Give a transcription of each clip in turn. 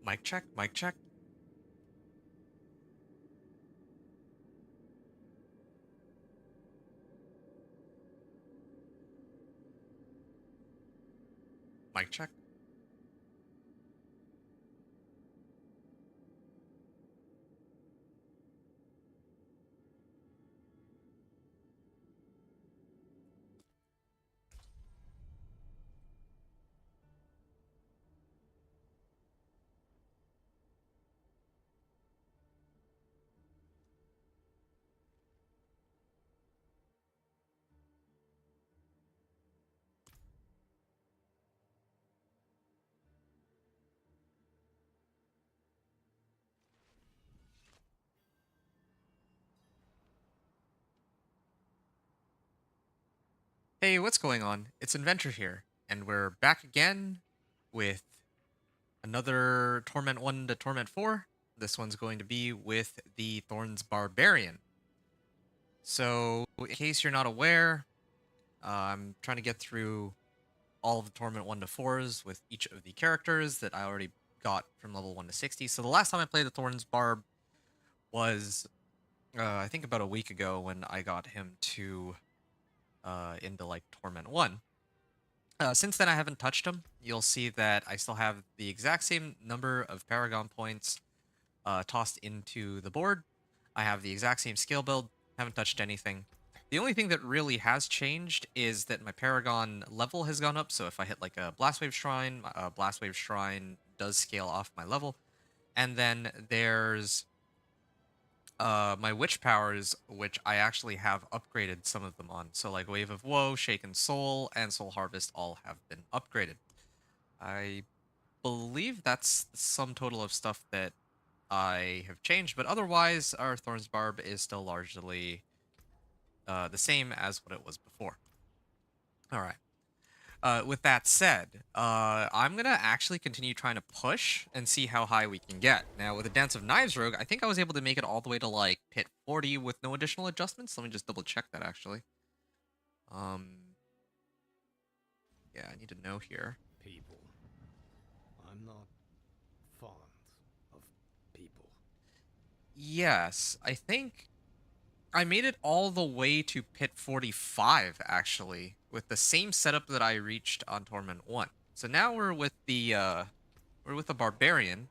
Mic check, mic check. Mic check. Hey, what's going on? It's Inventor here, and we're back again with another Torment 1 to Torment 4. This one's going to be with the Thorns Barbarian. So, in case you're not aware, I'm trying to get through all of the Torment 1 to 4s with each of the characters that I already got from level 1 to 60. So the last time I played the Thorns Barb was, I think about a week ago when I got him to into like Torment 1. Since then, I haven't touched him. You'll see that I still have the exact same number of Paragon points tossed into the board. I have the exact same skill build. Haven't touched anything. The only thing that really has changed is that my Paragon level has gone up. So if I hit like a Blastwave Shrine, Blastwave Shrine does scale off my level. And then there's my witch powers, which I actually have upgraded some of them on. So like Wave of Woe, Shaken Soul, and Soul Harvest all have been upgraded. I believe that's the sum total of stuff that I have changed, but otherwise our Thorns Barb is still largely the same as what it was before. All right. With that said, I'm gonna actually continue trying to push and see how high we can get. Now, with the Dance of Knives Rogue, I think I was able to make it all the way to like pit 40 with no additional adjustments. Let me just double check that actually. Um, yeah, I need to know here. People. I'm not fond of people. Yes, I think I made it all the way to pit 45 actually, with the same setup that I reached on Torment 1. So now we're with the Barbarian,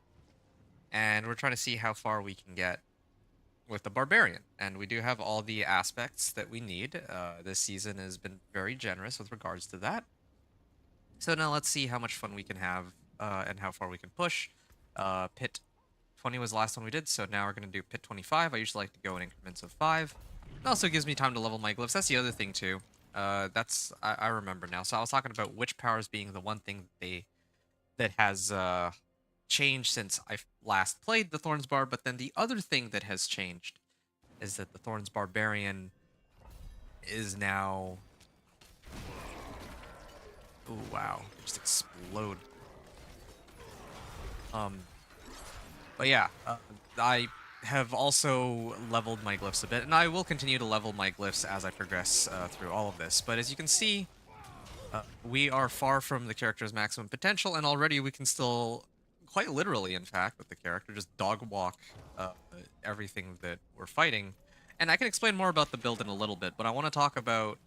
and we're trying to see how far we can get with the Barbarian. And we do have all the aspects that we need. This season has been very generous with regards to that. So now let's see how much fun we can have and how far we can push. Pit 20 was the last one we did, so now we're going to do pit 25. I usually like to go in increments of 5. It also gives me time to level my glyphs. That's the other thing too. I remember now. So I was talking about witch powers being the one thing that has changed since I last played the Thorns Bar, but then the other thing that has changed is that the Thorns Barbarian is now... Oh wow, just explode. But yeah, I have also leveled my glyphs a bit, and I will continue to level my glyphs as I progress through all of this. But as you can see, we are far from the character's maximum potential, and already we can still, quite literally in fact, with the character, just dog walk everything that we're fighting. And I can explain more about the build in a little bit, but I want to talk about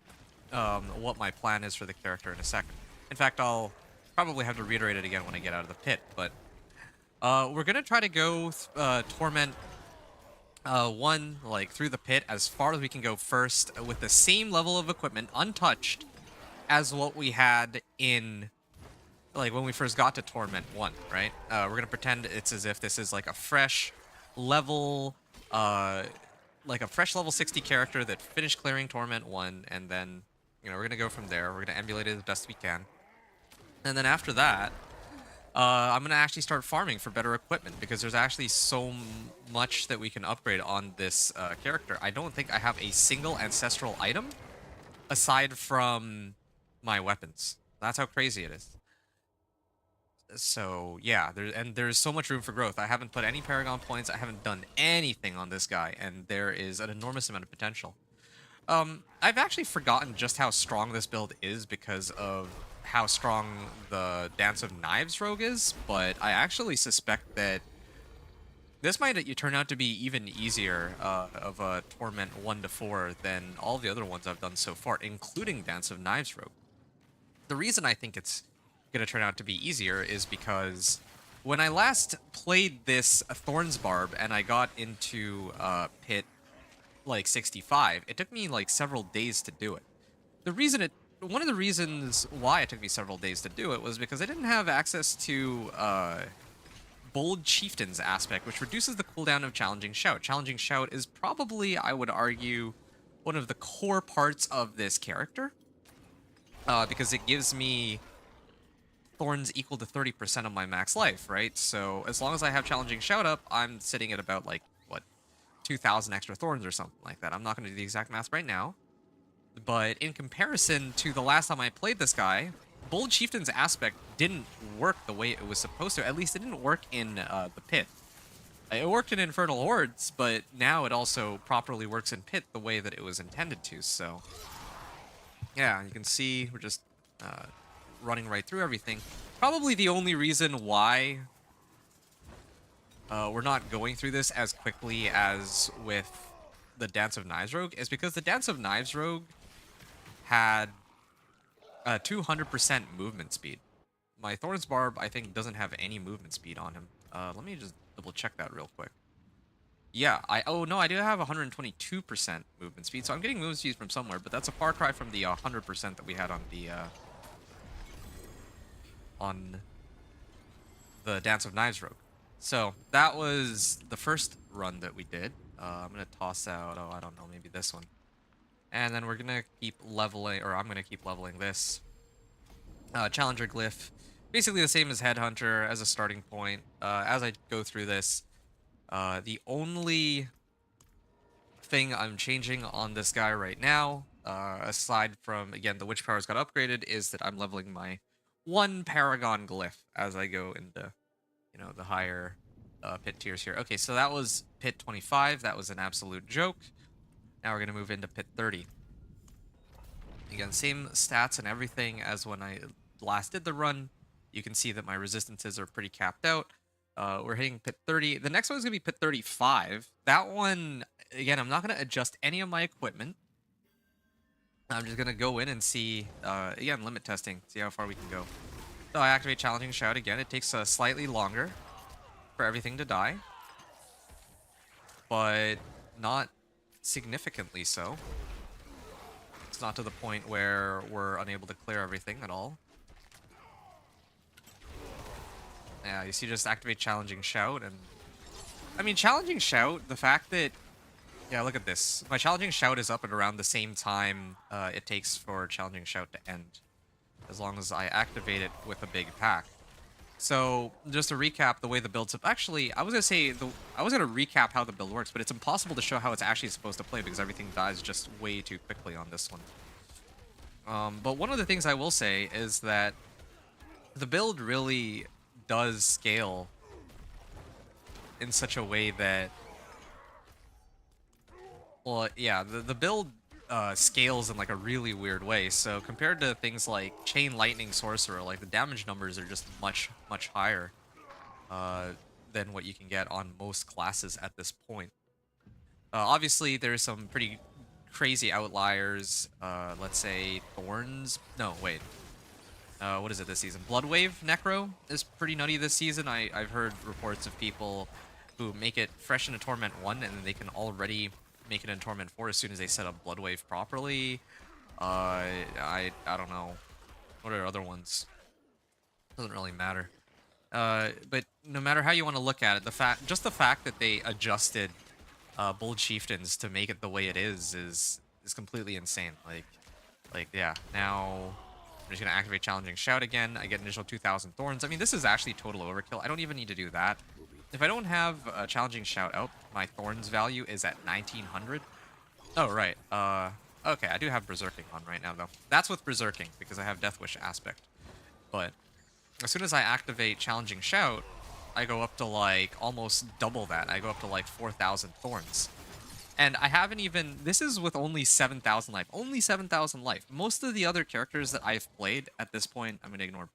what my plan is for the character in a second. In fact, I'll probably have to reiterate it again when I get out of the pit, but we're gonna try to go Torment 1, like, through the pit as far as we can go first, with the same level of equipment, untouched, as what we had in, like, when we first got to Torment 1, right? We're gonna pretend it's as if this is, like, a fresh level, like a fresh level 60 character that finished clearing Torment 1, and then, you know, we're gonna go from there. We're gonna emulate it as best we can. And then after that, I'm going to actually start farming for better equipment, because there's actually so much that we can upgrade on this character. I don't think I have a single ancestral item aside from my weapons. That's how crazy it is. So yeah, there's so much room for growth. I haven't put any Paragon points. I haven't done anything on this guy, and there is an enormous amount of potential. I've actually forgotten just how strong this build is because of how strong the Dance of Knives rogue is, but I actually suspect that this might turn out to be even easier of a Torment 1 to 4 than all the other ones I've done so far, including Dance of Knives rogue. The reason I think it's going to turn out to be easier is because when I last played this Thorns Barb and I got into Pit like 65, it took me like several days to do it. One of the reasons why it took me several days to do it was because I didn't have access to Bold Chieftain's aspect, which reduces the cooldown of Challenging Shout. Challenging Shout is probably, I would argue, one of the core parts of this character, because it gives me thorns equal to 30% of my max life, right? So as long as I have Challenging Shout up, I'm sitting at about like, what, 2,000 extra thorns or something like that. I'm not going to do the exact math right now. But in comparison to the last time I played this guy, Bold Chieftain's aspect didn't work the way it was supposed to. At least it didn't work in the Pit. It worked in Infernal Hordes, but now it also properly works in Pit the way that it was intended to. So, yeah, you can see we're just running right through everything. Probably the only reason why we're not going through this as quickly as with the Dance of Knives Rogue is because the Dance of Knives Rogue had 200% movement speed. My Thorns Barb, I think, doesn't have any movement speed on him. Let me just double check that real quick. Yeah, oh no, I do have 122% movement speed, so I'm getting movement speed from somewhere, but that's a far cry from the 100% that we had on the Dance of Knives Rogue. So that was the first run that we did. I'm gonna toss out, oh, I don't know, maybe this one. And then we're gonna keep leveling, or I'm gonna keep leveling this. Challenger Glyph, basically the same as Headhunter as a starting point. As I go through this, the only thing I'm changing on this guy right now, aside from, again, the Witch Powers got upgraded, is that I'm leveling my one Paragon Glyph as I go into, you know, the higher pit tiers here. Okay, so that was pit 25. That was an absolute joke. Now we're going to move into pit 30. Again, same stats and everything as when I last did the run. You can see that my resistances are pretty capped out. We're hitting pit 30. The next one is going to be pit 35. That one, again, I'm not going to adjust any of my equipment. I'm just going to go in and see, again, limit testing, see how far we can go. So I activate Challenging Shout again. It takes slightly longer for everything to die, but not significantly so. It's not to the point where we're unable to clear everything at all. Yeah, you see, just activate Challenging Shout, and I mean, Challenging Shout, the fact that, yeah, look at this. My Challenging Shout is up at around the same time it takes for Challenging Shout to end, as long as I activate it with a big pack. So, just to recap the way the build's up. Actually, I was gonna say I was gonna recap how the build works, but it's impossible to show how it's actually supposed to play because everything dies just way too quickly on this one. But one of the things I will say is that the build really does scale in such a way that, well, yeah, the build scales in like a really weird way. So compared to things like Chain Lightning Sorcerer, like the damage numbers are just much higher than what you can get on most classes at this point. Obviously, there's some pretty crazy outliers. Let's say Thorns. No, wait. What is it this season? Bloodwave Necro is pretty nutty this season. I've heard reports of people who make it fresh into Torment 1 and then they can already make it in Torment 4 as soon as they set up Bloodwave properly. I don't know. What are other ones? Doesn't really matter. But no matter how you want to look at it, just the fact that they adjusted Bold Chieftains to make it the way it is completely insane. Like yeah, now I'm just gonna activate Challenging Shout again. I get initial 2,000 thorns. I mean, this is actually total overkill. I don't even need to do that. If I don't have a Challenging Shout out, my thorns value is at 1,900. Oh, right. Okay, I do have Berserking on right now, though. That's with Berserking, because I have Death Wish aspect. But as soon as I activate Challenging Shout, I go up to, like, almost double that. I go up to, like, 4,000 thorns. And I haven't even, this is with only 7,000 life. Only 7,000 life. Most of the other characters that I've played at this point, I'm going to ignore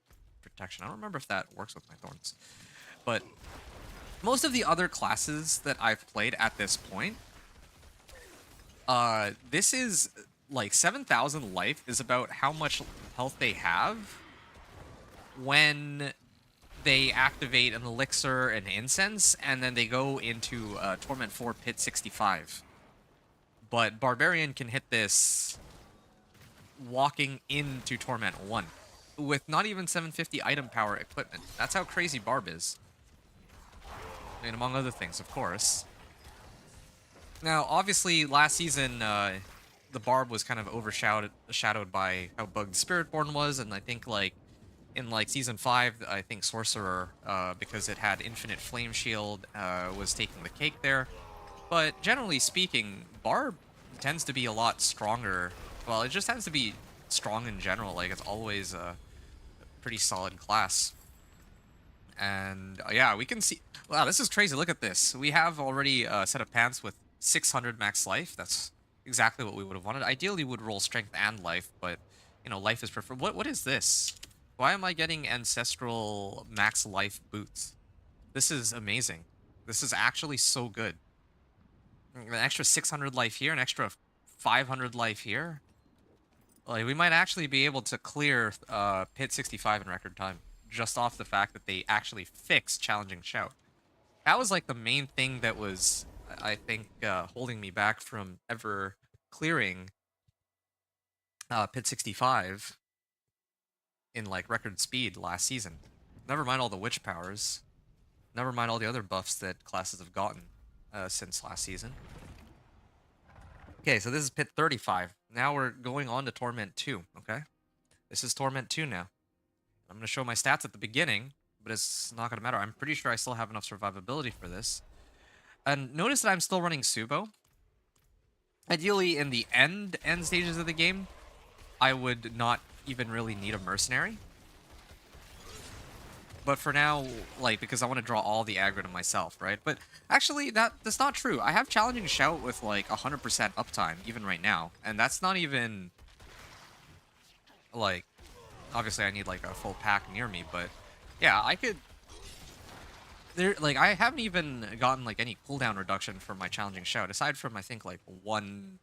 protection. I don't remember if that works with my thorns. But most of the other classes that I've played at this point, this is like 7,000 life is about how much health they have when they activate an elixir and incense, and then they go into Torment 4 Pit 65. But Barbarian can hit this walking into Torment 1 with not even 750 item power equipment. That's how crazy Barb is. And among other things, of course. Now, obviously, last season, the Barb was kind of overshadowed by how bugged Spiritborn was, and I think, like, in, like, Season 5, I think Sorcerer, because it had Infinite Flame Shield, was taking the cake there. But generally speaking, Barb tends to be a lot stronger. Well, it just tends to be strong in general. Like, it's always a pretty solid class. And yeah, we can see... Wow, this is crazy. Look at this. We have already a set of pants with 600 max life. That's exactly what we would have wanted. Ideally, we would roll strength and life, but, you know, life is preferred. What is this? Why am I getting ancestral max life boots? This is amazing. This is actually so good. An extra 600 life here, an extra 500 life here. Like, we might actually be able to clear Pit 65 in record time, just off the fact that they actually fixed Challenging Shout. That was, like, the main thing that was, I think, holding me back from ever clearing Pit 65 in, like, record speed last season. Never mind all the witch powers. Never mind all the other buffs that classes have gotten since last season. Okay, so this is Pit 35. Now we're going on to Torment 2, okay? This is Torment 2 now. I'm going to show my stats at the beginning, but it's not going to matter. I'm pretty sure I still have enough survivability for this. And notice that I'm still running Subo. Ideally, in the end stages of the game, I would not even really need a mercenary. But for now, like, because I want to draw all the aggro to myself, right? But actually, that's not true. I have Challenging Shout with, like, 100% uptime, even right now. And that's not even, like, obviously I need, like, a full pack near me, but yeah, I could... Like, I haven't even gotten, like, any cooldown reduction for my Challenging Shout, aside from, I think, like, one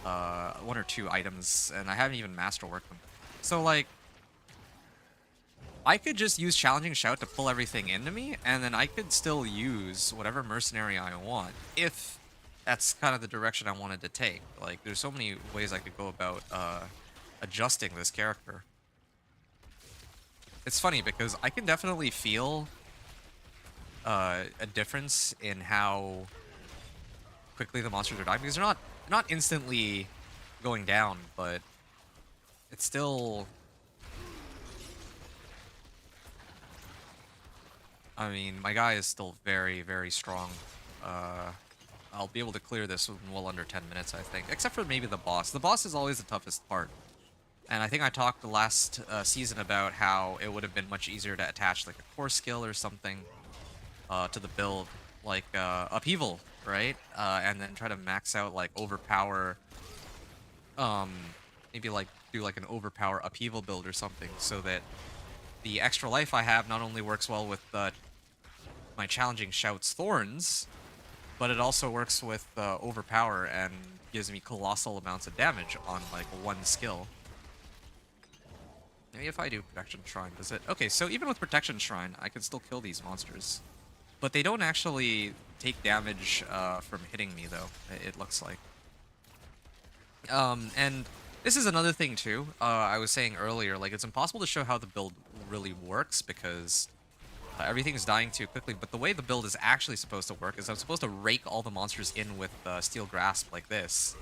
or two items, and I haven't even masterworked them. So, like, I could just use Challenging Shout to pull everything into me, and then I could still use whatever mercenary I want, if that's kind of the direction I wanted to take. Like, there's so many ways I could go about adjusting this character. It's funny, because I can definitely feel a difference in how quickly the monsters are dying, because they're not instantly going down, but it's still... I mean, my guy is still very, very strong. I'll be able to clear this in well under 10 minutes, I think. Except for maybe the boss. The boss is always the toughest part. And I think I talked the last season about how it would have been much easier to attach, like, a core skill or something to the build. Like, Upheaval, right? And then try to max out, like, Overpower... maybe, like, do, like, an Overpower Upheaval build or something, so that the extra life I have not only works well with my Challenging Shout's Thorns, but it also works with Overpower and gives me colossal amounts of damage on, like, one skill. Maybe if I do Protection Shrine, does it? Okay, so even with Protection Shrine, I can still kill these monsters. But they don't actually take damage from hitting me, though, it looks like. And this is another thing, too. I was saying earlier, like, it's impossible to show how the build really works, because everything's dying too quickly. But the way the build is actually supposed to work is I'm supposed to rake all the monsters in with Steel Grasp like this.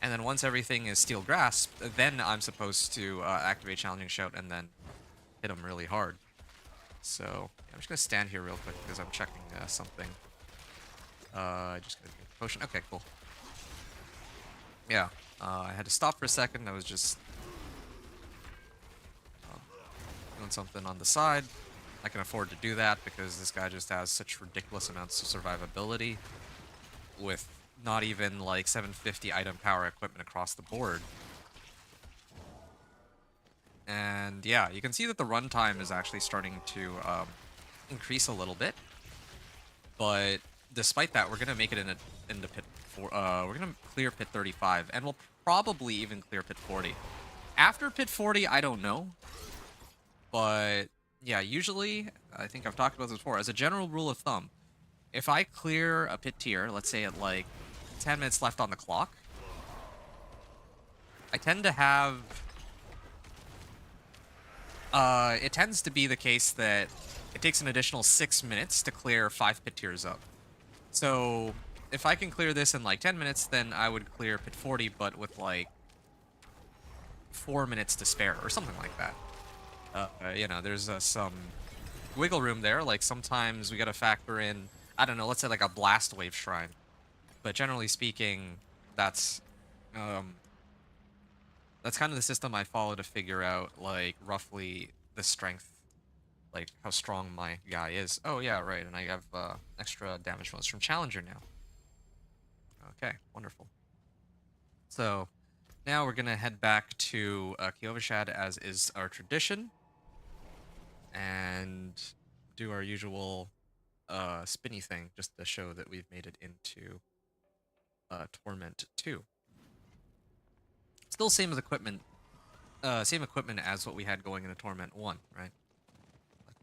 And then once everything is Steel Grasp, then I'm supposed to activate Challenging Shout and then hit them really hard. So, yeah, I'm just going to stand here real quick because I'm checking something. Just going to get a potion. Okay, cool. Yeah, I had to stop for a second. I was just doing something on the side. I can afford to do that because this guy just has such ridiculous amounts of survivability with not even like 750 item power equipment across the board. And yeah, you can see that the runtime is actually starting to increase a little bit. But despite that, we're gonna make it into pit four. We're gonna clear pit 35, and we'll probably even clear pit 40. After pit 40, I don't know, but yeah, usually I think I've talked about this before. As a general rule of thumb, if I clear a pit tier, let's say at like 10 minutes left on the clock, I tend to have. It tends to be the case that it takes an additional 6 minutes to clear 5 pit tiers up. So if I can clear this in like 10 minutes, then I would clear pit 40, but with like 4 minutes to spare or something like that. You know, there's some wiggle room there. Like sometimes we got to factor in, I don't know, let's say like a blast wave shrine. But generally speaking, um, that's kind of the system I follow to figure out like roughly the strength, like how strong my guy is. Oh yeah, right, and I have extra damage bonus from Challenger now. Okay, wonderful. So now we're gonna head back to Kyovashad as is our tradition, and do our usual spinny thing just to show that we've made it into Torment 2. Still same equipment as what we had going into Torment 1, right?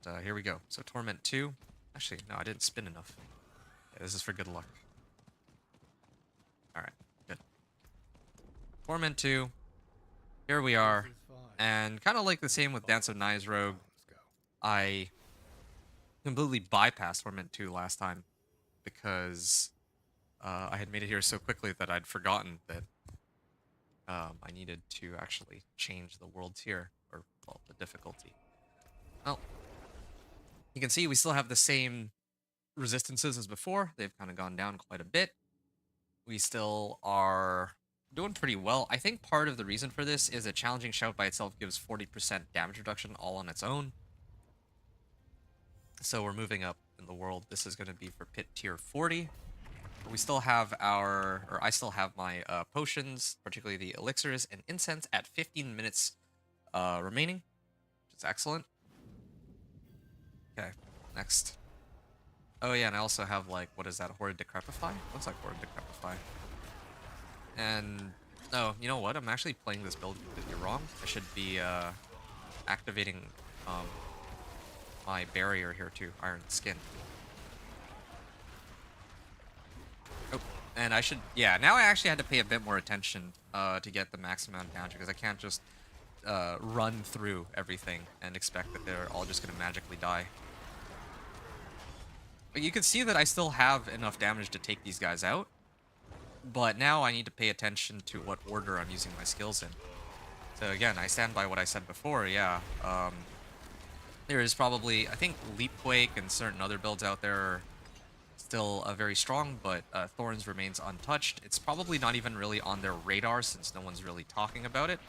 But here we go. So Torment 2. Actually, no, I didn't spin enough. Yeah, this is for good luck. Alright, good. Torment 2. Here we are. And kind of like the same with Dance of Nai's Rogue, I completely bypassed Torment 2 last time because I had made it here so quickly that I'd forgotten that I needed to actually change the world tier, or, well, the difficulty. Well, you can see we still have the same resistances as before. They've kind of gone down quite a bit. We still are doing pretty well. I think part of the reason for this is a challenging shout by itself gives 40% damage reduction all on its own. So we're moving up in the world. This is going to be for pit tier 40. We still have I still have my potions, particularly the elixirs and incense at 15 minutes remaining, which is excellent. Okay, next. Oh yeah, and I also have like, what is that, Horrid Decrepify? Looks like Horrid Decrepify. And, oh, you know what? I'm actually playing this build completely wrong. I should be activating my barrier here too, Iron Skin. Oh, and I should, yeah, now I actually had to pay a bit more attention to get the max amount of damage, because I can't just run through everything and expect that they're all just going to magically die. But you can see that I still have enough damage to take these guys out, but now I need to pay attention to what order I'm using my skills in. So again, I stand by what I said before, yeah. There is probably, I think Leapquake and certain other builds out there are still very strong, but Thorns remains untouched. It's probably not even really on their radar since no one's really talking about it.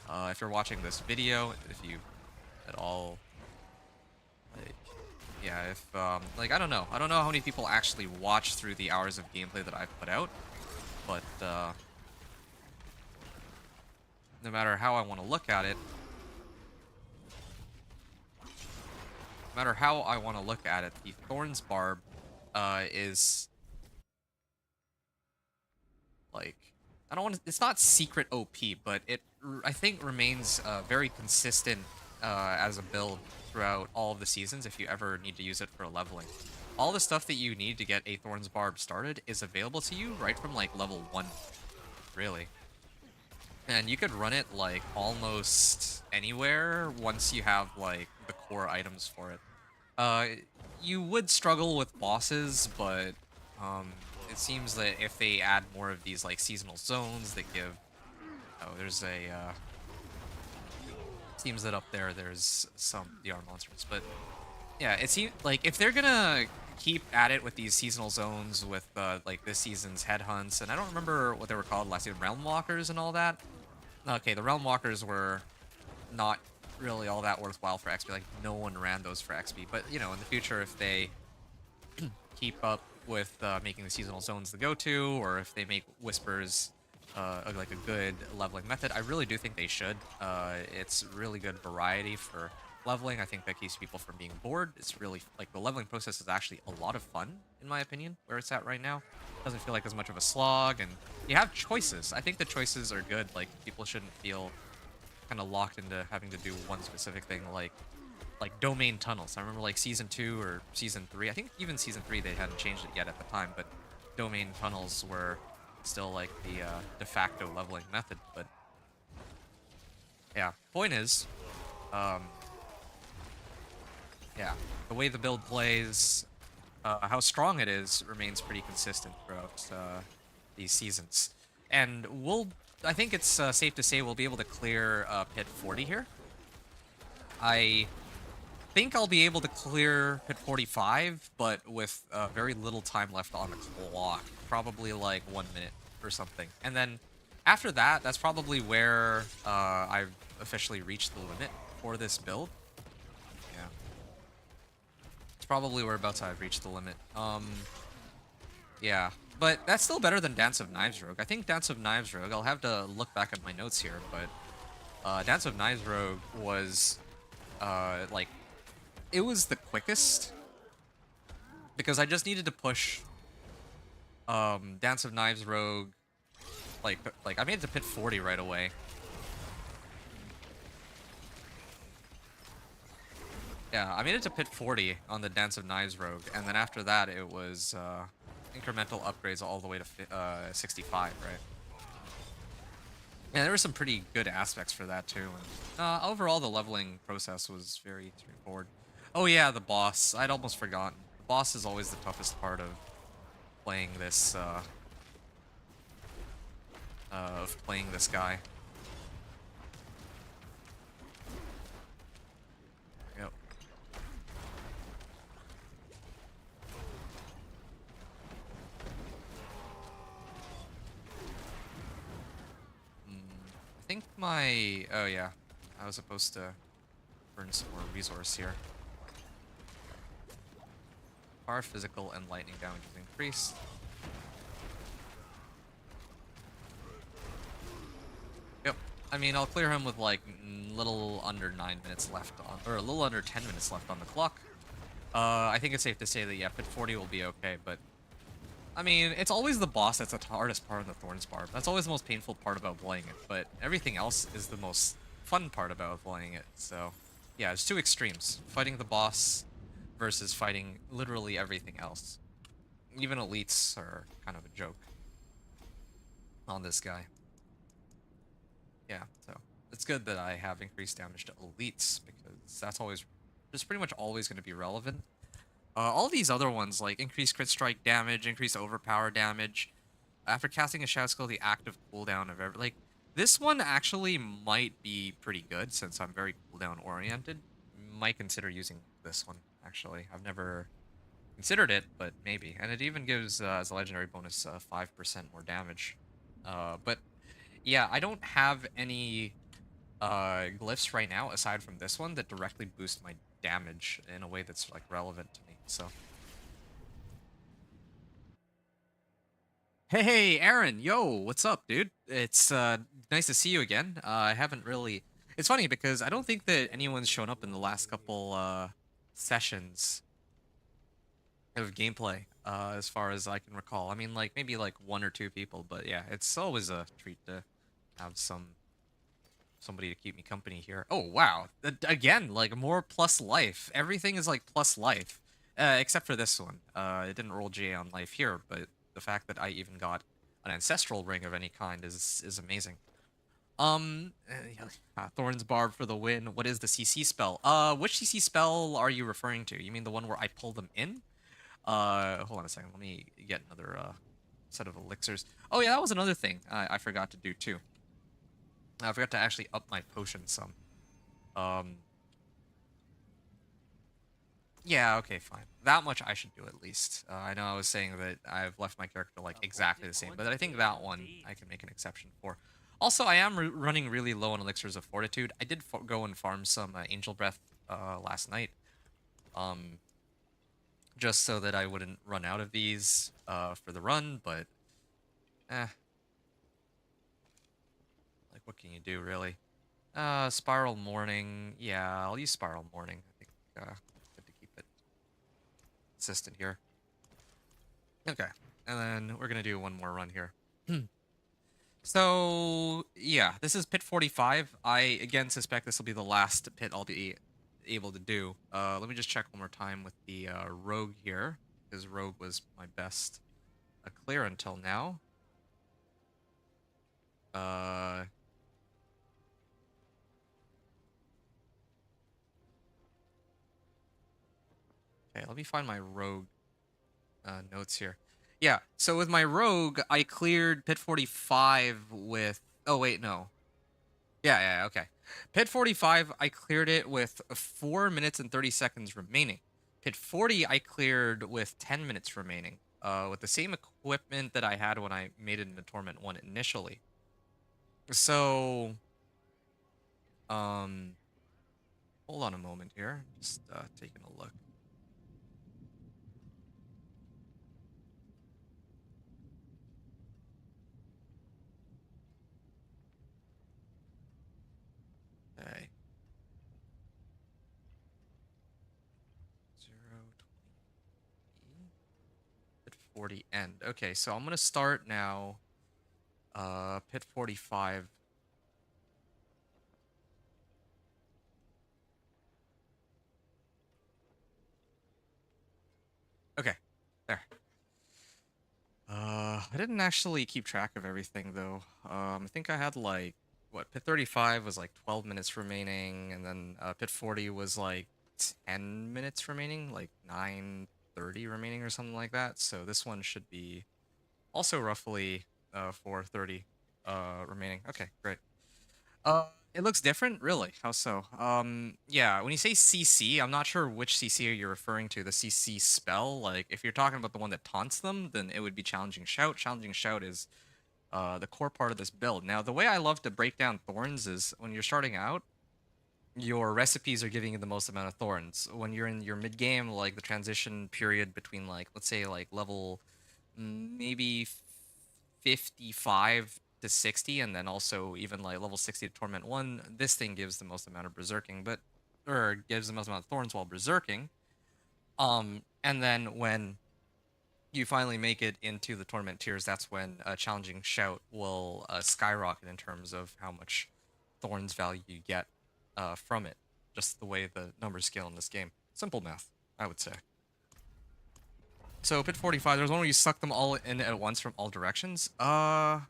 If you're watching this video, if you at all, like, yeah, if, like, I don't know how many people actually watch through the hours of gameplay that I've put out, but no matter how I want to look at it, the Thorns Barb is, like, I don't want to, it's not secret OP, but it, I think, remains very consistent as a build throughout all of the seasons if you ever need to use it for leveling. All the stuff that you need to get a Thorns Barb started is available to you right from, like, level 1, really. And you could run it, like, almost anywhere once you have, like, the core items for it. You would struggle with bosses, but it seems that if they add more of these, like, seasonal zones that give... Oh, there's a... seems that up there's some DR monsters, but yeah, it seems like if they're gonna keep at it with these seasonal zones with like this season's headhunts, and I don't remember what they were called last year, Realm Walkers and all that. Okay, the Realm Walkers were not really all that worthwhile for XP. Like, no one ran those for XP, but you know, in the future, if they keep up with making the seasonal zones the go-to, or if they make whispers like a good leveling method. I really do think they should. It's really good variety for leveling. I think that keeps people from being bored. It's really like the leveling process is actually a lot of fun, in my opinion, where it's at right now. Doesn't feel like as much of a slog, and you have choices. I think the choices are good. Like people shouldn't feel kind of locked into having to do one specific thing, like domain tunnels. I remember like season 2 or season 3. I think even season 3 they hadn't changed it yet at the time, but domain tunnels were still like the de facto leveling method. But yeah, point is, um, yeah, the way the build plays, how strong it is remains pretty consistent throughout these seasons. And I think it's safe to say we'll be able to clear pit 40 here. I think I'll be able to clear pit 45, but with very little time left on the clock. Probably like 1 minute or something. And then after that, that's probably where I've officially reached the limit for this build. Yeah. It's probably whereabouts I've reached the limit. Yeah. But that's still better than Dance of Knives Rogue. I think Dance of Knives Rogue, I'll have to look back at my notes here, but Dance of Knives Rogue was like it was the quickest because I just needed to push Dance of Knives Rogue like I made it to pit 40 right away. Yeah, I made it to pit 40 on the Dance of Knives Rogue, and then after that it was incremental upgrades all the way to 65, right? Yeah, there were some pretty good aspects for that too. And overall, the leveling process was very straightforward. Oh yeah, the boss. I'd almost forgotten. The boss is always the toughest part of playing this guy. Yep. I think my... Oh yeah, I was supposed to burn some more resource here. Our physical and lightning damage is increased. Yep. I mean, I'll clear him with like little under 9 minutes left on, or a little under 10 minutes left on the clock. I think it's safe to say that yeah, pit 40 will be okay, but I mean, it's always the boss that's the hardest part of the Thorns Barb. That's always the most painful part about playing it, but everything else is the most fun part about playing it. So yeah, it's two extremes: fighting the boss versus fighting literally everything else. Even elites are kind of a joke on this guy. Yeah, so it's good that I have increased damage to elites because that's always just pretty much always going to be relevant. All these other ones like increased crit strike damage, increased overpower damage. After casting a shout skill, the active cooldown of every like this one actually might be pretty good since I'm very cooldown oriented. Might consider using this one actually. I've never considered it, but maybe. And it even gives as a legendary bonus 5% more damage. But yeah, I don't have any glyphs right now aside from this one that directly boost my damage in a way that's like relevant to me. So hey Aaron, yo, what's up, dude? It's nice to see you again. I haven't really It's funny because I don't think that anyone's shown up in the last couple sessions of gameplay as far as I can recall. I mean like maybe like one or two people, but yeah, it's always a treat to have somebody to keep me company here. Oh wow, again, like more plus life. Everything is like plus life, except for this one. It didn't roll GA on life here, but the fact that I even got an ancestral ring of any kind is amazing. Thorns Barb for the win. What is the CC spell? Which CC spell are you referring to? You mean the one where I pull them in? Hold on a second. Let me get another set of elixirs. Oh yeah, that was another thing I forgot to do too. I forgot to actually up my potion some. Um, yeah, okay, fine. That much I should do at least. I know I was saying that I've left my character like exactly the same, but I think that one I can make an exception for. Also, I am running really low on elixirs of fortitude. I did go and farm some angel breath last night. Um, just so that I wouldn't run out of these for the run, but eh, like what can you do really? Spiral Morning. Yeah, I'll use Spiral Morning. I think good to keep it consistent here. Okay, and then we're gonna do one more run here. So yeah, this is pit 45. I again suspect this will be the last pit I'll be able to do. Let me just check one more time with the rogue here, because rogue was my best clear until now. Uh, okay, let me find my rogue notes here. Yeah, so with my rogue, I cleared pit 45 with. Oh wait, no. Yeah, okay. Pit 45, I cleared it with 4 minutes and 30 seconds remaining. Pit 40, I cleared with 10 minutes remaining, with the same equipment that I had when I made it into Torment 1 initially. So, um, hold on a moment here. Just taking a look. Okay. 0, 20, pit 40 end. Okay, so I'm gonna start now. Pit 45. Okay, there. I didn't actually keep track of everything though. I think I had like what pit 35 was like 12 minutes remaining, and then pit 40 was like 10 minutes remaining, like 9:30 remaining or something like that. So this one should be also roughly 4:30 remaining. Okay, great. It looks different, really. How so? Yeah, when you say CC, I'm not sure which CC you're referring to. The CC spell, like if you're talking about the one that taunts them, then it would be Challenging Shout. Challenging Shout is the core part of this build. Now, the way I love to break down thorns is when you're starting out, your recipes are giving you the most amount of thorns. When you're in your mid game, like the transition period between like let's say like level maybe 55 to 60, and then also even like level 60 to Torment 1, this thing gives the most amount of berserking, but or gives the most amount of thorns while berserking. And then when you finally make it into the Torment tiers, that's when a Challenging Shout will skyrocket in terms of how much thorns value you get from it. Just the way the numbers scale in this game. Simple math, I would say. So pit 45, there's one where you suck them all in at once from all directions. Oh,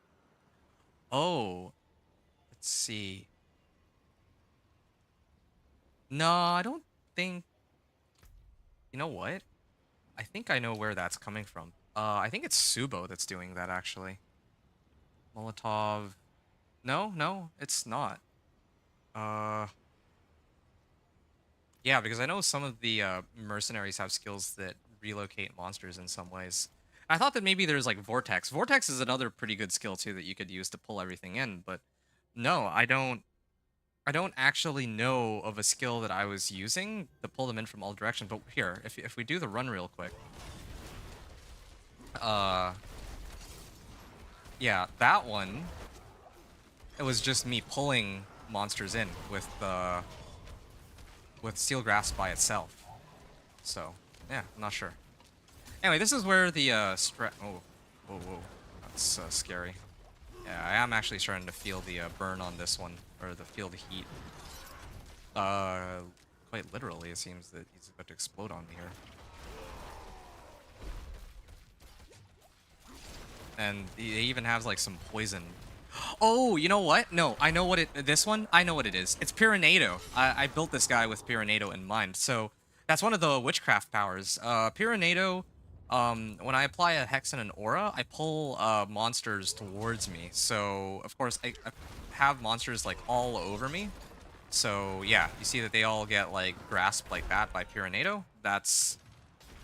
let's see. No, I don't think. You know what? I think I know where that's coming from. I think it's Subo that's doing that actually. Molotov. No, it's not. Uh, yeah, because I know some of the mercenaries have skills that relocate monsters in some ways. I thought that maybe there's like Vortex. Vortex is another pretty good skill too that you could use to pull everything in, but no, I don't. I don't actually know of a skill that I was using to pull them in from all directions. But here, if we do the run real quick, uh, yeah, that one, it was just me pulling monsters in with Steel Grasp by itself. So yeah, I'm not sure. Anyway, this is where the oh, whoa, that's scary. Yeah, I am actually starting to feel the burn on this one, or feel the heat. Quite literally, it seems that he's about to explode on me here. And he even has like some poison. Oh, you know what? No, I know what this one, I know what it is. It's Pyranado. I built this guy with Pyranado in mind. So that's one of the witchcraft powers. Pyranado, when I apply a hex and an aura, I pull monsters towards me. So of course I have monsters like all over me. So yeah, you see that they all get like grasped like that by Pyranado. That's,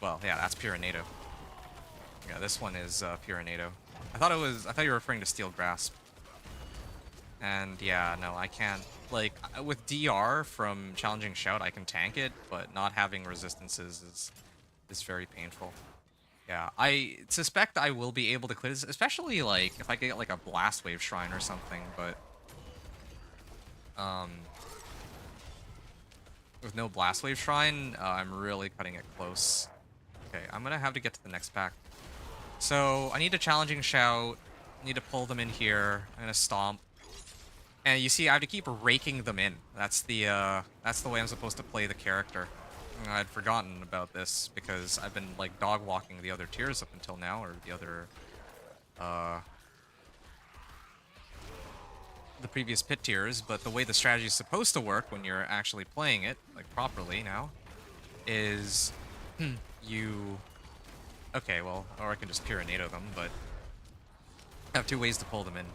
well, yeah, that's Pyranado. Yeah, this one is Pyranado. I thought you were referring to Steel Grasp. And yeah, no, I can't. Like, with DR from Challenging Shout, I can tank it, but not having resistances is is very painful. Yeah, I suspect I will be able to clear this, especially like if I get like a blast wave shrine or something, but um with no blast wave shrine, I'm really cutting it close. Okay, I'm gonna have to get to the next pack. So I need a challenging shout. I need to pull them in here. I'm gonna stomp. And you see, I have to keep raking them in. That's the way I'm supposed to play the character. I'd forgotten about this because I've been like dog walking the other tiers up until now, or uh the previous pit tiers. But the way the strategy is supposed to work when you're actually playing it like properly now is you. Okay, well, or I can just Pyranado them, but I have two ways to pull them in.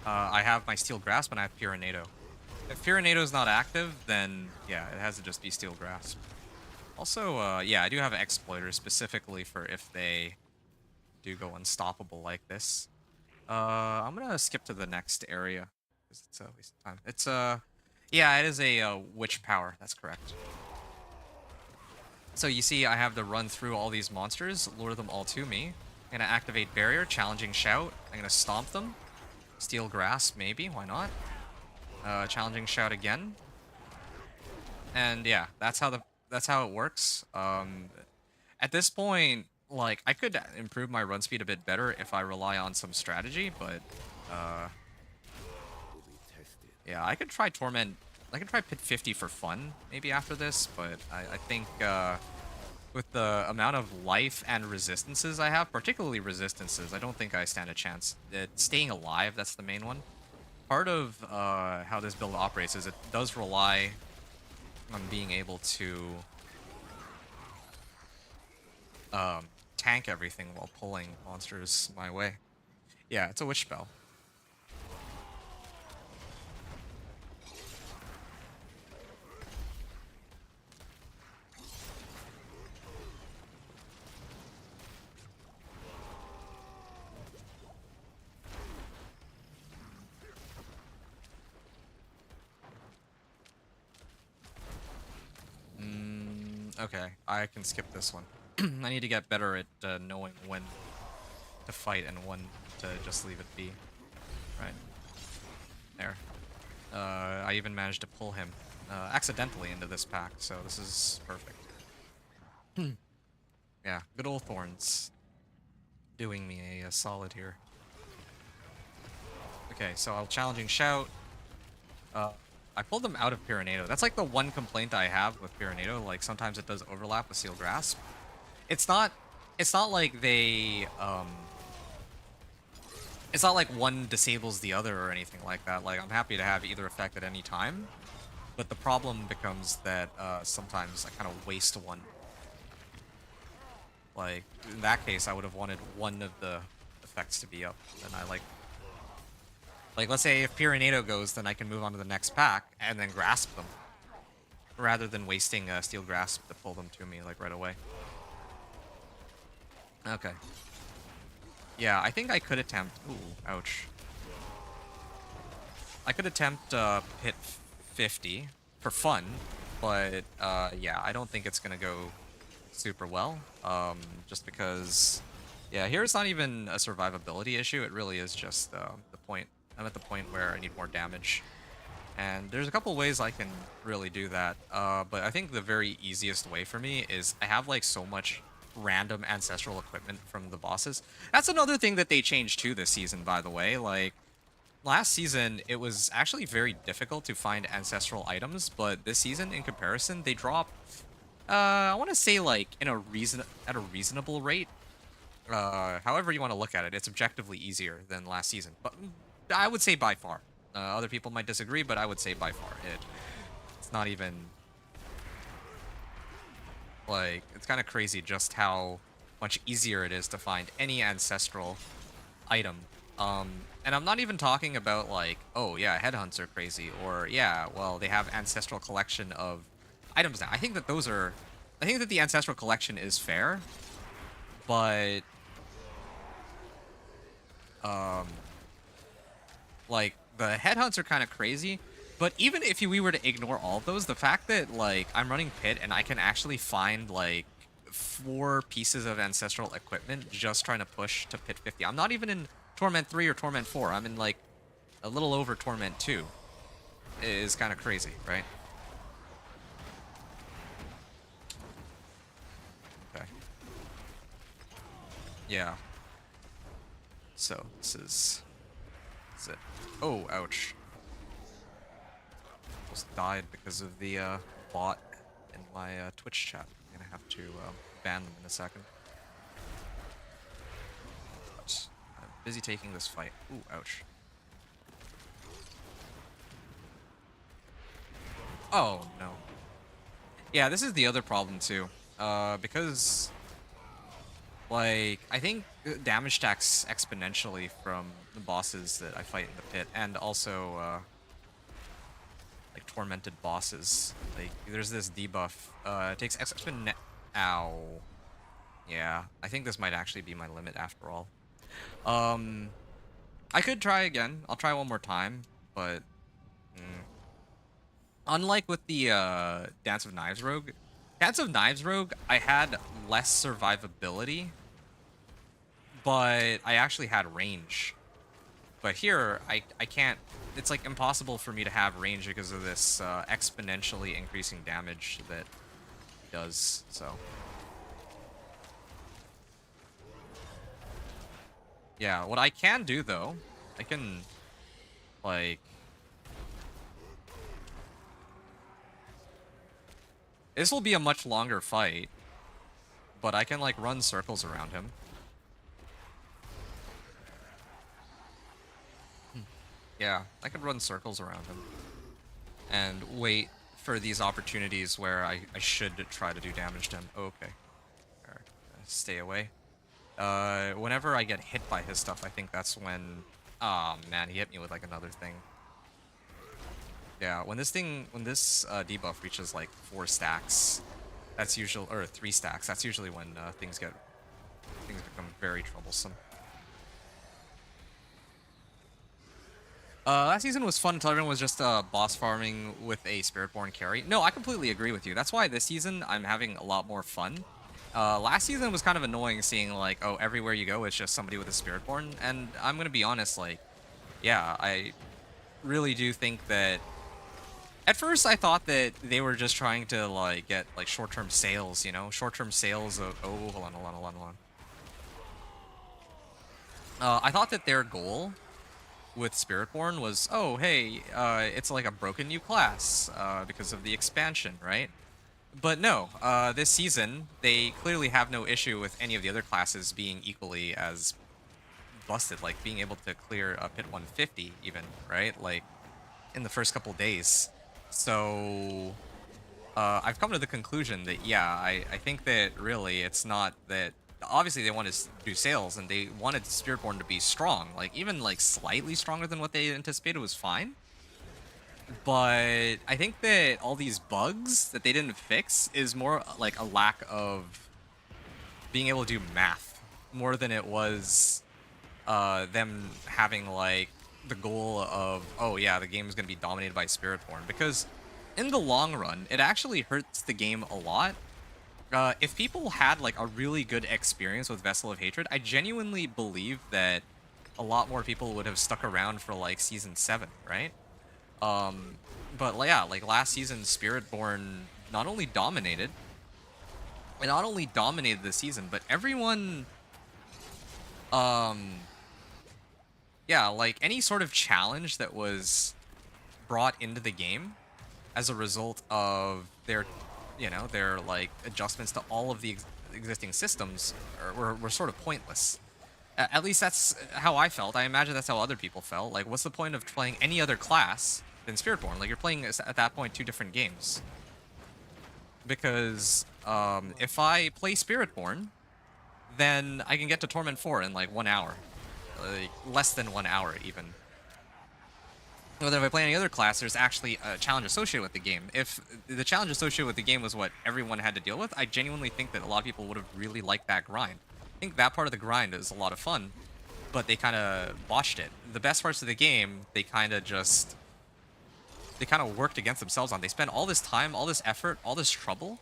I have my Steel Grasp and I have Pyranado. If Pyranado is not active, then yeah, it has to just be Steel Grasp. Also, yeah, I do have Exploiters specifically for if they do go unstoppable like this. I'm gonna skip to the next area because it's a waste of time. It's yeah, it is a witch power. That's correct. So you see, I have to run through all these monsters, lure them all to me. I'm gonna activate Barrier, Challenging Shout. I'm gonna stomp them. Steel Grasp, maybe. Why not? Challenging Shout again. And yeah, that's how it works. At this point, like I could improve my run speed a bit better if I rely on some strategy, but uh, yeah, I could try Torment. I could try Pit 50 for fun, maybe after this, but I think with the amount of life and resistances I have, particularly resistances, I don't think I stand a chance. Staying alive, that's the main one. Part of how this build operates is it does rely on being able to tank everything while pulling monsters my way. Yeah, it's a witch spell. Okay, I can skip this one. I need to get better at knowing when to fight and when to just leave it be. Right. There. I even managed to pull him accidentally into this pack, so this is perfect. Yeah, good old Thorns. Doing me a solid here. Okay, so I'll Challenging Shout. I pulled them out of Pyranado. That's like the one complaint I have with Pyranado. Like sometimes it does overlap with Steel Grasp. It's not like they it's not like one disables the other or anything like that. Like I'm happy to have either effect at any time. But the problem becomes that sometimes I kind of waste one. Like in that case I would have wanted one of the effects to be up. And I like, let's say if Pyranado goes, then I can move on to the next pack and then grasp them. Rather than wasting Steel Grasp to pull them to me, like, right away. Okay. Yeah, I think I could attempt... Ooh, ouch. I could attempt Pit 50 for fun, but, yeah, I don't think it's gonna go super well. Just because... Yeah, here it's not even a survivability issue, it really is just the point. I'm at the point where I need more damage. And there's a couple ways I can really do that. But I think the very easiest way for me is I have like so much random ancestral equipment from the bosses. That's another thing that they changed too this season, by the way. Like last season, it was actually very difficult to find ancestral items, but this season in comparison, they drop I want to say like at a reasonable rate. However you want to look at it, it's objectively easier than last season. But I would say by far. Other people might disagree, but I would say by far. It's not even... Like, it's kind of crazy just how much easier it is to find any ancestral item. And I'm not even talking about like, oh yeah, headhunts are crazy, or yeah, well, they have ancestral collection of items now. I think that the ancestral collection is fair, but... like, the headhunts are kind of crazy, but even if we were to ignore all of those, the fact that, like, I'm running Pit and I can actually find, like, 4 pieces of ancestral equipment just trying to push to pit 50. I'm not even in Torment 3 or Torment 4. I'm in like a little over Torment 2. It is kind of crazy, right? Okay. Yeah. So this is it. Oh, ouch. Almost died because of the bot in my Twitch chat. I'm gonna have to ban them in a second. But I'm busy taking this fight. Ooh, ouch. Oh, no. Yeah, this is the other problem, too. Because, like, I think damage stacks exponentially from the bosses that I fight in the pit, and also, like, tormented bosses. Like, there's this debuff. It takes Ow. Yeah, I think this might actually be my limit after all. I could try again. I'll try one more time, but... Unlike with the Dance of Knives Rogue, I had less survivability, but I actually had range. But here, I can't... It's like impossible for me to have range because of this exponentially increasing damage that it does, so... Yeah, what I can do, though, I can, like... This will be a much longer fight, but I can, like, run circles around him. Yeah, I could run circles around him. And wait for these opportunities where I should try to do damage to him. Oh, okay. Stay away. Whenever I get hit by his stuff, I think that's when... Oh, man, he hit me with, like, another thing. Yeah, when this debuff reaches, like, 4 stacks, that's usually... Or 3 stacks, that's usually when things become very troublesome. Last season was fun until everyone was just boss farming with a Spiritborn carry. No, I completely agree with you. That's why this season I'm having a lot more fun. Last season was kind of annoying seeing, like, oh, everywhere you go it's just somebody with a Spiritborn. And I'm gonna be honest, like, yeah, I really do think that... At first I thought that they were just trying to, like, get, like, short-term sales, you know? Short-term sales of... Oh, hold on. I thought that their goal with Spiritborn was, oh, hey, it's like a broken new class because of the expansion, right? But no, this season, they clearly have no issue with any of the other classes being equally as busted, like being able to clear a pit 150 even, right? Like, in the first couple days. So, I've come to the conclusion that, yeah, I think that really it's not that... Obviously, they wanted to do sales, and they wanted Spiritborn to be strong. Like, even, like, slightly stronger than what they anticipated was fine. But I think that all these bugs that they didn't fix is more like a lack of being able to do math, more than it was them having, like, the goal of, oh, yeah, the game is going to be dominated by Spiritborn. Because in the long run, it actually hurts the game a lot. If people had, like, a really good experience with Vessel of Hatred, I genuinely believe that a lot more people would have stuck around for, like, Season 7, right? But, yeah, like, last season, Spiritborn not only dominated the season, but everyone, yeah, like, any sort of challenge that was brought into the game as a result of their... You know, their, like, adjustments to all of the existing systems were sort of pointless. At least that's how I felt. I imagine that's how other people felt. Like, what's the point of playing any other class than Spiritborn? Like, you're playing, at that point, 2 different games. Because, if I play Spiritborn, then I can get to Torment 4 in, like, 1 hour. Like, less than 1 hour, even. Whether if I play any other class, there's actually a challenge associated with the game. If the challenge associated with the game was what everyone had to deal with, I genuinely think that a lot of people would have really liked that grind. I think that part of the grind is a lot of fun, but they kind of botched it. The best parts of the game, they kind of worked against themselves on. They spent all this time, all this effort, all this trouble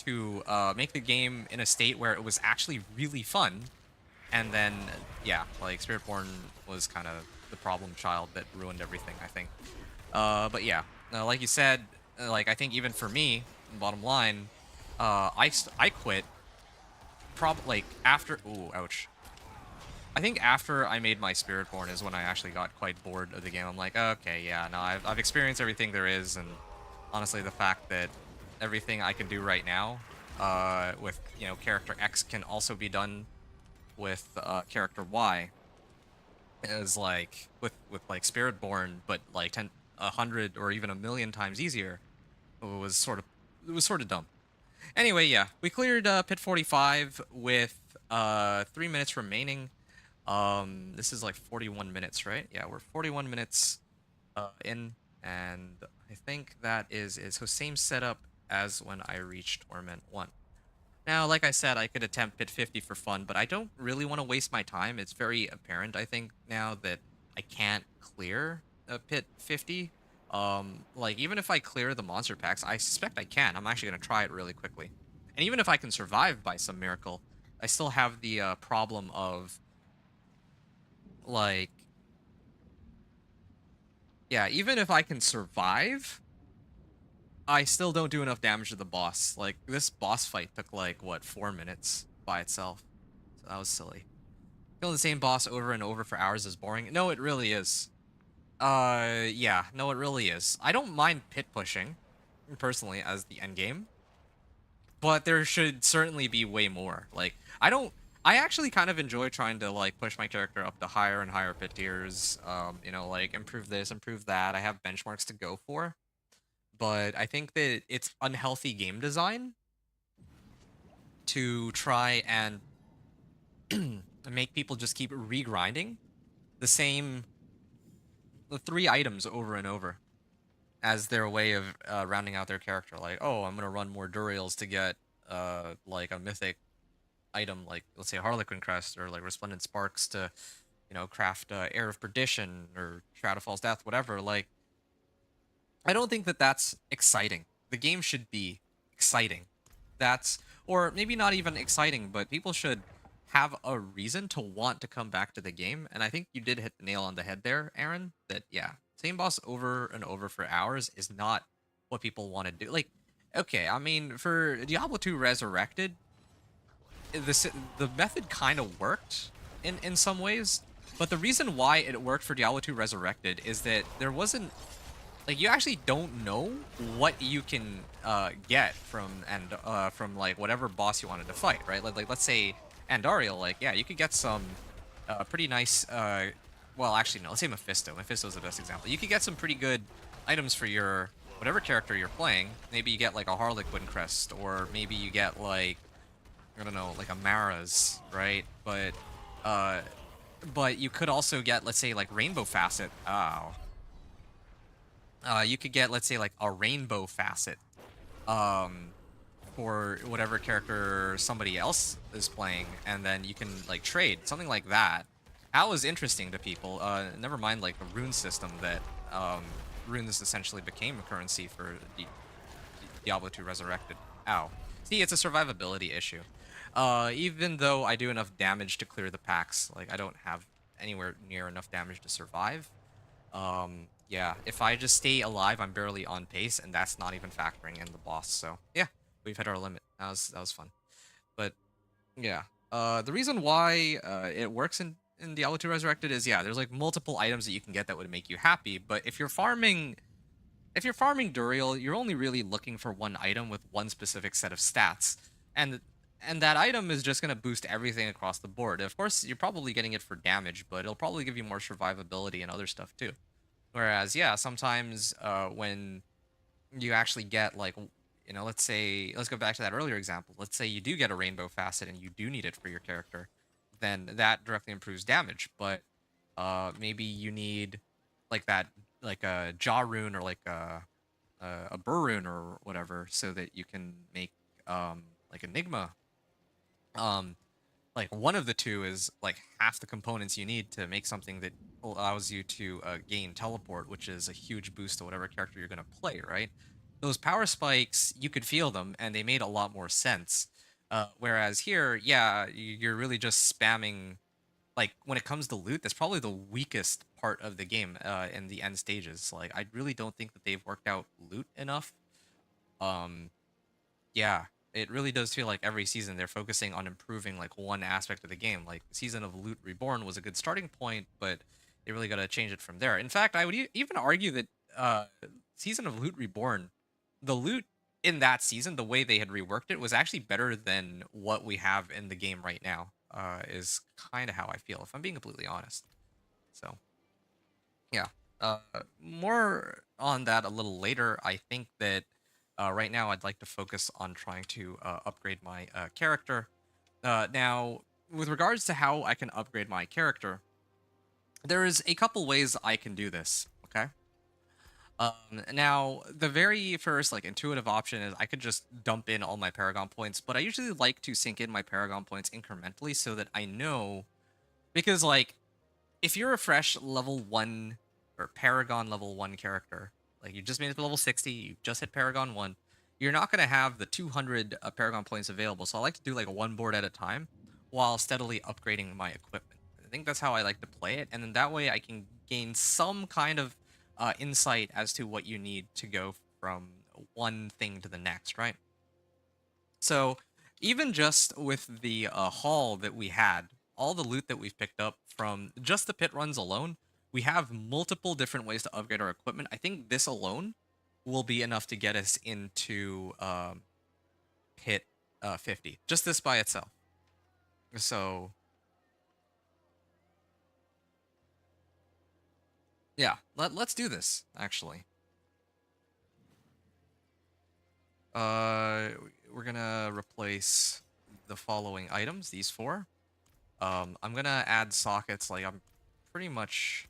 to make the game in a state where it was actually really fun. And then, yeah, like Spiritborn was kind of the problem child that ruined everything, I think. But yeah, like you said, like I think even for me, bottom line, I quit like after. Ooh, ouch. I think after I made my Spiritborn is when I actually got quite bored of the game. I'm like, okay, yeah, no, I've experienced everything there is, and honestly, the fact that everything I can do right now, with character X can also be done with character Y is like with like Spiritborn, but like 100 or even a million times easier. It was sort of dumb. Anyway, yeah, we cleared pit 45 with 3 minutes remaining. This is like 41 minutes, right? Yeah, we're 41 minutes in, and I think that is so same setup as when I reached Torment 1. Now, like I said, I could attempt pit 50 for fun, but I don't really want to waste my time. It's very apparent, I think, now that I can't clear a pit 50. Like even if I clear the monster packs, I suspect I can. I'm actually going to try it really quickly. And even if I can survive by some miracle, I still have the problem of like, yeah, even if I can survive, I still don't do enough damage to the boss. Like this boss fight took like what 4 minutes by itself, so that was silly. Killing the same boss over and over for hours is boring. No, it really is. Yeah, no, it really is. I don't mind pit pushing, personally, as the end game, but there should certainly be way more. Like, I actually kind of enjoy trying to, like, push my character up to higher and higher pit tiers, like, improve this, improve that. I have benchmarks to go for, but I think that it's unhealthy game design to try and make people just keep regrinding the same the three items over and over as their way of rounding out their character. Like, oh, I'm gonna run more Duriels to get like a mythic item, like let's say Harlequin Crest or like Resplendent Sparks to craft Air of Perdition or Shadowfall's Death, whatever. Like, I don't think that that's exciting. The game should be exciting. That's or maybe not even exciting, but people should have a reason to want to come back to the game. And I think you did hit the nail on the head there, Aaron, that yeah, same boss over and over for hours is not what people want to do. Like, okay, I mean, for Diablo 2 Resurrected, the method kind of worked in some ways, but the reason why it worked for Diablo 2 Resurrected is that there wasn't like you actually don't know what you can get from like whatever boss you wanted to fight, right? Like let's say Andariel, like yeah, you could get some pretty nice well actually no, let's say Mephisto. Mephisto's the best example. You could get some pretty good items for your whatever character you're playing. Maybe you get like a Harlequin crest, or maybe you get like I don't know, like a Mara's, right? Uh but you could also get, let's say, like Rainbow Facet. Oh, you could get, let's say, like a rainbow facet um, for whatever character somebody else is playing, and then you can like trade something like that. That was interesting to people. Never mind like the rune system that runes essentially became a currency for Diablo 2 Resurrected. Ow. See, it's a survivability issue. Even though I do enough damage to clear the packs, like I don't have anywhere near enough damage to survive. Yeah, if I just stay alive, I'm barely on pace, and that's not even factoring in the boss. So yeah, we've hit our limit. That was fun. But yeah, the reason why it works in Diablo 2 Resurrected is yeah, there's like multiple items that you can get that would make you happy. But if you're farming Duriel, you're only really looking for one item with one specific set of stats, and and that item is just going to boost everything across the board. Of course, you're probably getting it for damage, but it'll probably give you more survivability and other stuff too. Whereas, yeah, sometimes when you actually get like, let's say, let's go back to that earlier example. Let's say you do get a rainbow facet and you do need it for your character, then that directly improves damage. But maybe you need like that, like a jaw rune or like a burr rune or whatever, so that you can make like Enigma. Um, like one of the two is like half the components you need to make something that allows you to gain teleport, which is a huge boost to whatever character you're going to play, right? those power spikes, you could feel them and they made a lot more sense. Whereas here, yeah, you're really just spamming. Like when it comes to loot, that's probably the weakest part of the game in the end stages. Like I really don't think that they've worked out loot enough. Um, yeah, it really does feel like every season they're focusing on improving like one aspect of the game. Like the season of Loot Reborn was a good starting point, but they really got to change it from there. In fact, I would even argue that season of Loot Reborn, the loot in that season, the way they had reworked it was actually better than what we have in the game right now. Is kind of how I feel, if I'm being completely honest. So yeah. Uh, More on that a little later. I think that right now I'd like to focus on trying to upgrade my character. Now, with regards to how I can upgrade my character, there is a couple ways I can do this. Okay. Now, the very first like intuitive option is I could just dump in all my Paragon points, but I usually like to sink in my Paragon points incrementally so that I know, because like if you're a fresh level 1 or Paragon level 1 character, like you just made it to level 60, you just hit Paragon 1, you're not going to have the 200 Paragon points available. So I like to do like one board at a time while steadily upgrading my equipment. I think that's how I like to play it. And then that way I can gain some kind of insight as to what you need to go from one thing to the next, right? So even just with the haul that we had, all the loot that we've picked up from just the pit runs alone, we have multiple different ways to upgrade our equipment. I think this alone will be enough to get us into pit 50, just this by itself. So yeah, let's do this actually. Uh, we're gonna replace the following items, these four. I'm gonna add sockets. Like I'm pretty much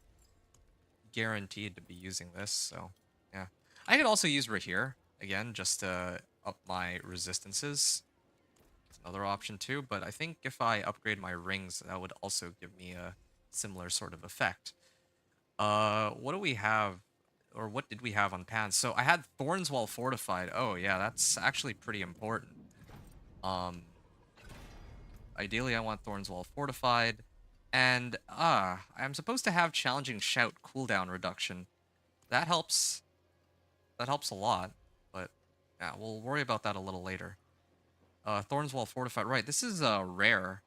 guaranteed to be using this, so yeah. I could also use Rahir again just to up my resistances. It's another option too, but I think if I upgrade my rings, that would also give me a similar sort of effect. What do we have, or what did we have on pans? So I had Thorns while fortified. Oh yeah, that's actually pretty important. Um, Ideally I want Thorns while fortified. And I'm supposed to have challenging shout cooldown reduction. That helps. That helps a lot, but yeah, we'll worry about that a little later. Thorns while fortified. Right, this is rare.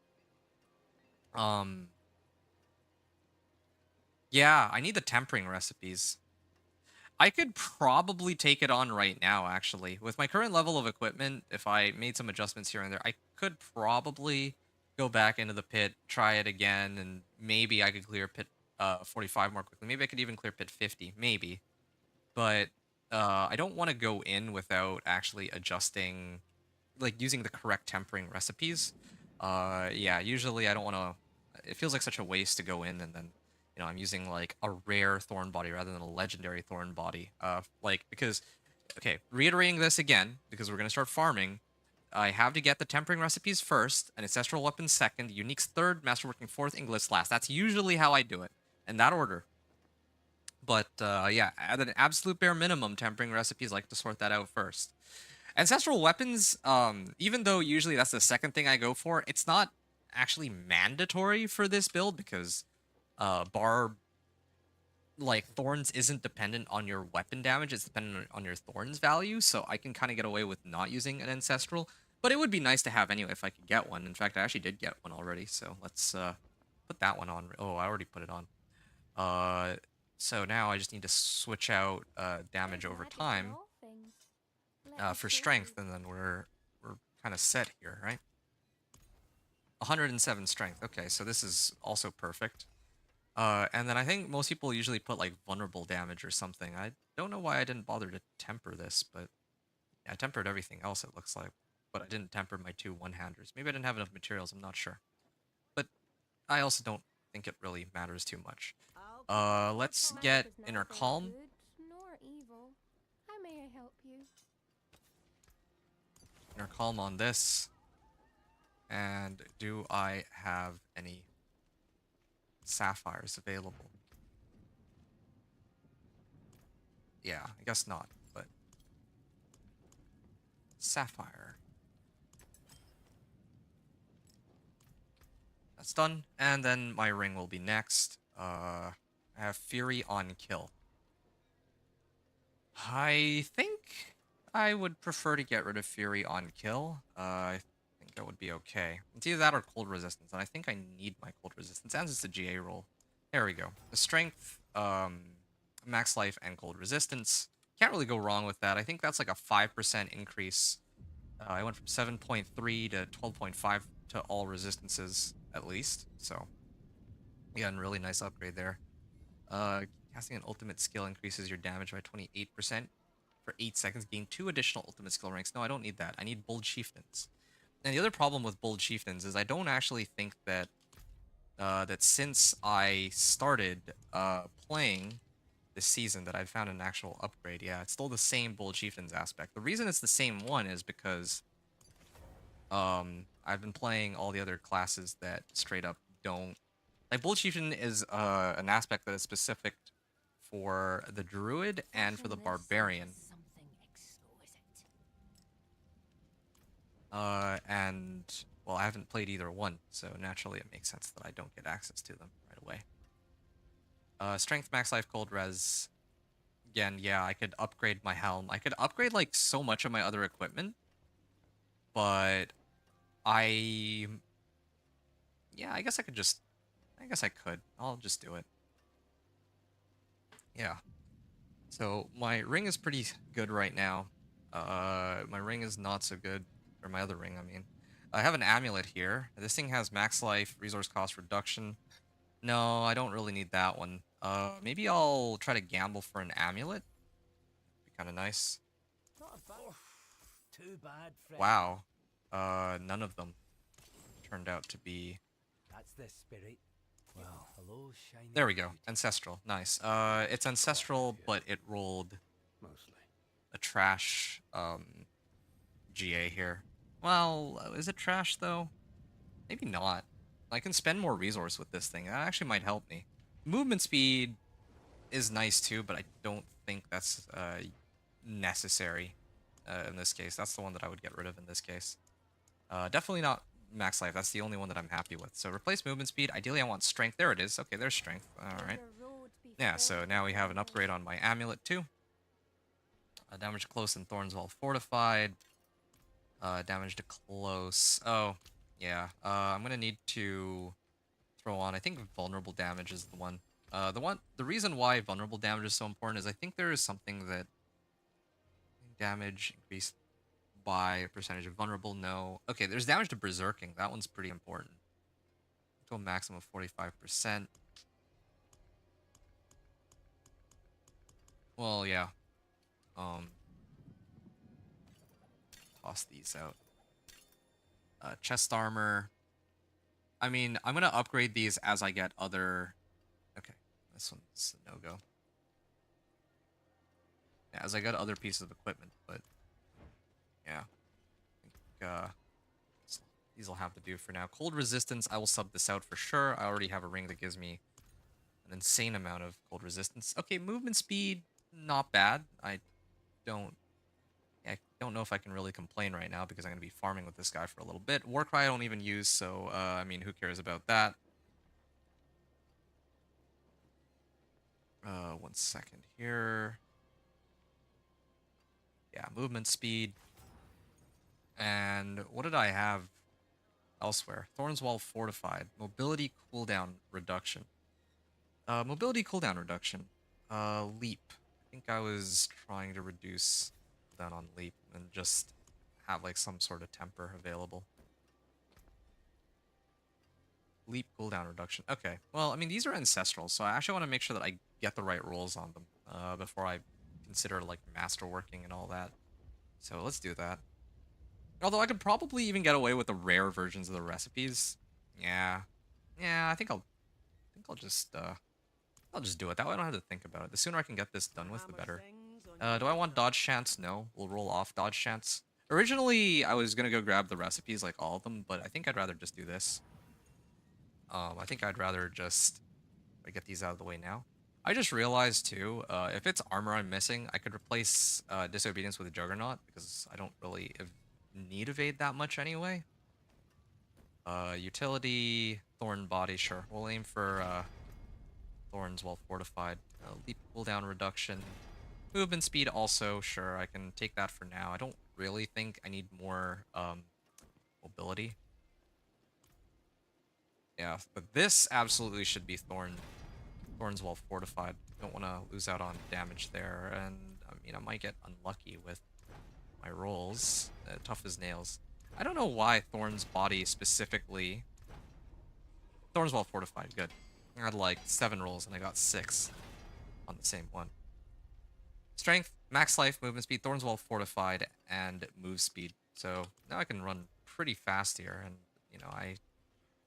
Um, yeah, I need the tempering recipes. I could probably take it on right now, actually. With my current level of equipment, if I made some adjustments here and there, I could probably go back into the pit, try it again, and maybe I could clear pit 45 more quickly. Maybe I could even clear pit 50, maybe. But I don't want to go in without actually adjusting, like using the correct tempering recipes. Yeah, usually I don't want to. It feels like such a waste to go in and then, I'm using like a rare thorn body rather than a legendary thorn body. Like because, okay, reiterating this again because we're gonna start farming. I have to get the tempering recipes first, an ancestral weapon second, uniques third, masterworking fourth, inglets last. That's usually how I do it in that order. But yeah, at an absolute bare minimum, tempering recipes like to sort that out first. Ancestral weapons, even though usually that's the second thing I go for, it's not actually mandatory for this build because barb like thorns isn't dependent on your weapon damage, it's dependent on your thorns value, so I can kind of get away with not using an ancestral, but it would be nice to have anyway if I could get one. In fact, I actually did get one already, so let's put that one on. Oh, I already put it on. Uh, so now I just need to switch out damage over time for strength, and then we're kind of set here, right? 107 strength. Okay, so this is also perfect. And then I think most people usually put like vulnerable damage or something. I don't know why I didn't bother to temper this, but yeah, I tempered everything else it looks like. But I didn't temper my two one-handers. Maybe I didn't have enough materials, I'm not sure. But I also don't think it really matters too much. Let's get Inner Calm. Inner Calm on this. And do I have any sapphires available? Yeah, I guess not, but Sapphire. That's done. And then my ring will be next. I have Fury on kill. I think I would prefer to get rid of Fury on kill. I think that would be okay. It's either that or cold resistance, and I think I need my cold resistance, and it's a GA roll. There we go. The strength, max life, and cold resistance. Can't really go wrong with that. I think that's like a 5% increase. I went from 7.3 to 12.5 to all resistances, at least. So, again, really nice upgrade there. Casting an ultimate skill increases your damage by 28% for 8 seconds. Gain 2 additional ultimate skill ranks. No, I don't need that. I need Bold Chieftains. And the other problem with Bold Chieftains is I don't actually think that that since I started playing this season that I'd found an actual upgrade. Yeah, it's still the same Bold Chieftains aspect. The reason it's the same one is because I've been playing all the other classes that straight up don't. Like, Bold Chieftain is an aspect that is specific for the Druid and for the Barbarian. And, well, I haven't played either one, so naturally it makes sense that I don't get access to them right away. Strength, max life, cold res. Again, yeah, I could upgrade my helm. I could upgrade, like, so much of my other equipment, but yeah, I guess I could just, I guess I could. I'll just do it. Yeah. So my ring is pretty good right now. My ring is not so good, or my other ring, I mean. I have an amulet here. This thing has max life, resource cost reduction. No, I don't really need that one. Maybe I'll try to gamble for an amulet. Be kind of nice. Too bad, friend. Wow. None of them turned out to be. That's the spirit. Well, hello, shiny. There we go. Ancestral. Nice. It's ancestral, but it rolled Mostly. a trash GA here. Well, is it trash though? Maybe not. I can spend more resource with this thing. That actually might help me. Movement speed is nice too, but I don't think that's necessary in this case. That's the one that I would get rid of in this case. Definitely not max life. That's the only one that I'm happy with. So replace movement speed. Ideally, I want strength. There it is. Okay, there's strength. All right. Yeah, so now we have an upgrade on my amulet too. Damage to close and Thorns while fortified. Damage to close. Oh, yeah. I'm gonna need to throw on. I think vulnerable damage is the one. The reason why vulnerable damage is so important is I think there is something that damage increased by a percentage of vulnerable. No. Okay, there's damage to berserking. That one's pretty important. To a maximum of 45%. Well, yeah. Toss these out. Chest armor. I mean, I'm gonna upgrade these as I get other. Okay, this one's a no-go. Yeah, as I get other pieces of equipment, but yeah, I think these will have to do for now. Cold resistance, I will sub this out for sure. I already have a ring that gives me an insane amount of cold resistance. Okay, movement speed, not bad. I don't know if I can really complain right now because I'm going to be farming with this guy for a little bit. Warcry I don't even use, so, I mean, who cares about that? 1 second here. Yeah, movement speed. And what did I have elsewhere? Thorns Wall Fortified. Mobility cooldown reduction. Mobility cooldown reduction. Leap. I think I was trying to reduce that on leap and just have like some sort of temper available. Leap cooldown reduction. Okay. Well, I mean, these are ancestral, so I actually want to make sure that I get the right rolls on them before I consider like masterworking and all that. So let's do that. Although I could probably even get away with the rare versions of the recipes. Yeah. Yeah, I think I'll just do it. That way I don't have to think about it. The sooner I can get this done with, the better. Do I want dodge chance? No. We'll roll off dodge chance. Originally, I was gonna go grab the recipes, like all of them, but I think I'd rather just do this. I think I'd rather just get these out of the way now. I just realized too, if it's armor I'm missing, I could replace Disobedience with a Juggernaut because I don't really need evade that much anyway. Utility, Thorn Body, sure. We'll aim for Thorns Well Fortified. Leap cooldown reduction. Movement speed also, sure. I can take that for now. I don't really think I need more mobility. Yeah, but this absolutely should be Thorns Well Fortified. Don't want to lose out on damage there, and I mean I might get unlucky with my rolls. Tough as nails. I don't know why Thorn's Body specifically. Thorns Well Fortified, good. I had like 7 rolls and I got 6 on the same one. Strength, max life, movement speed, Thorns Well Fortified, and move speed. So now I can run pretty fast here, and you know I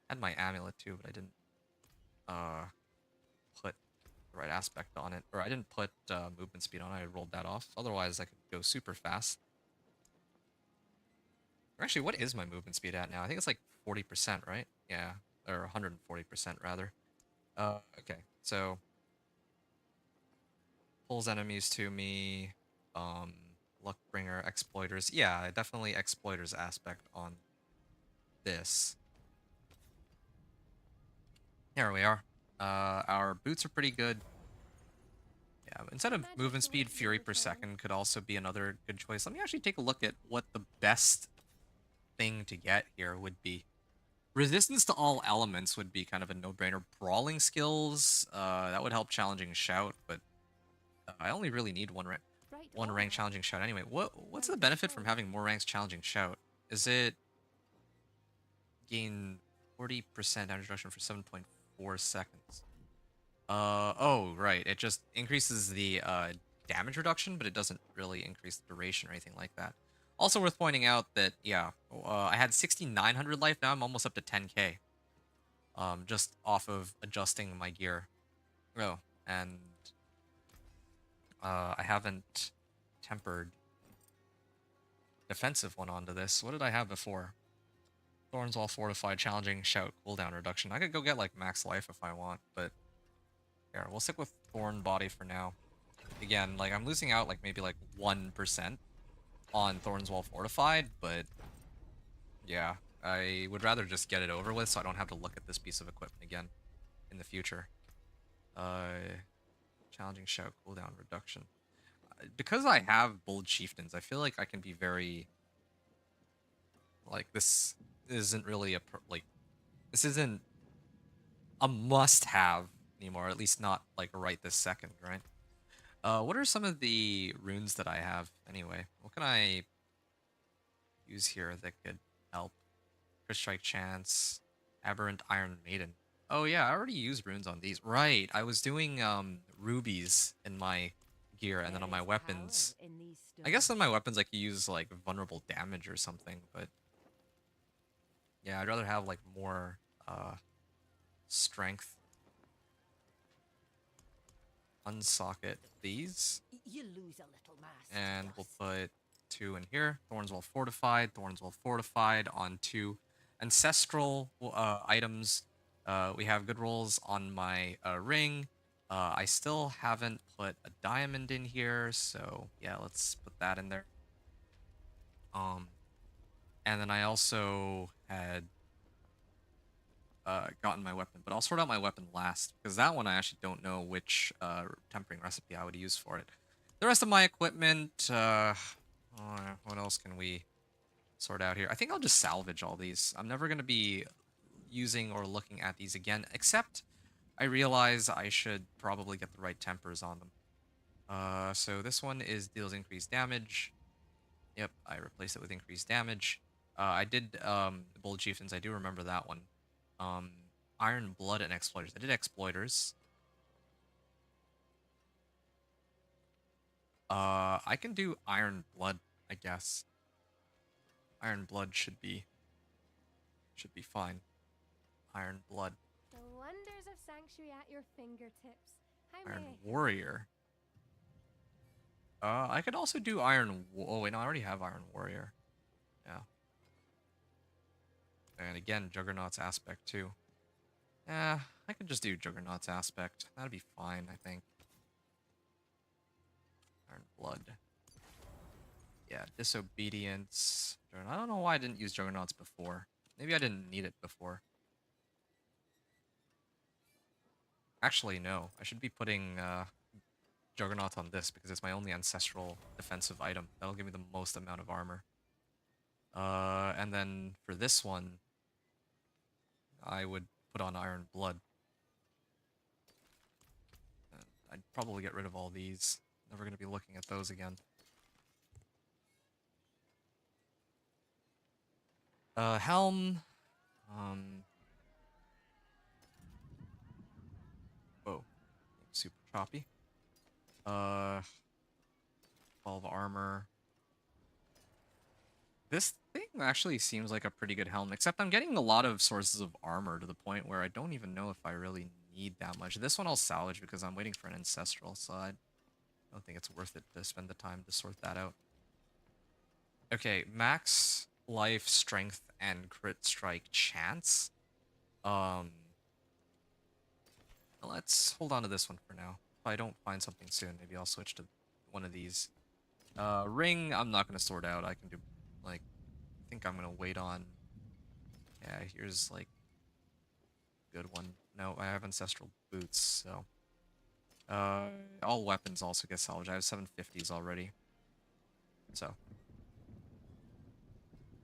had my amulet too, but I didn't put the right aspect on it, or I didn't put movement speed on it. I rolled that off. Otherwise, I could go super fast. Or actually, what is my movement speed at now? I think it's like 40%, right? Yeah, or 140% rather. Okay, so pulls enemies to me. Luckbringer, exploiters. Yeah, definitely exploiters aspect on this. There we are. Our boots are pretty good. Yeah, instead of movement speed, fury per second could also be another good choice. Let me actually take a look at what the best thing to get here would be. Resistance to all elements would be kind of a no-brainer. Brawling skills, that would help challenging shout, but I only really need one rank challenging shout anyway. What's the benefit from having more ranks challenging shout? Is it gain 40% damage reduction for 7.4 seconds? Oh, right. It just increases the damage reduction, but it doesn't really increase the duration or anything like that. Also worth pointing out that, yeah, I had 6,900 life, now I'm almost up to 10k. Just off of adjusting my gear. Oh, and I haven't tempered defensive one onto this. What did I have before? Thorns All Fortified, Challenging, Shout, Cooldown Reduction. I could go get, like, max life if I want, but here, we'll stick with Thorn Body for now. Again, like, I'm losing out, like, maybe, like, 1% on Thorns Well Fortified, but yeah, I would rather just get it over with so I don't have to look at this piece of equipment again in the future. Challenging Shout, Cooldown Reduction. Because I have Bold Chieftains, I feel like I can be very... Like, this isn't really a... this isn't a must-have anymore, at least not, like, right this second, right? What are some of the runes that I have, anyway? What can I use here that could help? Crit Strike Chance, Aberrant Iron Maiden. Oh yeah, I already used runes on these. Right, I was doing rubies in my gear, and then on my weapons. I guess on my weapons I could use like vulnerable damage or something, but yeah, I'd rather have like more strength. Unsocket these. You lose a little mass. And we'll put 2 in here. Thorns Well Fortified, Thorns Well Fortified on 2 ancestral items. We have good rolls on my ring. I still haven't put a diamond in here, so yeah, let's put that in there. And then I also had gotten my weapon, but I'll sort out my weapon last, because that one I actually don't know which tempering recipe I would use for it. The rest of my equipment, what else can we sort out here? I think I'll just salvage all these. I'm never going to be using or looking at these again, except I realize I should probably get the right tempers on them. So this one deals increased damage. Yep, I replaced it with increased damage. I did Bold Chieftains, I do remember that one. Iron Blood and Exploiters. I did Exploiters. I can do Iron Blood, I guess. Iron Blood should be fine. Iron Blood. The wonders of Sanctuary at your fingertips. Iron Warrior. I could also do oh wait, no, I already have Iron Warrior. Yeah. And again, Juggernaut's aspect too. I could just do Juggernaut's aspect. That'd be fine, I think. Iron Blood. Yeah, Disobedience. I don't know why I didn't use Juggernauts before. Maybe I didn't need it before. Actually, no. I should be putting Juggernaut on this because it's my only ancestral defensive item. That'll give me the most amount of armor. And then for this one, I would put on Iron Blood. I'd probably get rid of all these. Never going to be looking at those again. Helm. Whoa. Super choppy. 12 armor. This thing actually seems like a pretty good helm, except I'm getting a lot of sources of armor to the point where I don't even know if I really need that much. This one I'll salvage because I'm waiting for an ancestral, so I don't think it's worth it to spend the time to sort that out. Okay, max life, strength, and crit strike chance. Let's hold on to this one for now. If I don't find something soon, maybe I'll switch to one of these. Ring, I'm not going to sort out. I can do, like, I think I'm going to wait on... Yeah, here's, like, a good one. No, I have Ancestral Boots, so... all weapons also get salvaged. I have 750s already. So.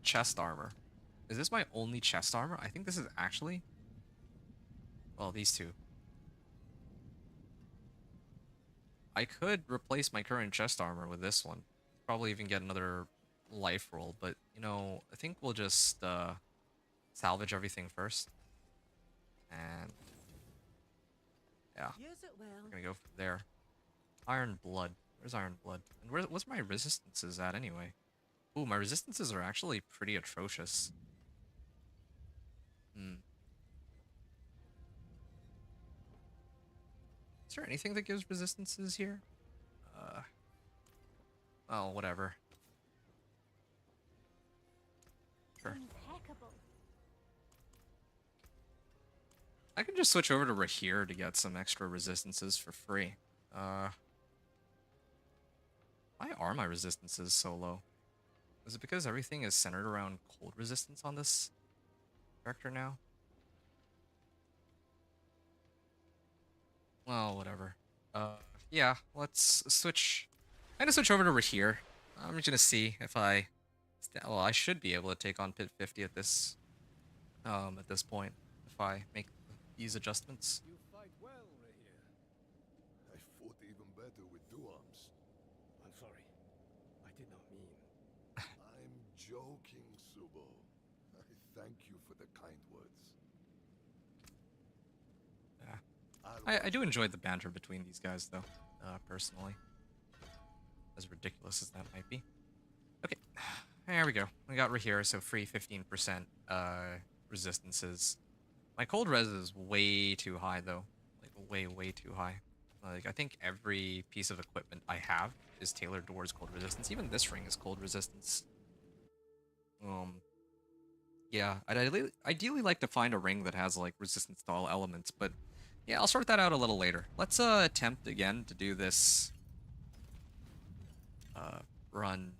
Chest armor. Is this my only chest armor? I think this is actually... Well, these two. I could replace my current chest armor with this one. Probably even get another life roll, but, you know, I think we'll just salvage everything first. And yeah, we're gonna go from there. Iron Blood. Where's Iron Blood? And what's my resistances at anyway? Ooh, my resistances are actually pretty atrocious. Is there anything that gives resistances here? Oh, whatever. Sure. Impeccable. I can just switch over to Rahir to get some extra resistances for free. Why are my resistances so low? Is it because everything is centered around cold resistance on this character now? Well, whatever. Yeah, let's switch. I'm gonna switch over to Rahir. I'm just gonna see if I... Well, I should be able to take on Pit 50 at this point if I make these adjustments. You fight well, Rahir. I fought even better with two arms. I'm sorry. I did not mean. I'm joking, Subo. I thank you for the kind words. Yeah. I do enjoy the banter between these guys, though, personally. As ridiculous as that might be. Okay, there we go. We got Rahir, so free 15% resistances. My cold res is way too high, though. Like, way too high. Like, I think every piece of equipment I have is tailored towards cold resistance. Even this ring is cold resistance. Yeah, I'd ideally like to find a ring that has, like, resistance to all elements, but yeah, I'll sort that out a little later. Let's attempt again to do this run.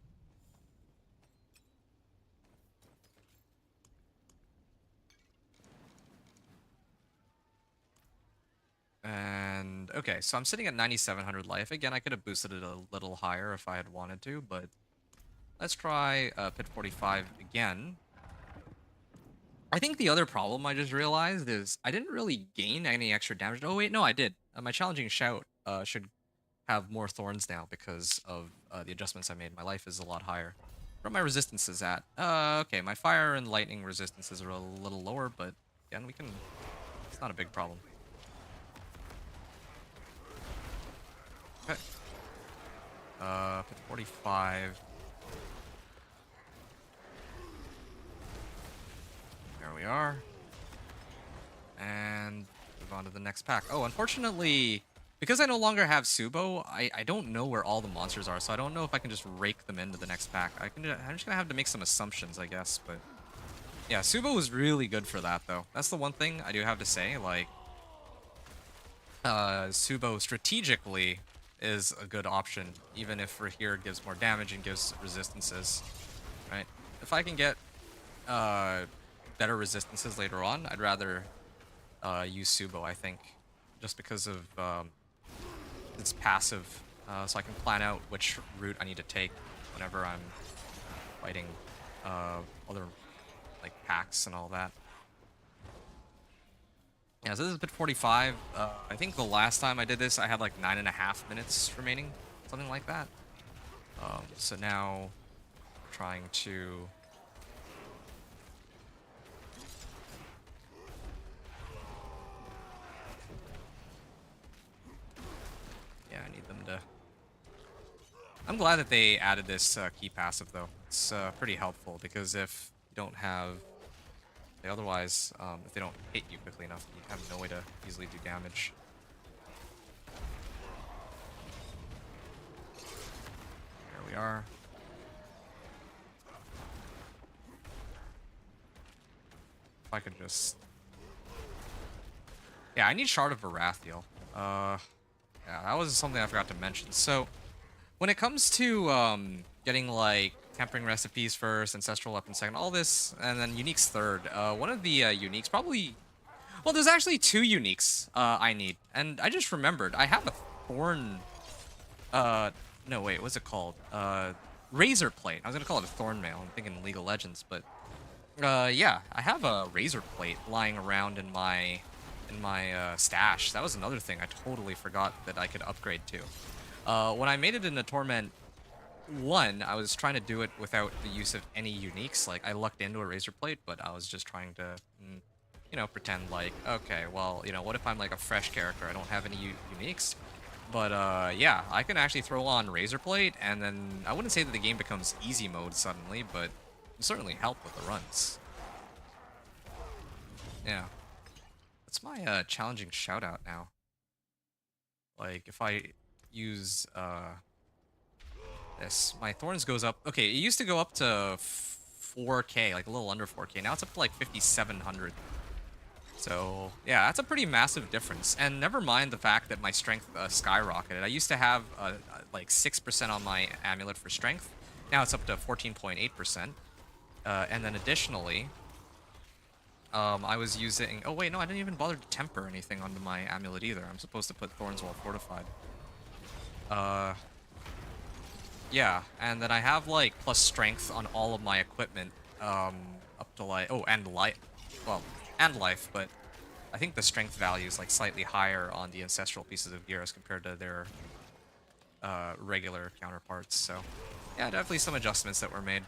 And okay, so I'm sitting at 9,700 life. Again, I could have boosted it a little higher if I had wanted to, but let's try Pit 45 again. I think the other problem I just realized is I didn't really gain any extra damage. Oh wait, no, I did. My challenging shout should have more thorns now because of the adjustments I made. My life is a lot higher. Where are my resistances at? Okay, my fire and lightning resistances are a little lower, but again, we can... It's not a big problem. Okay. Pit 45. There we are. And move on to the next pack. Oh, unfortunately, because I no longer have Subo, I don't know where all the monsters are, so I don't know if I can just rake them into the next pack. I'm just gonna have to make some assumptions, I guess, but Yeah, Subo was really good for that, though. That's the one thing I do have to say. Like, Subo strategically is a good option, even if Rahir gives more damage and gives resistances, right? If I can get uh, better resistances later on, I'd rather use Subo, I think, just because of its passive, so I can plan out which route I need to take whenever I'm fighting other like packs and all that. Yeah, so this is bit 45. I think the last time I did this, I had like 9.5 minutes remaining, something like that. So now, trying to... Yeah, I need them to... I'm glad that they added this key passive, though. It's pretty helpful, because if you don't have... Otherwise, if they don't hit you quickly enough, you have no way to easily do damage. There we are. If I could just... Yeah, I need Shard of Varathiel. Yeah, that was something I forgot to mention. So, when it comes to getting, like, Tempering Recipes first, Ancestral Weapon second, all this, and then Uniques third, one of the Uniques probably... Well, there's actually 2 Uniques I need. And I just remembered, I have a Thorn... No, wait, what's it called? Razor Plate. I was gonna call it a Thorn Mail. I'm thinking League of Legends, but... yeah, I have a Razor Plate lying around in my stash. That was another thing I totally forgot that I could upgrade to. When I made it into Torment 1, I was trying to do it without the use of any uniques. Like, I lucked into a Razor Plate, but I was just trying to, you know, pretend like, okay, well, you know, what if I'm like a fresh character? I don't have any uniques. But, yeah, I can actually throw on Razor Plate, and then I wouldn't say that the game becomes easy mode suddenly, but it certainly help with the runs. Yeah. What's my challenging shoutout now? Like, if I use this, my Thorns goes up. Okay, it used to go up to 4K, like a little under 4K. Now it's up to like 5,700. So, yeah, that's a pretty massive difference. And never mind the fact that my strength skyrocketed. I used to have like 6% on my amulet for strength. Now it's up to 14.8%. And then additionally, I was using... Oh, wait, no, I didn't even bother to temper anything onto my amulet either. I'm supposed to put Thorns while fortified. Yeah, and then I have, like, plus strength on all of my equipment, up to, like... Oh, and life. Well, and life, but I think the strength value is, like, slightly higher on the ancestral pieces of gear as compared to their regular counterparts, so... Yeah, definitely some adjustments that were made.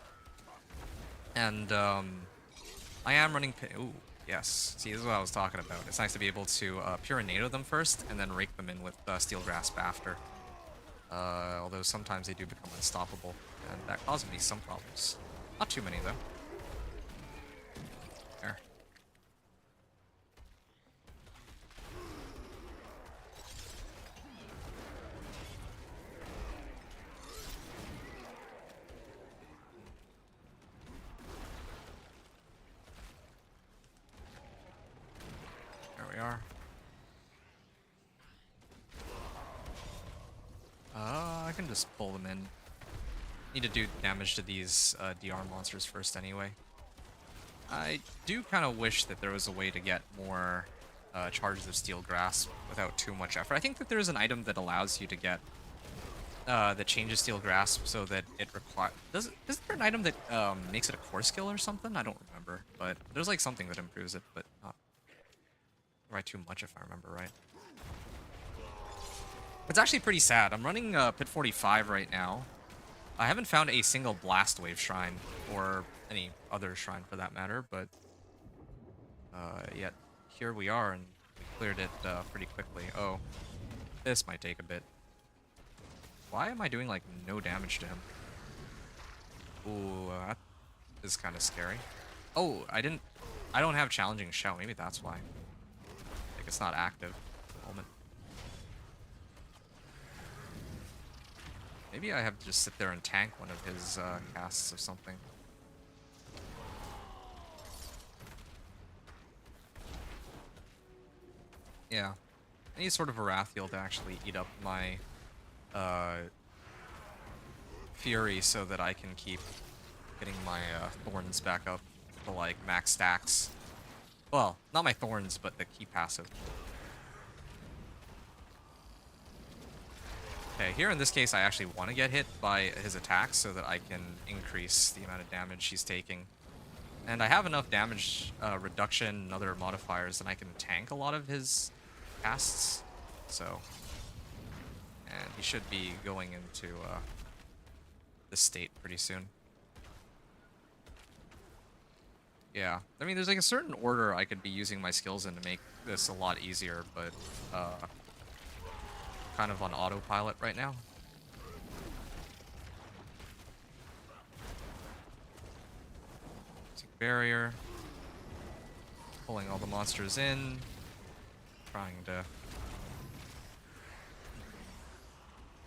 And, I am running... Ooh, yes. See, this is what I was talking about. It's nice to be able to Purinado them first, and then rake them in with Steel Grasp after. Although sometimes they do become unstoppable, and that caused me some problems. Not too many, though. There. There we are. I can just pull them in. Need to do damage to these DR monsters first anyway. I do kind of wish that there was a way to get more charges of Steel Grasp without too much effort. I think that there's an item that allows you to get that changes Steel Grasp so that it requires... Isn't there an item that makes it a core skill or something? I don't remember, but there's like something that improves it, but not right too much if I remember right. It's actually pretty sad. I'm running Pit 45 right now. I haven't found a single Blast Wave shrine, or any other shrine for that matter, but yet here we are, and we cleared it pretty quickly. Oh, this might take a bit. Why am I doing like no damage to him? Ooh, that is kind of scary. Oh, I don't have challenging shout. Maybe that's why. Like it's not active at the moment. Maybe I have to just sit there and tank one of his casts of something. Yeah. I need sort of a Rathiel to actually eat up my Fury so that I can keep getting my Thorns back up to like max stacks. Well, not my Thorns, but the key passive. Okay, here in this case, I actually want to get hit by his attacks so that I can increase the amount of damage he's taking. And I have enough damage reduction and other modifiers that I can tank a lot of his casts. So, and he should be going into this state pretty soon. Yeah, I mean, there's like a certain order I could be using my skills in to make this a lot easier, but kind of on autopilot right now. Using barrier, pulling all the monsters in, trying to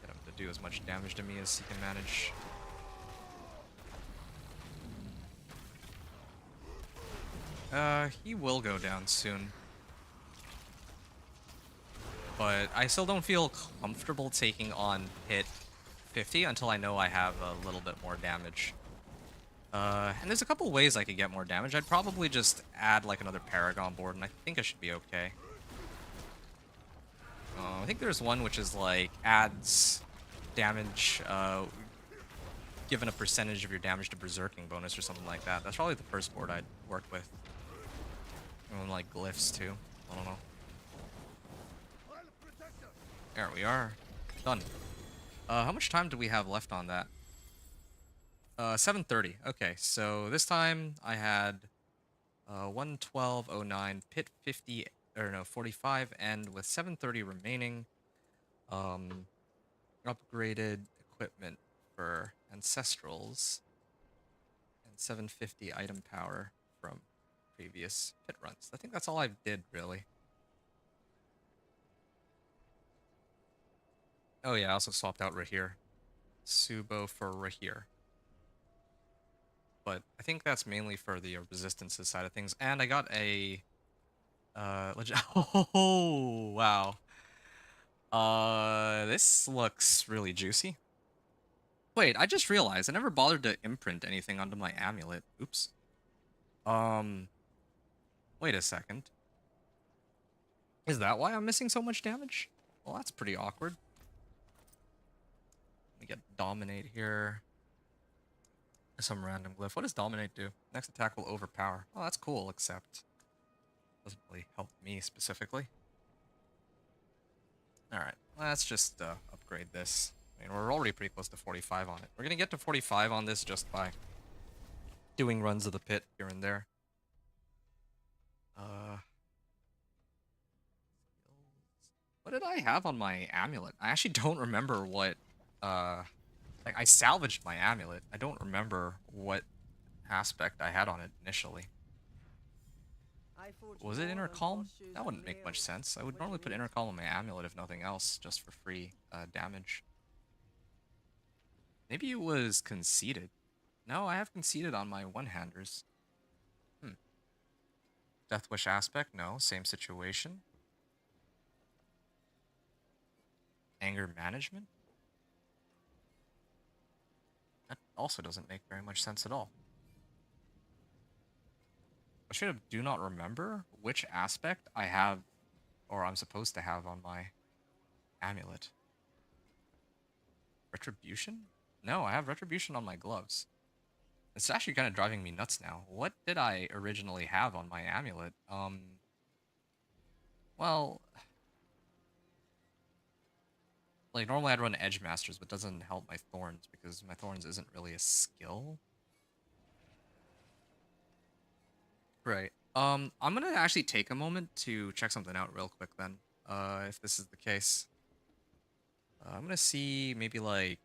get him to do as much damage to me as he can manage. He will go down soon. But I still don't feel comfortable taking on hit 50 until I know I have a little bit more damage. And there's a couple ways I could get more damage. I'd probably just add like another Paragon board, and I think I should be okay. I think there's one which is like adds damage given a percentage of your damage to Berserking bonus or something like that. That's probably the first board I'd work with. And like glyphs too. I don't know. There we are. Done. How much time do we have left on that? 7:30. Okay, so this time I had 112.09, pit 50, or no, 45, and with 7:30 remaining, upgraded equipment for Ancestrals and 750 item power from previous pit runs. I think that's all I did, really. Oh yeah, I also swapped out Rahir. Subo for Rahir. But I think that's mainly for the resistances side of things. And I got a oh wow. This looks really juicy. Wait, I just realized I never bothered to imprint anything onto my amulet. Oops. Wait a second. Is that why I'm missing so much damage? Well, that's pretty awkward. Let me get Dominate here. Some random glyph. What does Dominate do? Next attack will overpower. Oh, that's cool, except doesn't really help me specifically. Alright, let's just upgrade this. I mean, we're already pretty close to 45 on it. We're gonna get to 45 on this just by doing runs of the pit here and there. What did I have on my amulet? I actually don't remember what, like, I salvaged my amulet. I don't remember what aspect I had on it initially. Was it Inner Calm? That wouldn't make much sense. I would normally put Inner Calm on my amulet if nothing else, just for free damage. Maybe it was Conceited. No, I have Conceited on my one-handers. Deathwish Aspect? No, same situation. Anger Management? That also doesn't make very much sense at all. I should have do not remember which aspect I have, or I'm supposed to have on my amulet. Retribution? No, I have Retribution on my gloves. It's actually kind of driving me nuts now. What did I originally have on my amulet? Well, like normally I'd run Edge Masters, but doesn't help my Thorns because my Thorns isn't really a skill. Right. I'm gonna actually take a moment to check something out real quick then. If this is the case. I'm gonna see maybe like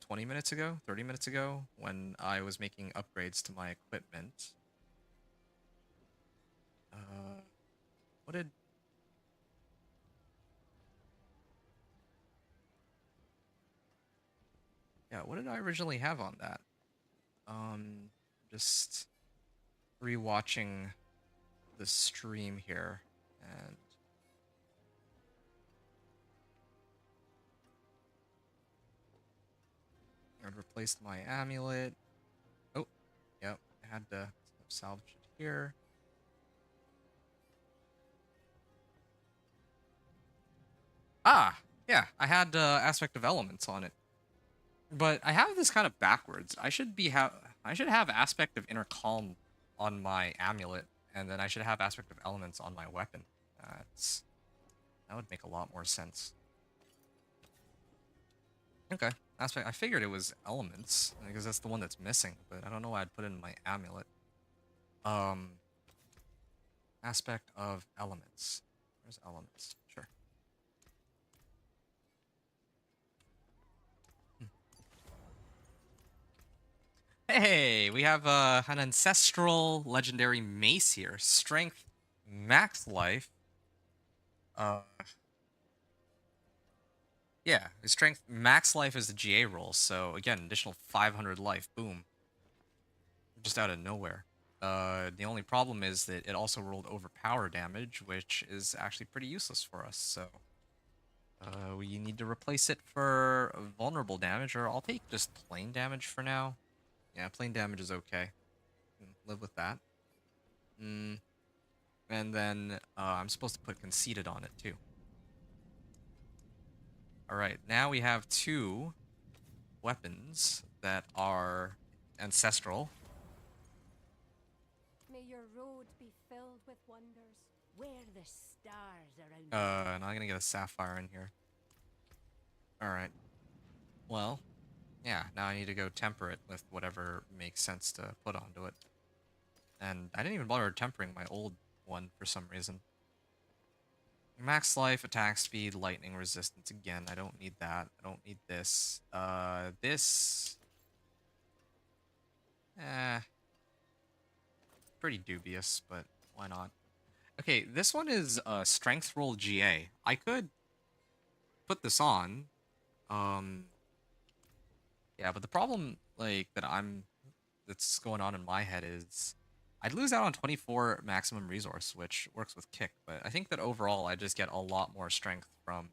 20 minutes ago, 30 minutes ago, when I was making upgrades to my equipment. What did... Yeah, what did I originally have on that? Just rewatching the stream here, And I replaced my amulet. Oh, yep. I had to salvage it here. Ah, yeah. I had aspect of elements on it, but I have this kind of backwards. I should have aspect of inner calm on my amulet, and then I should have aspect of elements on my weapon. That would make a lot more sense. Okay, aspect. I figured it was elements because that's the one that's missing, but I don't know why I'd put it in my amulet. Um, aspect of elements. Where's elements? Sure. Hey, we have an ancestral legendary mace here. Strength, max life. Uh, yeah, strength max life is the GA roll. So again, additional 500 life. Boom. Just out of nowhere. The only problem is that it also rolled overpower damage, which is actually pretty useless for us. So we need to replace it for vulnerable damage, or I'll take just plain damage for now. Yeah, plain damage is okay. Live with that. And then I'm supposed to put conceited on it too. Alright, now we have 2 weapons that are ancestral. May your road be filled with wonders. Where the stars around And I'm gonna get a sapphire in here. Alright. Well, yeah, now I need to go temper it with whatever makes sense to put onto it. And I didn't even bother tempering my old one for some reason. Max life, attack speed, lightning resistance. Again, I don't need that. I don't need this. This... pretty dubious, but why not? Okay, this one is strength roll GA. I could put this on. Yeah, but the problem like that's going on in my head is I'd lose out on 24 maximum resource, which works with kick, but I think that overall I just get a lot more strength from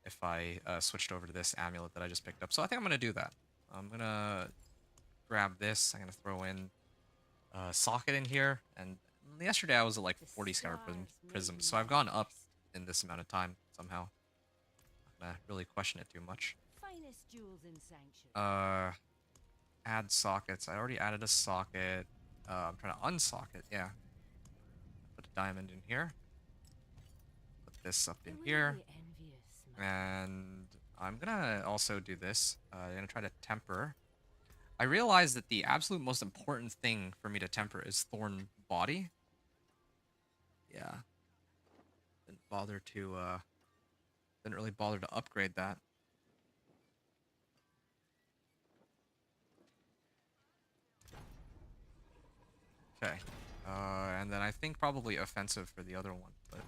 if I switched over to this amulet that I just picked up. So I think I'm gonna do that. I'm gonna grab this. I'm gonna throw in socket in here, and yesterday I was at like 40 scatter prisms, so I've gone up in this amount of time somehow. Not gonna really question it too much. finest jewels in Sanctuary. Add sockets. I already added a socket. I'm trying to unsocket. Yeah. Put a diamond in here. Put this up in here. And I'm gonna also do this. I'm gonna try to temper. I realize that the absolute most important thing for me to temper is Thorn Body. Yeah. Didn't really bother to upgrade that. Okay. And then I think probably offensive for the other one, but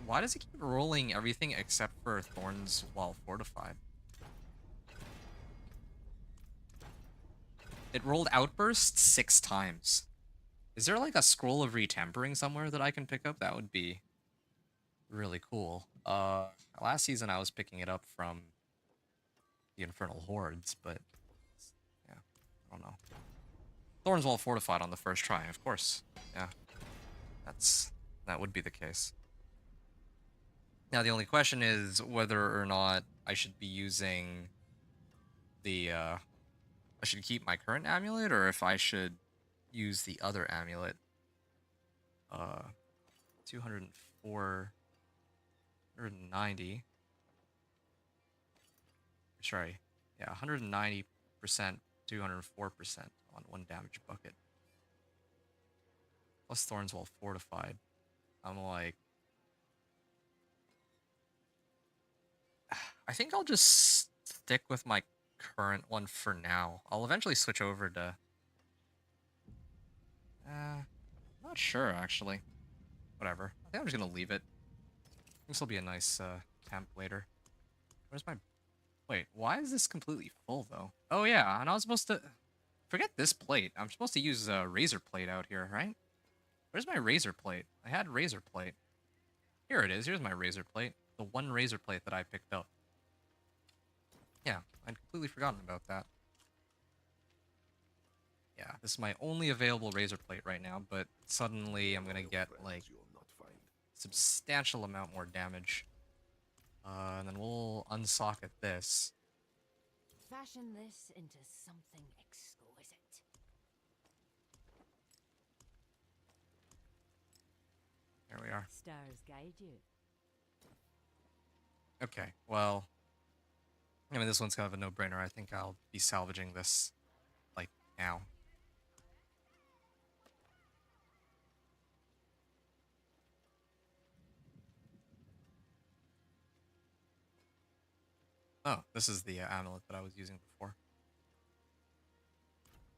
why does it keep rolling everything except for Thorns while fortified? It rolled Outburst 6 times. Is there like a scroll of retempering somewhere that I can pick up? That would be really cool. Last season I was picking it up from the Infernal Hordes, but yeah, I don't know. Thorns while fortified on the first try, of course. Yeah, that would be the case. Now the only question is whether or not I should be using the I should keep my current amulet, or if I should use the other amulet. 204, 190. Sorry, yeah, 190%, 204% on 1 damage bucket. Plus Thorns while fortified. I'm like, I think I'll just stick with my current one for now. I'll eventually switch over to... not sure, actually. Whatever. I think I'm just gonna leave it. This will be a nice temp later. Where's my... Wait, why is this completely full, though? Oh, yeah, and I was supposed to... Forget this plate. I'm supposed to use a razor plate out here, right? Where's my razor plate? I had razor plate. Here it is. Here's my razor plate. The one razor plate that I picked up. Yeah, I'd completely forgotten about that. Yeah, this is my only available razor plate right now, but suddenly I'm gonna get, like, substantial amount more damage. And then we'll unsocket this. Fashion this into something exquisite. There we are. Stars guide you. Okay, well, I mean, this one's kind of a no-brainer. I think I'll be salvaging this, like, now. Oh, this is the amulet that I was using before.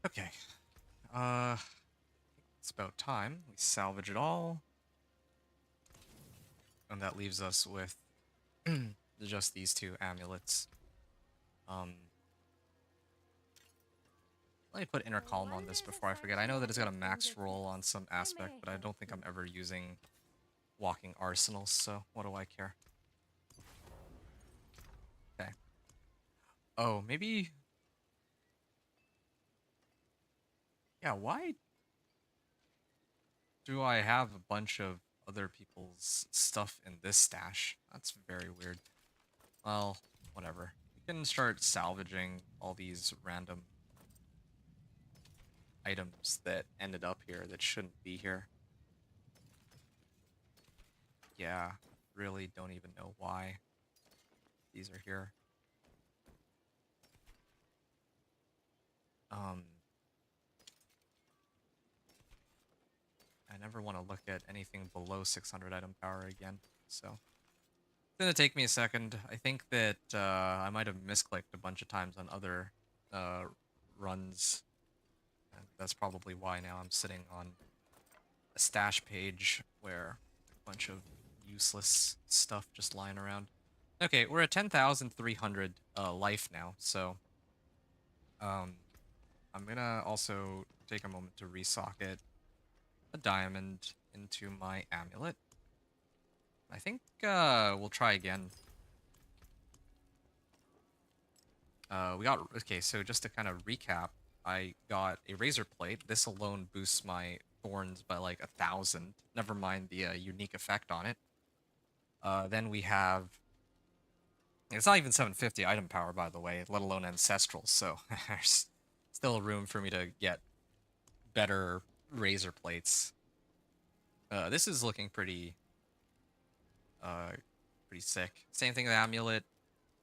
Okay. It's about time. We salvage it all. And that leaves us with just these two amulets. Let me put Inner Calm on this before I forget. I know that it's got a max roll on some aspect, but I don't think I'm ever using walking arsenals, so what do I care? Okay. Oh, maybe... Yeah, why do I have a bunch of other people's stuff in this stash? That's very weird. Well, whatever. We can start salvaging all these random items that ended up here that shouldn't be here. Yeah, really don't even know why these are here. I never want to look at anything below 600 item power again, so it's gonna take me a second. I think that I might have misclicked a bunch of times on other runs, and that's probably why now I'm sitting on a stash page where a bunch of useless stuff just lying around. Okay, we're at 10,300 life now, so I'm gonna also take a moment to resocket a diamond into my amulet. I think we'll try again. Okay, so just to kind of recap, I got a razor plate. This alone boosts my thorns by like 1,000. Never mind the unique effect on it. Then we have... It's not even 750 item power, by the way, let alone ancestral, so there's still room for me to get better razor plates. This is looking pretty sick. Same thing with amulet.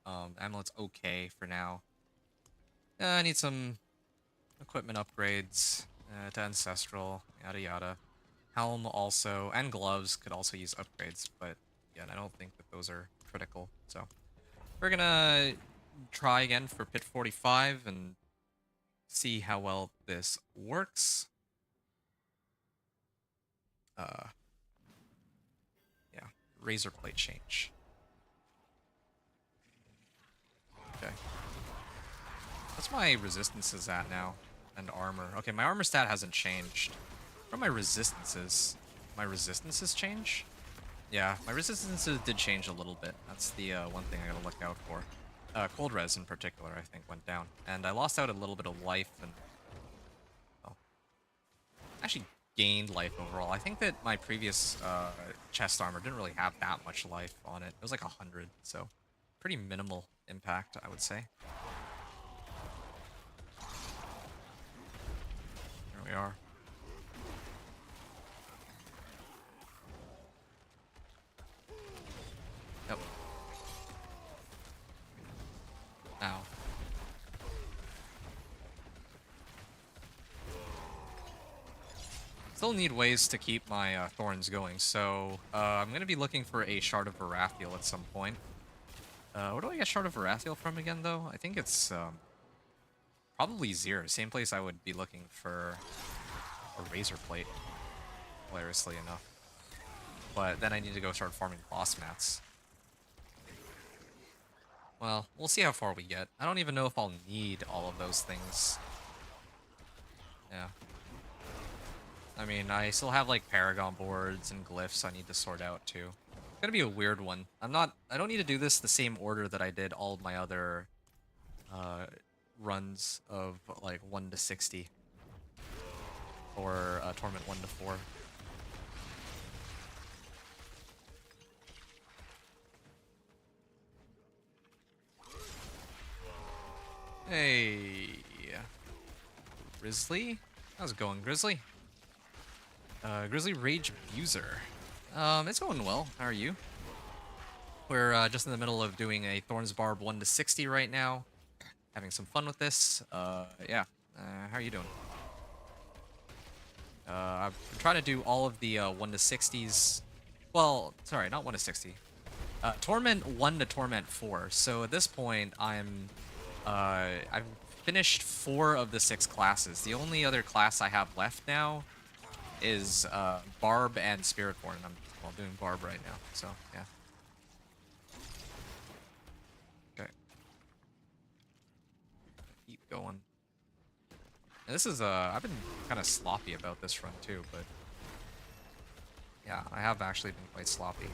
Amulet's okay for now. I need some equipment upgrades to ancestral, yada yada. Helm also, and gloves could also use upgrades, but again, I don't think that those are critical. So we're gonna try again for Pit 45 and see how well this works. Yeah, razor plate change. Okay. What's my resistances at now? And armor. Okay, my armor stat hasn't changed. What are my resistances? My resistances change? Yeah, my resistances did change a little bit. That's the one thing I gotta look out for. Cold res in particular, I think, went down. And I lost out a little bit of life and... Oh. Actually gained life overall. I think that my previous chest armor didn't really have that much life on it. It was like 100, so pretty minimal impact, I would say. There we are. Yep. Ow. Still need ways to keep my thorns going, so I'm going to be looking for a Shard of Varathiel at some point. Where do I get Shard of Varathiel from again, though? I think it's probably Zir, same place I would be looking for a Razor Plate, hilariously enough. But then I need to go start farming boss mats. Well, we'll see how far we get. I don't even know if I'll need all of those things. Yeah. I mean, I still have like Paragon boards and glyphs I need to sort out too. It's gonna be a weird one. I don't need to do this the same order that I did all of my other uh, runs of like 1 to 60 or Torment 1 to 4. Hey, Grizzly? How's it going, Grizzly? Grizzly Rage Abuser. It's going well. How are you? We're just in the middle of doing a Thorns Barb 1 to 60 right now. Having some fun with this. Yeah. How are you doing? I've been trying to do all of the 1 to 60s. Well, sorry, not 1 to 60. Torment 1 to Torment 4. So at this point, I've finished 4 of the 6 classes. The only other class I have left now is Barb and Spiritborn. I'm doing Barb right now, so yeah. Okay. Keep going. And this is I've been kind of sloppy about this run too, but yeah, I have actually been quite sloppy.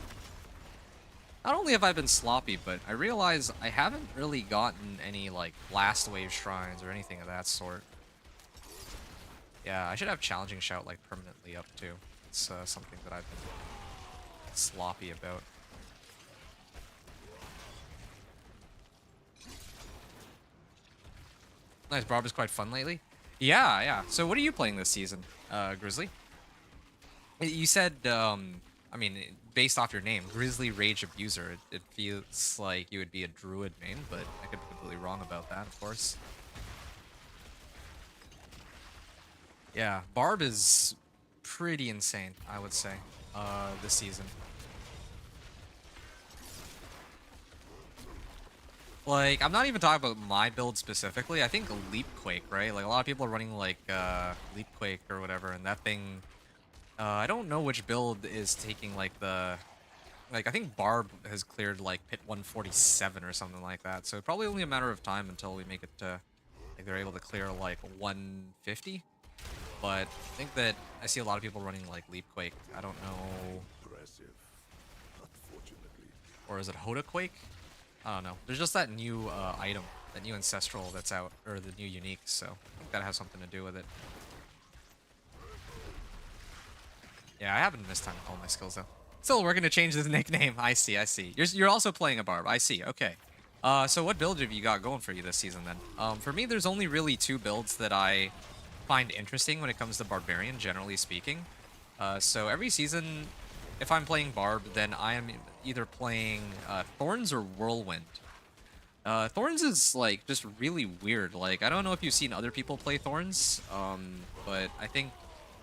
Not only have I been sloppy, but I realize I haven't really gotten any like blast wave shrines or anything of that sort. Yeah, I should have challenging shout like permanently up too. It's something that I've been sloppy about. Nice, Barb is quite fun lately. Yeah, yeah. So what are you playing this season, Grizzly? You said, I mean, based off your name, Grizzly Rage Abuser, it feels like you would be a druid main, but I could be completely wrong about that, of course. Yeah, Barb is pretty insane, I would say, this season. Like, I'm not even talking about my build specifically. I think Leapquake, right? Like, a lot of people are running, like, Leapquake or whatever, and that thing... I don't know which build is taking, like, the... Like, I think Barb has cleared, like, pit 147 or something like that. So, probably only a matter of time until we make it to... Like, they're able to clear, like, 150. But I think that I see a lot of people running, like, Leapquake. I don't know... Impressive. Unfortunately. Or is it Hodaquake? I don't know. There's just that new item, that new Ancestral that's out, or the new Unique, so I think that has something to do with it. Yeah, I haven't missed time with all my skills, though. Still, we're going to change the nickname. I see, I see. You're also playing a Barb. I see, okay. So what build have you got going for you this season, then? For me, there's only really 2 builds that I find interesting when it comes to Barbarian, generally speaking. So every season, if I'm playing Barb, then I am either playing Thorns or Whirlwind. Thorns is, like, just really weird. Like, I don't know if you've seen other people play Thorns, but I think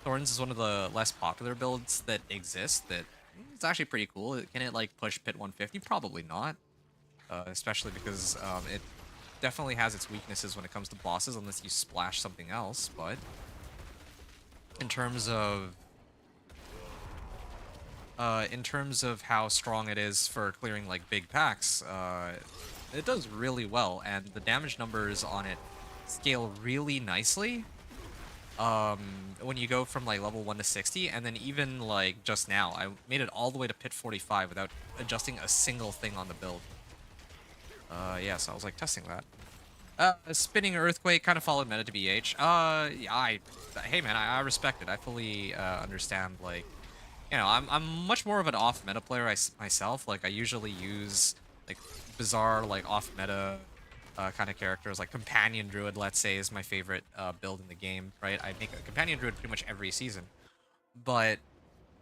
Thorns is one of the less popular builds that exist that it's actually pretty cool. Can it, like, push pit 150? Probably not. Especially because it definitely has its weaknesses when it comes to bosses unless you splash something else, but in terms of how strong it is for clearing like big packs, it does really well, and the damage numbers on it scale really nicely when you go from like level 1 to 60, and then even like just now, I made it all the way to pit 45 without adjusting a single thing on the build. Yeah, so I was like testing that. Spinning Earthquake kind of followed meta to BH. Yeah, hey man, I respect it. I fully understand, like, you know, I'm much more of an off-meta player myself. Like, I usually use, like, bizarre, like, off-meta kind of characters. Like, Companion Druid, let's say, is my favorite build in the game, right? I make a Companion Druid pretty much every season. But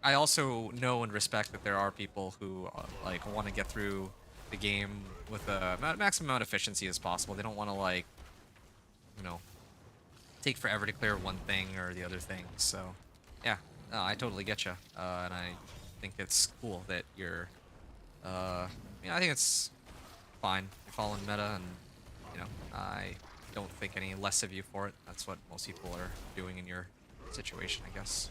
I also know and respect that there are people who, like, want to get through the game with the maximum amount of efficiency as possible. They don't want to, like, you know, take forever to clear one thing or the other thing. So, yeah. No, I totally get you, and I think it's cool that you're, I think it's fine. You're following meta, and, you know, I don't think any less of you for it. That's what most people are doing in your situation, I guess.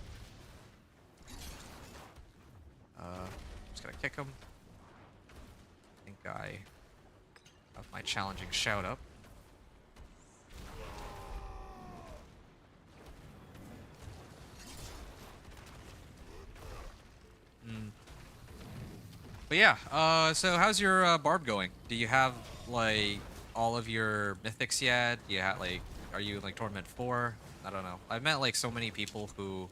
Just gotta kick him. I think I have my challenging shout up. But yeah, so how's your barb going? Do you have like all of your mythics yet? Do you have like, are you in, like Torment 4? I don't know. I've met like so many people who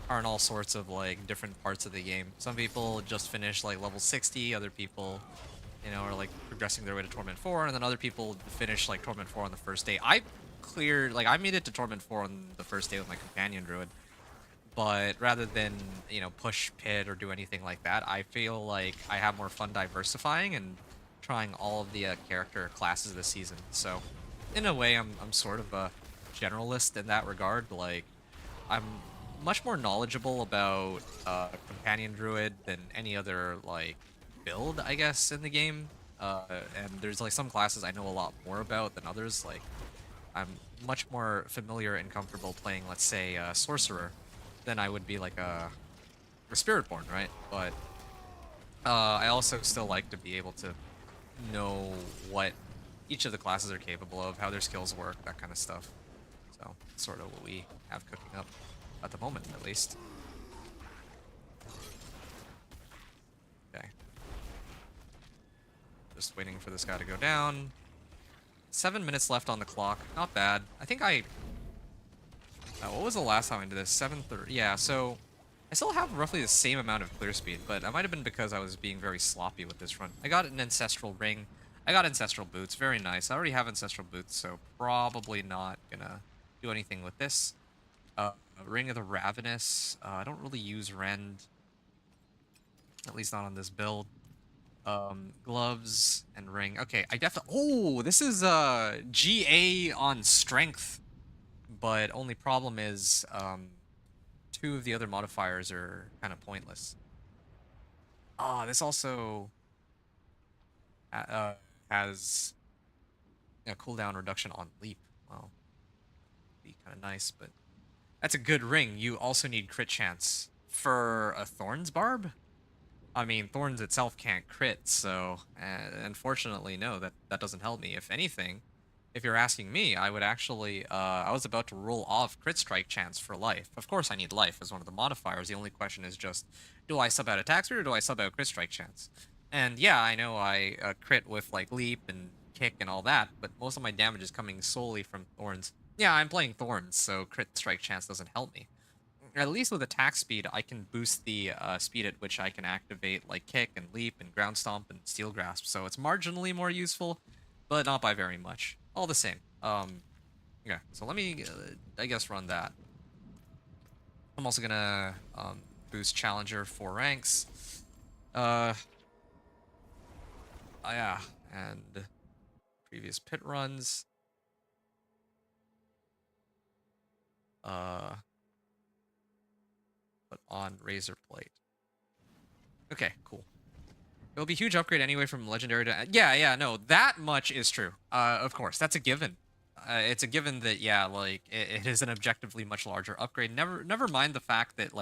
are in all sorts of like different parts of the game. Some people just finish like level 60, other people, you know, are like progressing their way to Torment 4, and then other people finish like Torment 4 on the first day. I cleared, like I made it to Torment 4 on the first day with my companion druid. But rather than, you know, push pit or do anything like that, I feel like I have more fun diversifying and trying all of the character classes this season. So in a way, I'm sort of a generalist in that regard. Like I'm much more knowledgeable about companion druid than any other like build, I guess, in the game. And there's like some classes I know a lot more about than others. Like I'm much more familiar and comfortable playing, let's say, sorcerer than I would be like a spirit born, right? But I also still like to be able to know what each of the classes are capable of, how their skills work, that kind of stuff. So sort of what we have cooking up at the moment, at least. Okay. Just waiting for this guy to go down. 7 minutes left on the clock. Not bad. I think I... what was the last time I did this? 7:30. Yeah, so I still have roughly the same amount of clear speed, but that might have been because I was being very sloppy with this run. I got an Ancestral Ring. I got Ancestral Boots. Very nice. I already have Ancestral Boots, so probably not gonna do anything with this. Ring of the Ravenous. I don't really use Rend. At least not on this build. Gloves and ring. Okay, I definitely... Oh, this is GA on strength. But only problem is two of the other modifiers are kind of pointless. Ah, this also has a cooldown reduction on leap. Well, be kind of nice, but that's a good ring. You also need crit chance for a Thorns Barb. I mean, Thorns itself can't crit, so unfortunately, no, that doesn't help me. If anything, if you're asking me, I would actually, I was about to roll off crit strike chance for life. Of course I need life as one of the modifiers. The only question is just, do I sub out attack speed or do I sub out crit strike chance? And yeah, I know I crit with like leap and kick and all that, but most of my damage is coming solely from Thorns. Yeah, I'm playing Thorns, so crit strike chance doesn't help me. At least with attack speed, I can boost the speed at which I can activate like kick and leap and ground stomp and steel grasp. So it's marginally more useful, but not by very much. All the same. Yeah. So let me, I guess, run that. I'm also gonna boost Challenger 4 ranks. Yeah, and previous pit runs. But on Razor Plate. Okay, cool. It'll be a huge upgrade anyway from Legendary to... Yeah, no, that much is true. Of course, that's a given. It's a given that, yeah, like, it is an objectively much larger upgrade. Never mind the fact that,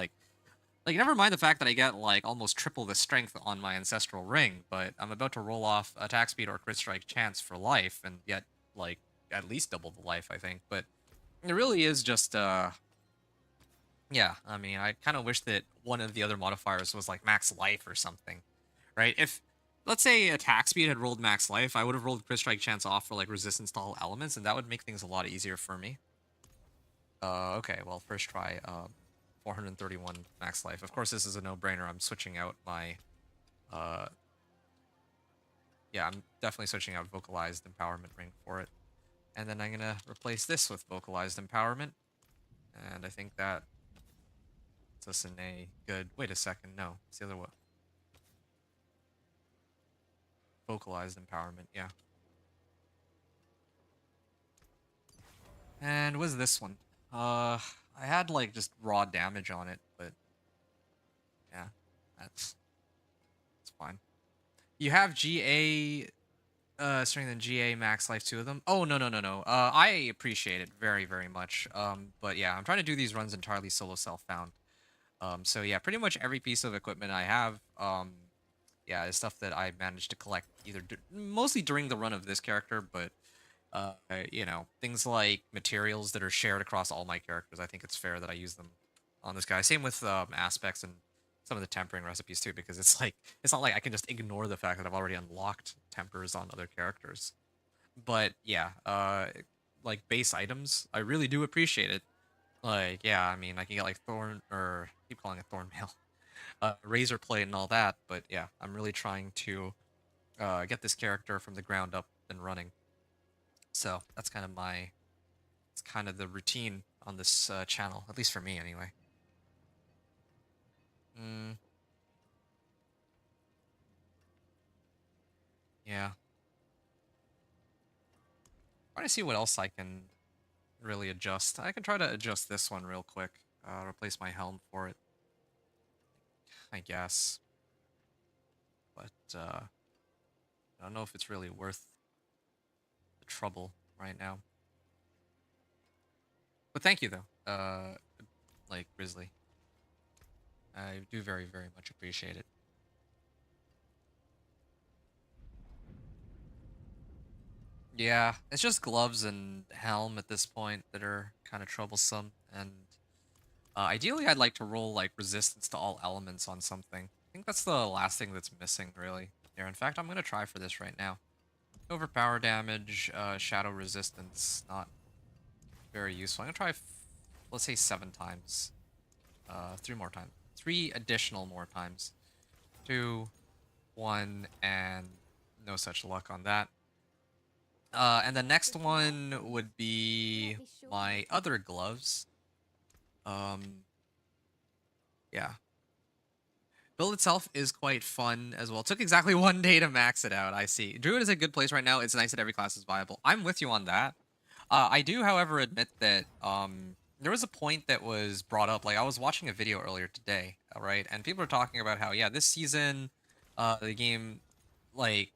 never mind the fact that I get, like, almost triple the strength on my Ancestral Ring, but I'm about to roll off attack speed or crit strike chance for life, and get, like, at least double the life, I think. But it really is just, yeah, I mean, I kind of wish that one of the other modifiers was, like, max life or something. Right? If, let's say, attack speed had rolled max life, I would have rolled crit strike chance off for, like, resistance to all elements, and that would make things a lot easier for me. Okay, well, first try, 431 max life. Of course, this is a no-brainer. I'm switching out my, yeah, I'm definitely switching out Vocalized Empowerment Ring for it. And then I'm gonna replace this with Vocalized Empowerment. And I think that puts us in a good... Wait a second, no, it's the other way. Vocalized Empowerment, yeah. And what is this one? I had like just raw damage on it, but yeah, that's fine. You have GA strength and GA max life, two of them. Oh no. I appreciate it very, very much. But yeah, I'm trying to do these runs entirely solo self-found. So yeah, pretty much every piece of equipment I have, yeah, it's stuff that I managed to collect either mostly during the run of this character, but you know, things like materials that are shared across all my characters. I think it's fair that I use them on this guy. Same with aspects and some of the tempering recipes too, because it's like it's not like I can just ignore the fact that I've already unlocked tempers on other characters. But yeah, like base items, I really do appreciate it. Like, yeah, I mean, I can get like thorn or keep calling it thorn mail, razor plate and all that. But yeah, I'm really trying to get this character from the ground up and running. So that's kind of it's kind of the routine on this channel, at least for me anyway. Mm, yeah. Trying to see what else I can really adjust. I can try to adjust this one real quick. Replace my helm for it, I guess. But I don't know if it's really worth the trouble right now. But thank you though, like Grizzly. I do very, very much appreciate it. Yeah, it's just gloves and helm at this point that are kind of troublesome. And ideally, I'd like to roll like resistance to all elements on something. I think that's the last thing that's missing, really. Here, in fact, I'm gonna try for this right now. Overpower damage, shadow resistance, not very useful. I'm gonna try, let's say 7 times. 3 more times. 3 additional more times. 2, 1, and no such luck on that. And the next one would be my other gloves. Yeah. Build itself is quite fun as well. It took exactly 1 day to max it out, I see. Druid is a good place right now. It's nice that every class is viable. I'm with you on that. I do, however, admit that there was a point that was brought up. Like, I was watching a video earlier today, right? And people are talking about how, yeah, this season, the game, like,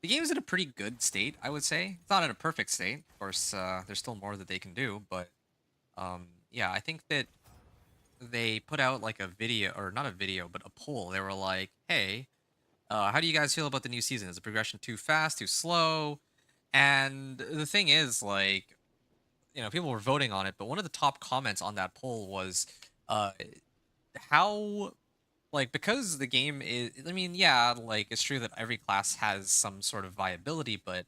the game is in a pretty good state, I would say. It's not in a perfect state. Of course, there's still more that they can do, but yeah, I think that they put out like a video, or not a video, but a poll. They were like, hey, how do you guys feel about the new season? Is the progression too fast, too slow? And the thing is, like, people were voting on it, but one of the top comments on that poll was, uh, how, like, because the game is, I mean, yeah, like, it's true that every class has some sort of viability, but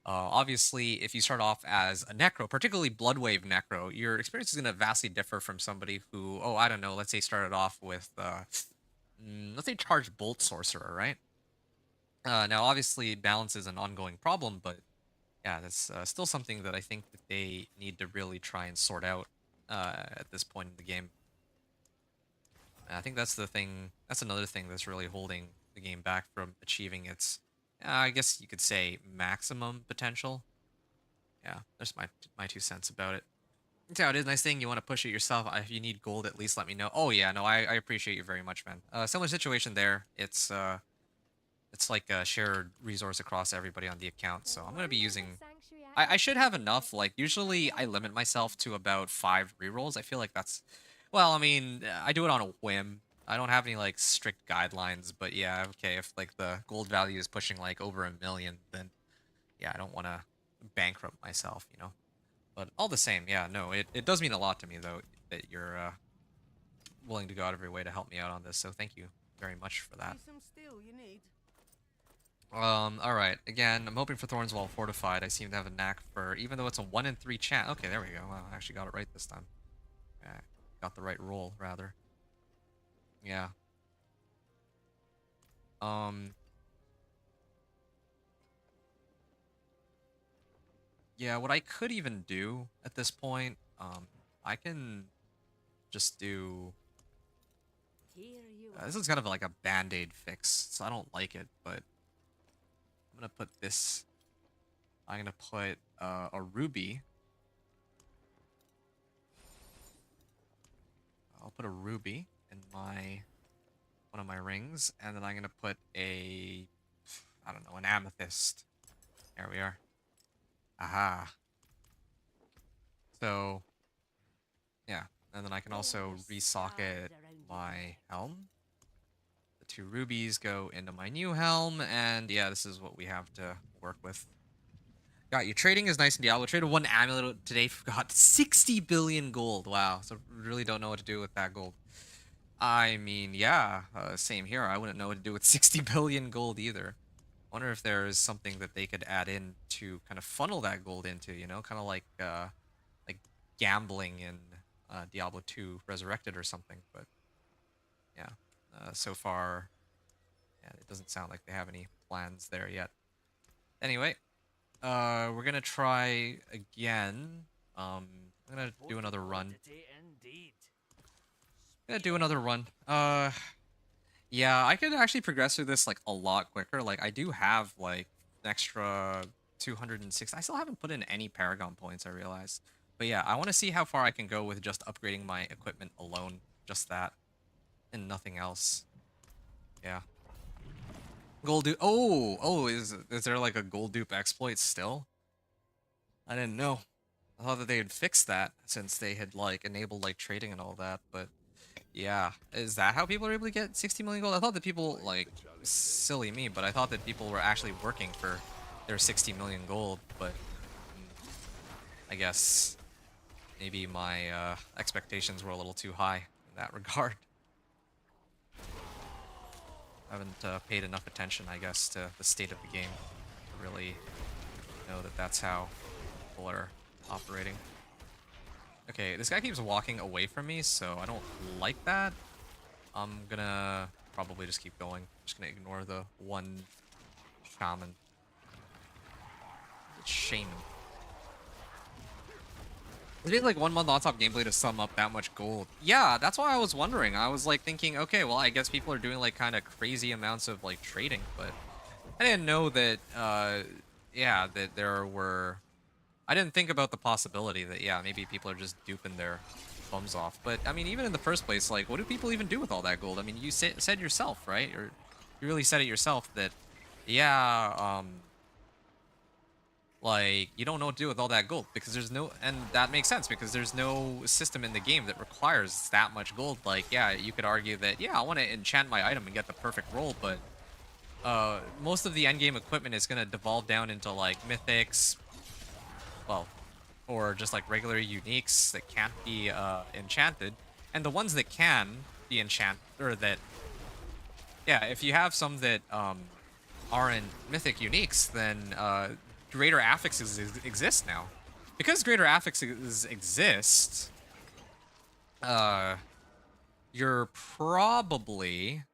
obviously, if you start off as a Necro, particularly Bloodwave Necro, your experience is going to vastly differ from somebody who, oh, I don't know, let's say started off with, let's say Charged Bolt Sorcerer, right? Now, obviously, balance is an ongoing problem, but yeah, that's still something that I think that they need to really try and sort out at this point in the game. And I think that's the thing. That's another thing that's really holding the game back from achieving its, I guess you could say, maximum potential. Yeah, there's my 2 cents about it. That's how it is. Nice thing. You want to push it yourself. If you need gold, at least let me know. Oh yeah, no, I appreciate you very much, man. Similar situation there. It's like a shared resource across everybody on the account. So I'm gonna be using. I should have enough. Like, usually I limit myself to about 5 rerolls. I feel like that's, well, I mean, I do it on a whim. I don't have any like strict guidelines, but yeah, okay, if like the gold value is pushing like over 1 million, then yeah, I don't want to bankrupt myself. But all the same, yeah, no, it does mean a lot to me though that you're willing to go out of your way to help me out on this. So thank you very much for that. Some steel you need. All right. Again, I'm hoping for Thorns Well Fortified. I seem to have a knack for, even though it's a 1 in 3 chance. Okay, there we go. Wow, I actually got it right this time. Got the right roll, rather. Yeah. Yeah, what I could even do at this point, I can just do. Here you This is kind of like a band-aid fix, so I don't like it, but I'm gonna put this. I'm gonna put a ruby. I'll put a ruby in one of my rings, and then I'm gonna put a, I don't know, an amethyst. There we are. Aha. So, yeah, and then I can also resocket my helm. The 2 rubies go into my new helm, and yeah, this is what we have to work with. Got you. Trading is nice in Diablo. Traded 1 amulet today. Got 60 billion gold. Wow. So really don't know what to do with that gold. I mean, yeah, same here. I wouldn't know what to do with 60 billion gold either. Wonder if there is something that they could add in to kind of funnel that gold into, you know, kind of like gambling in Diablo 2 Resurrected or something. But yeah, so far, yeah, it doesn't sound like they have any plans there yet. Anyway, we're gonna try again. I'm gonna do another run. Indeed. Gonna do another run. Yeah, I could actually progress through this like a lot quicker. Like I do have like an extra 206. I still haven't put in any Paragon points, I realize. But yeah, I want to see how far I can go with just upgrading my equipment alone. Just that. And nothing else. Yeah. Gold dupe. Oh, is there like a gold dupe exploit still? I didn't know. I thought that they had fixed that since they had like enabled like trading and all that, but yeah. Is that how people are able to get 60 million gold? I thought that people, like, silly me, but I thought that people were actually working for their 60 million gold, but I guess maybe my expectations were a little too high in that regard. I haven't paid enough attention, I guess, to the state of the game to really know that that's how people are operating. Okay, this guy keeps walking away from me, so I don't like that. I'm gonna probably just keep going. Just gonna ignore the one shaman. It's shaman. It's been like 1 month on top gameplay to sum up that much gold. Yeah, that's why I was wondering. I was like thinking, okay, well, I guess people are doing like kind of crazy amounts of like trading, but I didn't know that, yeah, that there were. I didn't think about the possibility that, yeah, maybe people are just duping their bums off. But, I mean, even in the first place, like, what do people even do with all that gold? I mean, you said yourself, right? Or you really said it yourself that, yeah, like, you don't know what to do with all that gold. Because there's no, and that makes sense, because there's no system in the game that requires that much gold. Like, yeah, you could argue that, yeah, I want to enchant my item and get the perfect roll, but most of the endgame equipment is going to devolve down into, like, mythics, well, or just like regular uniques that can't be enchanted, and the ones that can be enchanted, or that, yeah, if you have some that aren't mythic uniques, then greater affixes exist now. Because greater affixes exist, you're probably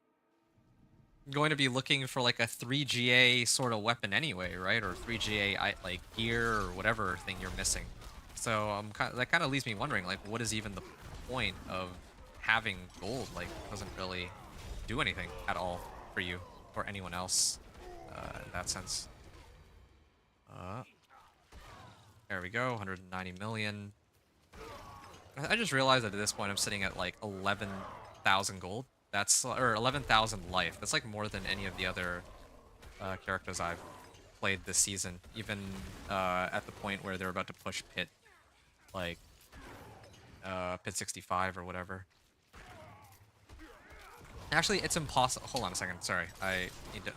going to be looking for like a 3GA sort of weapon anyway, right? Or 3GA like gear or whatever thing you're missing. So that kind of leaves me wondering, like, what is even the point of having gold? Like, it doesn't really do anything at all for you or anyone else in that sense. There we go, 190 million. I just realized that at this point I'm sitting at like 11,000 gold. That's, or 11,000 life. That's like more than any of the other characters I've played this season. Even at the point where they're about to push Pit, like Pit 65 or whatever. Actually, it's impossible. Hold on a second. Sorry, I need to.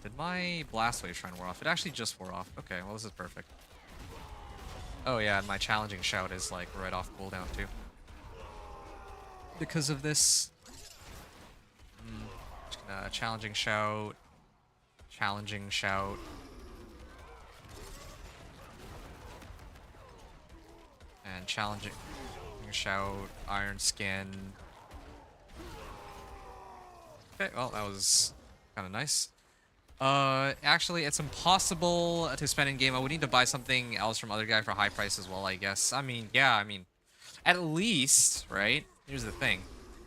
Did my blast wave shrine wear off? It actually just wore off. Okay, well this is perfect. Oh yeah, and my challenging shout is like right off cooldown too. Because of this. Just gonna challenging shout. Challenging shout. And challenging shout, iron skin. Okay, well that was kind of nice. Actually, it's impossible to spend in game. I would need to buy something else from other guy for a high price as well, I guess. I mean, yeah, I mean, at least, right? Here's the thing.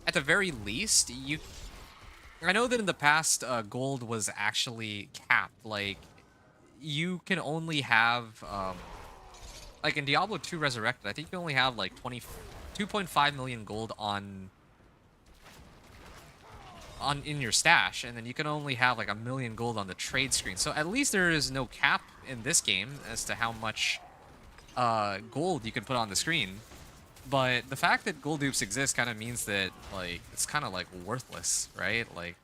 At the very least, you... I know that in the past, gold was actually capped. Like, you can only have, like in Diablo 2 Resurrected, I think you can only have like 2.5 million gold on in your stash, and then you can only have like 1 million gold on the trade screen. So at least there is no cap in this game as to how much gold you can put on the screen. But the fact that gold dupes exist kind of means that like it's kind of like worthless, right? Like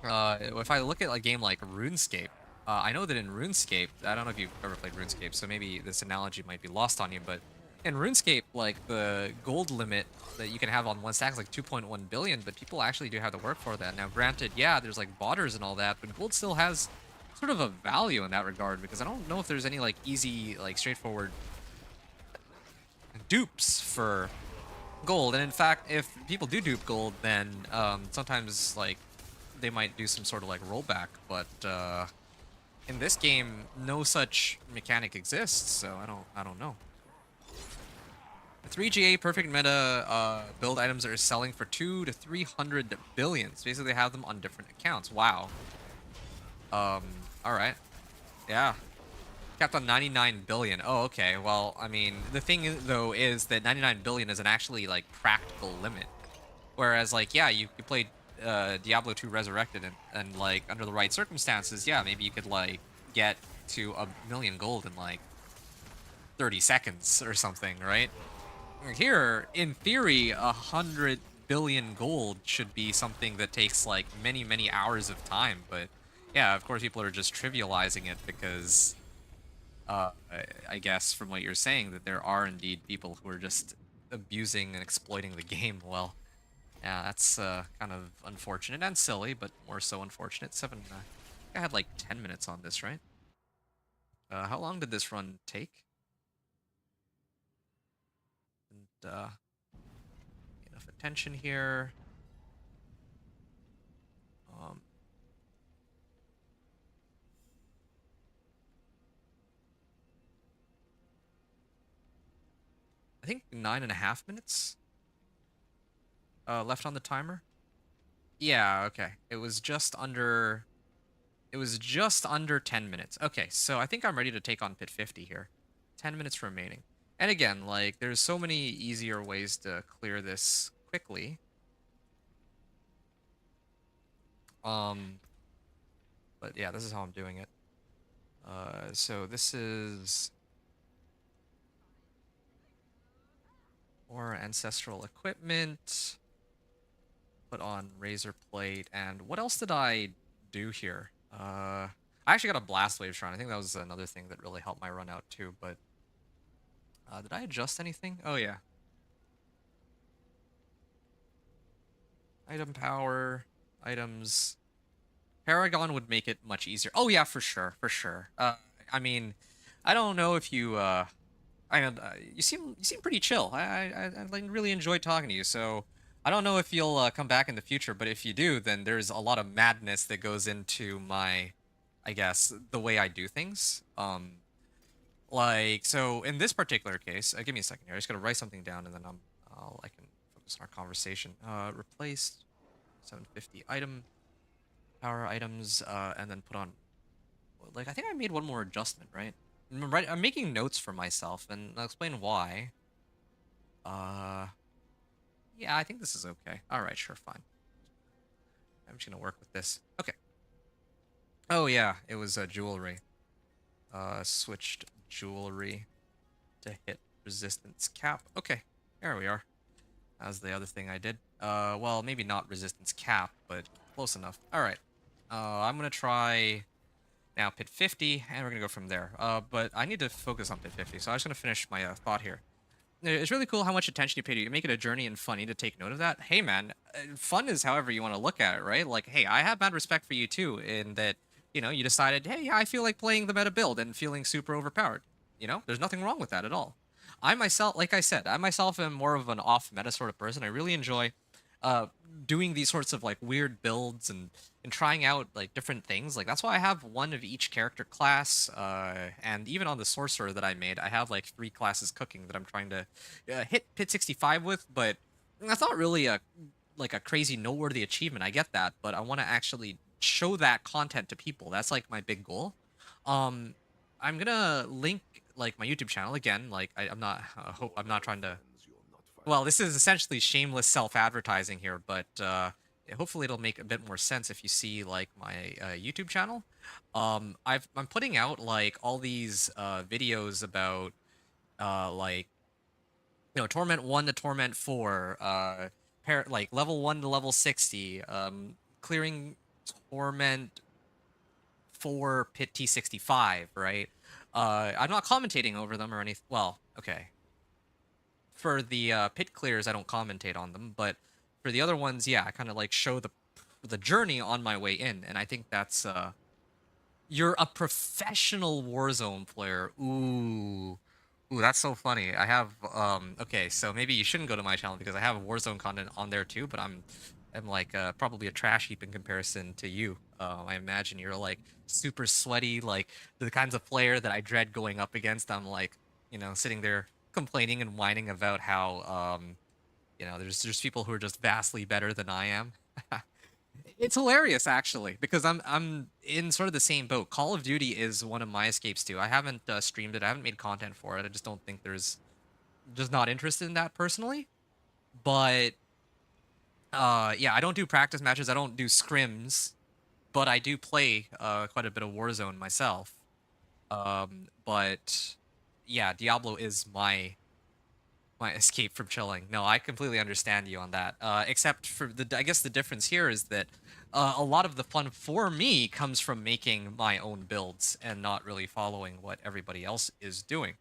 if I look at a game like RuneScape, I know that in RuneScape, I don't know if you've ever played RuneScape, so maybe this analogy might be lost on you, but in RuneScape, like the gold limit that you can have on one stack is like 2.1 billion, but people actually do have to work for that. Now, granted, yeah, there's like botters and all that, but gold still has sort of a value in that regard because I don't know if there's any like easy, like straightforward dupes for gold. And in fact, if people do dupe gold, then sometimes like they might do some sort of like rollback, but in this game, no such mechanic exists, so I don't know. The 3GA perfect meta build items are selling for 2 to 300 billions. Basically, they have them on different accounts. Wow. All right. Yeah. Capped on 99 billion. Oh, okay. Well, I mean, the thing though is that 99 billion is an actually like practical limit. Whereas, like, yeah, you played Diablo 2 Resurrected, and like under the right circumstances, yeah, maybe you could like get to 1,000,000 gold in like 30 seconds or something, right? Here, in theory, 100 billion gold should be something that takes like many, many hours of time. But yeah, of course, people are just trivializing it because, I guess from what you're saying, that there are indeed people who are just abusing and exploiting the game. Well, yeah, that's kind of unfortunate and silly, but more so unfortunate. I had like 10 minutes on this, right? How long did this run take? And enough attention here. Um, I think 9.5 minutes left on the timer. Yeah, okay. It was just under 10 minutes. Okay, so I think I'm ready to take on Pit 50 here. 10 minutes remaining. And again, like, there's so many easier ways to clear this quickly. But yeah, this is how I'm doing it. So this is more ancestral equipment. Put on razor plate, and what else did I do here? I actually got a blast wave shrine. I think that was another thing that really helped my run out too. But did I adjust anything? Oh yeah. Item power, items. Paragon would make it much easier. Oh yeah, for sure, for sure. I mean, I don't know if you. You seem pretty chill. I like really enjoyed talking to you. So I don't know if you'll come back in the future, but if you do, then there's a lot of madness that goes into my, I guess, the way I do things. Like so in this particular case, give me a second here. I just gotta write something down, and then I can focus on our conversation. Replace 750 item power items, and then put on. Like I think I made one more adjustment, right? I'm making notes for myself, and I'll explain why. Yeah, I think this is okay. All right, sure, fine. I'm just gonna work with this. Okay. Oh yeah, it was jewelry. Switched jewelry to hit resistance cap. Okay, there we are. That's the other thing I did. Well, maybe not resistance cap, but close enough. All right. I'm gonna try now Pit 50, and we're gonna go from there. But I need to focus on Pit 50, so I'm just gonna finish my thought here. It's really cool how much attention you pay to it. You make it a journey and fun. You need to take note of that. Hey, man, fun is however you want to look at it, right? Like, hey, I have mad respect for you, too, in that, you know, you decided, hey, I feel like playing the meta build and feeling super overpowered. You know, there's nothing wrong with that at all. I myself, like I said, I myself am more of an off-meta sort of person. I really enjoy doing these sorts of, like, weird builds and trying out, like, different things. Like, that's why I have one of each character class, and even on the sorcerer that I made, I have, like, 3 classes cooking that I'm trying to hit Pit 65 with, but that's not really a crazy noteworthy achievement. I get that, but I want to actually show that content to people. That's, like, my big goal. I'm gonna link, like, my YouTube channel again. Like, I'm not trying to. Well, this is essentially shameless self-advertising here, but hopefully it'll make a bit more sense if you see like my YouTube channel. I'm putting out like all these videos about like Torment 1 to Torment 4, like level 1 to level 60, clearing Torment for Pit T65, right? I'm not commentating over them or anything. Well, okay. For the pit clears, I don't commentate on them, but for the other ones, yeah, I kind of like show the journey on my way in, and I think that's you're a professional Warzone player. Ooh. Ooh, that's so funny. I have okay, so maybe you shouldn't go to my channel because I have Warzone content on there too, but I'm like probably a trash heap in comparison to you. I imagine you're like super sweaty, like the kinds of player that I dread going up against. I'm like, sitting there complaining and whining about how there's people who are just vastly better than I am. It's hilarious actually because I'm in sort of the same boat. Call of Duty is one of my escapes too. I haven't streamed it. I haven't made content for it. I just don't think there's just not interested in that personally. But yeah, I don't do practice matches. I don't do scrims, but I do play quite a bit of Warzone myself. But yeah, Diablo is my escape from chilling. No, I completely understand you on that. Except for I guess the difference here is that a lot of the fun for me comes from making my own builds and not really following what everybody else is doing.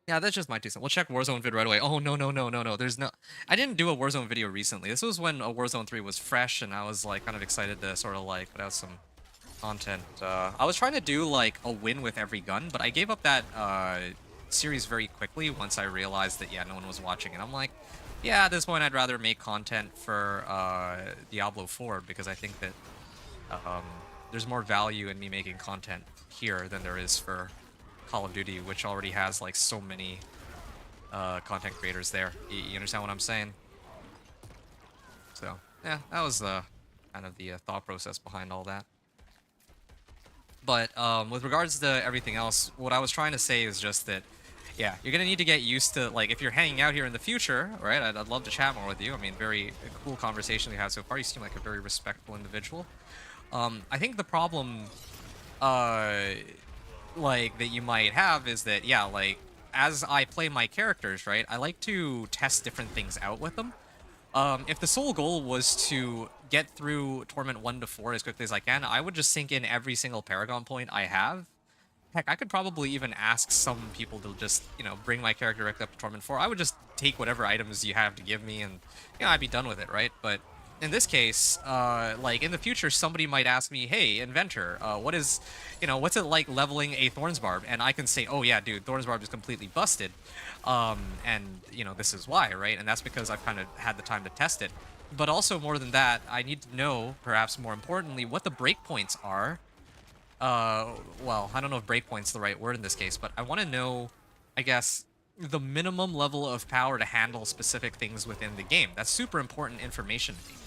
Yeah, that's just my 2 cents. We'll check Warzone vid right away. Oh, no, no, no, no, no. There's no... I didn't do a Warzone video recently. This was when Warzone 3 was fresh, and I was, like, kind of excited to sort of, like, put out some content. I was trying to do, like, a win with every gun, but I gave up that, series very quickly once I realized that, yeah, no one was watching. And I'm like, yeah, at this point, I'd rather make content for, Diablo 4, because I think that, there's more value in me making content here than there is for Call of Duty, which already has like so many content creators there. You understand what I'm saying? So yeah, that was kind of the thought process behind all that. But with regards to everything else, what I was trying to say is just that, yeah, you're gonna need to get used to, like, if you're hanging out here in the future, right? I'd love to chat more with you. I mean, very cool conversation we had so far. You seem like a very respectful individual. I think the problem, like, that you might have is that, yeah, like, as I play my characters, right, I like to test different things out with them. If the sole goal was to get through Torment 1 to 4 as quickly as I can, I would just sink in every single Paragon point I have. Heck, I could probably even ask some people to just, bring my character directly up to Torment 4. I would just take whatever items you have to give me and, I'd be done with it, right? But in this case, like, in the future, somebody might ask me, hey, Inventor, what's it like leveling a Thorns Barb? And I can say, oh yeah, dude, Thorns Barb is completely busted. And, this is why, right? And that's because I've kind of had the time to test it. But also, more than that, I need to know, perhaps more importantly, what the breakpoints are. Well, I don't know if breakpoint's the right word in this case, but I want to know, I guess, the minimum level of power to handle specific things within the game. That's super important information to me,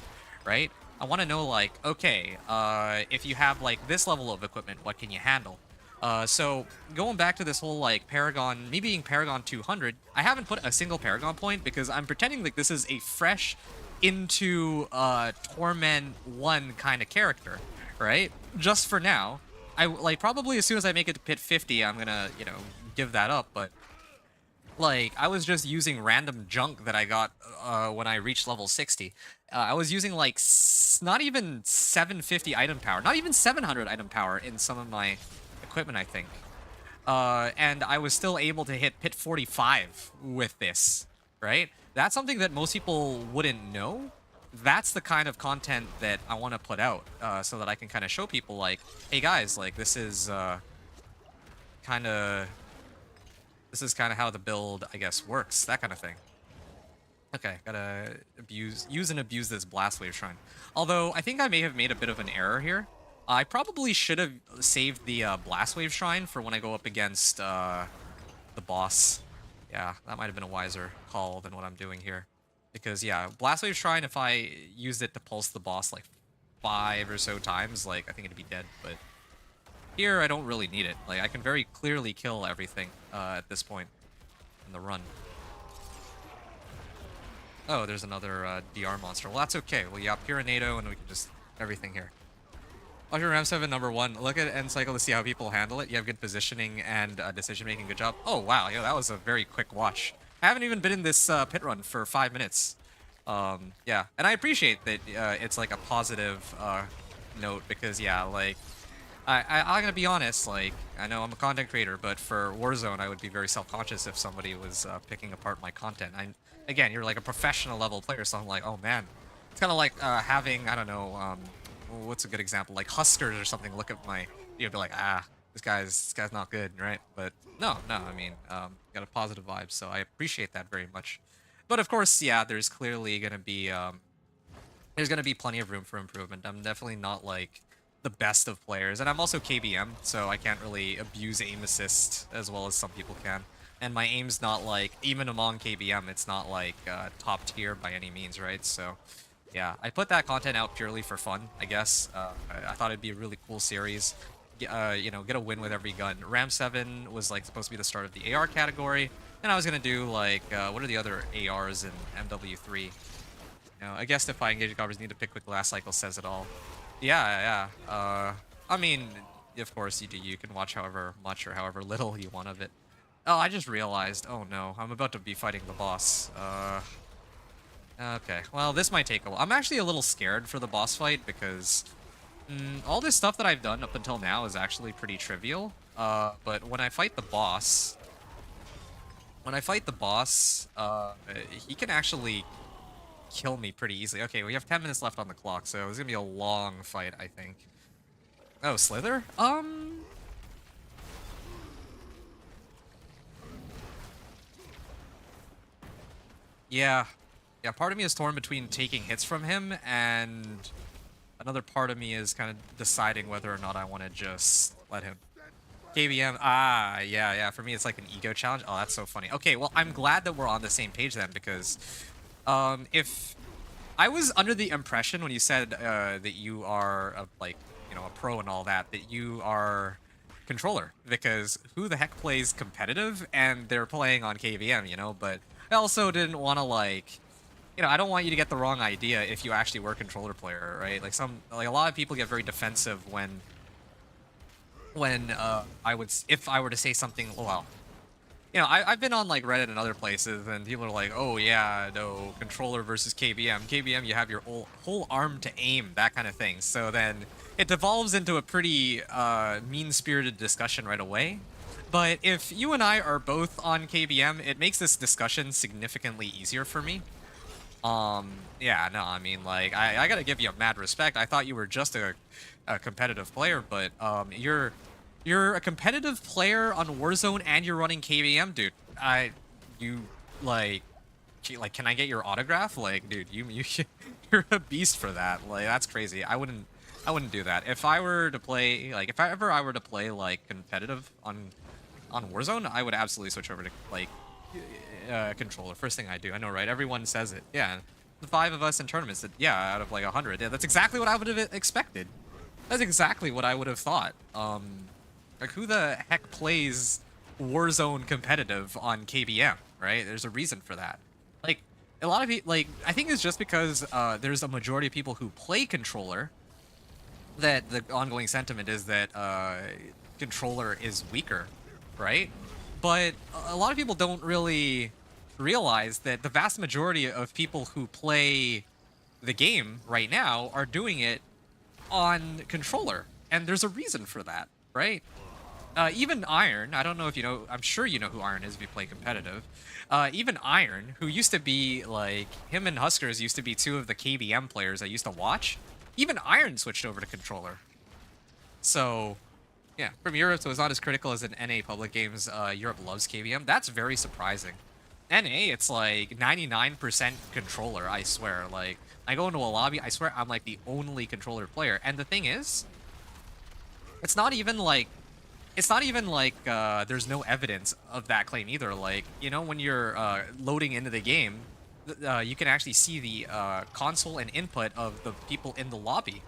right? I want to know, like, okay, if you have, like, this level of equipment, what can you handle? So, going back to this whole, like, Paragon, me being Paragon 200, I haven't put a single Paragon point because I'm pretending like this is a fresh into, Torment 1 kind of character, right? Just for now. Like, probably as soon as I make it to Pit 50, I'm gonna, give that up, but like, I was just using random junk that I got when I reached level 60. I was using, like, not even 750 item power, not even 700 item power in some of my equipment, I think. And I was still able to hit Pit 45 with this, right? That's something that most people wouldn't know. That's the kind of content that I want to put out, so that I can kind of show people, like, hey guys, like, this is kind of how the build, I guess, works, that kind of thing. Okay, gotta use and abuse this Blast Wave Shrine. Although, I think I may have made a bit of an error here. I probably should have saved the Blast Wave Shrine for when I go up against the boss. Yeah, that might have been a wiser call than what I'm doing here. Because, yeah, Blast Wave Shrine, if I used it to pulse the boss, like, 5 or so times, like, I think it'd be dead, but here, I don't really need it. Like, I can very clearly kill everything at this point in the run. Oh, there's another DR monster. Well, that's okay. Well, yeah, Pyronado, and we can just everything here. Watch your Ram 7 number 1. Look at end cycle to see how people handle it. You have good positioning and decision-making. Good job. Oh, wow. Yeah, that was a very quick watch. I haven't even been in this pit run for 5 minutes. Yeah, and I appreciate that it's like a positive note because yeah, like I'm gonna be honest. Like I know I'm a content creator, but for Warzone, I would be very self-conscious if somebody was picking apart my content. Again, you're like a professional level player, so I'm like, oh man, it's kind of like having I don't know, what's a good example? Like Huskers or something. Look at my, you'd be like, ah, this guy's not good, right? But no, I mean, got a positive vibe, so I appreciate that very much. But of course, yeah, there's clearly gonna be there's gonna be plenty of room for improvement. I'm definitely not like the best of players, and I'm also KBM, so I can't really abuse aim assist as well as some people can. And my aim's not like, even among KBM, it's not like top tier by any means, right? So yeah, I put that content out purely for fun, I guess. I thought it'd be a really cool series. You know, get a win with every gun. Ram 7 was like supposed to be the start of the AR category, and I was gonna do like, what are the other ARs in MW3? You know, I guess if I engage gobbers need to pick quick last cycle says it all. Yeah. I mean, of course you do. You can watch however much or however little you want of it. Oh, I just realized. Oh no, I'm about to be fighting the boss. Okay. Well, this might take a while. I'm actually a little scared for the boss fight because all this stuff that I've done up until now is actually pretty trivial. But when I fight the boss, he can actually kill me pretty easily. Okay, we have 10 minutes left on the clock, so it's gonna be a long fight, I think. Oh, Slither? Yeah. Yeah, part of me is torn between taking hits from him, and another part of me is kind of deciding whether or not I want to just let him. KBM, yeah, for me it's like an ego challenge. Oh, that's so funny. Okay, well, I'm glad that we're on the same page then, because if I was under the impression when you said that you are like, you know, a pro and all that, that you are controller, because who the heck plays competitive and they're playing on KVM, you know? But I also didn't want to like, you know, I don't want you to get the wrong idea if you actually were a controller player, right? Like a lot of people get very defensive when if I were to say something, well, you know, I've been on like Reddit and other places, and people are like, "Oh yeah, no, controller versus KBM. KBM, you have your whole arm to aim, that kind of thing." So then it devolves into a pretty mean-spirited discussion right away. But if you and I are both on KBM, it makes this discussion significantly easier for me. Yeah, no, I mean, like, I gotta give you mad respect. I thought you were just a competitive player, but you're a competitive player on Warzone and you're running KBM, dude. You like, can I get your autograph? Like, dude, you're a beast for that. Like, that's crazy. I wouldn't do that. If I were to play, like, if I were to play like competitive on Warzone, I would absolutely switch over to like controller. First thing I do. I know, right? Everyone says it. Yeah, the 5 of us in tournaments. Yeah, out of like 100. Yeah, that's exactly what I would have expected. That's exactly what I would have thought. Like, who the heck plays Warzone competitive on KBM, right? There's a reason for that. Like, a lot of people, like, I think it's just because there's a majority of people who play controller that the ongoing sentiment is that controller is weaker, right? But a lot of people don't really realize that the vast majority of people who play the game right now are doing it on controller. And there's a reason for that, right? Even Iron, I don't know if you know, I'm sure you know who Iron is if you play competitive. Even Iron, who used to be, like, him and Huskers used to be 2 of the KBM players I used to watch. Even Iron switched over to controller. So, yeah, from Europe, so it's not as critical as in NA public games. Europe loves KBM. That's very surprising. NA, it's like 99% controller, I swear. Like, I go into a lobby, I swear I'm like the only controller player. And the thing is, it's not even like there's no evidence of that claim either. Like, you know, when you're loading into the game, you can actually see the console and input of the people in the lobby.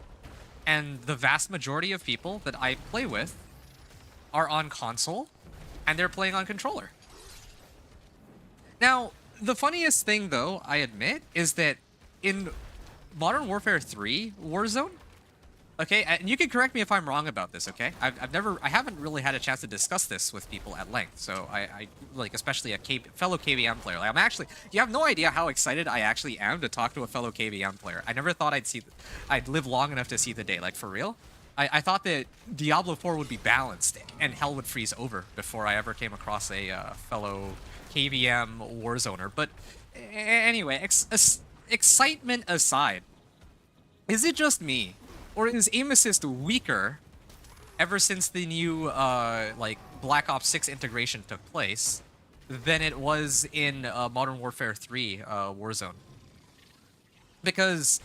And the vast majority of people that I play with are on console, and they're playing on controller. Now, the funniest thing, though, I admit, is that in Modern Warfare 3 Warzone, Okay, and you can correct me if I'm wrong about this, okay? I haven't really had a chance to discuss this with people at length, so I like, especially a fellow KBM player. Like, I'm actually, you have no idea how excited I actually am to talk to a fellow KBM player. I never thought I'd live long enough to see the day, like, for real. I thought that Diablo 4 would be balanced and hell would freeze over before I ever came across a fellow KBM Warzoner. But anyway, excitement aside, is it just me? Or is aim assist weaker ever since the new like Black Ops 6 integration took place than it was in Modern Warfare 3 Warzone? Because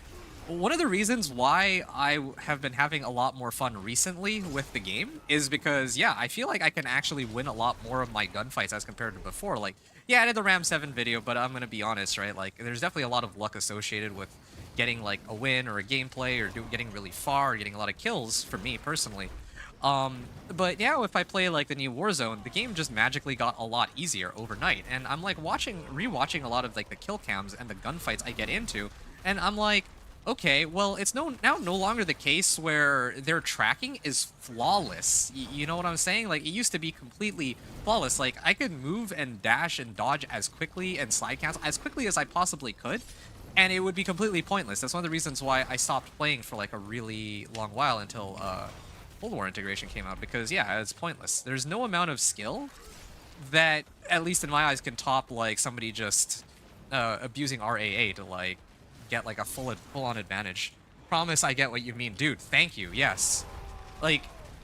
one of the reasons why I have been having a lot more fun recently with the game is because, yeah, I feel like I can actually win a lot more of my gunfights as compared to before. Like, yeah, I did the Ram 7 video, but I'm gonna be honest, right? Like, there's definitely a lot of luck associated with getting like a win or a gameplay or getting really far or getting a lot of kills for me personally. But yeah, if I play like the new Warzone, the game just magically got a lot easier overnight. And I'm like rewatching a lot of like the kill cams and the gunfights I get into, and I'm like, okay, well, it's now no longer the case where their tracking is flawless. You know what I'm saying? Like, it used to be completely flawless. Like, I could move and dash and dodge as quickly and slide cancel as quickly as I possibly could, and it would be completely pointless. That's one of the reasons why I stopped playing for like a really long while until Cold War integration came out, because yeah, it's pointless. There's no amount of skill that, at least in my eyes, can top like somebody just abusing RAA to like get like a full-on advantage. Promise I get what you mean, dude. Thank you. Yes. Like,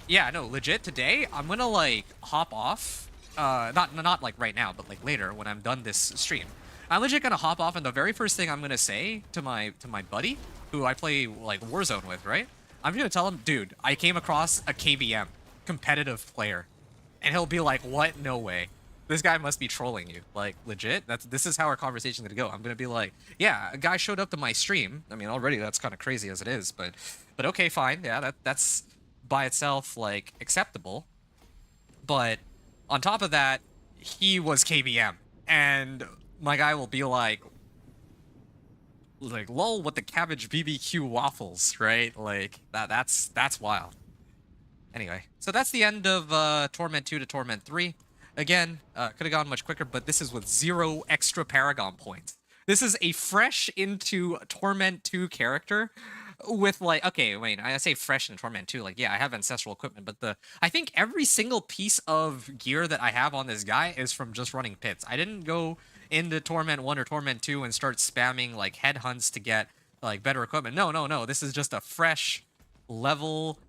yeah, no, legit today I'm gonna like hop off. Not like right now, but like later when I'm done this stream. I'm legit gonna hop off, and the very first thing I'm gonna say to my buddy, who I play like Warzone with, right? I'm gonna tell him, dude, I came across a KBM competitive player, and he'll be like, "What? No way! This guy must be trolling you." Like, legit. This is how our conversation's gonna go. I'm gonna be like, "Yeah, a guy showed up to my stream. I mean, already that's kind of crazy as it is, but okay, fine. Yeah, that's by itself like acceptable. But on top of that, he was KBM, and my guy will be like, lol, what the cabbage BBQ waffles, right? Like, that's wild. Anyway, so that's the end of Torment 2 to Torment 3. Again, could have gone much quicker, but this is with 0 extra Paragon points. This is a fresh into Torment 2 character with like, okay, wait, I say fresh in Torment 2, like, yeah, I have ancestral equipment, but I think every single piece of gear that I have on this guy is from just running pits. I didn't go into Torment 1 or Torment 2 and start spamming like headhunts to get like better equipment. No. This is just a fresh level,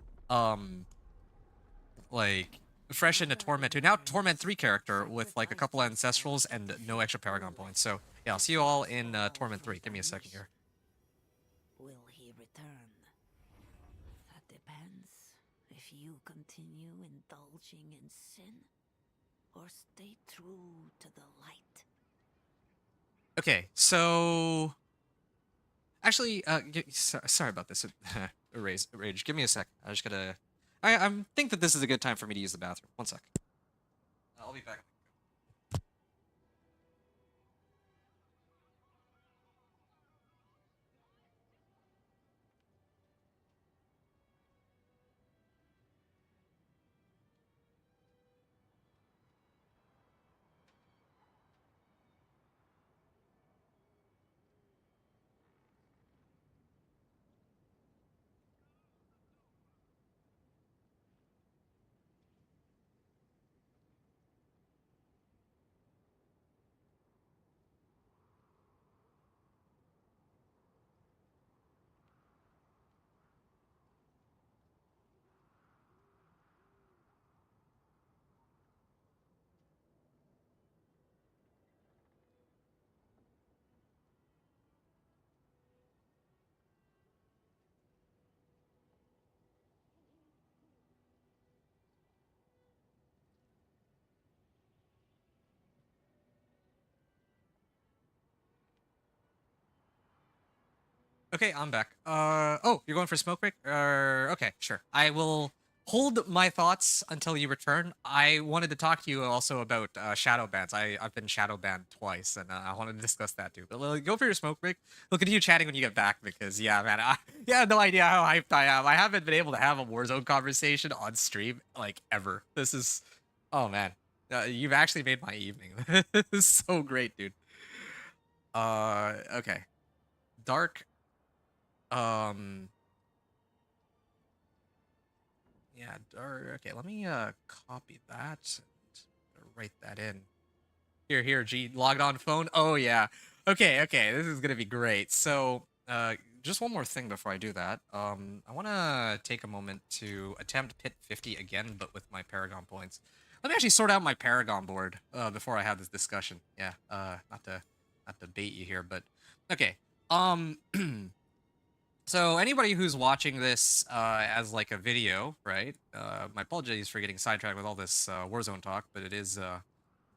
like fresh into Torment 2. Now Torment 3 character with like a couple ancestrals and no extra Paragon points. So yeah, I'll see you all in Torment 3. Give me a second here. Will he return? That depends if you continue indulging in sin or stay true to the light. Okay, so actually, sorry about this. Rage. Give me a sec. I just gotta. I think that this is a good time for me to use the bathroom. One sec. I'll be back. Okay, I'm back. Oh, you're going for smoke break? Okay, sure. I will hold my thoughts until you return. I wanted to talk to you also about shadow bans. I've been shadow banned twice, and I wanted to discuss that too. But go for your smoke break. We'll continue chatting when you get back because yeah, man, you have no idea how hyped I am. I haven't been able to have a Warzone conversation on stream like ever. This is, oh man, you've actually made my evening. This is so great, dude. Okay, dark. Um, yeah, dark. Okay, let me copy that and write that in. Here, G, logged on phone. Oh yeah. Okay, this is gonna be great. So, just one more thing before I do that. I wanna take a moment to attempt pit 50 again, but with my Paragon points. Let me actually sort out my Paragon board before I have this discussion. Yeah, not to bait you here, but okay. Um, so anybody who's watching this as like a video, right? My apologies for getting sidetracked with all this Warzone talk, but it is a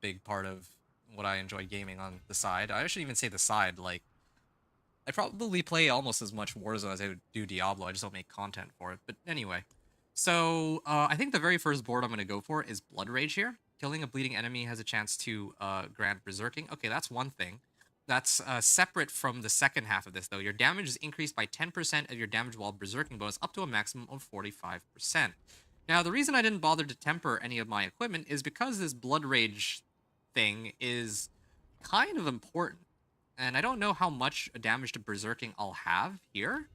big part of what I enjoy gaming on the side. I shouldn't even say the side, like, I probably play almost as much Warzone as I do Diablo, I just don't make content for it. But anyway, so I think the very first board I'm going to go for is Blood Rage here. Killing a bleeding enemy has a chance to grant Berserking. Okay, that's one thing. That's separate from the second half of this, though. Your damage is increased by 10% of your damage while Berserking bonus up to a maximum of 45%. Now, the reason I didn't bother to temper any of my equipment is because this Blood Rage thing is kind of important. And I don't know how much damage to Berserking I'll have here.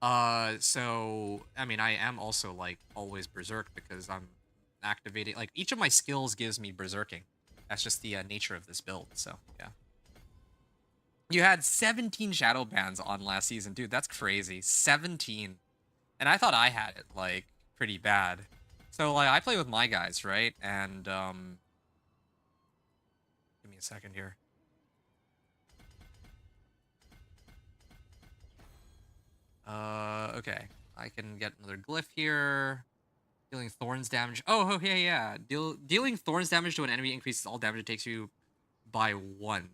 So, I mean, I am also, like, always Berserk because I'm activating... Like, each of my skills gives me Berserking. That's just the nature of this build, so, yeah. You had 17 shadow bans on last season. Dude, that's crazy. 17. And I thought I had it, like, pretty bad. So, like, I play with my guys, right? And, give me a second here. Okay. I can get another glyph here. Dealing Thorns damage. Oh, yeah. Dealing Thorns damage to an enemy increases all damage it takes you by 1%.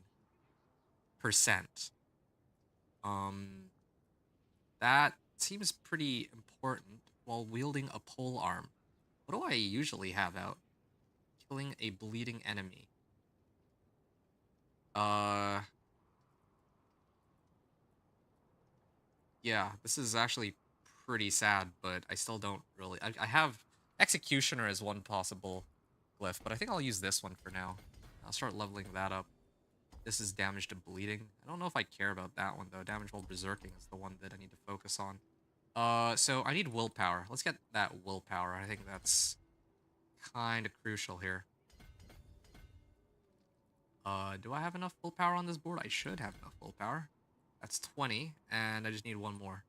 That seems pretty important while wielding a pole arm. What do I usually have out? Killing a bleeding enemy. Yeah, this is actually pretty sad, but I still don't really... I have Executioner as one possible glyph, but I think I'll use this one for now. I'll start leveling that up. This is damage to bleeding. I don't know if I care about that one, though. Damage while berserking is the one that I need to focus on. So I need willpower. Let's get that willpower. I think that's kind of crucial here. Do I have enough willpower on this board? I should have enough willpower. That's 20, and I just need one more.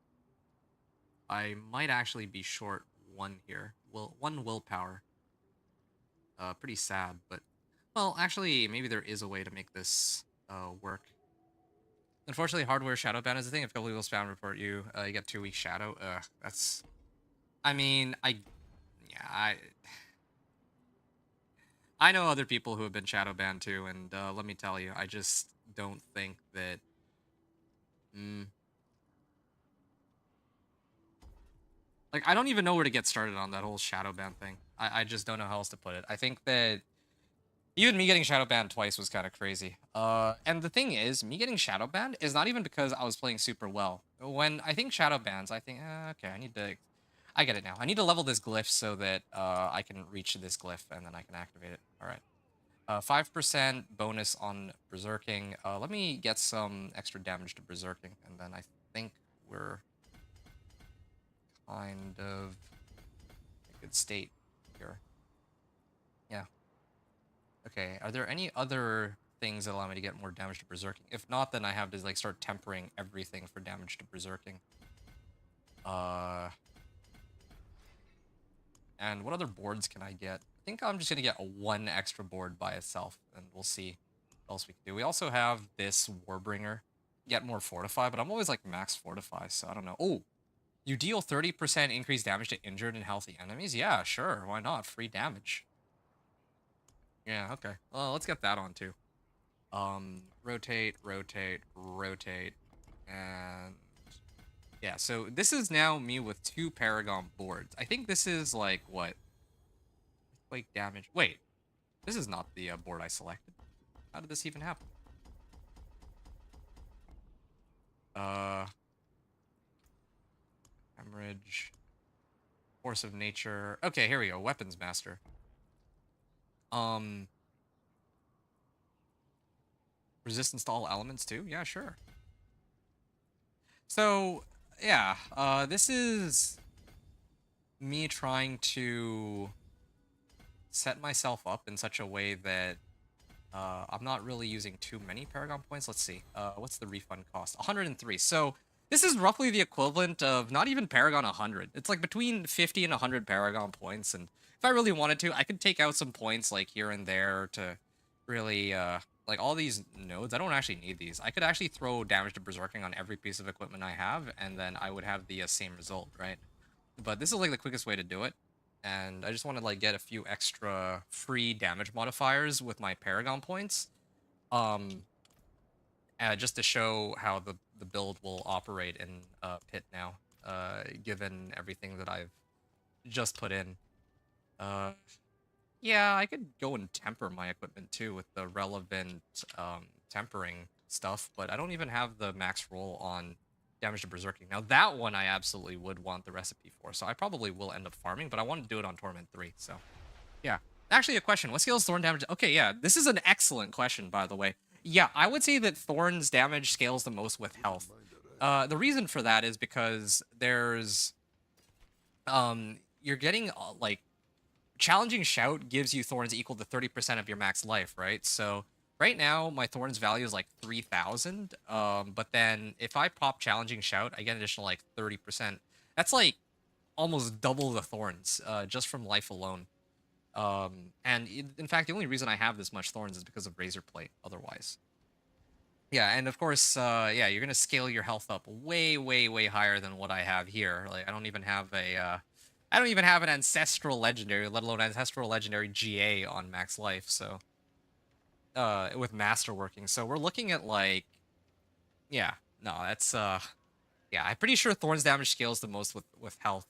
I might actually be short one here. One willpower. Pretty sad, but... Well, actually, maybe there is a way to make this work. Unfortunately, hardware shadow ban is a thing. If a couple people spam report you, you get 2 weeks shadow. That's... I mean, yeah, I know other people who have been shadow banned too, and let me tell you, I just don't think that... Like, I don't even know where to get started on that whole shadow ban thing. I just don't know how else to put it. I think that even me getting shadow banned twice was kind of crazy. And the thing is, me getting shadow banned is not even because I was playing super well. When I think shadow bans, I think, okay, I get it now. I need to level this glyph so that I can reach this glyph and then I can activate it. All right. 5% bonus on berserking. Let me get some extra damage to berserking, and then I think we're kind of in a good state here. Yeah. Okay, are there any other things that allow me to get more damage to berserking? If not, then I have to like start tempering everything for damage to berserking. And what other boards can I get? I think I'm just gonna get one extra board by itself, and we'll see what else we can do. We also have this Warbringer. Get more Fortify, but I'm always like max Fortify, so I don't know. Oh, you deal 30% increased damage to injured and healthy enemies? Yeah, sure, why not? Free damage. Yeah, okay. Well, let's get that on too. Rotate, and Yeah, so this is now me with 2 Paragon boards. I think this is like what? Like damage. Wait, this is not the board I selected. How did this even happen? Hemorrhage. Force of nature. Okay, here we go. Weapons master. Resistance to all elements too? Yeah, sure. So, yeah, this is me trying to set myself up in such a way that I'm not really using too many Paragon points. Let's see. What's the refund cost? 103. So this is roughly the equivalent of not even Paragon 100. It's like between 50 and 100 Paragon points. And if I really wanted to, I could take out some points like here and there to really, like all these nodes. I don't actually need these. I could actually throw damage to Berserking on every piece of equipment I have, and then I would have the same result, right? But this is like the quickest way to do it. And I just want to like get a few extra free damage modifiers with my Paragon points, just to show how the build will operate in Pit now, given everything that I've just put in. Yeah, I could go and temper my equipment too with the relevant tempering stuff, but I don't even have the max roll on damage to Berserking. Now that one I absolutely would want the recipe for, so I probably will end up farming, but I want to do it on Torment 3, so yeah. Actually, a question. What scales Thorn damage? Okay, yeah, this is an excellent question, by the way. Yeah, I would say that Thorn's damage scales the most with health. The reason for that is because there's... you're getting, like... Challenging Shout gives you Thorns equal to 30% of your max life, right? So right now, my Thorns value is like 3,000. But then if I pop Challenging Shout, I get an additional like 30%. That's like almost double the Thorns, just from life alone. And in fact, the only reason I have this much Thorns is because of Razor Plate, otherwise. Yeah, and of course, yeah, you're gonna scale your health up way, way, way higher than what I have here. Like, I don't even have a, I don't even have an Ancestral Legendary, let alone Ancestral Legendary GA on max life, so... with Masterworking. So we're looking at, like... Yeah, no, that's, yeah, I'm pretty sure Thorns damage scales the most with health.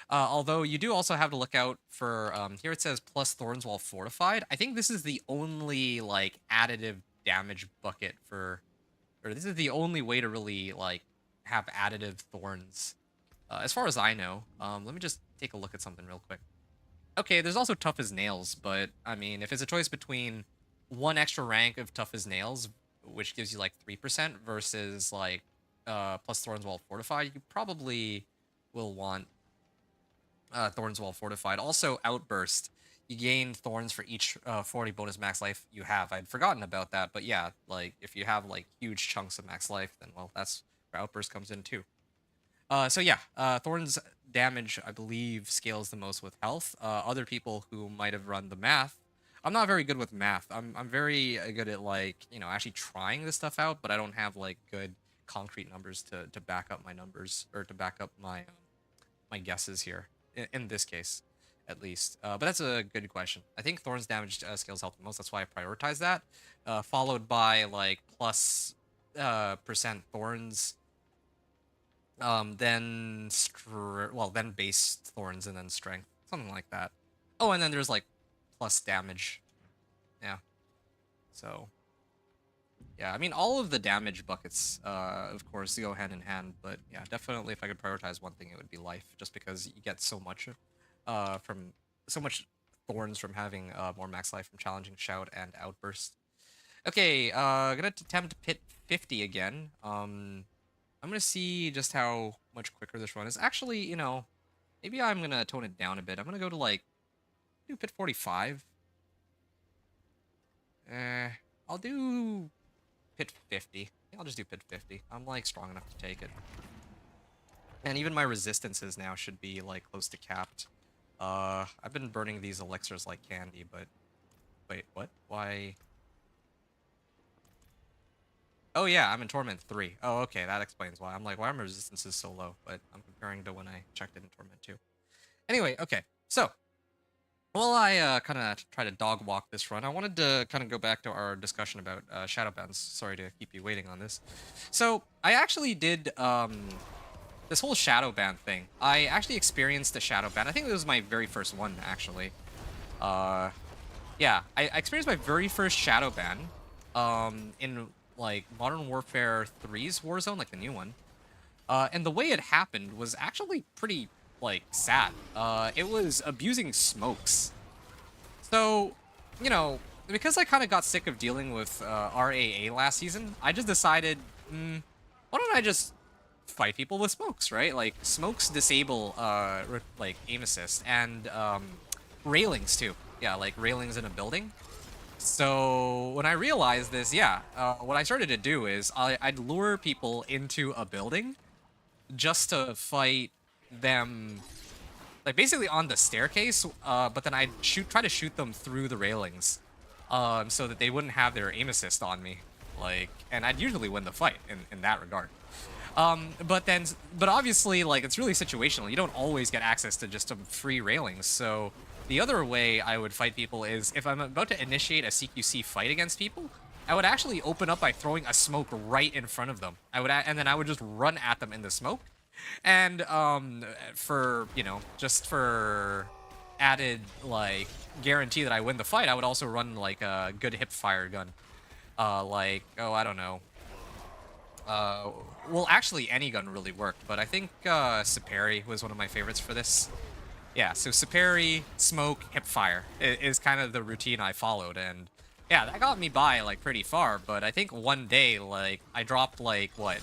Although you do also have to look out for, here it says plus Thorns while fortified. I think this is the only, like, additive damage bucket for... Or this is the only way to really, like, have additive Thorns. As far as I know. Let me just take a look at something real quick. Okay, there's also Tough as Nails, but, I mean, if it's a choice between one extra rank of Tough as Nails, which gives you, like, 3%, versus, like, plus Thorns while fortified, you probably will want Thorns while fortified. Also, Outburst. You gain Thorns for each 40 bonus max life you have. I'd forgotten about that, but yeah, like, if you have, like, huge chunks of max life, then, well, that's where Outburst comes in, too. So yeah, Thorns damage, I believe, scales the most with health. Other people who might have run the math, I'm not very good with math. I'm very good at, like, you know, actually trying this stuff out, but I don't have, like, good concrete numbers to back up my numbers, or to back up my my guesses here, in this case, at least. But that's a good question. I think Thorns damage scales health the most, that's why I prioritize that. Followed by, like, plus percent Thorns, then then base Thorns, and then strength, something like that. Oh, and then there's like plus damage. Yeah. So yeah, I mean, all of the damage buckets, of course, go hand in hand. But yeah, definitely, if I could prioritize one thing, it would be life, just because you get so much, from so much Thorns from having more max life from Challenging Shout and Outburst. Okay, gonna attempt Pit 50 again. I'm gonna see just how much quicker this run is. Actually, you know, maybe I'm gonna tone it down a bit. I'm gonna go to, like, do Pit 45. I'll do Pit 50. I'll just do Pit 50. I'm, like, strong enough to take it. And even my resistances now should be, like, close to capped. I've been burning these elixirs like candy, but... Wait, what? Why... Oh yeah, I'm in Torment 3. Oh, okay, that explains why. I'm like, why are my resistances so low? But I'm comparing to when I checked it in Torment 2. Anyway, okay, so... While I kind of try to dog walk this run, I wanted to kind of go back to our discussion about Shadowbounds. Sorry to keep you waiting on this. So, I actually did this whole shadow ban thing. I actually experienced a shadow ban. I think it was my very first one, actually. Yeah, I experienced my very first shadow ban in like Modern Warfare 3's Warzone, like the new one. And the way it happened was actually pretty like sad. It was abusing smokes. So, you know, because I kind of got sick of dealing with RAA last season, I just decided, why don't I just fight people with smokes, right? Like smokes disable like aim assist and railings too. Yeah, like railings in a building. So when I realized this, yeah, what I started to do is I'd lure people into a building just to fight them, like basically on the staircase. But then I'd try to shoot them through the railings, so that they wouldn't have their aim assist on me. Like, and I'd usually win the fight in that regard. But obviously, like, it's really situational. You don't always get access to just some free railings. So the other way I would fight people is if I'm about to initiate a CQC fight against people, I would actually open up by throwing a smoke right in front of them. And then I would just run at them in the smoke. And for, you know, just for added like guarantee that I win the fight, I would also run like a good hip fire gun. Like, oh, I don't know. Well, actually, any gun really worked, but I think Saperi was one of my favorites for this. Yeah, so Saperi, smoke, hip fire is kind of the routine I followed, and yeah, that got me by like pretty far. But I think one day, like, I dropped like what,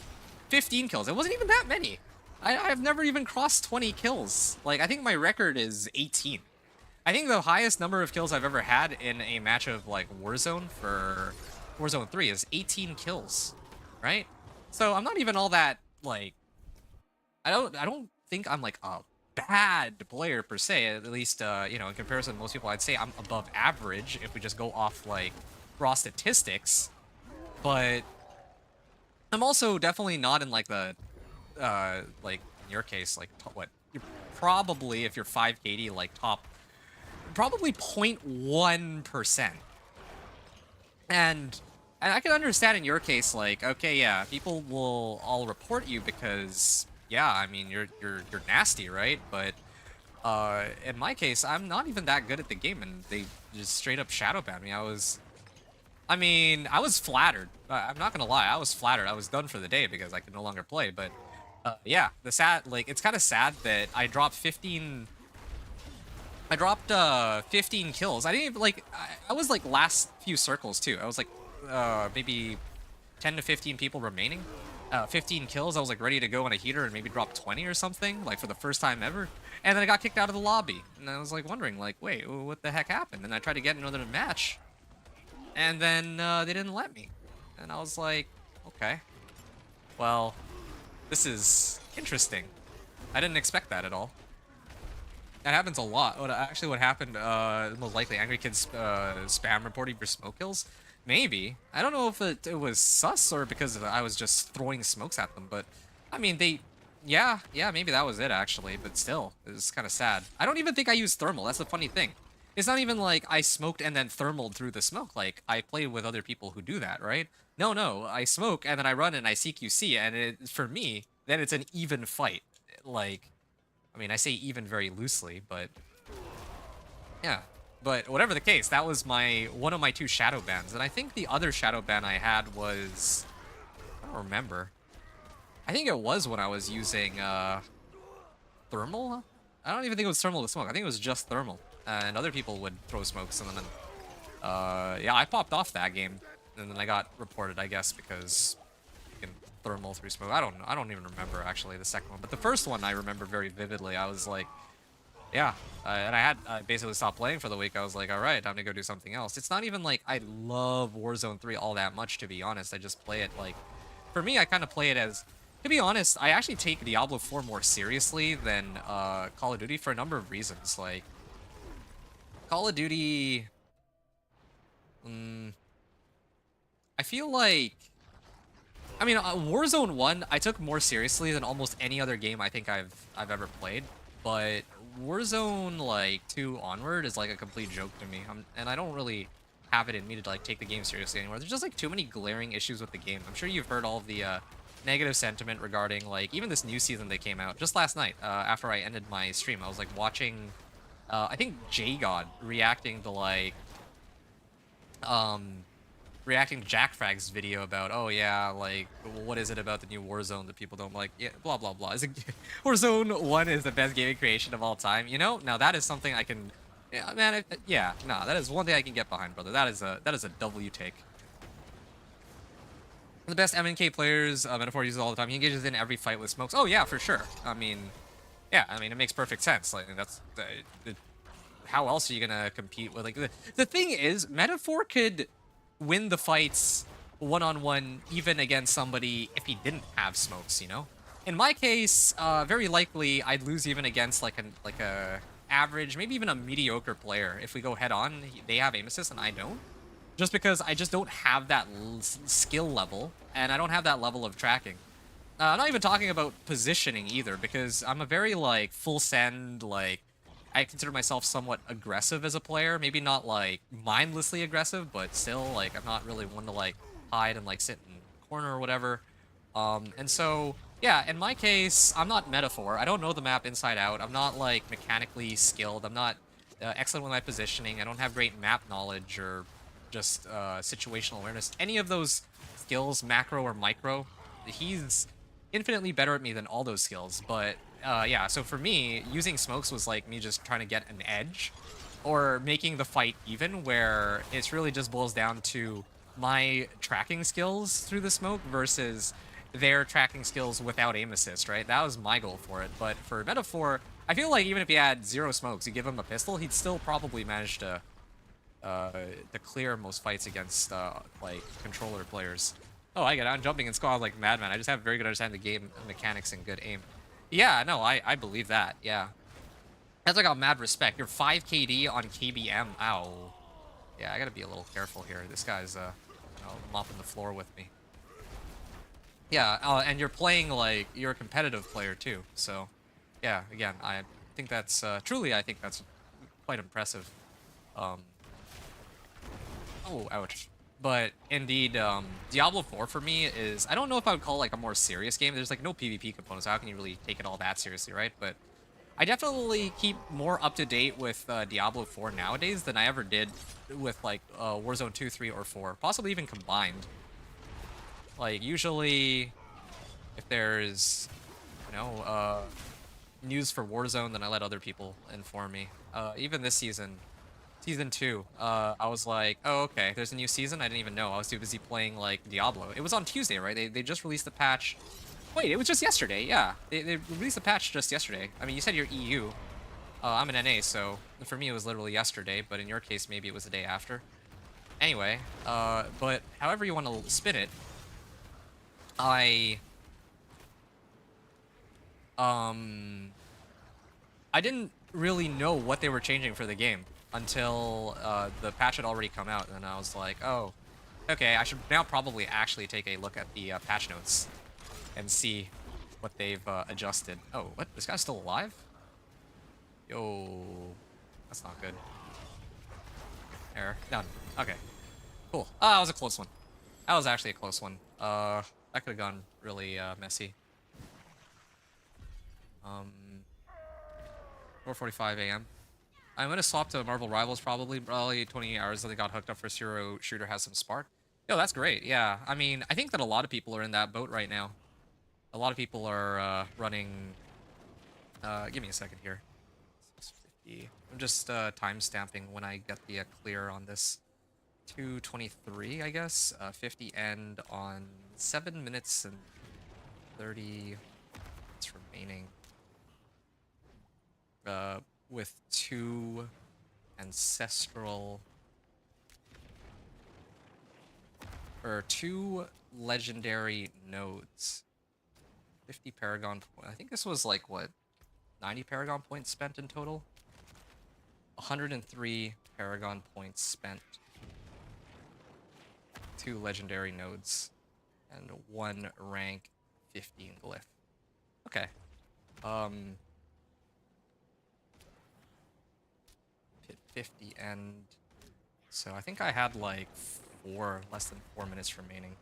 15 kills. It wasn't even that many. I've never even crossed 20 kills. Like, I think my record is 18. I think the highest number of kills I've ever had in a match of like Warzone for Warzone 3 is 18 kills, right? So I'm not even all that, like, I don't think I'm like a bad player per se, at least you know, in comparison to most people. I'd say I'm above average if we just go off like raw statistics, but I'm also definitely not in like the like in your case, like what, you're probably, if you're 5KD, like top probably 0.1%. And I can understand in your case, like, okay, yeah, people will all report you because, yeah, I mean, you're nasty, right? But in my case, I'm not even that good at the game, and they just straight up shadow banned me. I was flattered. I'm not gonna lie, I was flattered. I was done for the day because I could no longer play. But yeah, it's kind of sad that I dropped 15. I dropped 15 kills. I didn't even, like, I was like last few circles too. I was like maybe 10 to 15 people remaining. 15 kills. I was like ready to go on a heater and maybe drop 20 or something, like for the first time ever. And then I got kicked out of the lobby. And I was like wondering, like, wait, what the heck happened? And I tried to get another match. And then they didn't let me. And I was like, okay. Well, this is interesting. I didn't expect that at all. That happens a lot. What happened, most likely Angry Kids spam reporting for smoke kills. Maybe. I don't know if it was sus or because I was just throwing smokes at them, but I mean, yeah, maybe that was it actually, but still, it was kind of sad. I don't even think I used thermal. That's the funny thing. It's not even like I smoked and then thermaled through the smoke. Like, I play with other people who do that, right? No, I smoke and then I run and I CQC, and for me, then it's an even fight. Like, I mean, I say even very loosely, but yeah. But whatever the case, that was one of my 2 shadow bans. And I think the other shadow ban I had was, I don't remember. I think it was when I was using thermal. I don't even think it was thermal to smoke. I think it was just thermal. And other people would throw smokes, and then yeah, I popped off that game, and then I got reported, I guess, because you can thermal through smoke. I don't even remember actually the second one, but the first one I remember very vividly. I was like, yeah, and I basically stopped playing for the week. I was like, all right, time to go do something else. It's not even like I love Warzone 3 all that much, to be honest. I just play it like, for me, I kind of play it as, to be honest, I actually take Diablo 4 more seriously than Call of Duty for a number of reasons. Like, Call of Duty, I feel like, I mean, Warzone 1, I took more seriously than almost any other game I think I've ever played, but Warzone, like, 2 onward is, like, a complete joke to me, and I don't really have it in me to, like, take the game seriously anymore. There's just, like, too many glaring issues with the game. I'm sure you've heard all of the negative sentiment regarding like even this new season that came out just last night after I ended my stream. I was like watching, I think J-God reacting to like, reacting to Jack Frag's video about, oh yeah, like, what is it about the new Warzone that people don't like? Yeah, blah, blah, blah. Is it, Warzone 1 is the best gaming creation of all time, you know? Now that is something I can, yeah, man, yeah, no, that is one thing I can get behind, brother. That is a W take. The best MNK players, Metaphor uses all the time. He engages in every fight with smokes. Oh yeah, for sure. I mean, yeah, I mean, it makes perfect sense. Like, that's, how else are you gonna compete with, like, the thing is, Metaphor could win the fights one-on-one even against somebody if he didn't have smokes, you know? In my case, very likely I'd lose even against like a average, maybe even a mediocre player. If we go head-on, they have aim assist and I don't. Just because I just don't have that skill level, and I don't have that level of tracking. I'm not even talking about positioning either, because I'm a very, like, full send, like, I consider myself somewhat aggressive as a player. Maybe not, like, mindlessly aggressive, but still, like, I'm not really one to, like, hide and, like, sit in a corner or whatever. And so, yeah, in my case, I'm not Metaphor. I don't know the map inside out. I'm not, like, mechanically skilled. I'm not excellent with my positioning. I don't have great map knowledge or just situational awareness. Any of those skills, macro or micro, he's infinitely better at me than all those skills. But yeah, so for me, using smokes was like me just trying to get an edge or making the fight even, where it's really just boils down to my tracking skills through the smoke versus their tracking skills without aim assist, right? That was my goal for it. But for Metaphor, I feel like even if he had 0 smokes, you give him a pistol, he'd still probably manage to clear most fights against like controller players. Oh, I get it. I'm jumping in squad like madman. I just have very good understanding of the game mechanics and good aim. Yeah, no, I believe that. Yeah, that's like a mad respect. You're 5 KD on KBM. Ow. Yeah, I gotta be a little careful here. This guy's you know, mopping the floor with me. Yeah, and you're playing like you're a competitive player too. So, yeah, again, I think that's truly, I think that's quite impressive. Oh, ouch. But indeed, Diablo 4 for me is, I don't know if I would call it like a more serious game. There's like no PvP components, so how can you really take it all that seriously, right? But I definitely keep more up to date with Diablo 4 nowadays than I ever did with like Warzone 2, 3, or 4, possibly even combined. Like usually, if there's, you know, news for Warzone, then I let other people inform me. Even this season, Season 2, I was like, oh, okay, there's a new season? I didn't even know. I was too busy playing, like, Diablo. It was on Tuesday, right? They just released the patch. Wait, it was just yesterday, yeah. They released the patch just yesterday. I mean, you said you're EU. I'm an NA, so for me it was literally yesterday, but in your case, maybe it was the day after. Anyway, but however you want to spin it, I didn't really know what they were changing for the game until the patch had already come out, and I was like, oh, okay, I should now probably actually take a look at the patch notes and see what they've adjusted. Oh, what? This guy's still alive? Yo, that's not good. Error. Done. Okay. Cool. That was a close one. That was actually a close one. That could have gone really messy. 4:45 a.m. I'm gonna swap to Marvel Rivals probably 28 hours until they got hooked up for Zero Shooter has some spark. Yo, that's great. Yeah, I mean, I think that a lot of people are in that boat right now. A lot of people are running. Give me a second here. 650. I'm just time stamping when I get the clear on this. 2:23, I guess. 50 end on 7 minutes and 30 minutes remaining. With 2 ancestral or 2 legendary nodes. 50 Paragon points. I think this was like what, 90 Paragon points spent in total. 103 Paragon points spent. 2 legendary nodes and 1 rank 15 glyph. Okay. 50 end. So I think I had like less than 4 minutes remaining.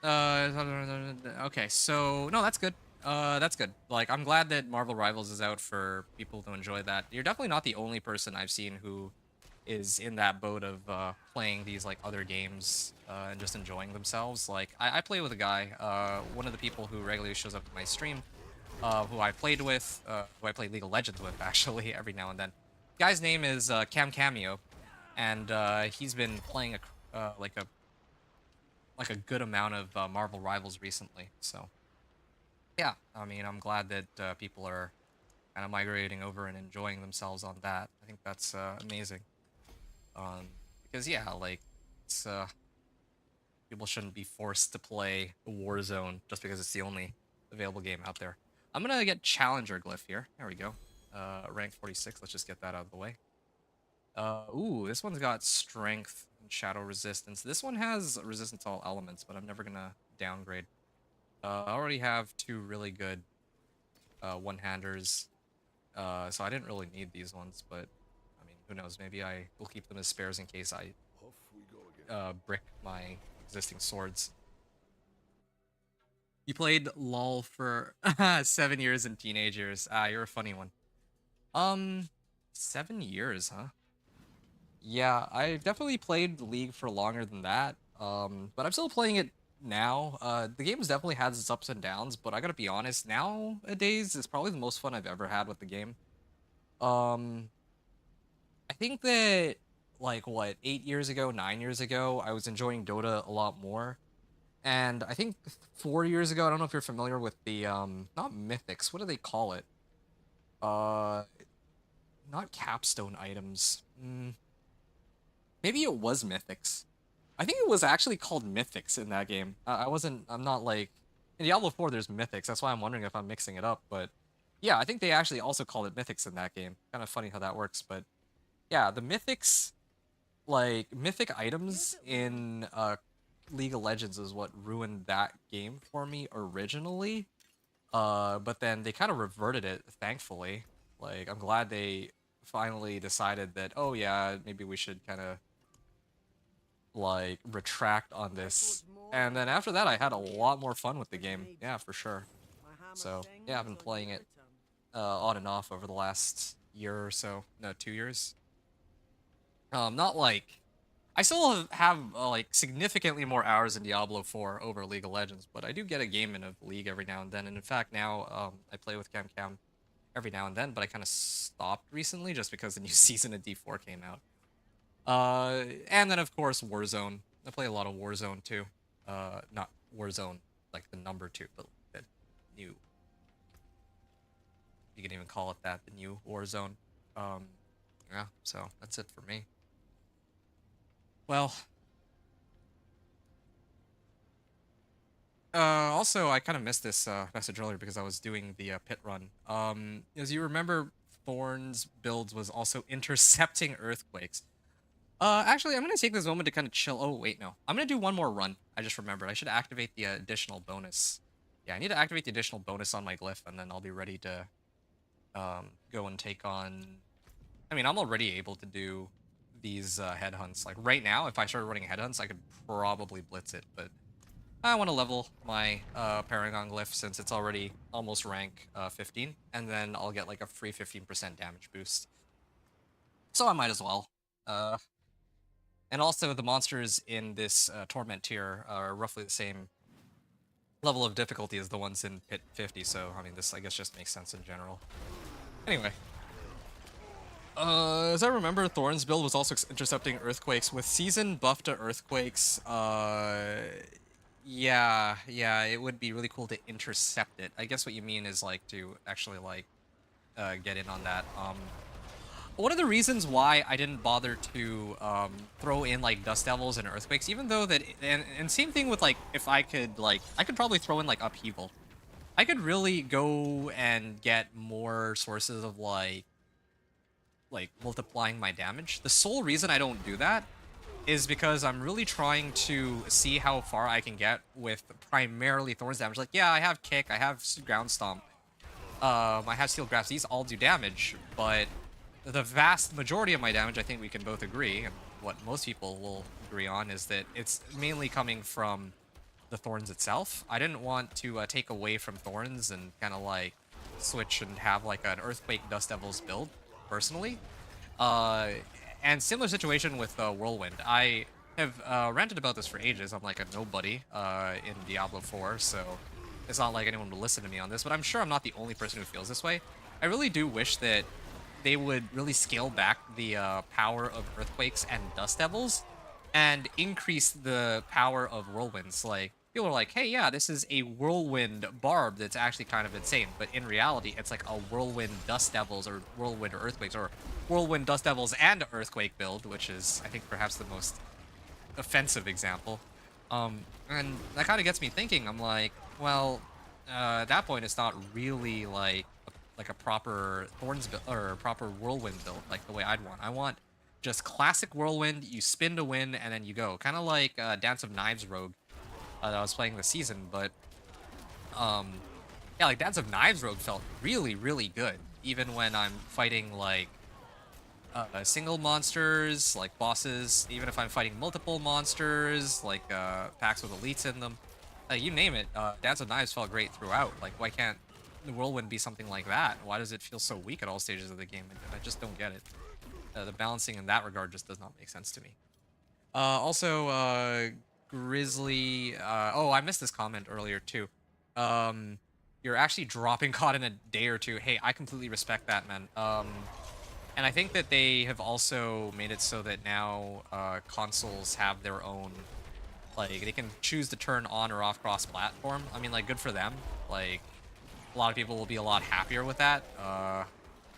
Okay, so no, that's good. That's good. Like, I'm glad that Marvel Rivals is out for people to enjoy that. You're definitely not the only person I've seen who is in that boat of playing these like other games and just enjoying themselves. Like, I play with a guy, one of the people who regularly shows up to my stream, who I played with, who I play League of Legends with actually every now and then. Guy's name is Cam Cameo, and he's been playing like a good amount of Marvel Rivals recently. So yeah, I mean, I'm glad that people are kind of migrating over and enjoying themselves on that. I think that's amazing. Because yeah, like it's people shouldn't be forced to play Warzone just because it's the only available game out there. I'm gonna get Challenger Glyph here. There we go. Rank 46. Let's just get that out of the way. Ooh, this one's got strength and shadow resistance. This one has resistance to all elements, but I'm never gonna downgrade. I already have two really good one-handers, so I didn't really need these ones, but I mean, who knows? Maybe I will keep them as spares in case I Off we go again. brick my existing swords. You played LOL for 7 years in teenage years. Ah, you're a funny one. 7 years, huh? Yeah, I've definitely played League for longer than that. But I'm still playing it now. The game's definitely has its ups and downs, but I gotta be honest, nowadays it's probably the most fun I've ever had with the game. Um, I think that like what, 8 years ago, 9 years ago, I was enjoying Dota a lot more. And I think 4 years ago, I don't know if you're familiar with the not mythics, what do they call it? Uh, not capstone items. Maybe it was mythics. I think it was actually called mythics in that game. I'm not like in Diablo 4 there's mythics. That's why I'm wondering if I'm mixing it up, but yeah, I think they actually also called it mythics in that game. Kind of funny how that works, but yeah, the mythics, like mythic items in League of Legends is what ruined that game for me originally. But then they kind of reverted it, thankfully. Like, I'm glad they finally decided that, oh yeah, maybe we should kind of like retract on this. And then after that, I had a lot more fun with the game. Yeah, for sure. So yeah, I've been playing it on and off over the last year or so. No, 2 years. Not like I still have like significantly more hours in Diablo 4 over League of Legends, but I do get a game in of League every now and then. And in fact, now I play with Cam every now and then, but I kind of stopped recently just because the new season of D4 came out. And then of course Warzone. I play a lot of Warzone too. Not Warzone like the number 2, but the new. You can even call it that, the new Warzone. Yeah. So that's it for me. Well. Also, I kind of missed this message earlier because I was doing the pit run. As you remember, Thorns builds was also intercepting earthquakes. Actually, I'm gonna take this moment to kind of chill. Oh, wait, no. I'm gonna do one more run. I just remembered. I should activate the additional bonus. Yeah, I need to activate the additional bonus on my glyph, and then I'll be ready to go and take on... I mean, I'm already able to do these headhunts. Like, right now, if I started running headhunts, I could probably blitz it, but I want to level my Paragon glyph since it's already almost rank 15, and then I'll get like a free 15% damage boost. So I might as well. And also, the monsters in this Torment tier are roughly the same level of difficulty as the ones in Pit 50, so, I mean, this, I guess, just makes sense in general. Anyway. As I remember, Thorns build was also intercepting earthquakes. With season buff to earthquakes, yeah, it would be really cool to intercept it. I guess what you mean is, like, to actually, like, get in on that. One of the reasons why I didn't bother to throw in like Dust Devils and Earthquakes, even though that, and same thing with like, if I could like, I could probably throw in like Upheaval. I could really go and get more sources of like multiplying my damage. The sole reason I don't do that is because I'm really trying to see how far I can get with primarily Thorns damage. Like, yeah, I have Kick, I have Ground Stomp, I have Steel Grasp. These all do damage, but the vast majority of my damage, I think we can both agree, and what most people will agree on, is that it's mainly coming from the Thorns itself. I didn't want to take away from Thorns and kind of like switch and have like an Earthquake Dust Devils build, personally. Uh, and similar situation with Whirlwind. I have ranted about this for ages. I'm like a nobody in Diablo 4, so it's not like anyone will listen to me on this, but I'm sure I'm not the only person who feels this way. I really do wish that they would really scale back the power of Earthquakes and Dust Devils and increase the power of Whirlwinds. Like, people are like, hey, yeah, this is a Whirlwind Barb that's actually kind of insane, but in reality, it's like a Whirlwind Dust Devils or Whirlwind Earthquakes or Whirlwind Dust Devils and Earthquake build, which is, I think, perhaps the most offensive example. And that kind of gets me thinking. I'm like, well, at that point, it's not really like a proper Thorns build or a proper Whirlwind build like the way I'd want. I want just classic Whirlwind. You spin to win, and then you go. Kind of like Dance of Knives Rogue that I was playing this season, but yeah, like Dance of Knives Rogue felt really, really good, even when I'm fighting like single monsters, like bosses, even if I'm fighting multiple monsters, like packs with elites in them. You name it, Dance of Knives felt great throughout. Like, why can't the Whirlwind be something like that? Why does it feel so weak at all stages of the game? I just don't get it. The balancing in that regard just does not make sense to me. Also, Grizzly... oh, I missed this comment earlier, too. You're actually dropping COD in a day or two. Hey, I completely respect that, man. And I think that they have also made it so that now consoles have their own... Like, they can choose to turn on or off cross-platform. I mean, like, good for them. Like, a lot of people will be a lot happier with that.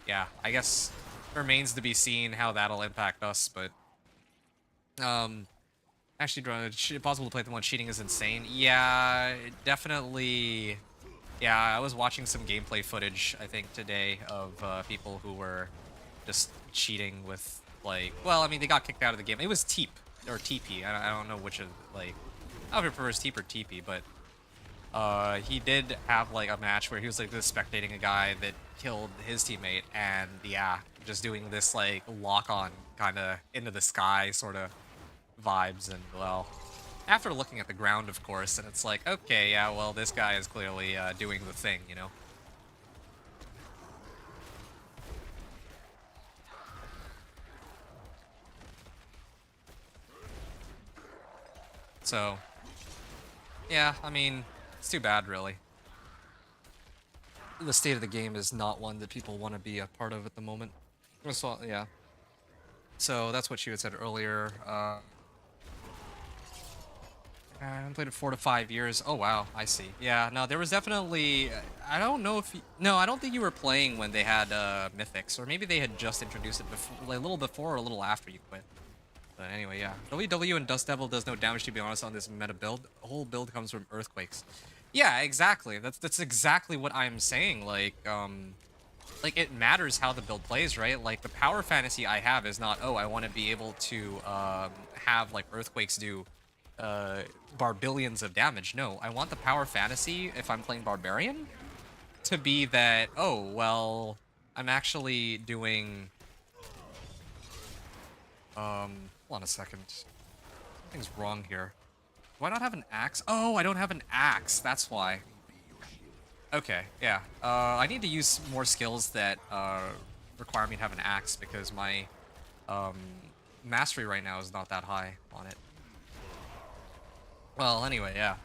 Yeah, I guess it remains to be seen how that'll impact us, but... Actually, possible to play the one cheating is insane. Yeah, definitely... Yeah, I was watching some gameplay footage, I think, today of people who were just cheating with, like... Well, I mean, they got kicked out of the game. It was TEEP, or TP. I don't know which of, like... I don't know if it prefers TEEP or TP, but... he did have, like, a match where he was, like, just spectating a guy that killed his teammate, and, yeah, just doing this, like, lock-on kind of into the sky sort of vibes, and, well... After looking at the ground, of course, and it's like, okay, yeah, well, this guy is clearly doing the thing, you know? So, yeah, I mean, it's too bad, really. The state of the game is not one that people want to be a part of at the moment. So, yeah. So, that's what she had said earlier. I haven't played it 4 to 5 years. Oh, wow. I see. Yeah, no, there was definitely... I don't know if... No, I don't think you were playing when they had Mythics. Or maybe they had just introduced it before, like, a little before or a little after you quit. But anyway, yeah. WW and Dust Devil does no damage, to be honest, on this meta build. The whole build comes from Earthquakes. Yeah, exactly. That's exactly what I'm saying. Like, it matters how the build plays, right? Like, the power fantasy I have is not, oh, I want to be able to have, like, Earthquakes do... barbillions of damage. No, I want the power fantasy, if I'm playing Barbarian, to be that, oh, well, I'm actually doing... hold on a second. Something's wrong here. Do I not have an axe? Oh, I don't have an axe. That's why. Okay, yeah. I need to use more skills that require me to have an axe, because my mastery right now is not that high on it. Well, anyway, yeah.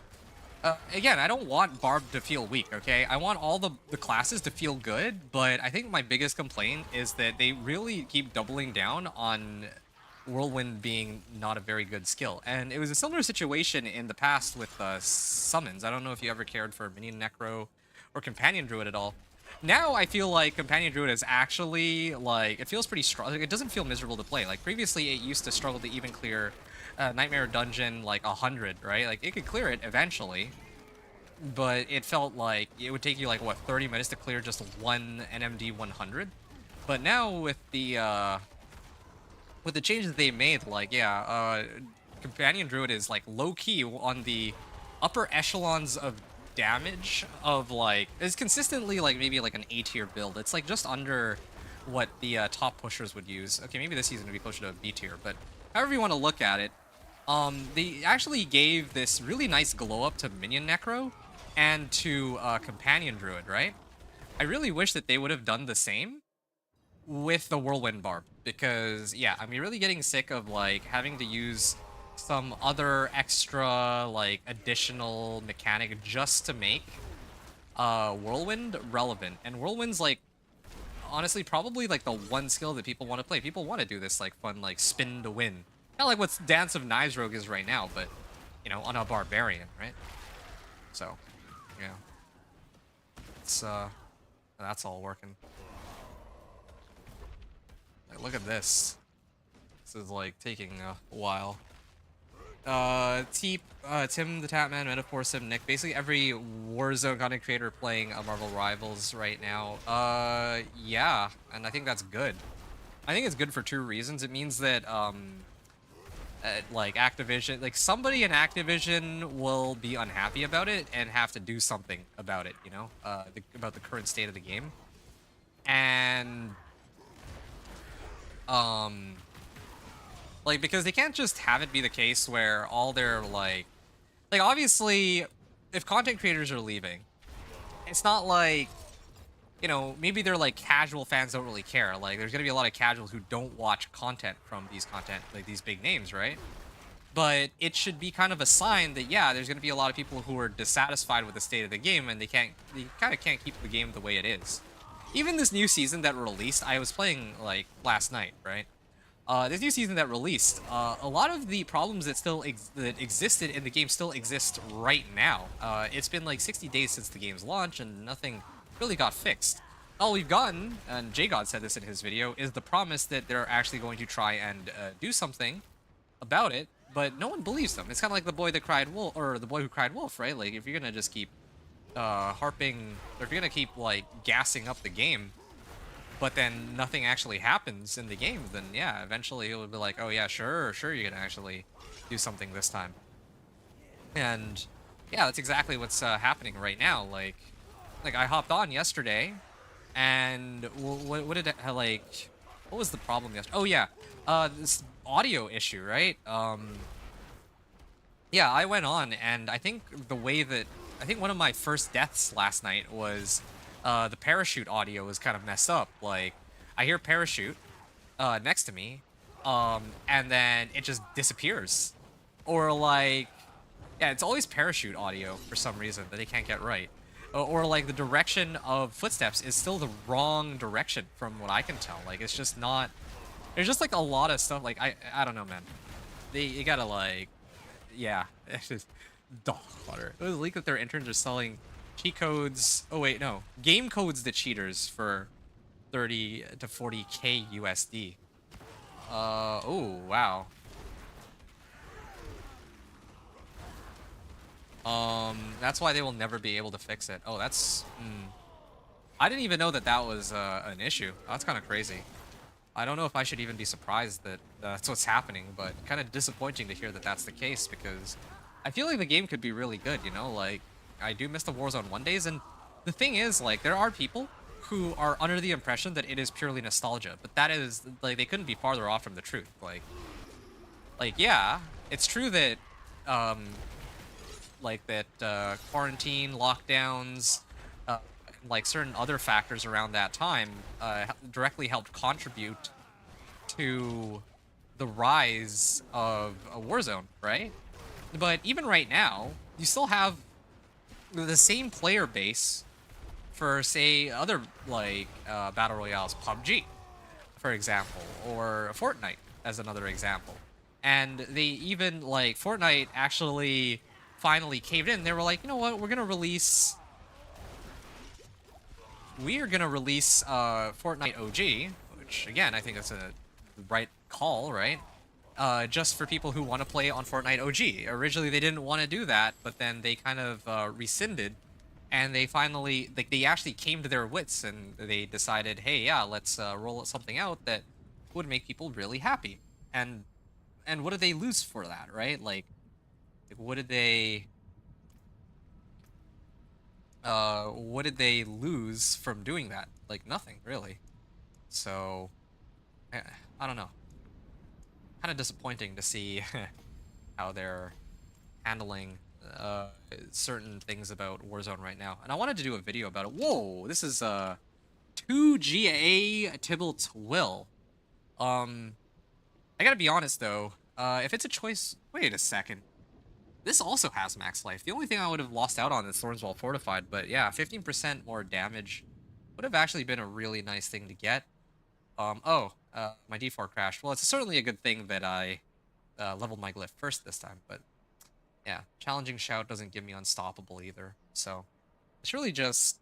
Again, I don't want Barb to feel weak, okay? I want all the classes to feel good, but I think my biggest complaint is that they really keep doubling down on Whirlwind being not a very good skill. And it was a similar situation in the past with summons. I don't know if you ever cared for Minion Necro or Companion Druid at all. Now I feel like Companion Druid is actually, like, it feels pretty strong. Like, it doesn't feel miserable to play. Like, previously it used to struggle to even clear Nightmare Dungeon, like, 100, right? Like, it could clear it eventually, but it felt like it would take you, like, what, 30 minutes to clear just one NMD 100? But now with the changes they made, like, yeah, Companion Druid is, like, low-key on the upper echelons of damage of, like, is consistently, like, maybe, like, an A-tier build. It's, like, just under what the top pushers would use. Okay, maybe this season would be closer to a B-tier, but however you want to look at it, They actually gave this really nice glow up to Minion Necro and to Companion Druid, right? I really wish that they would have done the same with the Whirlwind Barb, because yeah, I'm really getting sick of like having to use some other extra like additional mechanic just to make Whirlwind relevant. And Whirlwind's like honestly probably like the one skill that people want to play. People want to do this like fun like spin to win. Kind of like what Dance of Knives Rogue is right now, but you know, on a barbarian, right? So, yeah. It's that's all working. Like, look at this. This is like taking a while. Tim the Tatman, Metaphor Sim, Nick, basically every Warzone content creator playing Marvel Rivals right now. Yeah, and I think that's good. I think it's good for two reasons. It means that like Activision, like somebody in Activision will be unhappy about it and have to do something about it, you know, about the current state of the game. And like, because they can't just have it be the case where all their like obviously if content creators are leaving, it's not like, you know, maybe they're like casual fans don't really care. Like there's gonna be a lot of casuals who don't watch content from these like these big names, right? But it should be kind of a sign that yeah, there's gonna be a lot of people who are dissatisfied with the state of the game and they kind of can't keep the game the way it is. Even this new season that released, I was playing like last night, right? This new season that released, a lot of the problems that that existed in the game still exist right now. It's been like 60 days since the game's launch, and nothing really got fixed. All we've gotten, and JGod said this in his video, is the promise that they're actually going to try and do something about it, but no one believes them. It's kind of like the boy that cried wolf, or the boy who cried wolf, right? Like if you're gonna just keep harping, or if you're gonna keep like gassing up the game, but then nothing actually happens in the game, then yeah, eventually it will be like, oh yeah, sure, you're gonna actually do something this time. And yeah, that's exactly what's happening right now. Like I hopped on yesterday, and what did it, like, what was the problem yesterday? Oh yeah, this audio issue, right? Yeah, I went on, and I think one of my first deaths last night was the parachute audio was kind of messed up. Like, I hear parachute next to me, and then it just disappears. Or like, yeah, it's always parachute audio for some reason that they can't get right. Or like the direction of footsteps is still the wrong direction from what I can tell. Like, it's just not. There's just like a lot of stuff. Like I don't know, man. You gotta like, yeah, it's just dog water. It was a leak that their interns are selling cheat codes. Oh wait, no, game codes to cheaters for 30 to 40k USD. Oh wow. That's why they will never be able to fix it. Oh, that's. I didn't even know that that was an issue. That's kind of crazy. I don't know if I should even be surprised that that's what's happening, but kind of disappointing to hear that that's the case, because I feel like the game could be really good, you know? Like, I do miss the Warzone 1 days, and the thing is, like, there are people who are under the impression that it is purely nostalgia, but that is, like, they couldn't be farther off from the truth. Like yeah, it's true that, quarantine, lockdowns, like certain other factors around that time directly helped contribute to the rise of a Warzone, right? But even right now, you still have the same player base for, say, other like battle royales, PUBG, for example, or Fortnite as another example. And they even, like, Fortnite actually finally caved in. They were like, you know what, we're gonna release Fortnite OG, which again I think is a right call, right? Just for people who want to play on Fortnite OG. Originally they didn't want to do that, but then they kind of rescinded, and they finally, like, they actually came to their wits and they decided, hey, yeah, let's roll something out that would make people really happy. And what did they lose for that, right? Like what did they lose from doing that? Like nothing, really. So I don't know. Kind of disappointing to see how they're handling certain things about Warzone right now. And I wanted to do a video about it. Whoa, this is 2GA Tybalt's Will. I gotta be honest though, if it's a choice, wait a second. This also has max life. The only thing I would have lost out on is Thorns Fortified, but yeah, 15% more damage would have actually been a really nice thing to get. My D4 crashed. Well, it's certainly a good thing that I leveled my glyph first this time, but yeah, Challenging Shout doesn't give me Unstoppable either, so it's really just...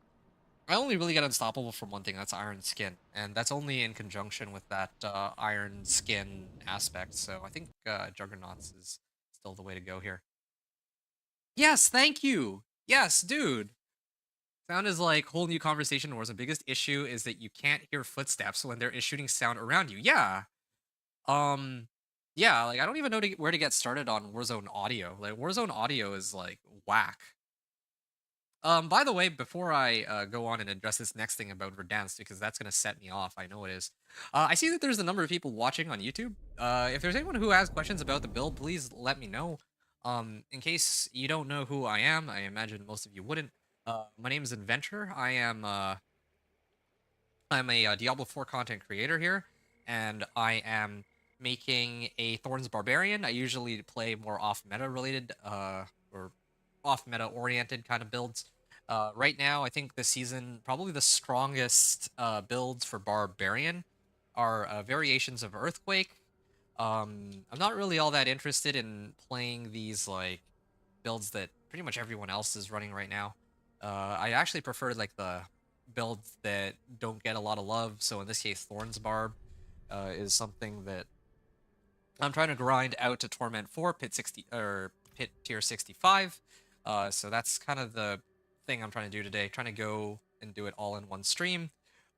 I only really get Unstoppable from one thing, that's Iron Skin, and that's only in conjunction with that Iron Skin aspect, so I think Juggernauts is still the way to go here. Yes, thank you! Yes, dude! Sound is like whole new conversation in Warzone. The biggest issue is that you can't hear footsteps when there is shooting sound around you. Yeah. Yeah, like I don't even know where to get started on Warzone audio. Like Warzone audio is like whack. By the way, before I go on and address this next thing about Verdansk, because that's gonna set me off, I know it is. I see that there's a number of people watching on YouTube. If there's anyone who has questions about the build, please let me know. In case you don't know who I am, I imagine most of you wouldn't. My name is Inventor. I'm a Diablo 4 content creator here, and I am making a Thorns Barbarian. I usually play more off-meta related, or off-meta oriented kind of builds. Right now, I think this season, probably the strongest builds for Barbarian are variations of Earthquake. I'm not really all that interested in playing these like builds that pretty much everyone else is running right now. I actually prefer like the builds that don't get a lot of love. So in this case, Thorns Barb is something that I'm trying to grind out to Torment 4, Pit 60 or Pit tier 65. So that's kind of the thing I'm trying to do today. Trying to go and do it all in one stream.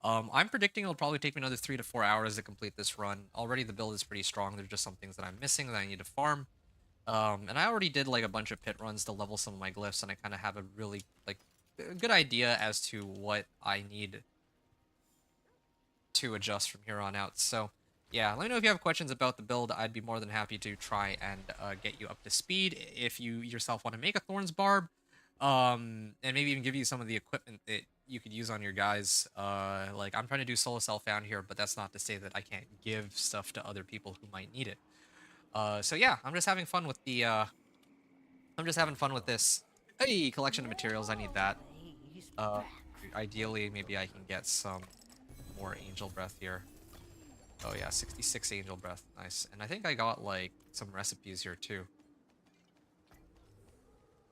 I'm predicting it'll probably take me another 3 to 4 hours to complete this run. Already the build is pretty strong. There's just some things that I'm missing that I need to farm. And I already did like a bunch of pit runs to level some of my glyphs, and I kind of have a really like a good idea as to what I need to adjust from here on out. So yeah, let me know if you have questions about the build. I'd be more than happy to try and get you up to speed if you yourself want to make a Thorns Barb, and maybe even give you some of the equipment that you could use on your guys. Like I'm trying to do solo self-found here, but that's not to say that I can't give stuff to other people who might need it. So yeah, I'm just having fun with the I'm just having fun with this. Hey, collection of materials, I need that. Ideally, maybe I can get some more Angel Breath here. Oh yeah, 66 Angel Breath, nice. And I think I got like some recipes here too.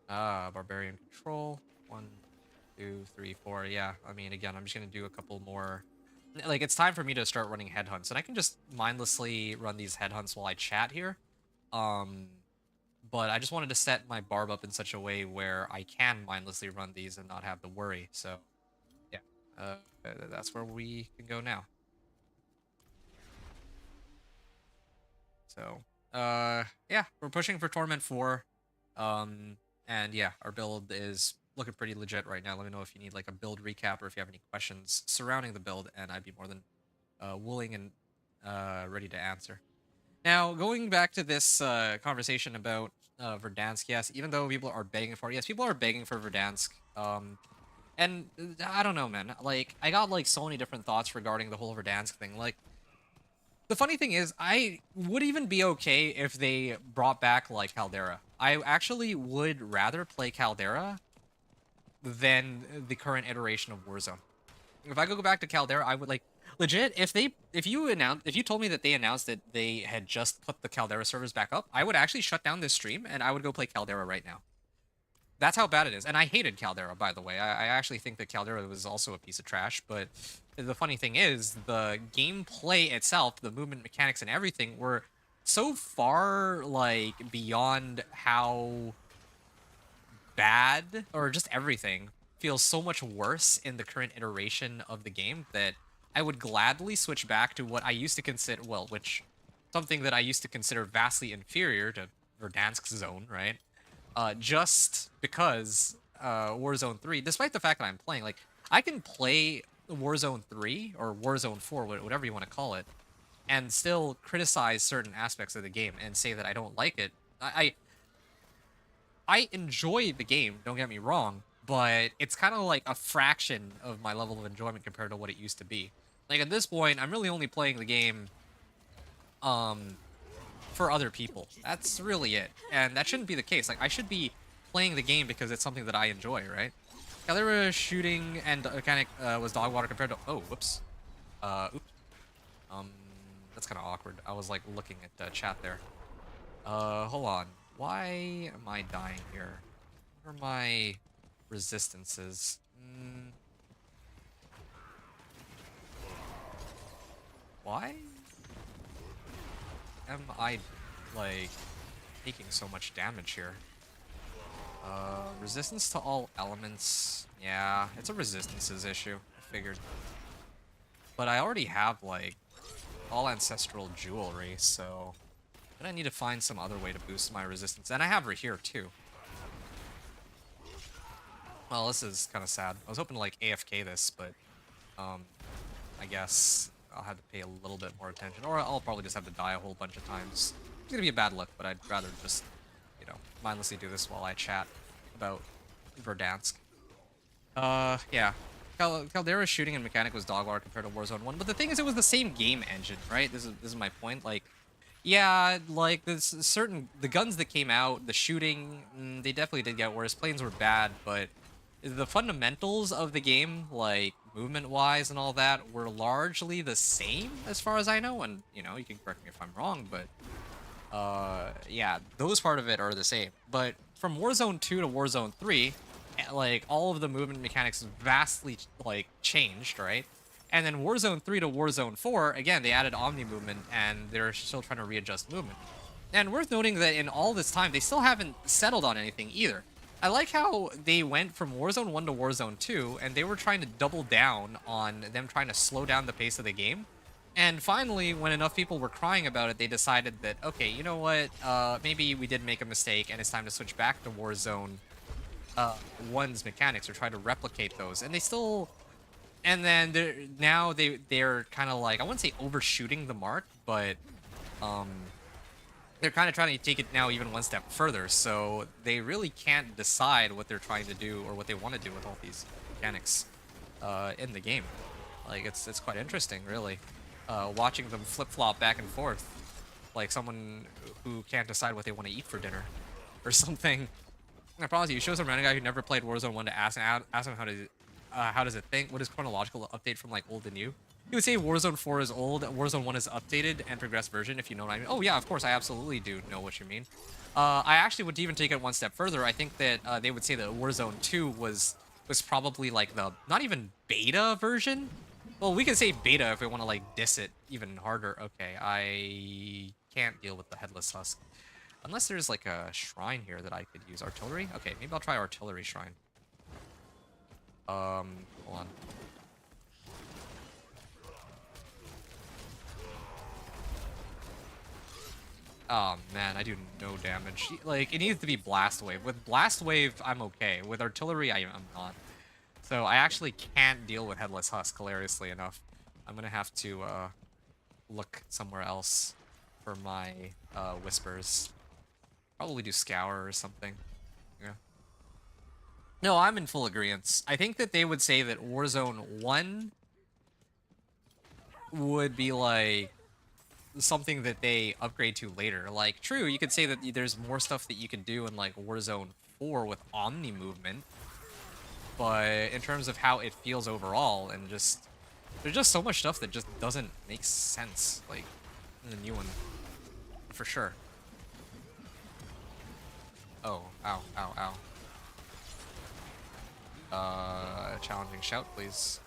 Barbarian Control, 1, 2, 3, 4, yeah. I mean, again, I'm just gonna do a couple more. Like, it's time for me to start running headhunts, and I can just mindlessly run these headhunts while I chat here. But I just wanted to set my barb up in such a way where I can mindlessly run these and not have to worry. So, yeah, that's where we can go now. So, yeah, we're pushing for Torment 4. And yeah, our build is looking pretty legit right now. Let me know if you need like a build recap or if you have any questions surrounding the build, and I'd be more than willing and ready to answer. Now, going back to this conversation about Verdansk, yes, even though people are begging for it, yes, people are begging for Verdansk. And I don't know, man. Like, I got like so many different thoughts regarding the whole Verdansk thing. Like, the funny thing is, I would even be okay if they brought back like Caldera. I actually would rather play Caldera than the current iteration of Warzone. If I could go back to Caldera, I would like legit. If you told me that they announced that they had just put the Caldera servers back up, I would actually shut down this stream and I would go play Caldera right now. That's how bad it is. And I hated Caldera, by the way. I actually think that Caldera was also a piece of trash, but the funny thing is, the gameplay itself, the movement mechanics and everything were so far, like, beyond how bad, or just everything, feels so much worse in the current iteration of the game that I would gladly switch back to what I used to consider, well, something that I used to consider vastly inferior to Verdansk's zone, right? Just because Warzone 3, despite the fact that I'm playing, like, I can play Warzone 3 or Warzone 4, whatever you want to call it, and still criticize certain aspects of the game and say that I don't like it, I enjoy the game, don't get me wrong, but it's kind of like a fraction of my level of enjoyment compared to what it used to be. Like at this point, I'm really only playing the game um for other people. That's really it. And that shouldn't be the case. Like I should be playing the game because it's something that I enjoy, right? Calera shooting and mechanic was dog water compared to oops. Oops. Um that's kind of awkward. I was like looking at chat there. Hold on. Why am I dying here? What are my resistances? Why am I, like, taking so much damage here? Resistance to all elements. Yeah, it's a resistances issue. I figured. But I already have, like, all ancestral jewelry, so I need to find some other way to boost my resistance. And I have her here, too. Well, this is kind of sad. I was hoping to, like, AFK this, but, I guess I'll have to pay a little bit more attention. Or I'll probably just have to die a whole bunch of times. It's gonna be a bad look, but I'd rather just, you know, mindlessly do this while I chat about Verdansk. Yeah. Caldera's shooting and mechanic was dog water compared to Warzone 1, but the thing is it was the same game engine, right? This is my point. Like, yeah, like the guns that came out, the shooting, they definitely did get worse. Planes were bad, but the fundamentals of the game, like movement-wise and all that, were largely the same as far as I know. And you know, you can correct me if I'm wrong, but yeah, those part of it are the same. But from Warzone 2 to Warzone 3, like all of the movement mechanics vastly like changed, right? And then Warzone 3 to Warzone 4, again, they added Omni movement, and they're still trying to readjust movement. And worth noting that in all this time, they still haven't settled on anything either. I like how they went from Warzone 1 to Warzone 2, and they were trying to double down on them trying to slow down the pace of the game. And finally, when enough people were crying about it, they decided that, okay, you know what, maybe we did make a mistake, and it's time to switch back to Warzone 1's mechanics, or try to replicate those. And they still... And then they're kind of like, I wouldn't say overshooting the mark, but they're kind of trying to take it now even one step further. So they really can't decide what they're trying to do or what they want to do with all these mechanics in the game. Like it's quite interesting, really, watching them flip-flop back and forth, like someone who can't decide what they want to eat for dinner or something. I promise you, show some random guy who never played Warzone 1 to ask him how does it think? What is chronological update from like old and new? You would say Warzone 4 is old, Warzone 1 is updated and progressed version, if you know what I mean. Oh yeah, of course, I absolutely do know what you mean. I actually would even take it one step further. I think that they would say that Warzone 2 was probably like the, not even beta version? Well, we can say beta if we want to like diss it even harder. Okay, I can't deal with the Headless Husk. Unless there's like a shrine here that I could use. Artillery? Okay, maybe I'll try Artillery Shrine. Hold on. Oh man, I do no damage. Like, it needs to be Blast Wave. With Blast Wave, I'm okay. With Artillery, I'm not. So I actually can't deal with Headless Husk, hilariously enough. I'm gonna have to look somewhere else for my Whispers. Probably do Scour or something. Yeah. No, I'm in full agreement. I think that they would say that Warzone 1 would be like something that they upgrade to later. Like, true, you could say that there's more stuff that you can do in like Warzone 4 with Omni movement, but in terms of how it feels overall, and just there's just so much stuff that just doesn't make sense, like in the new one, for sure. Oh, ow, ow, ow. Challenging shout, please.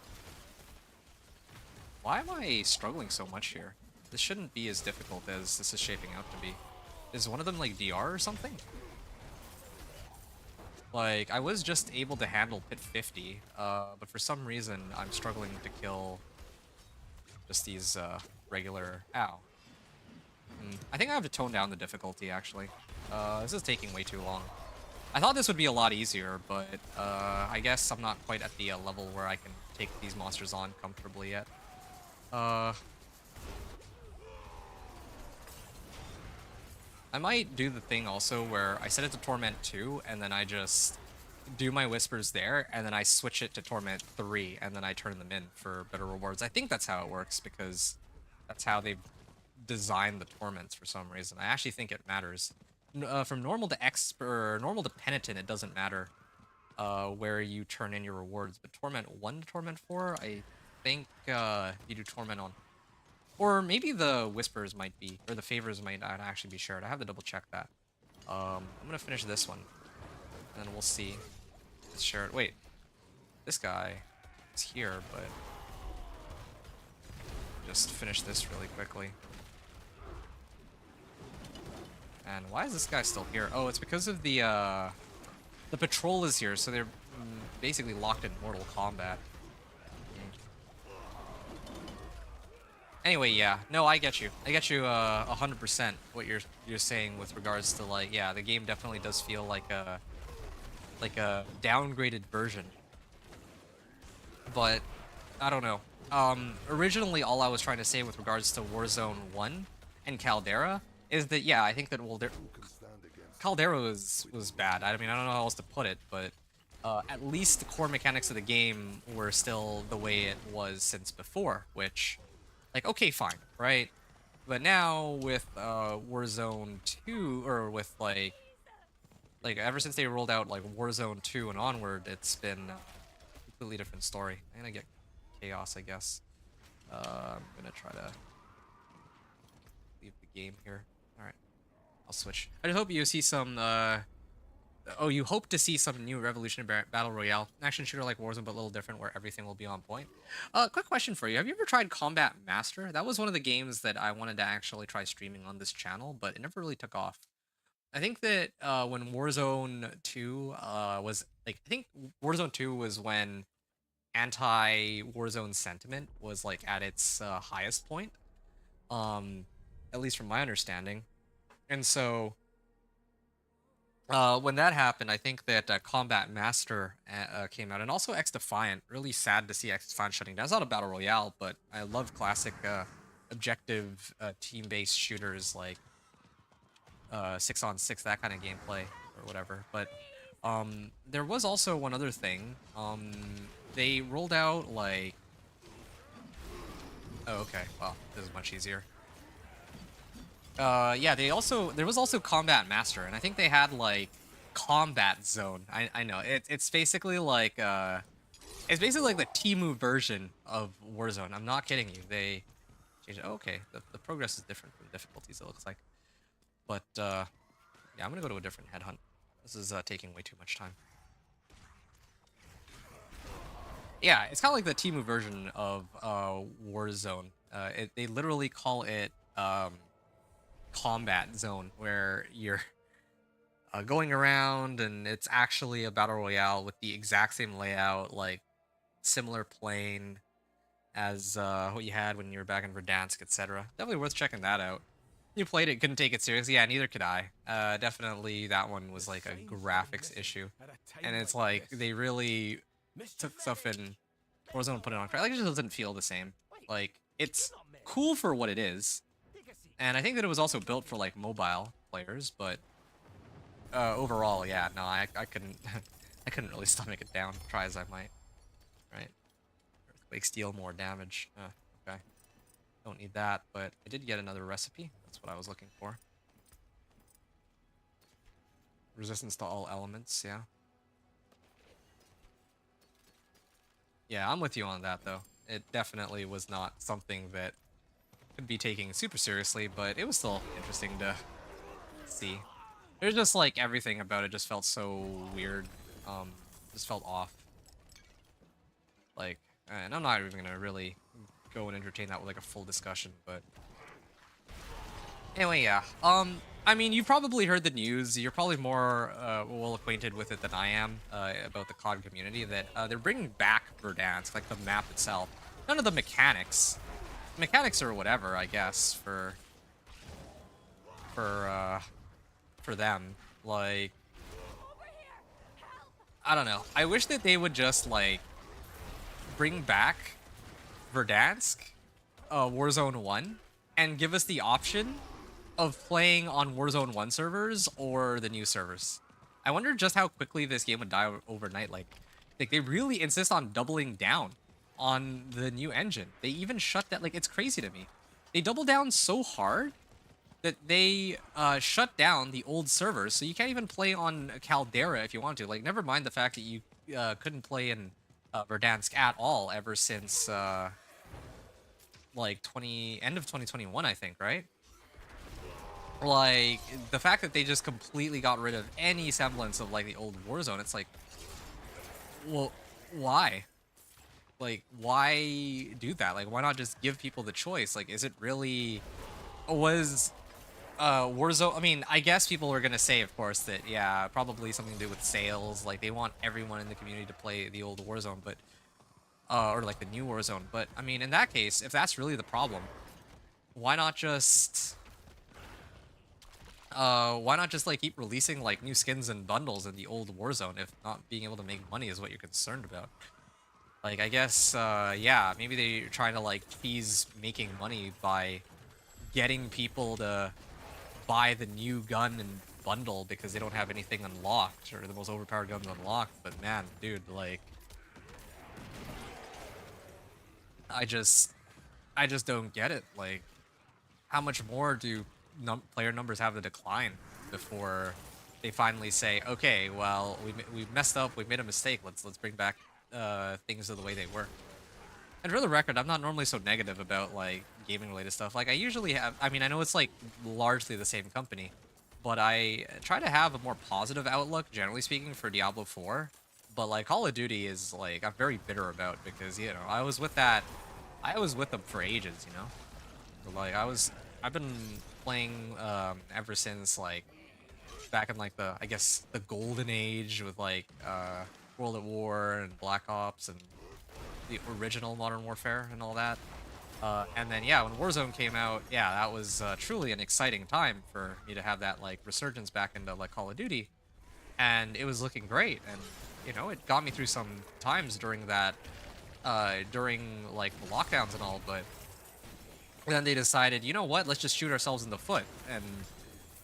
Why am I struggling so much here? This shouldn't be as difficult as this is shaping out to be. Is one of them like DR or something? Like, I was just able to handle Pit 50, but for some reason I'm struggling to kill just these regular... Ow. I think I have to tone down the difficulty, actually. This is taking way too long. I thought this would be a lot easier, but I guess I'm not quite at the level where I can take these monsters on comfortably yet. I might do the thing also where I set it to Torment 2, and then I just do my whispers there, and then I switch it to Torment 3, and then I turn them in for better rewards. I think that's how it works, because that's how they've designed the torments for some reason. I actually think it matters. From normal to or normal to penitent, it doesn't matter where you turn in your rewards. But Torment 1 to Torment 4, I think you do Torment on. Or maybe the whispers might be, or the favors might not actually be shared. I have to double check that. I'm gonna finish this one, and then we'll see. It's shared. Wait, this guy is here, but just finish this really quickly. And why is this guy still here? Oh, it's because of the patrol is here, so they're basically locked in Mortal Kombat. Anyway, yeah, no, I get you. I get you 100% what you're saying with regards to, like, yeah, the game definitely does feel like a downgraded version. But I don't know. Originally, all I was trying to say with regards to Warzone 1 and Caldera is that, yeah, I think that Caldera was bad. I mean, I don't know how else to put it, but at least the core mechanics of the game were still the way it was since before, which, like, okay, fine, right? But now with Warzone 2, or with like ever since they rolled out like Warzone 2 and onward, it's been a completely different story. I'm gonna get chaos, I guess. I'm gonna try to leave the game here. All right, I'll switch. I just hope you see some. Oh, you hope to see some new Revolutionary Battle Royale action shooter like Warzone, but a little different, where everything will be on point. Quick question for you: have you ever tried Combat Master? That was one of the games that I wanted to actually try streaming on this channel, but it never really took off. I think that when Warzone 2 was like, I think Warzone 2 was when anti-Warzone sentiment was like at its highest point, at least from my understanding. And so when that happened, I think that Combat Master came out, and also X Defiant. Really sad to see X Defiant shutting down. It's not a battle royale, but I love classic objective team-based shooters like 6-on-6, that kind of gameplay or whatever. But there was also one other thing. They rolled out like, oh, okay, well, this is much easier. Yeah, there was also Combat Master, and I think they had like Combat Zone. I know it's basically like the Temu version of Warzone. I'm not kidding you. They changed it. Oh, okay, the progress is different from the difficulties, it looks like. But yeah, I'm gonna go to a different headhunt. This is taking way too much time. Yeah, it's kind of like the Temu version of Warzone. They literally call it Combat Zone, where you're going around, and it's actually a battle royale with the exact same layout, like similar plane as what you had when you were back in Verdansk, etc. Definitely worth checking that out. You played it, couldn't take it seriously. Yeah, neither could I. Definitely that one was like a graphics issue, and it's like they really took stuff in Warzone and put it on. Like, it just doesn't feel the same. Like, it's cool for what it is, and I think that it was also built for like mobile players, but overall, yeah, no, I couldn't I couldn't really stomach it down, try as I might. Right? Earthquakes deal more damage. Okay. Don't need that, but I did get another recipe. That's what I was looking for. Resistance to all elements, yeah. Yeah, I'm with you on that, though. It definitely was not something that could be taken super seriously, but it was still interesting to see. There's just like everything about it just felt so weird. Just felt off. Like, and I'm not even gonna really go and entertain that with like a full discussion, but anyway, yeah. I mean, you've probably heard the news. You're probably more well acquainted with it than I am about the COD community. That they're bringing back Verdansk, like the map itself. None of the mechanics. Mechanics are whatever, I guess, for them. Like, I don't know. I wish that they would just like bring back Verdansk, Warzone 1, and give us the option of playing on Warzone 1 servers or the new servers. I wonder just how quickly this game would die overnight. Like they really insist on doubling down on the new engine. They even shut that. Like, it's crazy to me. They double down so hard that they shut down the old servers, so you can't even play on Caldera if you want to. Like, never mind the fact that you couldn't play in Verdansk at all ever since like end of 2021, I think, right? Like, the fact that they just completely got rid of any semblance of like the old Warzone, it's like, well, why? Like, why do that? Like, why not just give people the choice? Like, is it really was Warzone? I mean, I guess people are gonna say, of course, that yeah, probably something to do with sales. Like, they want everyone in the community to play the old Warzone, but or like the new Warzone. But I mean, in that case, if that's really the problem, why not just like keep releasing like new skins and bundles in the old Warzone if not being able to make money is what you're concerned about? Like, I guess yeah, maybe they're trying to like tease making money by getting people to buy the new gun and bundle because they don't have anything unlocked or the most overpowered guns unlocked. But man, dude, like, I just don't get it. Like, how much more do player numbers have to decline before they finally say, okay, well, we messed up, we made a mistake, let's bring back things to the way they were. And for the record, I'm not normally so negative about like gaming related stuff. Like, I usually have, I mean, I know it's like largely the same company, but I try to have a more positive outlook, generally speaking, for Diablo 4. But like Call of Duty is like, I'm very bitter about, because, you know, I was with them for ages, you know? So, like, I've been playing ever since like back in like I guess the golden age with like World at War and Black Ops and the original Modern Warfare and all that. And then yeah, when Warzone came out, yeah, that was truly an exciting time for me to have that like resurgence back into like Call of Duty, and it was looking great. And you know, it got me through some times during that, during like the lockdowns and all. But then they decided, you know what, let's just shoot ourselves in the foot. And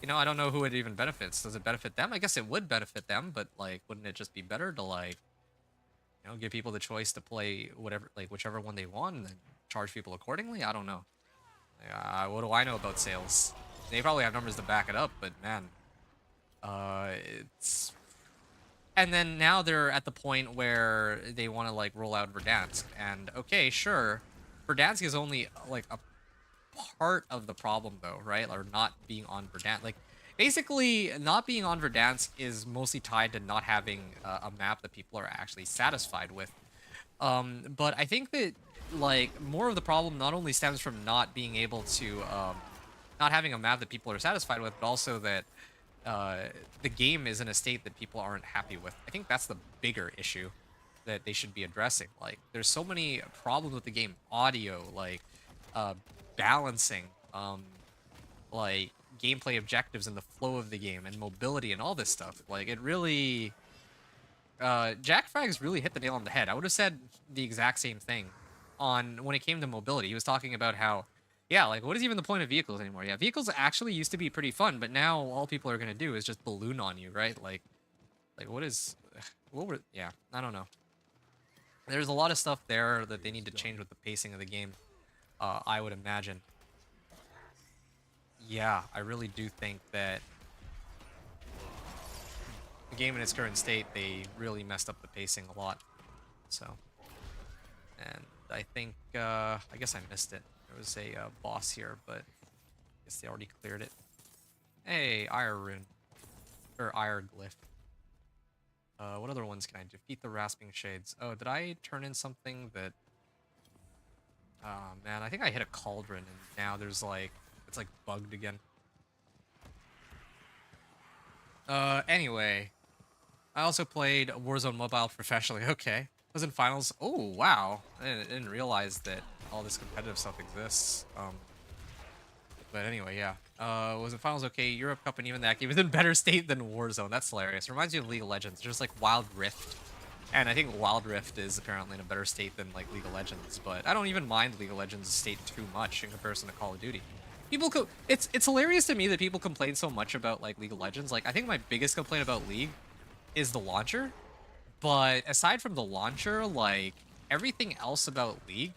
you know, I don't know who it even benefits. Does it benefit them? I guess it would benefit them, but like, wouldn't it just be better to like, you know, give people the choice to play whatever, like whichever one they want, and then charge people accordingly? I don't know. What do I know about sales? They probably have numbers to back it up, but man, it's. And then now they're at the point where they want to like roll out Verdansk, and okay, sure, Verdansk is only like a part of the problem though, right? Or not being on Verdansk. Like, basically, not being on Verdansk is mostly tied to not having a map that people are actually satisfied with. But I think that like more of the problem not only stems from not being able to, not having a map that people are satisfied with, but also that the game is in a state that people aren't happy with. I think that's the bigger issue that they should be addressing. Like, there's so many problems with the game. Audio, like, balancing, like, gameplay objectives and the flow of the game, and mobility and all this stuff. Like, it really... Jack Frags really hit the nail on the head. I would have said the exact same thing when it came to mobility. He was talking about how, yeah, like, what is even the point of vehicles anymore? Yeah, vehicles actually used to be pretty fun, but now all people are going to do is just balloon on you, right? Like yeah, I don't know. There's a lot of stuff there that they need to change with the pacing of the game, I would imagine. Yeah, I really do think that the game in its current state, they really messed up the pacing a lot. So, and I think, I guess I missed it. There was a boss here, but I guess they already cleared it. Hey, Ire Rune. Or Ire Glyph. What other ones can I defeat? The Rasping Shades. Oh, did I turn in something that... Oh, man, I think I hit a cauldron, and now there's like... It's like bugged again. Anyway. I also played Warzone Mobile professionally. Okay. Was in finals. Oh, wow. I didn't realize that all this competitive stuff exists. But anyway, yeah. Was in finals okay. Europe Cup and even that game is in better state than Warzone. That's hilarious. Reminds me of League of Legends. There's like Wild Rift. And I think Wild Rift is apparently in a better state than like League of Legends. But I don't even mind League of Legends' state too much in comparison to Call of Duty. It's hilarious to me that people complain so much about like League of Legends. Like I think my biggest complaint about League is the launcher. But aside from the launcher, like everything else about League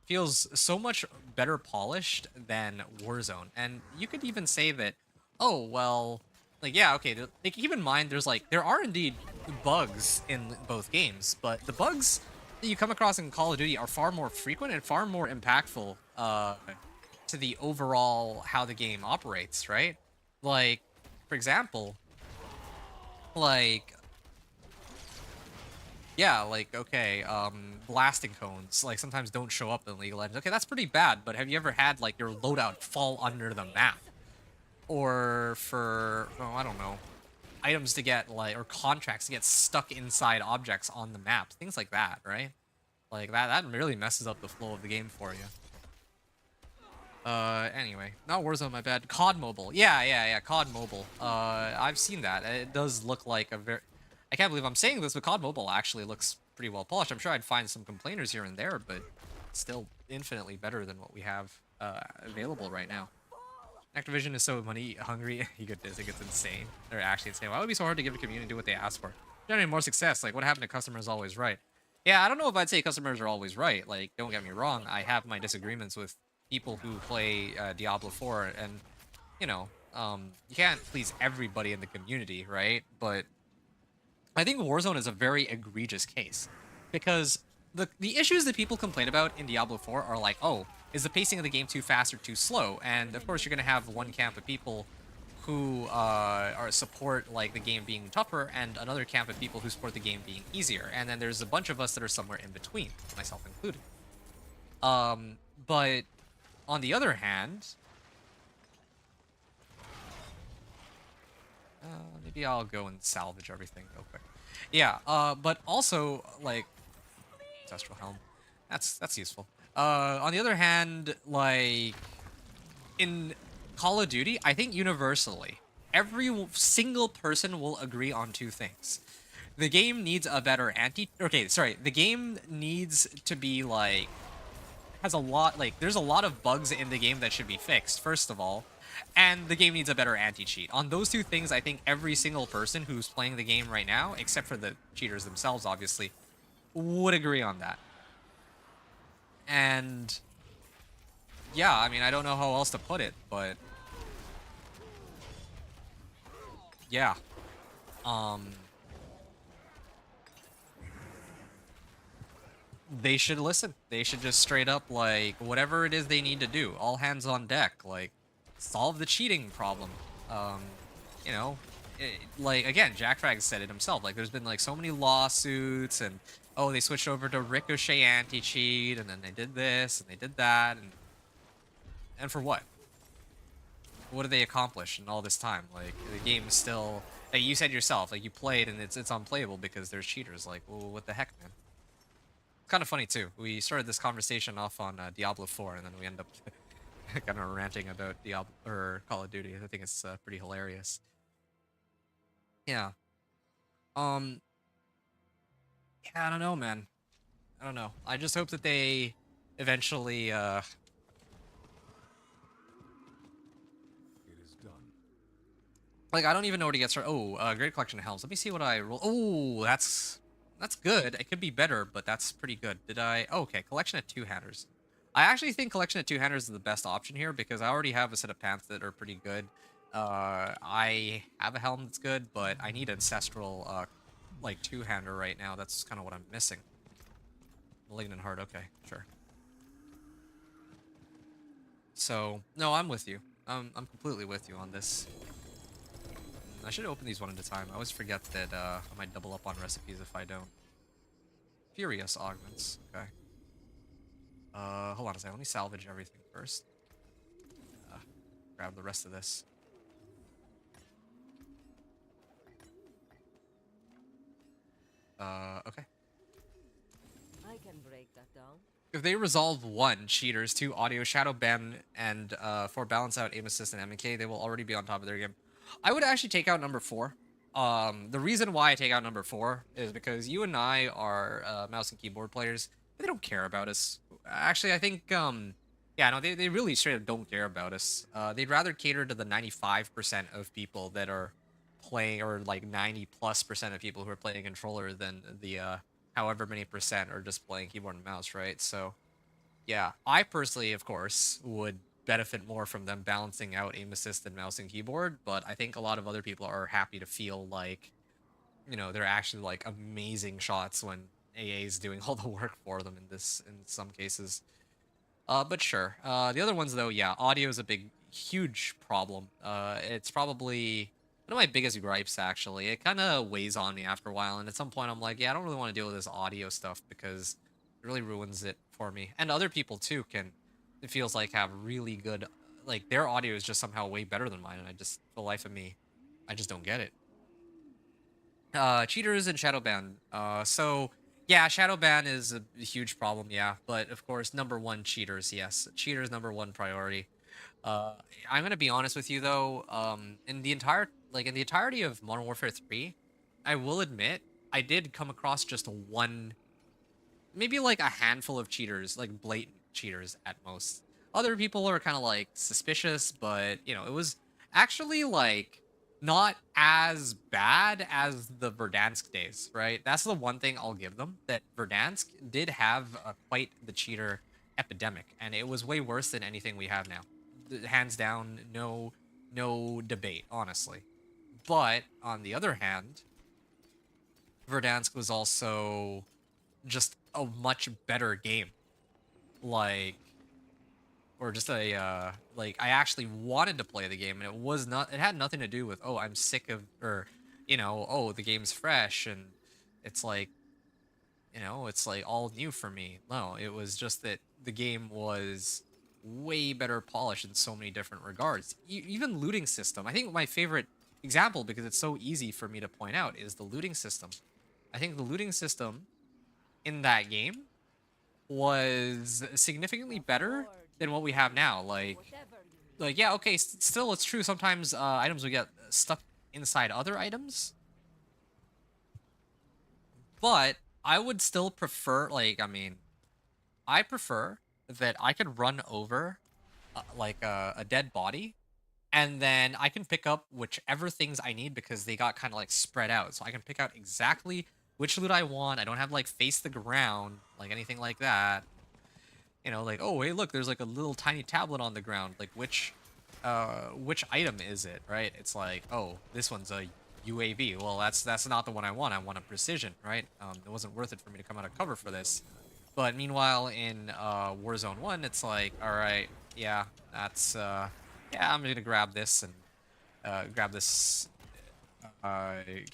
feels so much better polished than Warzone. And you could even say that, oh well, like yeah, okay. Like keep in mind, there are indeed bugs in both games, but the bugs that you come across in Call of Duty are far more frequent and far more impactful to the overall how the game operates, right? Like, for example, like yeah, like okay, blasting cones like sometimes don't show up in League of Legends. Okay, that's pretty bad, but have you ever had like your loadout fall under the map? Or for oh, I don't know, items to get like or contracts to get stuck inside objects on the map. Things like that, right? Like that really messes up the flow of the game for you. Anyway, not Warzone, my bad. COD Mobile. Yeah, COD Mobile. I've seen that. It does look like a very... I can't believe I'm saying this, but COD Mobile actually looks pretty well polished. I'm sure I'd find some complainers here and there, but still infinitely better than what we have available right now. Activision is so money hungry. You get this, it gets insane. They're actually insane. Why would it be so hard to give a community what they ask for? Generating more success. Like, what happened to customers always right? Yeah, I don't know if I'd say customers are always right. Like, don't get me wrong. I have my disagreements with people who play Diablo 4, and, you know, you can't please everybody in the community, right? But I think Warzone is a very egregious case. Because the issues that people complain about in Diablo 4 are like, oh, is the pacing of the game too fast or too slow? And of course, you're going to have one camp of people who are support like the game being tougher, and another camp of people who support the game being easier. And then there's a bunch of us that are somewhere in between, myself included. But on the other hand, maybe I'll go and salvage everything real quick. Yeah, but also like ancestral helm, that's useful. On the other hand, like in Call of Duty, I think universally, every single person will agree on two things. The game needs a better the game needs to be like has a lot like there's a lot of bugs in the game that should be fixed, first of all. And the game needs a better anti-cheat. On those two things, I think every single person who's playing the game right now, except for the cheaters themselves, obviously, would agree on that. And yeah, I mean, I don't know how else to put it, but yeah. They should listen. They should just straight up, like, whatever it is they need to do, all hands on deck, like, solve the cheating problem. You know, like, again, Jack Frag said it himself, like, there's been, like, so many lawsuits, and, oh, they switched over to Ricochet anti-cheat, and then they did this, and they did that, and for what? What did they accomplish in all this time? Like, the game is still, like, you said yourself, like, you played, and it's unplayable because there's cheaters. Like, well, what the heck, man? Kind of funny too. We started this conversation off on Diablo 4, and then we end up kind of ranting about Diablo or Call of Duty. I think it's pretty hilarious. Yeah. Yeah, I don't know, man. I don't know. I just hope that they eventually. It is done. Like, I don't even know where to get started. Oh, great collection of helms. Let me see what I roll. Oh, that's good. It could be better, but that's pretty good. Did I... Oh, okay, collection of two-handers. I actually think collection of two-handers is the best option here because I already have a set of pants that are pretty good. I have a helm that's good, but I need ancestral, like, two-hander right now. That's kind of what I'm missing. Malignant Heart, okay, sure. So, no, I'm with you. I'm completely with you on this. I should open these one at a time. I always forget that I might double up on recipes if I don't. Furious augments. Okay. Hold on a second. Let me salvage everything first. Grab the rest of this. Okay. I can break that down. If they resolve 1, cheaters, 2, audio, shadow ban, and 4, balance out, aim assist, and MK, they will already be on top of their game. I would actually take out number 4. The reason why I take out number 4 is because you and I are mouse and keyboard players. They don't care about us. Actually, I think Yeah, no, they really straight up don't care about us. They'd rather cater to the 95% of people that are playing, or like 90+% of people who are playing controller than the however many percent are just playing keyboard and mouse, right? So yeah, I personally, of course, would benefit more from them balancing out aim assist and mouse and keyboard, but I think a lot of other people are happy to feel like, they're actually like amazing shots when AA is doing all the work for them in some cases. But sure. The other ones though, yeah, audio is a huge problem. It's probably one of my biggest gripes actually. It kind of weighs on me after a while, and at some point I'm like, yeah, I don't really want to deal with this audio stuff because it really ruins it for me. And other people too it feels like have really good, like their audio is just somehow way better than mine, and I just, for the life of me, I just don't get it. Cheaters and Shadowban. So yeah, Shadowban is a huge problem, yeah, but of course, number one, cheaters, yes. Cheaters, number one priority. Uh, I'm gonna be honest with you though, in the entirety of Modern Warfare 3, I will admit, I did come across just one, maybe like a handful of cheaters, like blatant cheaters at most. Other people are kind of like suspicious, but it was actually like not as bad as the Verdansk days, right? That's the one thing I'll give them, that Verdansk did have quite the cheater epidemic, and it was way worse than anything we have now. Hands down, no debate, honestly. But on the other hand, Verdansk was also just a much better game. Like, or just like, I actually wanted to play the game, and it had nothing to do with, oh, I'm sick of, or oh, the game's fresh and it's like, it's like all new for me. No, it was just that the game was way better polished in so many different regards. Even looting system, I think my favorite example, because it's so easy for me to point out, is the looting system. I think the looting system in that game was significantly better than what we have now. Like yeah, okay, still it's true, sometimes items will get stuck inside other items, but I would still prefer, I prefer that I could run over a dead body, and then I can pick up whichever things I need, because they got kind of like spread out, so I can pick out exactly which loot I want. I don't have like face the ground, like anything like that. Like, oh, hey, look, there's like a little tiny tablet on the ground. Like, which item is it, right? It's like, oh, this one's a UAV. Well, that's not the one I want. I want a precision, right? It wasn't worth it for me to come out of cover for this. But meanwhile, in Warzone 1, it's like, all right, yeah, yeah, I'm gonna grab this and grab this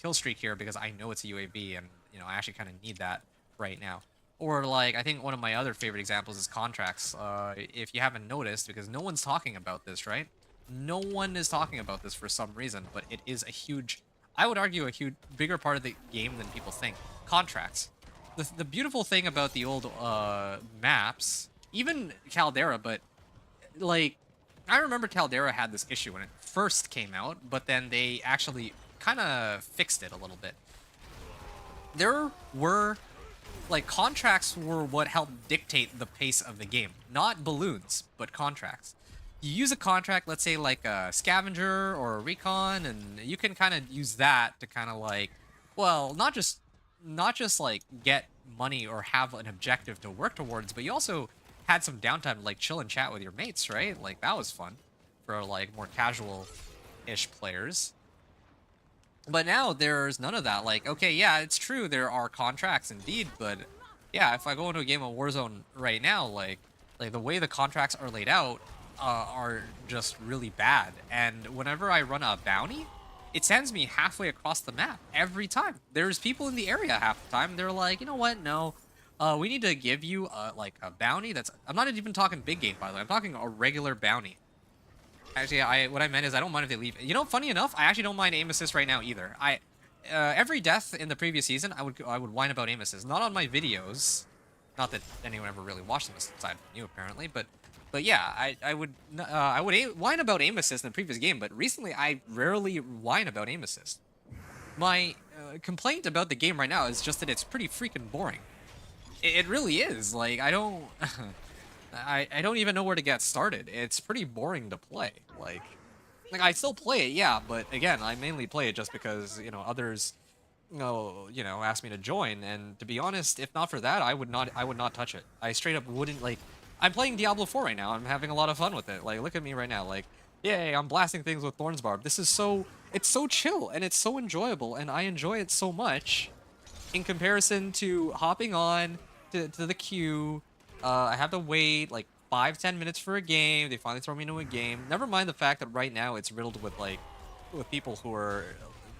kill streak here because I know it's a UAV, and I actually kind of need that right now. Or like, I think one of my other favorite examples is contracts. If you haven't noticed, because no one's talking about this, right? No one is talking about this for some reason, but it is a huge, I would argue, a huge, bigger part of the game than people think. Contracts. The beautiful thing about the old maps, even Caldera, but like, I remember Caldera had this issue when it first came out, but then they actually kind of fixed it a little bit. There were, like, contracts were what helped dictate the pace of the game. Not balloons, but contracts. You use a contract, let's say like a scavenger or a recon, and you can kind of use that to kind of like, well, not just like get money or have an objective to work towards, but you also had some downtime to like chill and chat with your mates, right? Like, that was fun for like more casual-ish players. But now there's none of that. Like, okay, yeah, it's true, there are contracts indeed, but yeah, if I go into a game of Warzone right now, like the way the contracts are laid out are just really bad. And whenever I run a bounty, it sends me halfway across the map every time. There's people in the area half the time. They're like, you know what? No, we need to give you like a bounty that's, I'm not even talking big game, by the way. I'm talking a regular bounty. Actually, what I meant is I don't mind if they leave. Funny enough, I actually don't mind aim assist right now either. Every death in the previous season, I would whine about aim assist. Not on my videos. Not that anyone ever really watched them aside from you, apparently. But yeah, I would whine about aim assist in the previous game. But recently, I rarely whine about aim assist. My complaint about the game right now is just that it's pretty freaking boring. It really is. Like, I don't. I don't even know where to get started. It's pretty boring to play. Like I still play it, yeah, but again, I mainly play it just because, others ask me to join, and to be honest, if not for that, I would not touch it. I straight up wouldn't like I'm playing Diablo 4 right now. I'm having a lot of fun with it. Like look at me right now. Like, yay, I'm blasting things with Thorns Barb. It's so chill and it's so enjoyable and I enjoy it so much in comparison to hopping on to the queue. I have to wait like 5-10 minutes for a game. They finally throw me into a game. Never mind the fact that right now it's riddled with people who are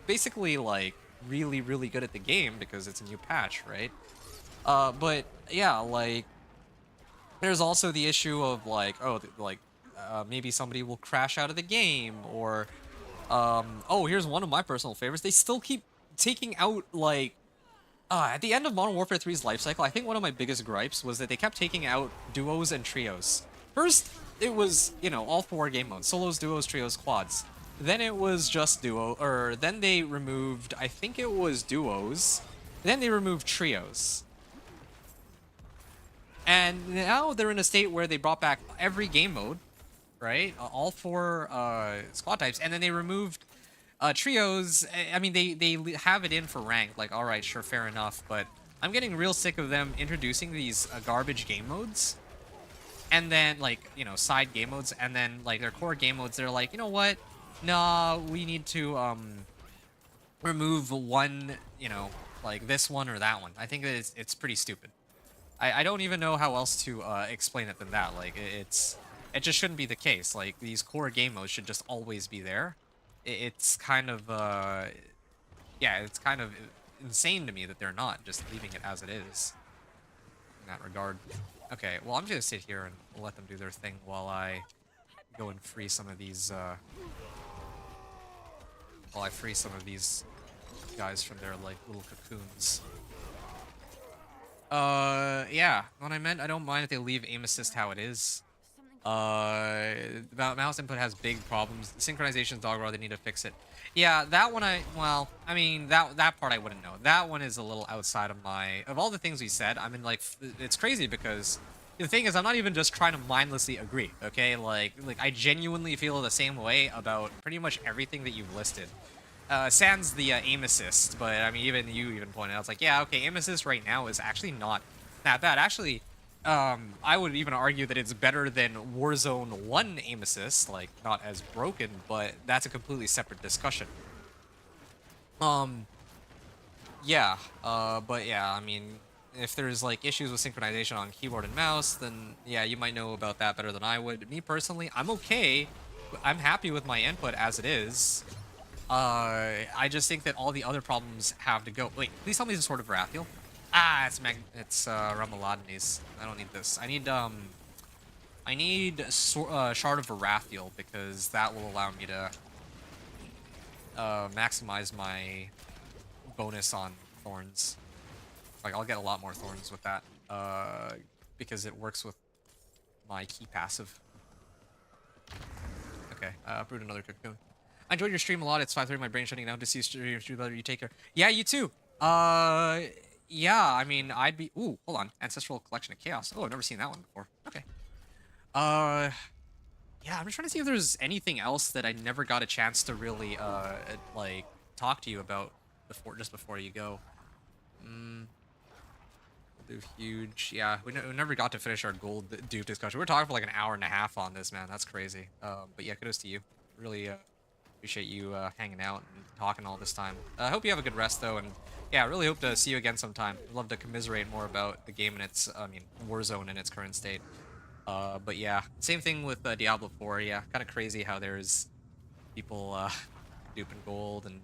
basically like really really good at the game because it's a new patch, right? But yeah, like there's also the issue of like, oh, maybe somebody will crash out of the game, or oh, here's one of my personal favorites. They still keep taking out like at the end of Modern Warfare 3's life cycle, I think one of my biggest gripes was that they kept taking out duos and trios. First, it was, all 4 game modes: solos, duos, trios, quads. Then it was just duo, or then they removed, I think it was duos. Then they removed trios. And now they're in a state where they brought back every game mode, right? All 4 squad types, and then they removed trios. I mean, they have it in for ranked. Like, all right, sure, fair enough. But I'm getting real sick of them introducing these garbage game modes, and then like side game modes, and then like their core game modes. They're like, you know what? Nah, we need to remove one. Like this one or that one. I think that it's pretty stupid. I don't even know how else to explain it than that. Like it just shouldn't be the case. Like these core game modes should just always be there. It's kind of yeah, it's kind of insane to me that they're not just leaving it as it is in that regard. Okay, well, I'm just gonna sit here and let them do their thing while I go and free some of these guys from their like little cocoons. Yeah, what I meant, I don't mind if they leave aim assist how it is. Mouse input has big problems. Synchronization's dog raw, they need to fix it. Yeah, that one well, I mean, that part I wouldn't know. That one is a little outside of all the things we said. I mean, like, it's crazy because the thing is, I'm not even just trying to mindlessly agree, okay? Like I genuinely feel the same way about pretty much everything that you've listed. Sans the aim assist, but I mean, even you pointed out, it's like, yeah, okay, aim assist right now is actually not that bad. Actually, I would even argue that it's better than Warzone 1 aim assist, like, not as broken, but that's a completely separate discussion. Yeah, but yeah, I mean, if there's, like, issues with synchronization on keyboard and mouse, then, yeah, you might know about that better than I would. Me, personally, I'm okay. I'm happy with my input as it is. I just think that all the other problems have to go. Wait, please tell me it's Sword of Rathiel. Ah, it's Ramaladni's. I don't need this. I need Shard of Rathiel, because that will allow me to maximize my bonus on Thorns. Like, I'll get a lot more Thorns with that, because it works with my key passive. Okay, brewed another cocoon. I enjoyed your stream a lot. It's 5:30. My brain shutting down to see you stream. You take care. Yeah, you too. Yeah. I mean, I'd be. Ooh, hold on. Ancestral Collection of Chaos. Oh, I've never seen that one before. Okay. Yeah. I'm just trying to see if there's anything else that I never got a chance to really like talk to you about just before you go. Do huge. Yeah, we never got to finish our gold dupe discussion. We were talking for like an hour and a half on this, man. That's crazy. But yeah, kudos to you. Really appreciate you hanging out and talking all this time. I hope you have a good rest, though, and yeah, I really hope to see you again sometime. I'd love to commiserate more about the game and its, Warzone in its current state. But yeah, same thing with Diablo 4. Yeah, kind of crazy how there's people duping gold and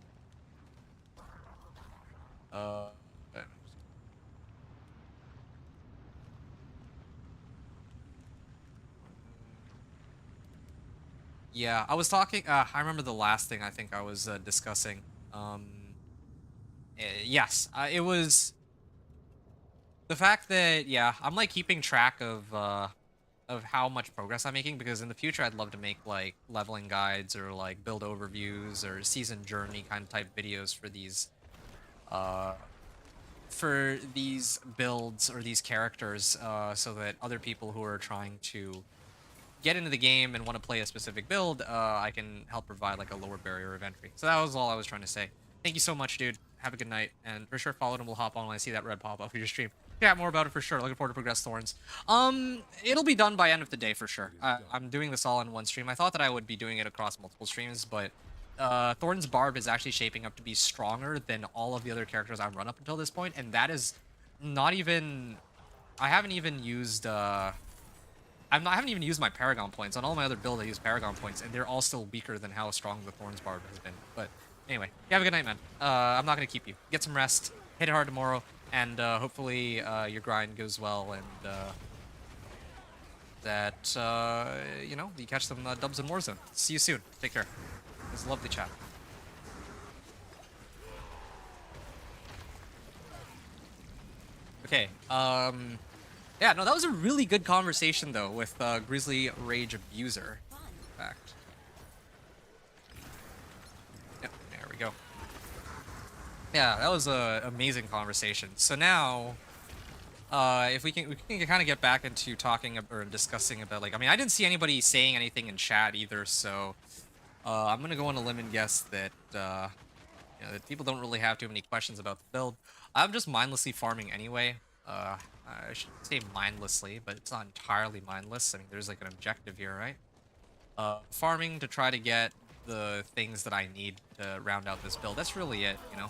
yeah, I was talking. I remember the last thing I think I was discussing. Yes, it was the fact that, yeah, I'm like keeping track of how much progress I'm making, because in the future I'd love to make like leveling guides or like build overviews or season journey kind of type videos for these for these builds or these characters, so that other people who are trying to get into the game and want to play a specific build, I can help provide like a lower barrier of entry. So that was all I was trying to say. Thank you so much, dude. Have a good night, and for sure follow and we'll hop on when I see that red pop up for your stream. Chat more about it for sure. Looking forward to Progress Thorns. It'll be done by end of the day for sure. I'm doing this all in one stream. I thought that I would be doing it across multiple streams, but Thorns Barb is actually shaping up to be stronger than all of the other characters I've run up until this point, and that is not even. I haven't even used. I haven't even used my Paragon points. On all my other builds, I use Paragon points, and they're all still weaker than how strong the Thorns Barb has been. But anyway, you have a good night, man. I'm not going to keep you. Get some rest. Hit it hard tomorrow, and hopefully your grind goes well, and that, you know, you catch some dubs in Warzone. See you soon. Take care. It was a lovely chat. Okay, yeah, no, that was a really good conversation, though, with Grizzly Rage Abuser, in fact. Yep, there we go. Yeah, that was an amazing conversation. So now, if we can kind of get back into talking or discussing about, like, I mean, I didn't see anybody saying anything in chat either, so I'm gonna go on a limb and guess that, you know, that people don't really have too many questions about the build. I'm just mindlessly farming anyway. I should say mindlessly, but it's not entirely mindless. I mean, there's like an objective here, right? Farming to try to get the things that I need to round out this build. That's really it, you know?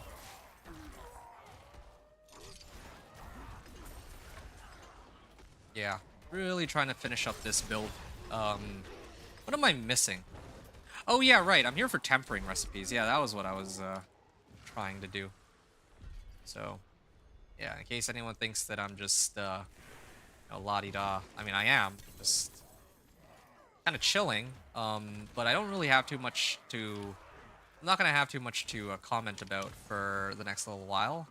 Yeah, really trying to finish up this build. What am I missing? Oh yeah, right, I'm here for tempering recipes. Yeah, that was what I was trying to do. So, yeah, in case anyone thinks that I'm just, you know, la-di-da. I mean, I am, just kind of chilling, but I don't really have too much to... I'm not going to have too much to comment about for the next little while.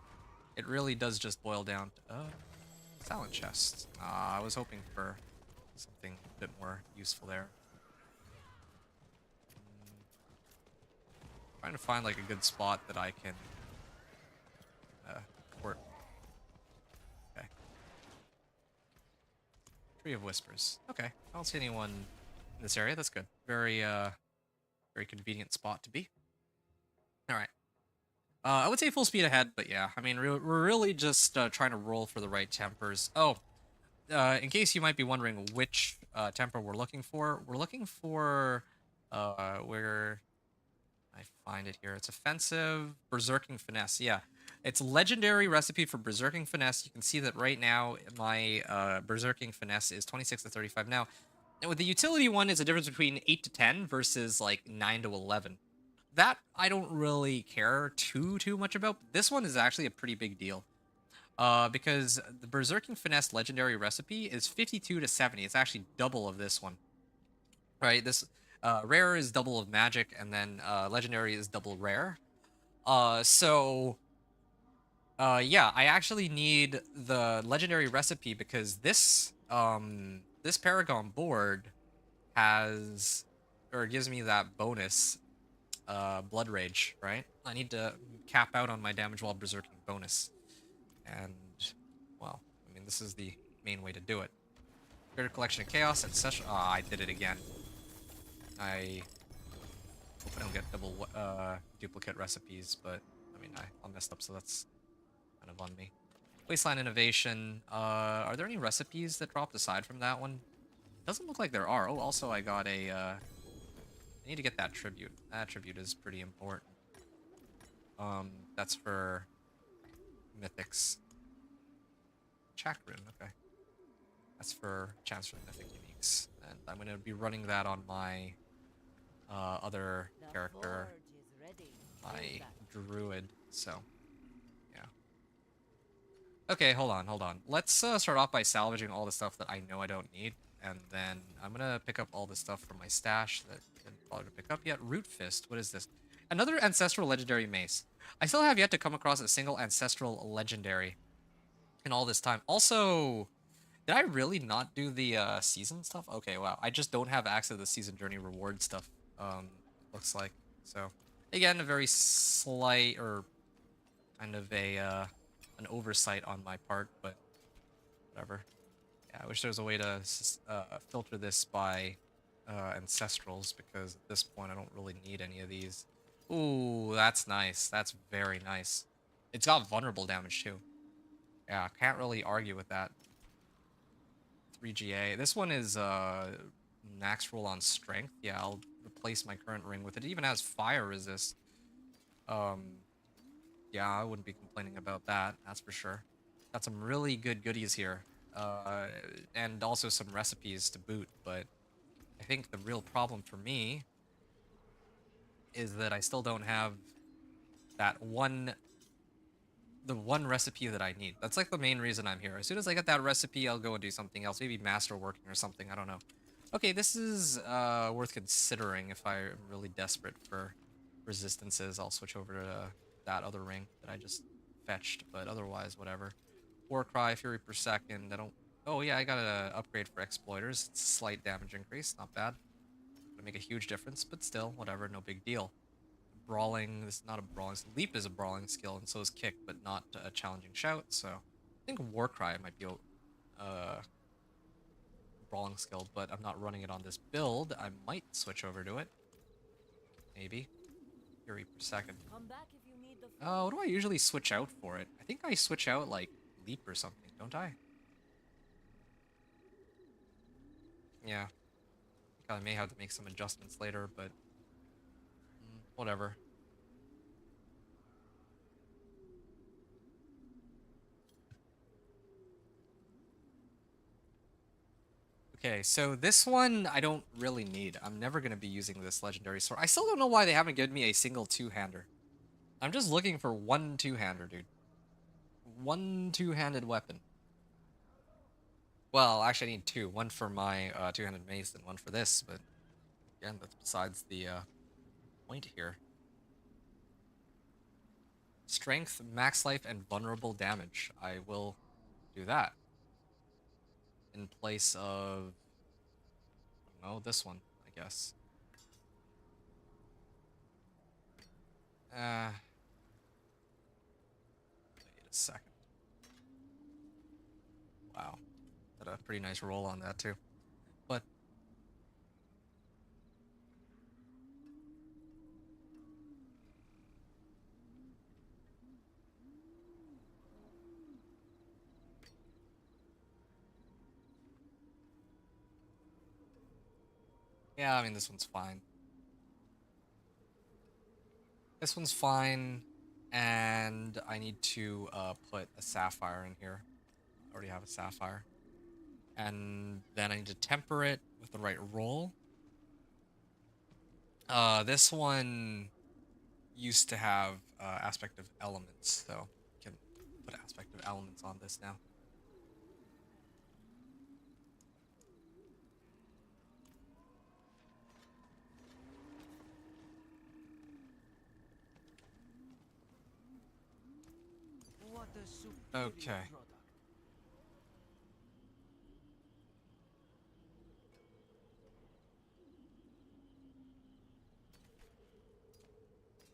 It really does just boil down to... Silent chest. I was hoping for something a bit more useful there. Trying to find, like, a good spot that I can... port. Okay. Tree of Whispers. Okay. I don't see anyone in this area. That's good. Very, very convenient spot to be. Alright. I would say full speed ahead, but yeah. I mean, we're really just trying to roll for the right tempers. Oh, in case you might be wondering which temper we're looking for where I find it here. It's offensive, berserking finesse. Yeah, it's legendary recipe for berserking finesse. You can see that right now my berserking finesse is 26 to 35. Now, with the utility one, is a difference between 8 to 10 versus like 9 to 11. That I don't really care too much about. This one is actually a pretty big deal. Because the Berserking Finesse legendary recipe is 52 to 70. It's actually double of this one. Right? This rare is double of magic, and then legendary is double rare. Yeah, I actually need the legendary recipe because this this Paragon board has, or gives me that bonus blood rage, right? I need to cap out on my damage while berserking bonus. And, well, I mean, this is the main way to do it. Greater Collection of Chaos and such. Ah, I did it again. I hope I don't get double duplicate recipes, but, I mean, I messed up, so that's kind of on me. Wasteland Innovation. Are there any recipes that dropped aside from that one? Doesn't look like there are. Oh, also I got a, I need to get that tribute. That tribute is pretty important. That's for mythics. Chak rune, okay. That's for chance for mythic uniques. And I'm gonna be running that on my other character, my druid, so yeah. Okay, hold on. Let's start off by salvaging all the stuff that I know I don't need, and then I'm gonna pick up all the stuff from my stash that I didn't bother to pick up yet. Root Fist, what is this? Another ancestral legendary mace. I still have yet to come across a single ancestral legendary in all this time. Also, did I really not do the season stuff? Okay, wow. I just don't have access to the season journey reward stuff, looks like. So, again, a very slight, or kind of a an oversight on my part, but whatever. Yeah, I wish there was a way to filter this by ancestrals, because at this point I don't really need any of these. Ooh, that's nice. That's very nice. It's got vulnerable damage too. Yeah, can't really argue with that. 3GA. This one is max roll on strength. Yeah, I'll replace my current ring with it. It even has fire resist. Yeah, I wouldn't be complaining about that. That's for sure. Got some really good goodies here, and also some recipes to boot. But I think the real problem for me is that I still don't have that the one recipe that I need. That's like the main reason I'm here. As soon as I get that recipe, I'll go and do something else. Maybe masterworking or something. I don't know. Okay, this is worth considering if I'm really desperate for resistances. I'll switch over to that other ring that I just fetched, but otherwise, whatever. Warcry, Fury per second. I don't... Oh, yeah, I got an upgrade for Exploiters. It's a slight damage increase. Not bad. Gonna make a huge difference, but still, whatever. No big deal. Brawling, this is not a brawling, leap is a brawling skill, and so is kick, but not a challenging shout. So I think Warcry might be a brawling skill, but I'm not running it on this build. I might switch over to it, maybe. Fury per second. Come back if you need the Oh, what do I usually switch out for it? I think I switch out like leap or something, don't I? Yeah, I think I may have to make some adjustments later, but whatever. Okay, so this one I don't really need. I'm never going to be using this legendary sword. I still don't know why they haven't given me a single two-hander. I'm just looking for one two-hander, dude. One two-handed weapon. Well, actually I need two. One for my two-handed mace and one for this, but again, that's besides the point here. Strength, max life, and vulnerable damage. I will do that in place of, I don't know, this one, I guess. Wait a second. Wow, had a pretty nice roll on that too. But yeah, I mean, this one's fine. This one's fine, and I need to put a sapphire in here. I already have a sapphire. And then I need to temper it with the right roll. This one used to have aspect of elements, so I can put aspect of elements on this now. What a superior Okay. product.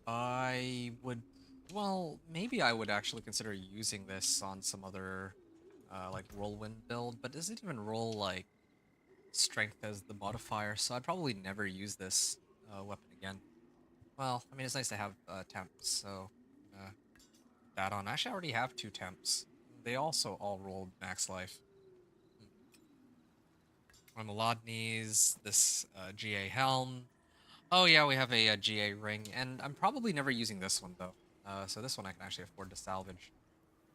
I would, well, maybe I would actually consider using this on some other, like, whirlwind build, but does it even roll, like, strength as the modifier? So I'd probably never use this weapon again. Well, I mean, it's nice to have temps, so that on. Actually, I already have two temps. They also all rolled max life. Melodnes, this GA helm. Oh yeah, we have a, GA ring, and I'm probably never using this one though. So this one I can actually afford to salvage.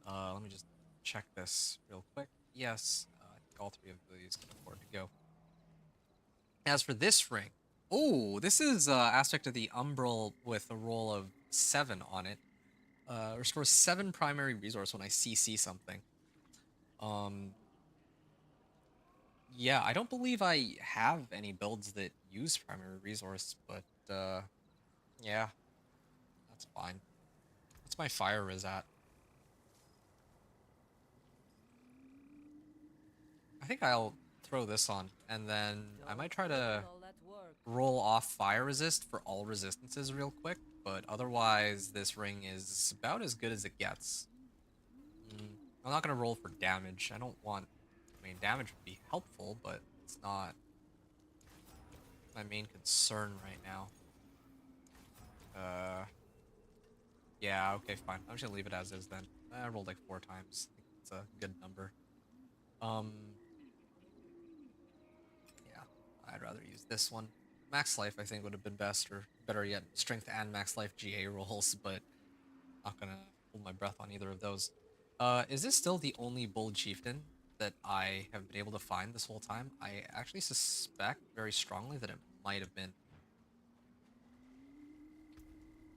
Let me just check this real quick. Yes, I think all three of these can afford to go. As for this ring, oh, this is aspect of the Umbral with a roll of 7 on it. Restores 7 primary resource when I CC something. Yeah, I don't believe I have any builds that use primary resource, but yeah, that's fine. What's my fire res at? I think I'll throw this on, and then I might try to all that work. roll off fire resist for all resistances real quick, but otherwise this ring is about as good as it gets. I'm not gonna roll for damage. I don't want. I mean, damage would be helpful, but it's not my main concern right now. Yeah, okay, fine. I'm just gonna leave it as is then. I rolled like 4 times. I think it's a good number. Yeah, I'd rather use this one. Max life, I think, would have been best, or better yet, strength and max life GA rolls, but not gonna hold my breath on either of those. Is this still the only bold chieftain that I have been able to find this whole time? I actually suspect very strongly that it might have been.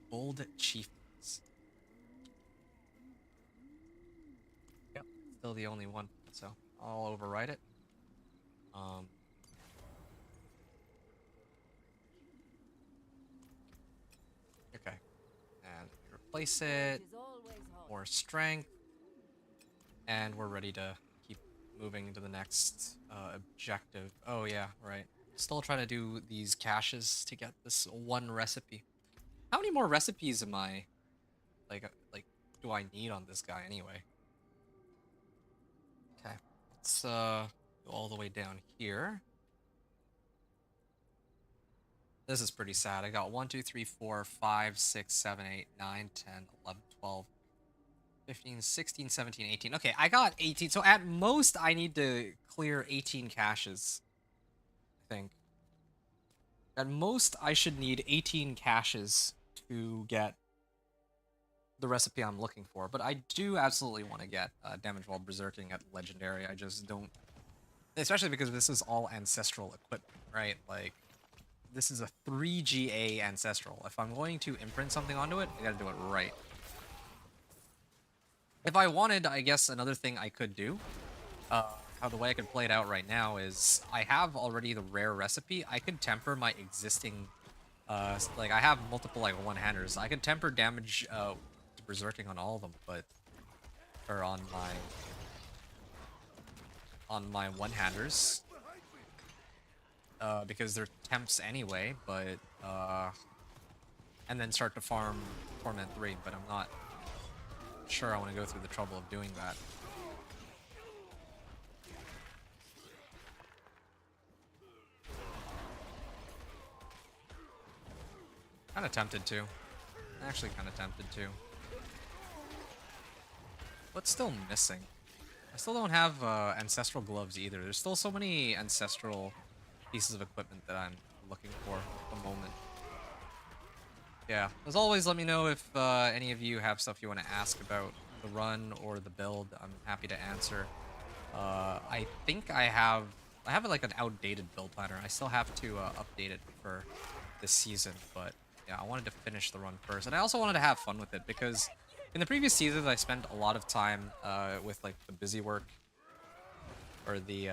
Bold chieftains. Yep, still the only one, so I'll override it. Okay, and replace it. Is always hot. More strength, and we're ready to keep moving to the next objective. Oh yeah, right. Still trying to do these caches to get this one recipe. How many more recipes am I like do I need on this guy anyway? Okay, let's go all the way down here. This is pretty sad. I got 1, 2, 3, 4, 5, 6, 7, 8, 9, 10, 11, 12, 15, 16, 17, 18. Okay, I got 18. So at most, I need to clear 18 caches, I think. At most, I should need 18 caches to get the recipe I'm looking for. But I do absolutely want to get damage while berserking at legendary. I just don't... Especially because this is all ancestral equipment, right? Like, this is a 3GA ancestral. If I'm going to imprint something onto it, I gotta do it right. If I wanted, I guess another thing I could do, how the way I could play it out right now is, I have already the rare recipe. I could temper my existing, like I have multiple like one-handers. I could temper damage berserking on all of them, but, or on my one-handers, because they're temps anyway. But and then start to farm Torment 3, but I'm not sure I want to go through the trouble of doing that. Kind of tempted to. Actually kind of tempted to. What's still missing? I still don't have ancestral gloves either. There's still so many ancestral pieces of equipment that I'm looking for at the moment. Yeah, as always, let me know if any of you have stuff you want to ask about the run or the build. I'm happy to answer. I think I have like an outdated build planner. I still have to update it for this season, but yeah, I wanted to finish the run first, and I also wanted to have fun with it because in the previous seasons I spent a lot of time with like the busy work or the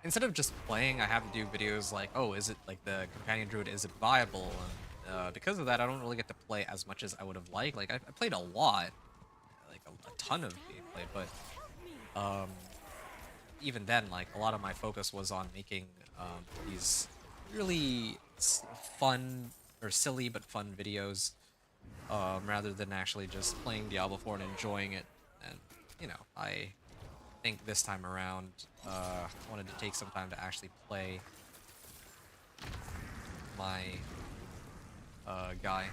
instead of just playing, I have to do videos like, oh, is it like the companion druid, is it viable? And because of that, I don't really get to play as much as I would have liked. Like I played a lot, like a ton of gameplay, but even then, like a lot of my focus was on making these really fun or silly but fun videos, rather than actually just playing Diablo 4 and enjoying it. And you know, I think this time around, I wanted to take some time to actually play my guy.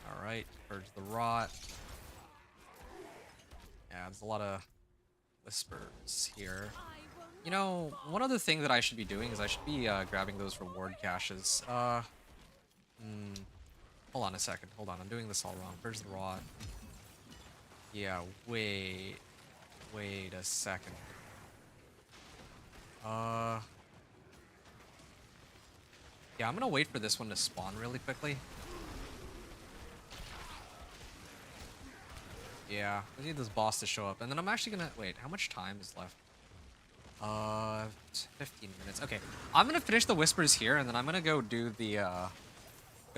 Alright, purge the rot. Yeah, there's a lot of whispers here. You know, one other thing that I should be doing is I should be grabbing those reward caches. Hold on a second. Hold on, I'm doing this all wrong. Purge the rot. Yeah, wait a second. Yeah, I'm gonna wait for this one to spawn really quickly. Yeah, I need this boss to show up, and then I'm actually gonna wait. How much time is left? 15 minutes. Okay, I'm gonna finish the whispers here, and then I'm gonna go do the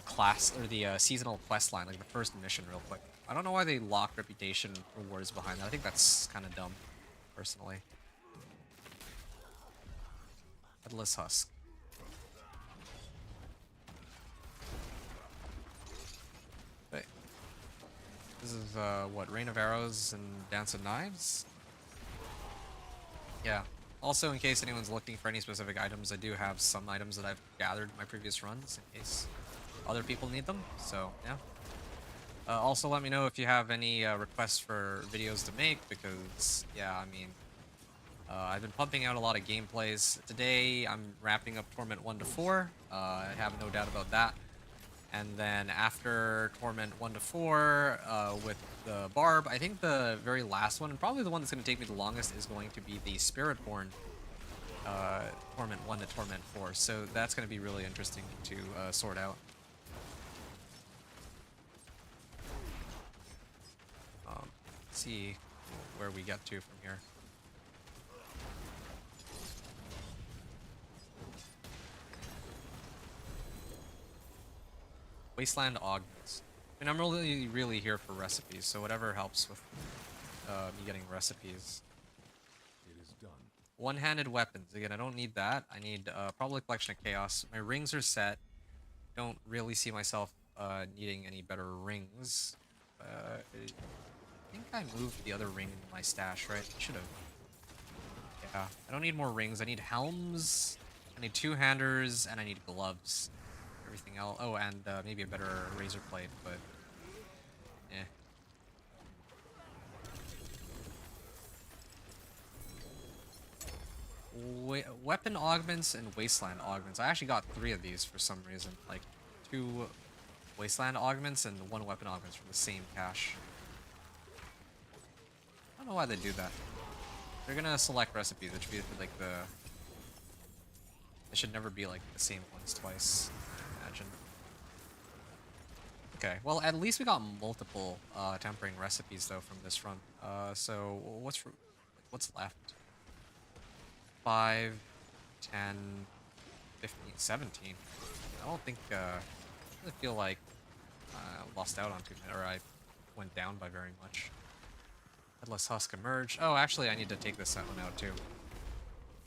class or the seasonal quest line, like the first mission, real quick. I don't know why they lock reputation rewards behind that. I think that's kind of dumb, personally. Headless Husk. what, Rain of Arrows and Dance of Knives? Yeah. Also, in case anyone's looking for any specific items, I do have some items that I've gathered in my previous runs in case other people need them. So, yeah. Also, let me know if you have any requests for videos to make because, yeah, I mean, I've been pumping out a lot of gameplays. Today, I'm wrapping up Torment 1 to 4. I have no doubt about that. And then after Torment 1 to 4, with the Barb, I think the very last one, and probably the one that's going to take me the longest, is going to be the Spiritborn Torment 1 to Torment 4. So that's going to be really interesting to sort out. Let's see where we get to from here. Wasteland Augments. I mean, I'm really here for recipes, so whatever helps with me getting recipes. It is done. One-handed weapons. Again, I don't need that. I need probably Collection of Chaos. My rings are set. Don't really see myself needing any better rings. I think I moved the other ring into my stash, right? I should have. Yeah, I don't need more rings. I need helms. I need two-handers, and I need gloves. Everything else. Oh, and maybe a better razor blade, but eh. Weapon augments and wasteland augments. I actually got 3 of these for some reason. Like 2 wasteland augments and 1 weapon augments from the same cache. I don't know why they do that. They're gonna select recipes. It should be like the. It should never be like the same ones twice. Imagine. Okay, well at least we got multiple tempering recipes though from this run. So what's left? 5, 10, 15, 17. I don't think I really feel like I lost out on too many, or I went down by very much. Headless Husk emerged. Oh, actually I need to take this one out too.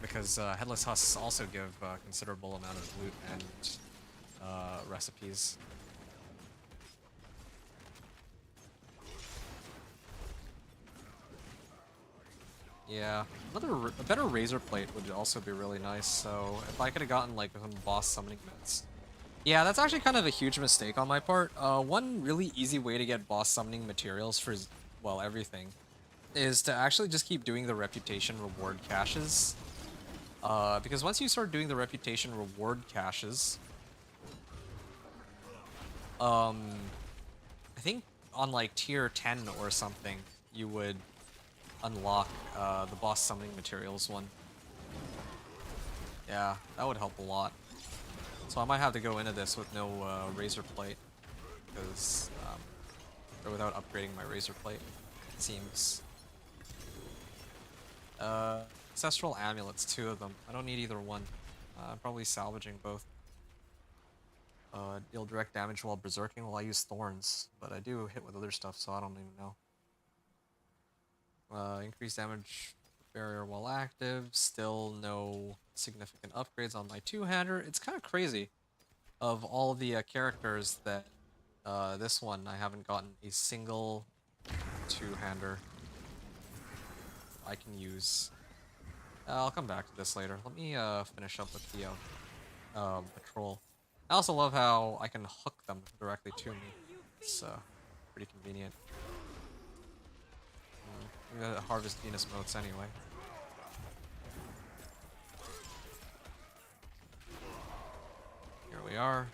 Because Headless Husks also give a considerable amount of loot and recipes. Yeah, a better razor plate would also be really nice. So if I could have gotten like some boss summoning mitts. Yeah, that's actually kind of a huge mistake on my part. One really easy way to get boss summoning materials for, well, everything, is to actually just keep doing the reputation reward caches. Because once you start doing the reputation reward caches, I think on like tier 10 or something, you would unlock the boss summoning materials one. Yeah, that would help a lot. So I might have to go into this with no razor plate, because or without upgrading my razor plate, it seems. Ancestral amulets, 2 of them. I don't need either one. I'm probably salvaging both. Deal direct damage while berserking. Well, I use thorns, but I do hit with other stuff, so I don't even know. Increase damage barrier while active. Still no significant upgrades on my 2-hander. It's kind of crazy. Of all the characters that this one, I haven't gotten a single 2-hander I can use. I'll come back to this later. Let me finish up with the patrol. I also love how I can hook them directly to me. It's pretty convenient. I'm gonna harvest Venus motes anyway. Here we are.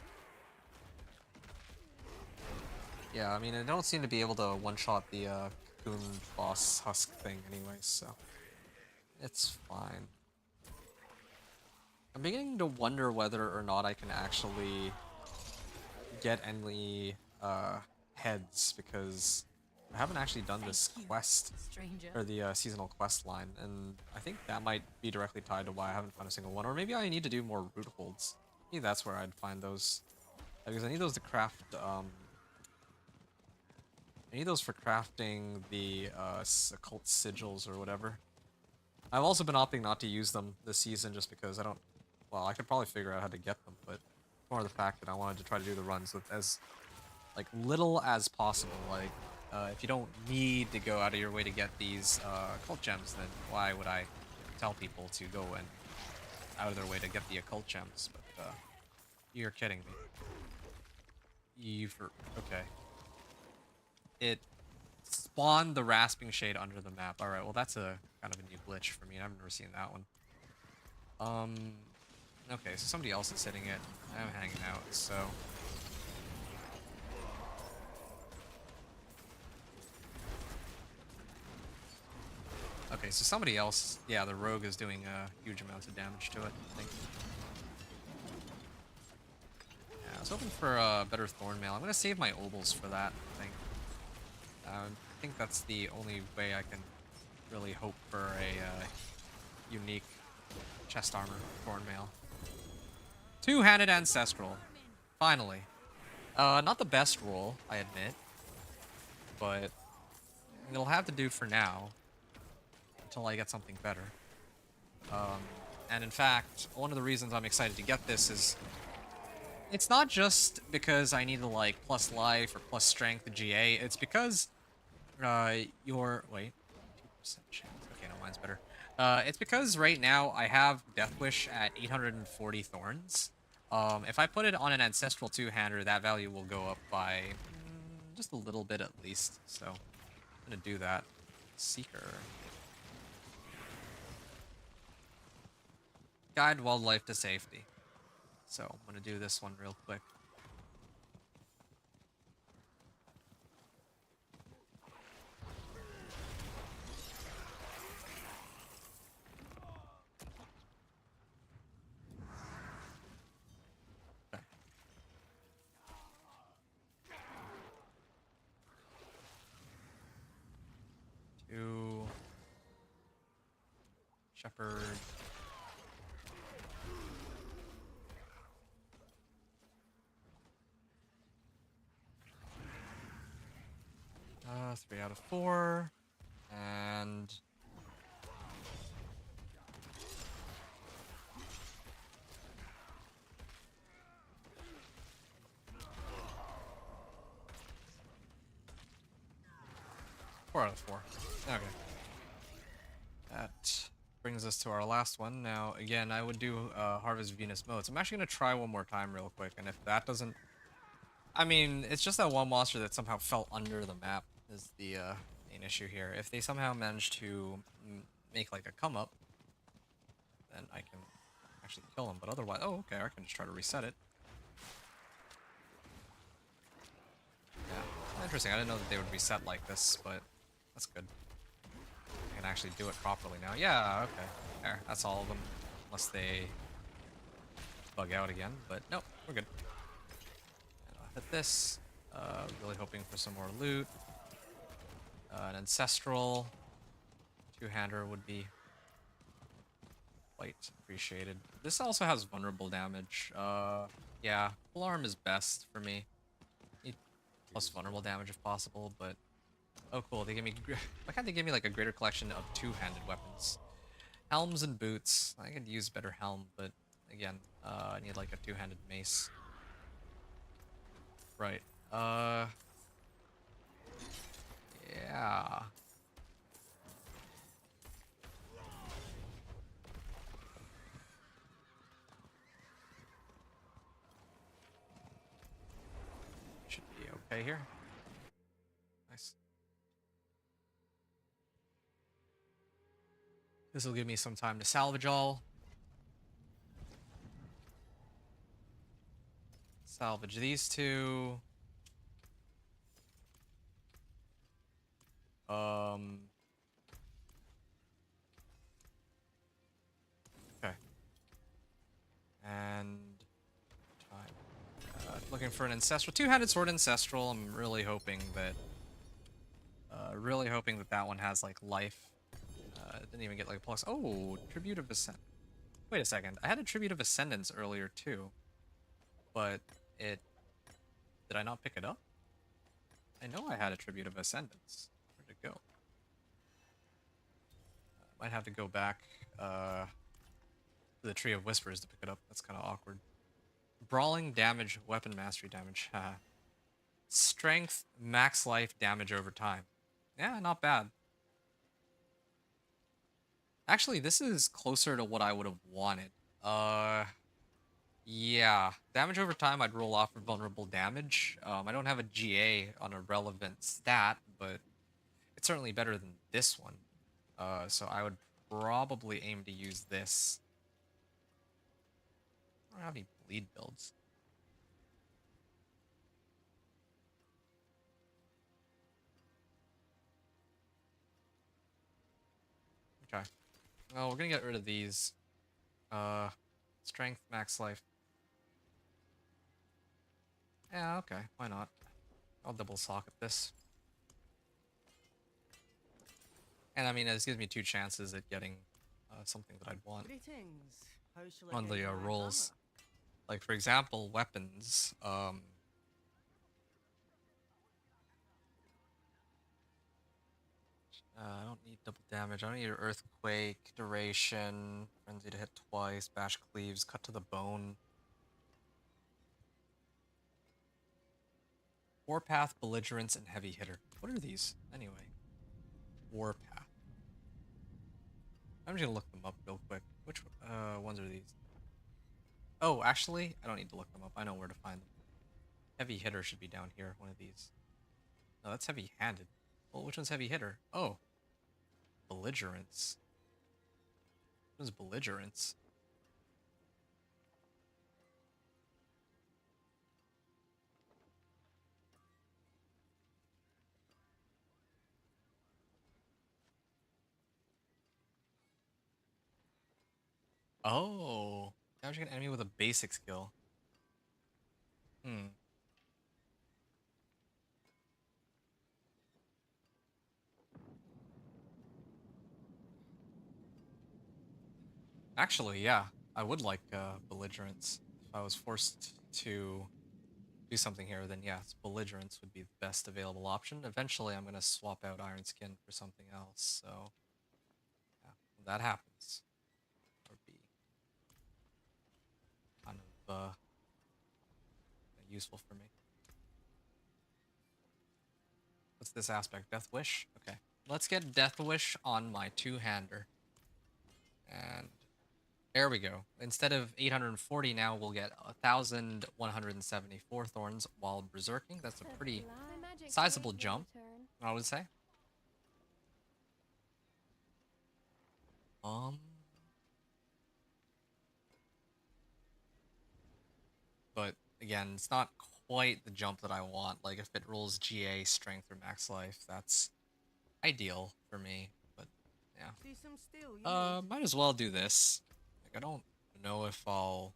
Yeah, I mean, I don't seem to be able to one-shot the cocoon boss husk thing anyway, so it's fine. I'm beginning to wonder whether or not I can actually get any heads, because I haven't actually done this quest, or the seasonal quest line, and I think that might be directly tied to why I haven't found a single one, or maybe I need to do more root holds. Maybe that's where I'd find those, because I need those to craft, I need those for crafting the occult sigils or whatever. I've also been opting not to use them this season just because I don't, well, I could probably figure out how to get them, but more the fact that I wanted to try to do the runs with as like little as possible. Like, If you don't need to go out of your way to get these occult gems, then why would I tell people to go and out of their way to get the occult gems? But you're kidding me. Okay. It spawned the Rasping Shade under the map. All right, well that's a kind of a new glitch for me. I've never seen that one. Okay, so somebody else is hitting it. I'm hanging out, so. Okay, so somebody else, yeah, the rogue is doing huge amounts of damage to it, I think. Yeah, I was hoping for a better Thorn Mail. I'm gonna save my Obels for that, I think. I think that's the only way I can really hope for a unique chest armor Thorn Mail. Two-handed Ancestral. Finally. Not the best roll, I admit. But it'll have to do for now. Until I get something better. And in fact, one of the reasons I'm excited to get this is it's not just because I need to like plus life or plus strength to GA, it's because your wait, 2% chance. Okay, no, mine's better. It's because right now I have Death Wish at 840 thorns. If I put it on an Ancestral two-hander, that value will go up by just a little bit at least. So I'm gonna do that. Seeker. Guide wildlife to safety. So I'm gonna do this one real quick. Okay. Two. Shepherd. 3 out of 4. And... Four out of 4. Okay. That brings us to our last one. Now, again, I would do Harvest Venus modes. I'm actually going to try one more time real quick, and if that doesn't... I mean, it's just that one monster that somehow fell under the map is the main issue here. If they somehow manage to make like a come up, then I can actually kill him. But otherwise, oh, okay, I can just try to reset it. Yeah, interesting. I didn't know that they would reset like this, but that's good. I can actually do it properly now. Yeah, okay. There, that's all of them, unless they bug out again. But nope, we're good. And I'll hit this. Really hoping for some more loot. An Ancestral two-hander would be quite appreciated. This also has vulnerable damage. Yeah, full arm is best for me. Need plus vulnerable damage if possible, but oh cool, they give me... Why can't they give me like a greater collection of two-handed weapons? Helms and boots. I could use better helm, but again, I need like a two-handed mace. Right. Yeah. Should be okay here. Nice. This will give me some time to salvage all. Salvage these two. Okay. And time. Looking for an Ancestral. Two-handed sword Ancestral. I'm really hoping that that one has like life. Didn't even get like a plus. Oh, Tribute of Ascent. Wait a second. I had a Tribute of Ascendance earlier too. But it... Did I not pick it up? I know I had a Tribute of Ascendance. Where'd it go? Might have to go back to the Tree of Whispers to pick it up. That's kind of awkward. Brawling damage, weapon mastery damage. Haha. strength, max life, damage over time. Yeah, not bad. Actually, this is closer to what I would have wanted. Yeah. Damage over time, I'd roll off for vulnerable damage. I don't have a GA on a relevant stat, but it's certainly better than this one. So I would probably aim to use this. I don't have any bleed builds. Okay. Well, we're gonna get rid of these. Strength, max life. Yeah, okay. Why not? I'll double socket this. And I mean, this gives me 2 chances at getting something that I'd want Greetings. How shall I on get the you my rolls. armor? Like, for example, weapons. I don't need double damage. I don't need earthquake, duration, frenzy to hit twice, bash cleaves, cut to the bone. Warpath, belligerence, and heavy hitter. What are these anyway? Warpath. I'm just gonna look them up real quick. Which ones are these? Oh, actually, I don't need to look them up. I know where to find them. Heavy hitter should be down here. One of these. No, that's heavy handed. Well, which one's heavy hitter? Oh, belligerence. What is belligerence? Oh, damaging an enemy with a basic skill. Hmm. Actually, yeah, I would like belligerence. If I was forced to do something here, then yes, belligerence would be the best available option. Eventually, I'm gonna swap out Iron Skin for something else. So, yeah, when that happens, that would be kind of useful for me. What's this aspect? Death Wish? Okay. Let's get Death Wish on my two-hander. And there we go. Instead of 840 now, we'll get 1,174 thorns while berserking. That's a pretty My magic sizable creates jump, a turn. I would say. But again, it's not quite the jump that I want. Like if it rolls GA, strength, or max life, that's ideal for me. But yeah. See some steel, you need. Might as well do this. Like I don't know if I'll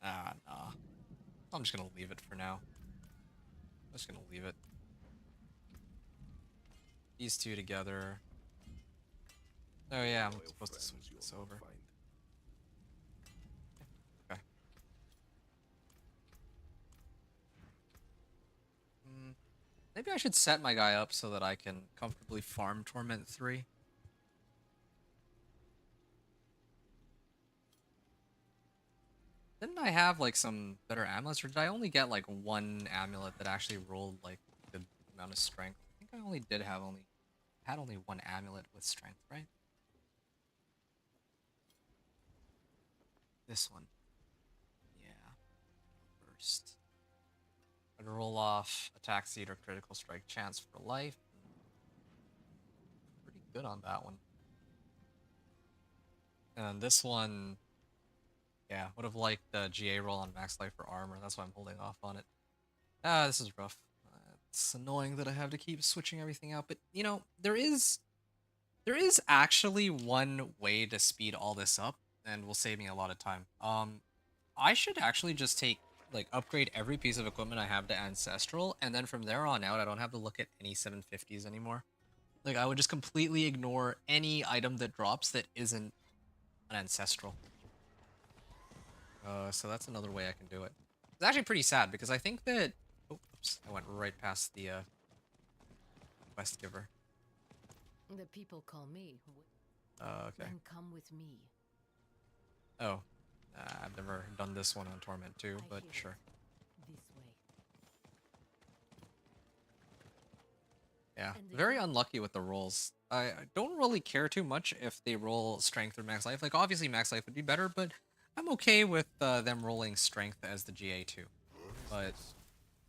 nah. I'm just gonna leave it for now. I'm just gonna leave it. These two together. Oh yeah, I'm Loyal supposed to friends switch you'll this not over. find. Okay. Maybe I should set my guy up so that I can comfortably farm Torment 3. Didn't I have like some better amulets, or did I only get like one amulet that actually rolled like a good amount of strength? I think I only had only one amulet with strength, right? This one. Yeah. First. I'd roll off attack seed or critical strike chance for life. Pretty good on that one. And this one, yeah, would have liked the GA roll on max life for armor. That's why I'm holding off on it. This is rough. It's annoying that I have to keep switching everything out, but you know, there is actually one way to speed all this up and will save me a lot of time. I should actually just like upgrade every piece of equipment I have to ancestral, and then from there on out I don't have to look at any 750s anymore. Like I would just completely ignore any item that drops that isn't an ancestral. So that's another way I can do it. It's actually pretty sad because I think that oh, oops, I went right past the quest giver. The people call me. Okay. Then come with me. Oh, I've never done this one on Torment 2, I but hear sure. it. Yeah, And the very game- unlucky with the rolls. I don't really care too much if they roll strength or max life. Like, obviously max life would be better, but I'm okay with them rolling strength as the GA too. But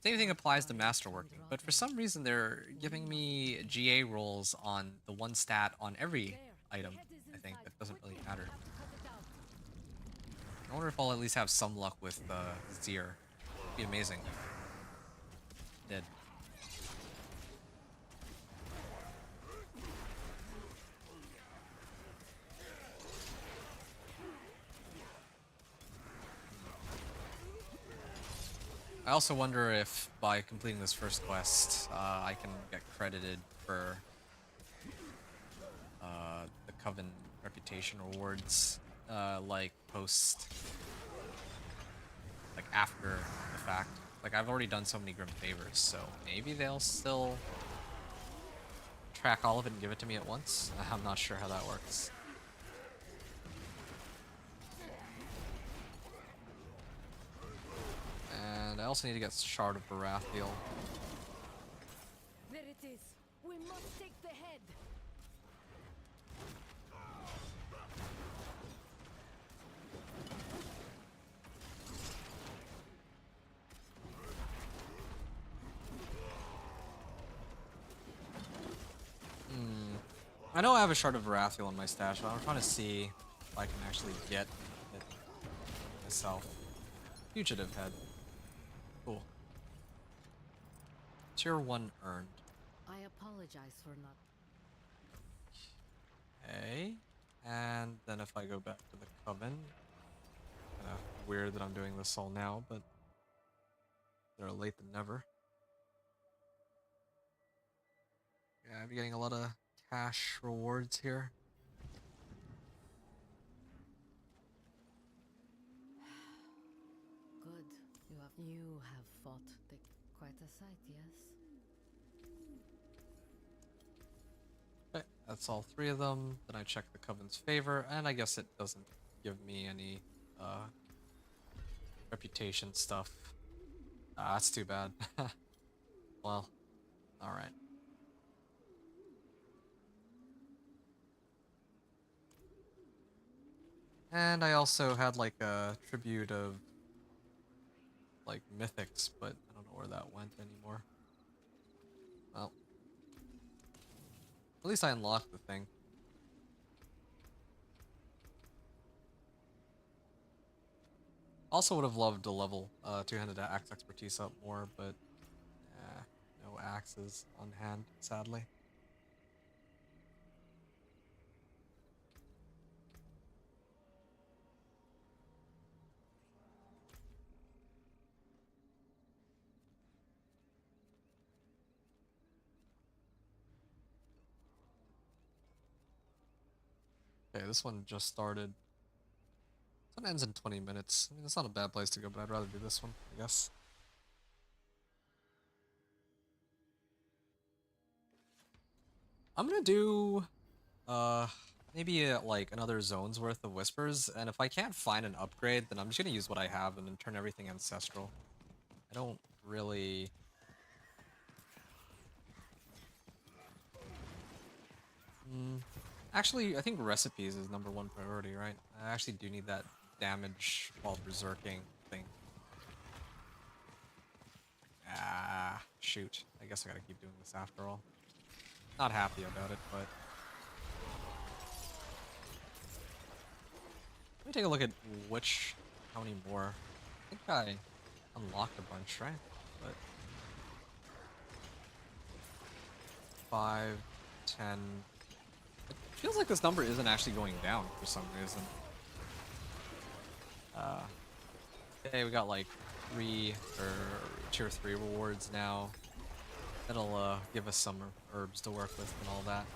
same thing applies to masterworking. But for some reason, they're giving me GA rolls on the one stat on every There, item. the head is I think inside. that doesn't really Quickly, matter. have to cut it out. I wonder if I'll at least have some luck with Zir. Be amazing. Did. I also wonder if by completing this first quest, I can get credited for the Coven reputation rewards, like like after the fact. Like, I've already done so many Grim Favors, so maybe they'll still track all of it and give it to me at once. I'm not sure how that works. And I also need to get Shard of Baratheon. There it is. We must take the head. I know I have a Shard of Baratheon in my stash, but I'm trying to see if I can actually get it myself. Fugitive Head. Cool. Tier 1 earned. I apologize for not. Okay. And then if I go back to the Coven, kind of weird that I'm doing this all now, but better late than never. Yeah, I'm getting a lot of cash rewards here. Good. You have fought quite a sight, yes? Okay, that's all 3 of them. Then I check the Coven's favor, and I guess it doesn't give me any reputation stuff. Ah, that's too bad. Well, alright. And I also had like a tribute of like mythics, but I don't know where that went anymore. Well, at least I unlocked the thing. Also would have loved to level two-handed axe expertise up more, but no axes on hand, sadly. Okay, this one just started. This one ends in 20 minutes. I mean, it's not a bad place to go, but I'd rather do this one, I guess. I'm gonna do maybe like another zone's worth of whispers, and if I can't find an upgrade, then I'm just gonna use what I have and then turn everything ancestral. I don't really. Actually, I think recipes is #1 priority, right? I actually do need that damage while berserking thing. Ah, shoot. I guess I gotta keep doing this after all. Not happy about it, but... Let me take a look at how many more. I think I unlocked a bunch, right? But 5, 10... It feels like this number isn't actually going down for some reason. Okay, we got like 3 or tier 3 rewards now. That'll give us some herbs to work with and all that.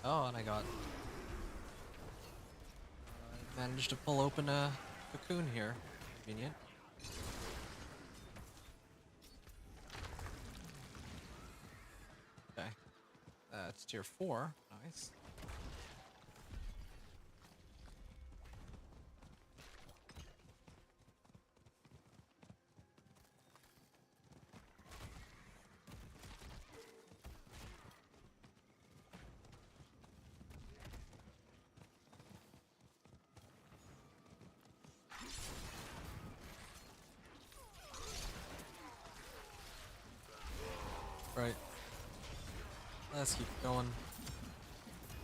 Oh, and I managed to pull open a cocoon here. Convenient. Okay. That's tier 4. Nice. Right. Let's keep going.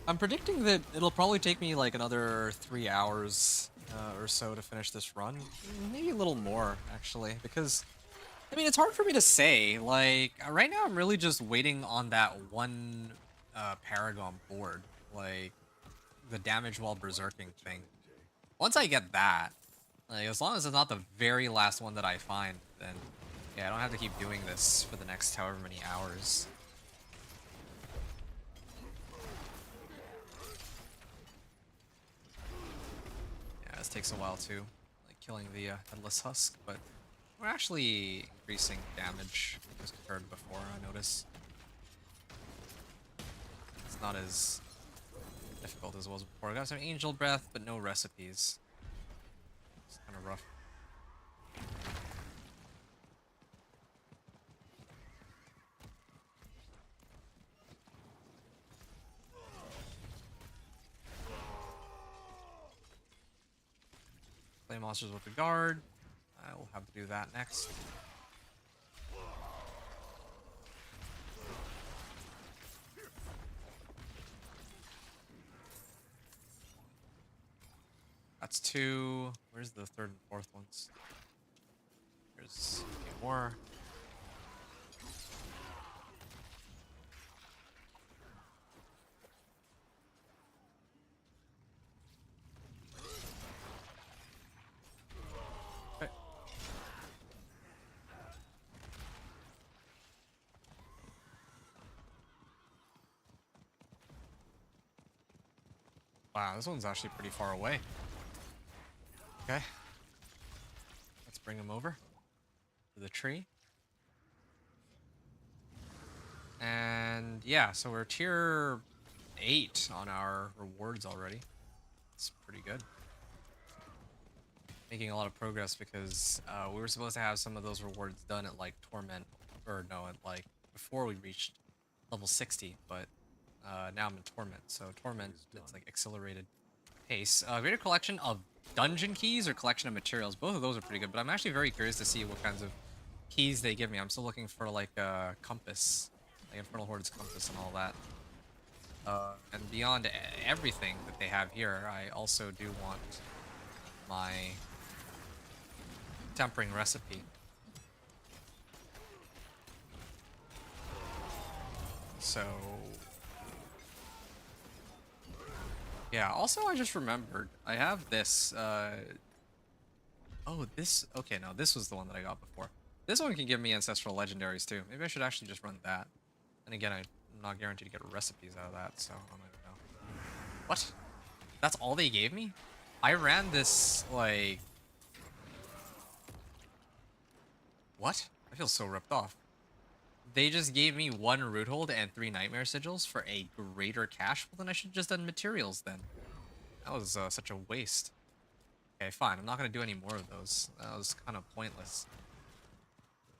I'm predicting that it'll probably take me like another 3 hours or so to finish this run. Maybe a little more, actually, because I mean, it's hard for me to say. Like, right now I'm really just waiting on that one Paragon board, like the damage while berserking thing. Once I get that, like, as long as it's not the very last one that I find, then yeah, I don't have to keep doing this for the next however many hours. Yeah, this takes a while too, like killing the headless husk, but we're actually increasing damage as compared to before, I notice. It's not as difficult as it was before. I got some angel breath, but no recipes. It's kind of rough. Play monsters with the guard. I will have to do that next. That's 2. Where's the 3rd and 4th ones? There's a few more. Okay. Wow, this one's actually pretty far away. Okay. Let's bring him over to the tree. And yeah, so we're tier 8 on our rewards already. It's pretty good. Making a lot of progress because we were supposed to have some of those rewards done at like Torment, or no, at like before we reached level 60, but now I'm in Torment. So Torment, it's like accelerated pace. Greater collection of dungeon keys or collection of materials. Both of those are pretty good, but I'm actually very curious to see what kinds of keys they give me. I'm still looking for like a compass, like Infernal Horde's compass and all that. And beyond everything that they have here, I also do want my tempering recipe. So yeah, also I just remembered I have this oh, this, okay, no, this was the one that I got before. This one can give me ancestral legendaries too. Maybe I should actually just run that. And again, I'm not guaranteed to get recipes out of that, so I don't even know. What? That's all they gave me? I ran this, like... What? I feel so ripped off. They just gave me 1 root hold and 3 nightmare sigils for a greater cash? Well, then I should have just done materials then. That was such a waste. Okay, fine. I'm not going to do any more of those. That was kind of pointless.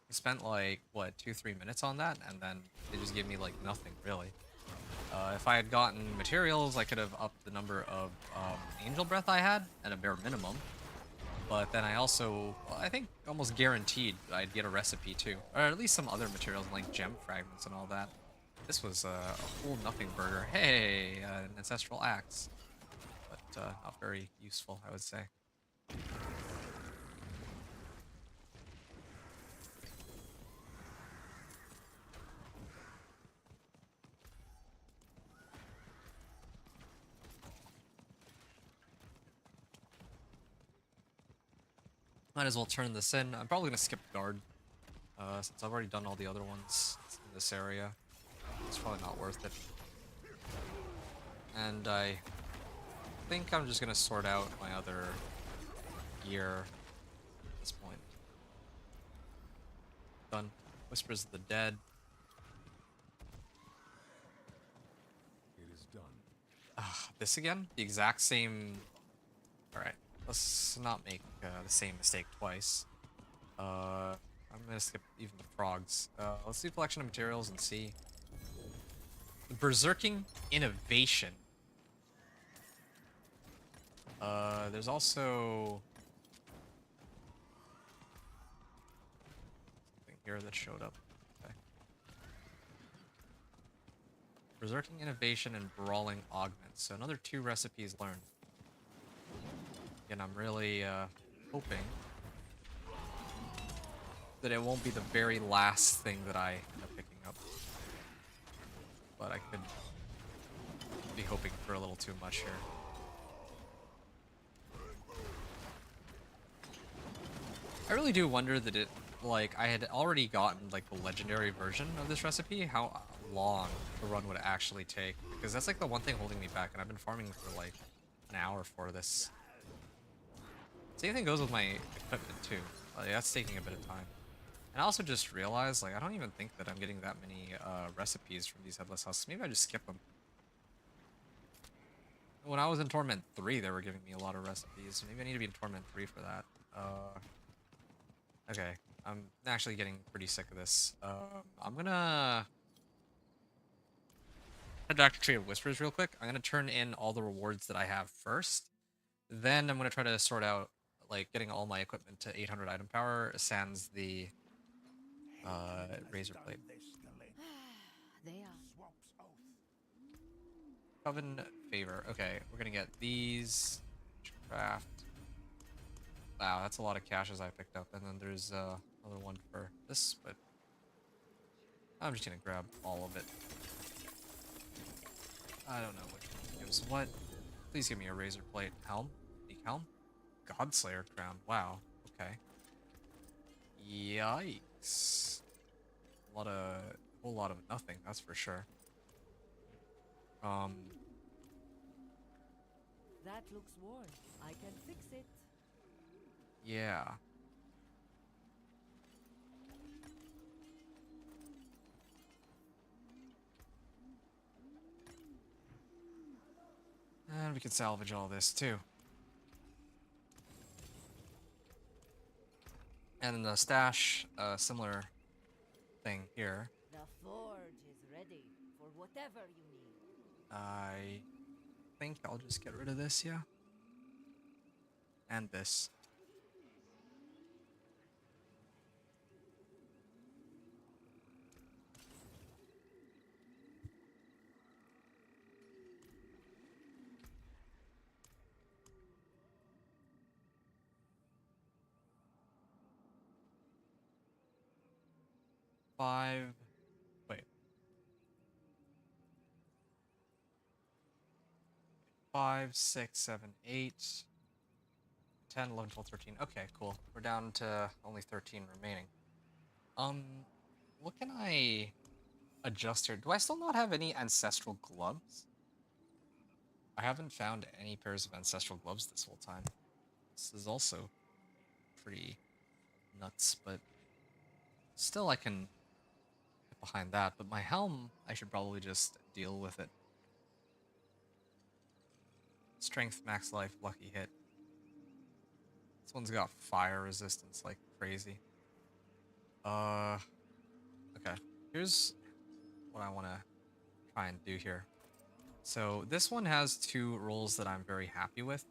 I spent like, what, 2-3 minutes on that? And then they just gave me like nothing, really. If I had gotten materials, I could have upped the number of angel breath I had at a bare minimum. But then I also, well, I think almost guaranteed I'd get a recipe too. Or at least some other materials like gem fragments and all that. This was a whole nothing burger. Hey, an ancestral axe. But not very useful, I would say. Might as well turn this in. I'm probably gonna skip guard, since I've already done all the other ones in this area. It's probably not worth it. And I think I'm just gonna sort out my other gear at this point. Done. Whispers of the Dead. It is done. This again? The exact same... Alright, let's not make the same mistake twice. I'm gonna skip even the frogs. Let's do collection of materials and see. Berserking Innovation. There's also... something here that showed up. Okay. Berserking Innovation and Brawling Augments. So another 2 recipes learned. And I'm really hoping that it won't be the very last thing that I end up picking up. But I could be hoping for a little too much here. I really do wonder that it, like, I had already gotten, like, the legendary version of this recipe, how long the run would actually take. Because that's, like, the one thing holding me back, and I've been farming for, like, an hour for this. Same thing goes with my equipment, too. Like, that's taking a bit of time. And I also just realized, like, I don't even think that I'm getting that many recipes from these headless husks. Maybe I just skip them. When I was in Torment 3, they were giving me a lot of recipes. Maybe I need to be in Torment 3 for that. Okay, I'm actually getting pretty sick of this. I'm gonna head back to Tree of Whispers real quick. I'm gonna turn in all the rewards that I have first. Then I'm gonna try to sort out, like, getting all my equipment to 800 item power, sans the razor blade. They are. Coven Favor. Okay, we're gonna get these. Craft. Wow, that's a lot of caches I picked up. And then there's another one for this, but I'm just gonna grab all of it. I don't know which one gives what. Please give me a razor plate. Helm? Unique helm? Godslayer crown. Wow. Okay. Yikes. A whole lot of nothing, that's for sure. That looks worn. I can fix it. Yeah. And we can salvage all this too. And in the stash, similar thing here. The forge is ready for whatever you need. I think I'll just get rid of this, yeah. And this. Five. Wait. 5, 6, 7, 8, 10, 11, 12, 13. Okay, cool. We're down to only 13 remaining. What can I adjust here? Do I still not have any ancestral gloves? I haven't found any pairs of ancestral gloves this whole time. This is also pretty nuts, but still I can get behind that. But my helm, I should probably just deal with it. Strength, max life, lucky hit. This one's got fire resistance like crazy. Okay. Here's what I want to try and do here. So this one has 2 rolls that I'm very happy with.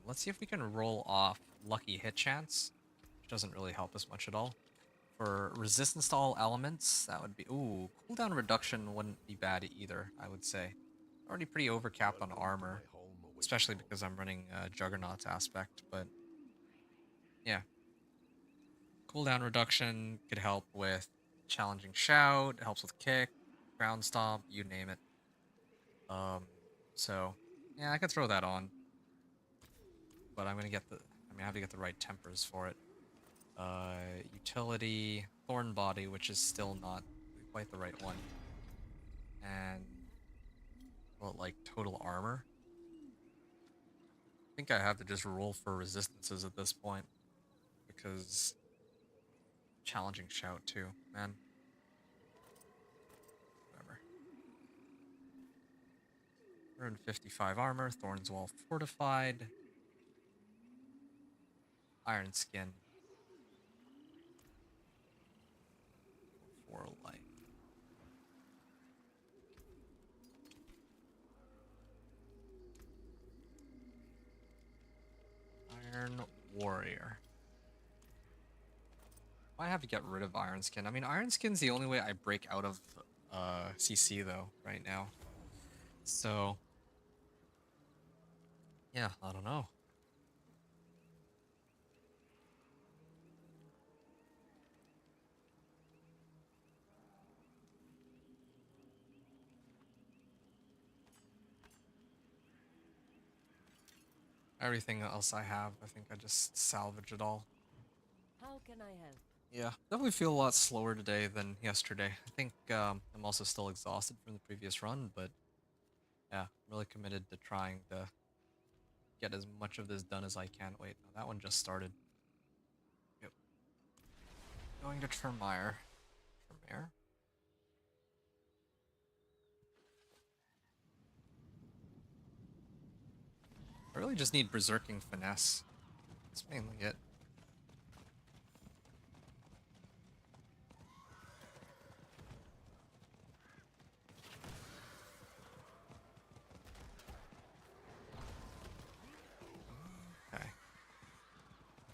Let's see if we can roll off lucky hit chance, which doesn't really help us much at all. For resistance to all elements, that would be... Ooh, cooldown reduction wouldn't be bad either, I would say. Already pretty overcapped on armor, especially because I'm running Juggernaut's aspect, but yeah. Cooldown reduction could help with challenging shout, it helps with kick, ground stomp, you name it. So yeah, I could throw that on, but I have to get the right tempers for it. Utility, Thorn Body, which is still not quite the right one, and well, like total armor. I think I have to just roll for resistances at this point, because challenging shout too, man. Whatever. 155 armor, Thorns Wall fortified, Iron Skin, 4 light. Iron Warrior. I have to get rid of Iron Skin. I mean, Iron Skin's the only way I break out of CC though right now. So yeah, I don't know. Everything else I have, I think I just salvage it all. How can I help? Yeah, definitely feel a lot slower today than yesterday. I think I'm also still exhausted from the previous run, but yeah, I'm really committed to trying to get as much of this done as I can. Wait, no, that one just started. Yep. Going to Termire. Termire? I really just need Berserking Finesse. That's mainly it. Okay.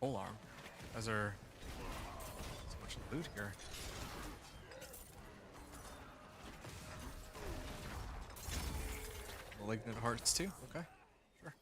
Pole arm. Those are so much loot here. Malignant hearts too? Okay. Sure.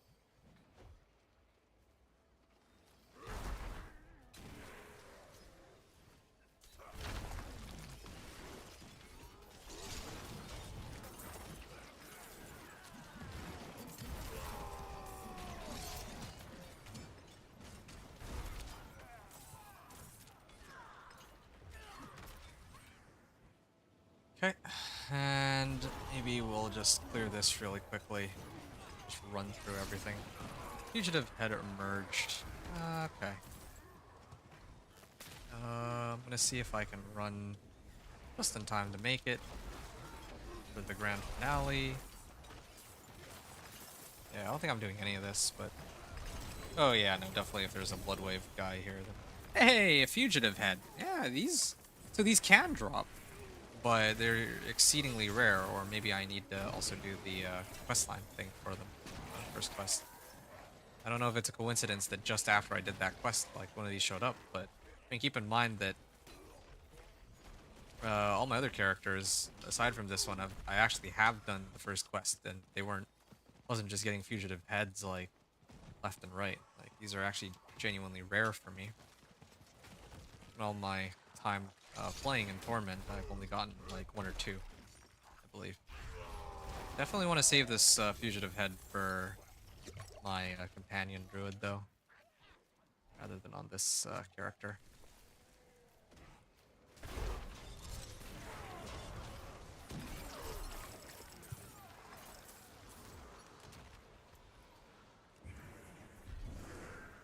Okay, and maybe we'll just clear this really quickly. Just run through everything. Fugitive had emerged. Okay. I'm gonna see if I can run just in time to make it for the grand finale. Yeah, I don't think I'm doing any of this, but... Oh yeah, no, definitely if there's a Bloodwave guy here, then... Hey, a Fugitive Head! Yeah, these... So these can drop, but they're exceedingly rare, or maybe I need to also do the questline thing for them. First quest. I don't know if it's a coincidence that just after I did that quest, like, one of these showed up, but... I mean, keep in mind that all my other characters, aside from this one, I actually have done the first quest, and they wasn't just getting fugitive heads like left and right. Like these are actually genuinely rare for me. In all my time playing in Torment, I've only gotten like one or two, I believe. Definitely want to save this fugitive head for my companion druid though, rather than on this character.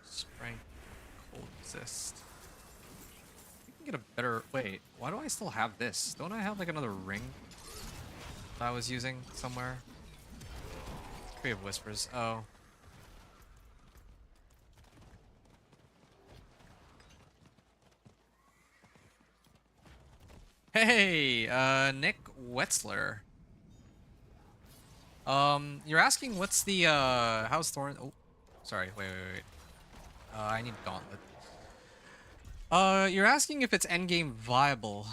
Strength, cold resist. We can get a better... Wait, why do I still have this? Don't I have like another ring that I was using somewhere? Tree of Whispers. Oh. Hey, Nick Wetzler. You're asking what's the, how's Thorn... Oh, sorry, wait. I need Gauntlet. You're asking if it's endgame viable.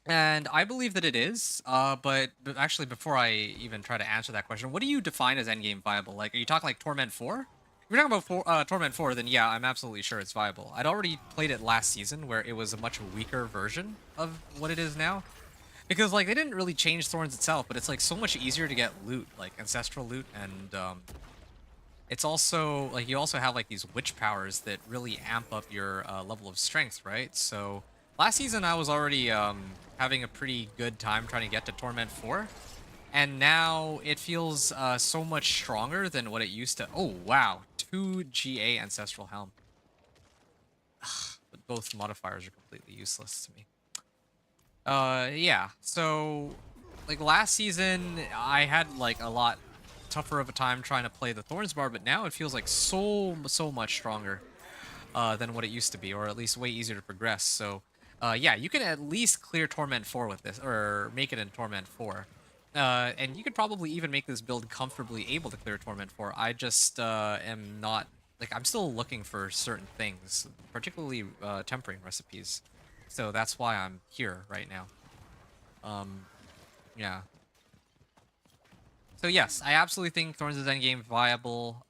And I believe that it is, but actually before I even try to answer that question, what do you define as endgame viable? Like, are you talking like Torment 4? If you're talking about Torment 4, then yeah, I'm absolutely sure it's viable. I'd already played it last season, where it was a much weaker version of what it is now. Because, like, they didn't really change Thorns itself, but it's, like, so much easier to get loot, like, ancestral loot, and, it's also, like, you also have, like, these witch powers that really amp up your, level of strength, right? So, last season I was already, having a pretty good time trying to get to Torment 4, and now it feels, so much stronger than what it used to. Oh, wow. 2 GA Ancestral Helm. But both modifiers are completely useless to me. Yeah, so, like, last season, I had, like, a lot tougher of a time trying to play the Thorns Bar, but now it feels like so much stronger than what it used to be, or at least way easier to progress. So, yeah, you can at least clear Torment 4 with this, or make it in Torment 4. And you could probably even make this build comfortably able to clear Torment 4. I just am not, like, I'm still looking for certain things, particularly tempering recipes. So that's why I'm here right now. Yeah. So yes, I absolutely think Thorns' endgame viable.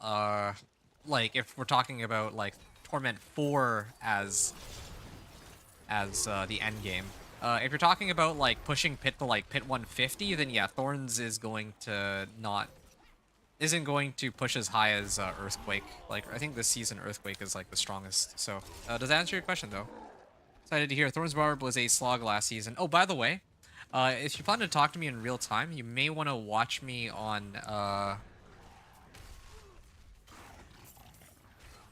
Like if we're talking about like Torment 4 as the end game. If you're talking about like pushing Pit to like Pit 150, then yeah, Thorns is going to not isn't going to push as high as Earthquake. Like I think this season Earthquake is like the strongest. So does that answer your question though? Excited to hear Thorns Barb was a slog last season. Oh, by the way, if you plan to talk to me in real time, you may want to watch me on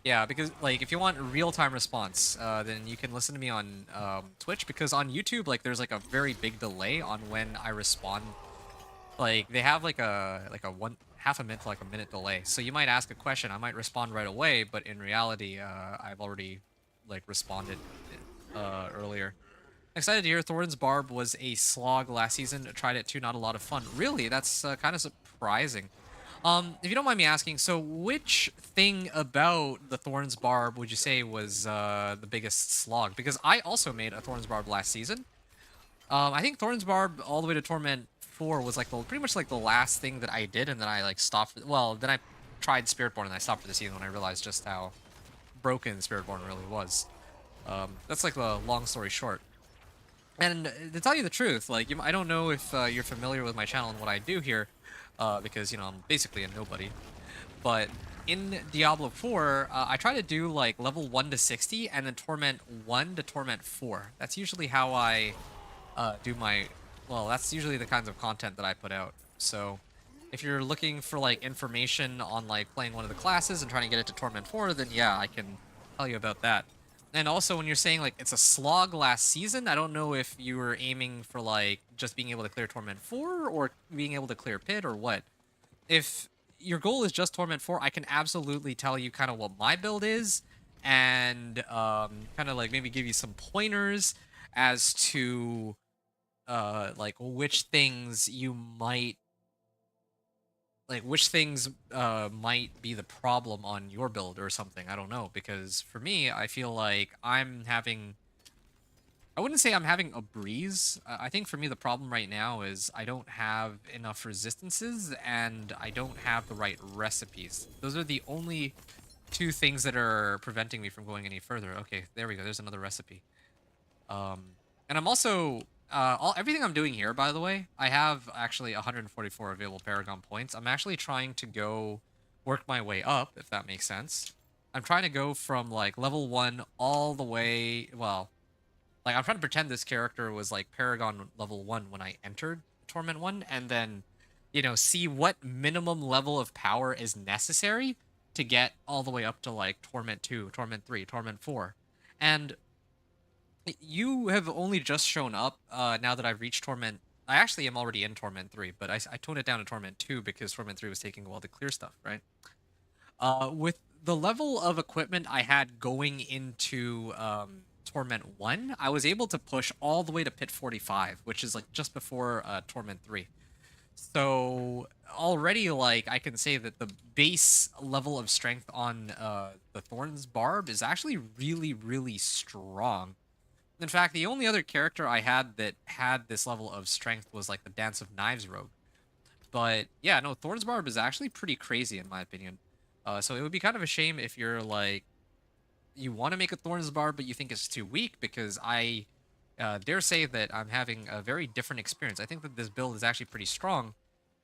yeah, because like if you want real-time response, then you can listen to me on Twitch, because on YouTube like there's like a very big delay on when I respond. Like they have like a half a minute to like a minute delay. So you might ask a question, I might respond right away, but in reality, I've already like responded earlier. Excited to hear Thorns Barb was a slog last season. Tried it too, not a lot of fun. Really, that's kind of surprising. If you don't mind me asking, so which thing about the Thorns Barb would you say was the biggest slog? Because I also made a Thorns Barb last season. I think Thorns Barb all the way to Torment 4 was like pretty much like the last thing that I did, and then I like stopped. Well, then I tried Spiritborn and I stopped for the season when I realized just how broken Spiritborn really was. That's like the long story short. And to tell you the truth, like I don't know if you're familiar with my channel and what I do here, because you know I'm basically a nobody. But in Diablo 4, I try to do like level 1 to 60 and then Torment 1 to Torment 4. That's usually how I do my, well, that's usually the kinds of content that I put out. So if you're looking for like information on like playing one of the classes and trying to get it to Torment 4, then yeah, I can tell you about that. And also when you're saying like it's a slog last season, I don't know if you were aiming for like just being able to clear Torment 4 or being able to clear Pit or what. If your goal is just Torment 4, I can absolutely tell you kind of what my build is and kind of like maybe give you some pointers as to like which things you might might be the problem on your build or something. I don't know, because for me, I feel like I wouldn't say I'm having a breeze. I think for me the problem right now is I don't have enough resistances and I don't have the right recipes. Those are the only two things that are preventing me from going any further. Okay, there we go. There's another recipe. And I'm also everything I'm doing here, by the way, I have actually 144 available Paragon points. I'm actually trying to go work my way up, if that makes sense. I'm trying to go from like level 1 all the way, well, like I'm trying to pretend this character was like Paragon level 1 when I entered Torment 1, and then, you know, see what minimum level of power is necessary to get all the way up to like Torment 2, Torment 3, Torment 4. And you have only just shown up now that I've reached Torment. I actually am already in Torment 3, but I toned it down to Torment 2 because Torment 3 was taking a while to clear stuff, right? With the level of equipment I had going into Torment 1, I was able to push all the way to Pit 45, which is like just before Torment 3. So already, like, I can say that the base level of strength on the Thorns Barb is actually really, really strong. In fact, the only other character I had that had this level of strength was like the Dance of Knives rogue. But yeah, no, Thorns Barb is actually pretty crazy in my opinion. So it would be kind of a shame if you're like, you want to make a Thorns Barb, but you think it's too weak, because I dare say that I'm having a very different experience. I think that this build is actually pretty strong.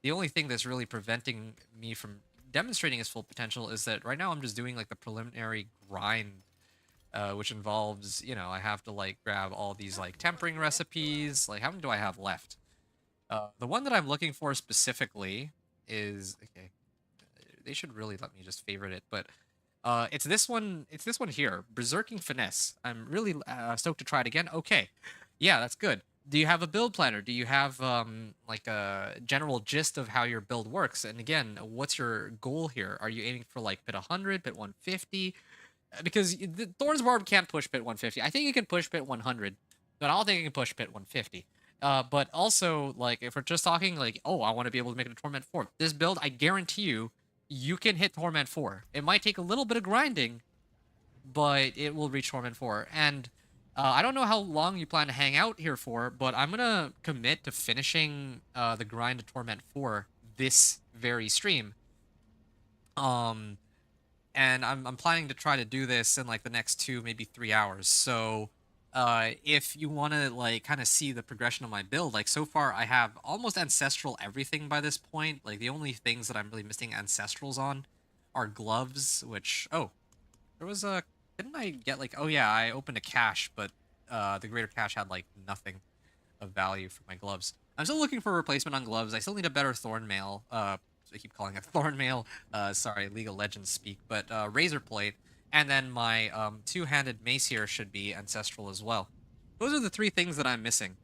The only thing that's really preventing me from demonstrating its full potential is that right now I'm just doing like the preliminary grind, which involves, you know, I have to like grab all these like tempering recipes. Like, how many do I have left? The one that I'm looking for specifically is, okay, they should really let me just favorite it, but it's this one. It's this one here, Berserking Finesse. I'm really stoked to try it again. Okay, yeah, that's good. Do you have a build planner? Do you have like a general gist of how your build works? And again, what's your goal here? Are you aiming for like Pit 100, Pit 150? Because the Thorns Barb can't push Pit 150. I think it can push Pit 100, but I don't think it can push Pit 150. But also, like, if we're just talking like, oh, I want to be able to make it a Torment 4. This build, I guarantee you, you can hit Torment 4. It might take a little bit of grinding, but it will reach Torment 4. And I don't know how long you plan to hang out here for, but I'm gonna commit to finishing the grind to Torment 4 this very stream. Um, and I'm planning to try to do this in like the next 2, maybe 3 hours. So, if you want to like kind of see the progression of my build, like so far I have almost ancestral everything by this point. Like the only things that I'm really missing ancestrals on are gloves, which there was a didn't I get like oh yeah, I opened a cache, but the greater cache had like nothing of value for my gloves. I'm still looking for a replacement on gloves. I still need a better thorn mail. I keep calling it thorn mail. Sorry, League of Legends speak, but razor plate, and then my two-handed mace here should be ancestral as well. Those are the 3 things that I'm missing.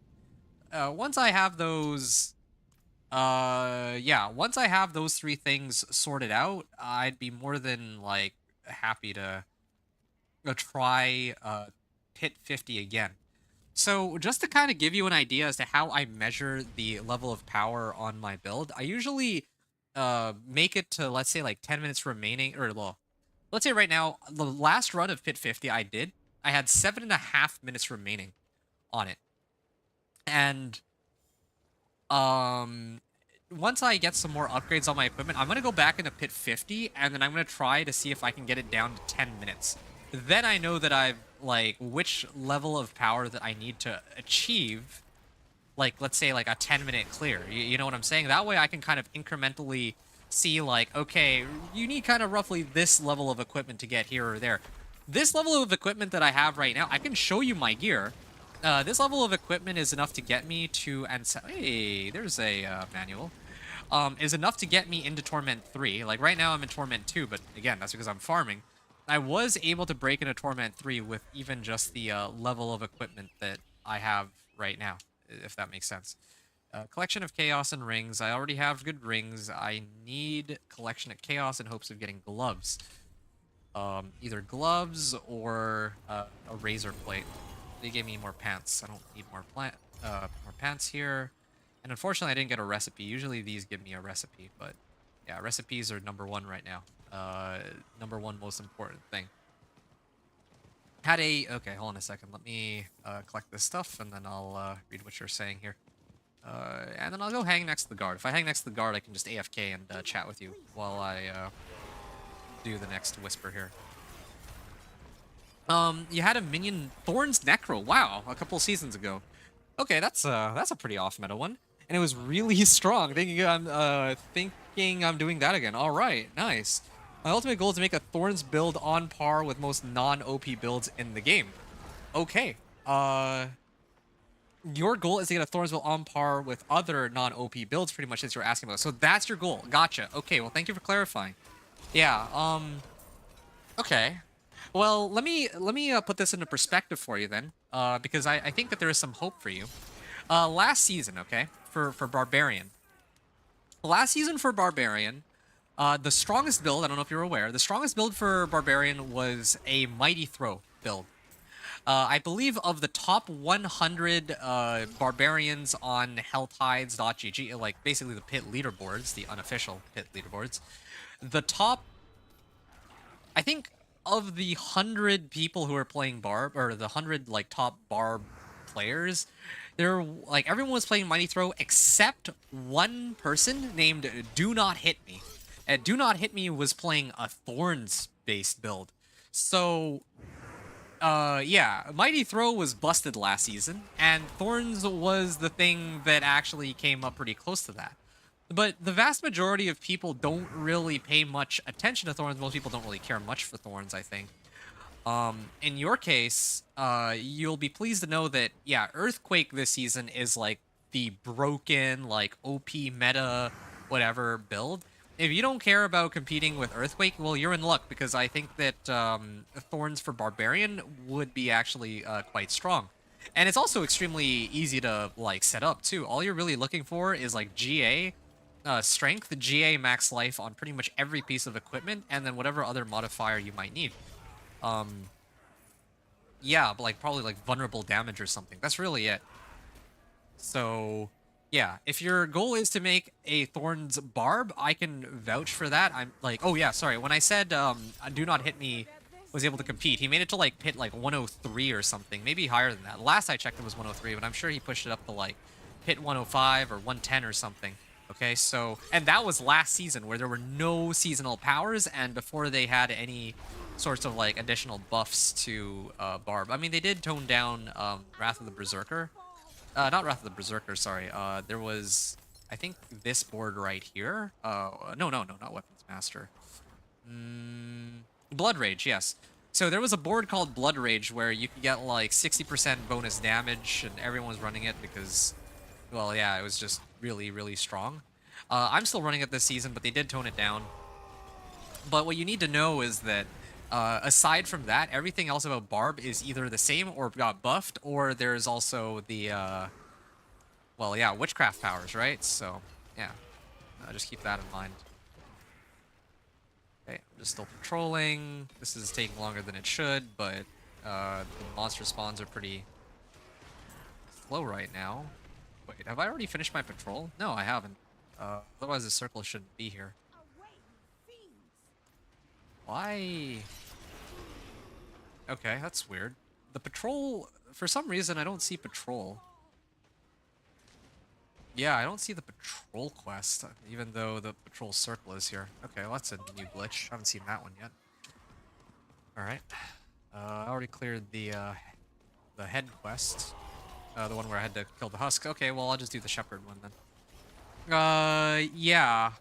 Once I have those, yeah, once I have those 3 things sorted out, I'd be more than like happy to try hit 50 again. So just to kind of give you an idea as to how I measure the level of power on my build, I usually make it to, let's say, like 10 minutes remaining, or well, let's say right now, the last run of Pit 50 I had 7.5 minutes remaining on it. And once I get some more upgrades on my equipment, I'm going to go back into Pit 50, and then I'm going to try to see if I can get it down to 10 minutes. Then I know that I've, like, which level of power that I need to achieve, like, let's say, like, a 10-minute clear. You know what I'm saying? That way I can kind of incrementally see, like, okay, you need kind of roughly this level of equipment to get here or there. This level of equipment that I have right now, I can show you my gear. This level of equipment is enough to get me to, and hey, there's a manual. Is enough to get me into Torment 3. Like, right now I'm in Torment 2, but again, that's because I'm farming. I was able to break into Torment 3 with even just the level of equipment that I have right now, if that makes sense. Collection of Chaos and rings. I already have good rings. I need Collection of Chaos in hopes of getting gloves. Either gloves or a razor plate. They gave me more pants. I don't need more pants here. And unfortunately, I didn't get a recipe. Usually these give me a recipe, but yeah, recipes are #1 right now. #1 most important thing. Okay, hold on a second. Let me collect this stuff, and then I'll read what you're saying here. And then I'll go hang next to the guard. If I hang next to the guard, I can just AFK and chat with you while I do the next whisper here. You had a minion, Thorns Necro. Wow, a couple seasons ago. Okay, that's a pretty off-meta one, and it was really strong. Thinking I'm doing that again. All right, nice. My ultimate goal is to make a Thorns build on par with most non-OP builds in the game. Okay. Your goal is to get a Thorns build on par with other non-OP builds, pretty much, since you're asking about. So that's your goal. Gotcha. Okay, well, thank you for clarifying. Yeah, okay. Well, let me put this into perspective for you then, because I think that there is some hope for you. Last season, okay, for Barbarian. Last season for Barbarian, the strongest build, I don't know if you're aware, the strongest build for Barbarian was a Mighty Throw build. I believe of the top 100 Barbarians on helltides.gg, like basically the pit leaderboards, the unofficial pit leaderboards, the top, I think, of the 100 people who are playing Barb, or the 100 like top Barb players, there like everyone was playing Mighty Throw except one person named Do Not Hit Me. And Do Not Hit Me was playing a Thorns based build. So yeah, Mighty Throw was busted last season, and Thorns was the thing that actually came up pretty close to that. But the vast majority of people don't really pay much attention to Thorns. Most people don't really care much for Thorns, I think. In your case, you'll be pleased to know that, yeah, Earthquake this season is like the broken, like OP meta, whatever build. If you don't care about competing with Earthquake, well, you're in luck, because I think that Thorns for Barbarian would be actually quite strong. And it's also extremely easy to, like, set up, too. All you're really looking for is, like, GA, strength, GA max life on pretty much every piece of equipment, and then whatever other modifier you might need. Yeah, but, like, probably, like, vulnerable damage or something. That's really it. So, yeah, if your goal is to make a Thorns Barb, I can vouch for that. I'm like, oh yeah, sorry. When I said Do Not Hit Me was able to compete. He made it to like pit like 103 or something, maybe higher than that. Last I checked, it was 103, but I'm sure he pushed it up to like pit 105 or 110 or something. Okay, so, and that was last season where there were no seasonal powers and before they had any sorts of like additional buffs to Barb. I mean, they did tone down Wrath of the Berserker. Not Wrath of the Berserker, sorry. There was, I think, this board right here. No, not Weapons Master. Blood Rage, yes. So there was a board called Blood Rage where you could get like 60% bonus damage and everyone was running it because, well, yeah, it was just really, really strong. I'm still running it this season, but they did tone it down. But what you need to know is that aside from that, everything else about Barb is either the same or got buffed, or there's also the, well, yeah, witchcraft powers, right? So, yeah, just keep that in mind. Okay, I'm just still patrolling. This is taking longer than it should, but the monster spawns are pretty slow right now. Wait, have I already finished my patrol? No, I haven't. Otherwise the circle shouldn't be here. Why? Okay, that's weird. The patrol, for some reason, I don't see patrol. Yeah, I don't see the patrol quest, even though the patrol circle is here. Okay, well, that's a new glitch. I haven't seen that one yet. Alright. I already cleared the head quest. The one where I had to kill the husk. Okay, well, I'll just do the shepherd one then. Yeah.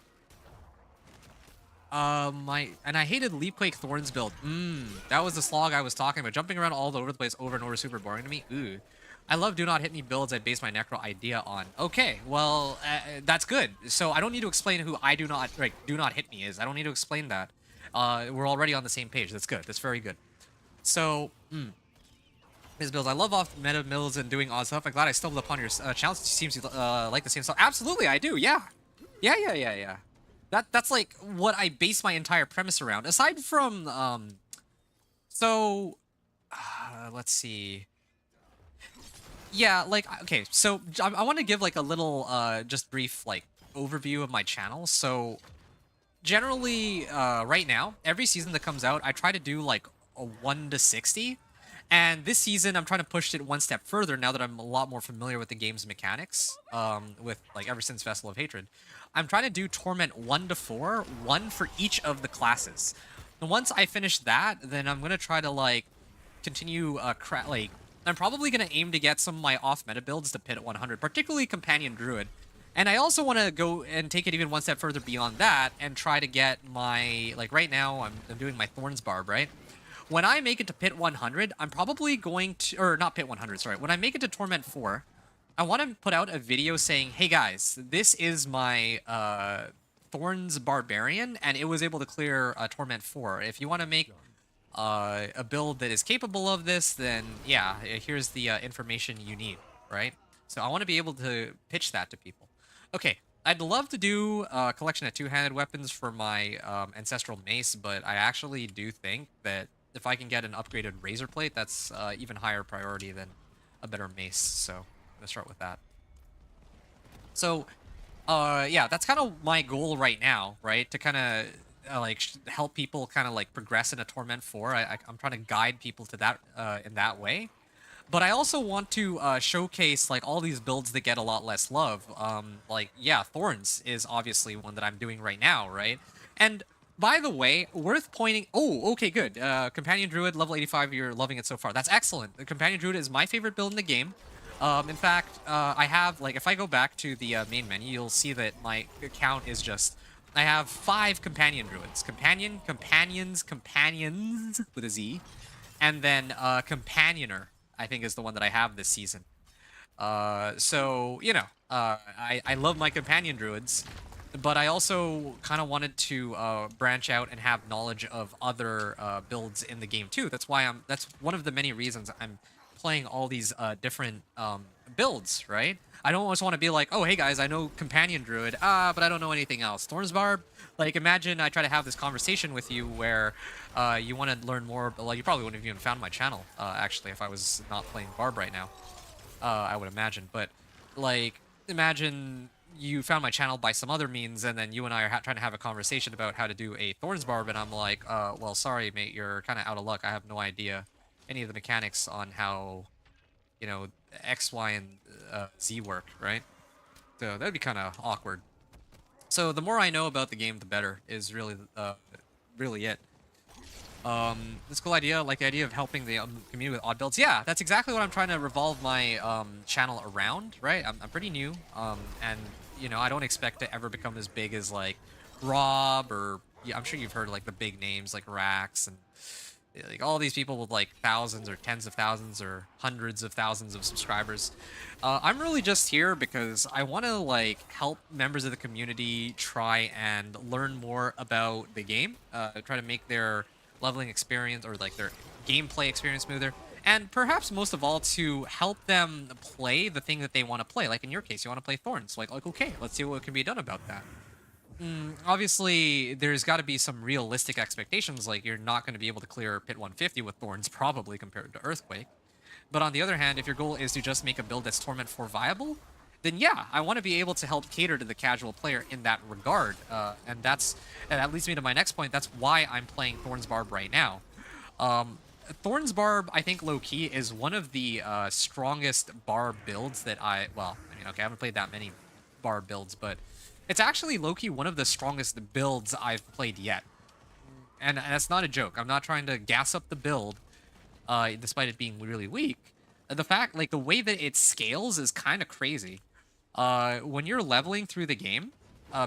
And I hated Leapquake Thorns build. That was the slog I was talking about. Jumping around all over the place over and over, super boring to me. Ooh. I love do not hit me builds I base my necro idea on. Okay, well, that's good. So I don't need to explain who I do not hit me is. I don't need to explain that. We're already on the same page. That's good. That's very good. So, his builds. I love off meta builds and doing odd stuff. I'm glad I stumbled upon your challenge. Seems you like the same stuff. Absolutely, I do. Yeah. Yeah. That's like what I base my entire premise around. Aside from, let's see. Yeah, like, okay, so I want to give like a little, just brief like overview of my channel. So generally, right now, every season that comes out, I try to do like a 1 to 60. And this season, I'm trying to push it one step further now that I'm a lot more familiar with the game's mechanics, with like ever since Vessel of Hatred. I'm trying to do Torment 1 to 4, one for each of the classes. And once I finish that, then I'm gonna try to like continue I'm probably gonna aim to get some of my off-meta builds to pit at 100, particularly Companion Druid. And I also want to go and take it even one step further beyond that and try to get my, like right now, I'm doing my Thorns Barb, right? When I make it to pit 100, I'm probably going to, or not pit 100, sorry. When I make it to Torment 4, I want to put out a video saying, hey guys, this is my Thorns Barbarian, and it was able to clear Torment 4. If you want to make a build that is capable of this, then yeah, here's the information you need, right? So I want to be able to pitch that to people. Okay, I'd love to do a collection of two-handed weapons for my Ancestral Mace, but I actually do think that if I can get an upgraded Razor Plate, that's even higher priority than a better Mace, so I'm gonna start with that. So, yeah, that's kind of my goal right now, right? To kind of like help people kind of like progress into Torment 4. I'm trying to guide people to that in that way. But I also want to showcase like all these builds that get a lot less love. Like, yeah, Thorns is obviously one that I'm doing right now, right? And by the way, worth pointing... Oh, okay, good. Companion Druid, level 85, you're loving it so far. That's excellent. The Companion Druid is my favorite build in the game. In fact, I have, like, if I go back to the main menu, you'll see that my account is just... I have 5 Companion Druids. Companions with a Z. And then Companioner, I think, is the one that I have this season. So, you know, I love my Companion Druids, but I also kind of wanted to branch out and have knowledge of other builds in the game too. That's why that's one of the many reasons I'm playing all these different builds, right? I don't always want to be like, oh, hey guys, I know Companion Druid, but I don't know anything else. Thorns Barb, like imagine I try to have this conversation with you where you want to learn more, well, you probably wouldn't have even found my channel, actually, if I was not playing Barb right now, I would imagine. But, like, imagine you found my channel by some other means, and then you and I are trying to have a conversation about how to do a Thorns Barb, and I'm like, well, sorry, mate, you're kind of out of luck. I have no idea any of the mechanics on how, you know, X, Y, and Z work, right? So that'd be kind of awkward. So the more I know about the game, the better is really it. This cool idea, like the idea of helping the community with odd builds. Yeah, that's exactly what I'm trying to revolve my channel around, right? I'm pretty new, and you know, I don't expect to ever become as big as like Rob or yeah, I'm sure you've heard like the big names like Rax and like all these people with like thousands or tens of thousands or hundreds of thousands of subscribers. I'm really just here because I want to like help members of the community try and learn more about the game, try to make their leveling experience or like their gameplay experience smoother, and perhaps most of all to help them play the thing that they want to play. Like in your case, you want to play Thorns. Like okay, let's see what can be done about that. Obviously, there's got to be some realistic expectations, like you're not going to be able to clear Pit 150 with Thorns, probably, compared to Earthquake. But on the other hand, if your goal is to just make a build that's Torment 4 viable, then yeah, I want to be able to help cater to the casual player in that regard. And that leads me to my next point. That's why I'm playing Thorns Barb right now. Thorns Barb, I think, low-key, is one of the strongest Barb builds that well, I mean, okay, I haven't played that many Barb builds, but it's actually low-key one of the strongest builds I've played yet. And that's not a joke. I'm not trying to gas up the build, despite it being really weak. The fact, like, the way that it scales is kind of crazy. When you're leveling through the game,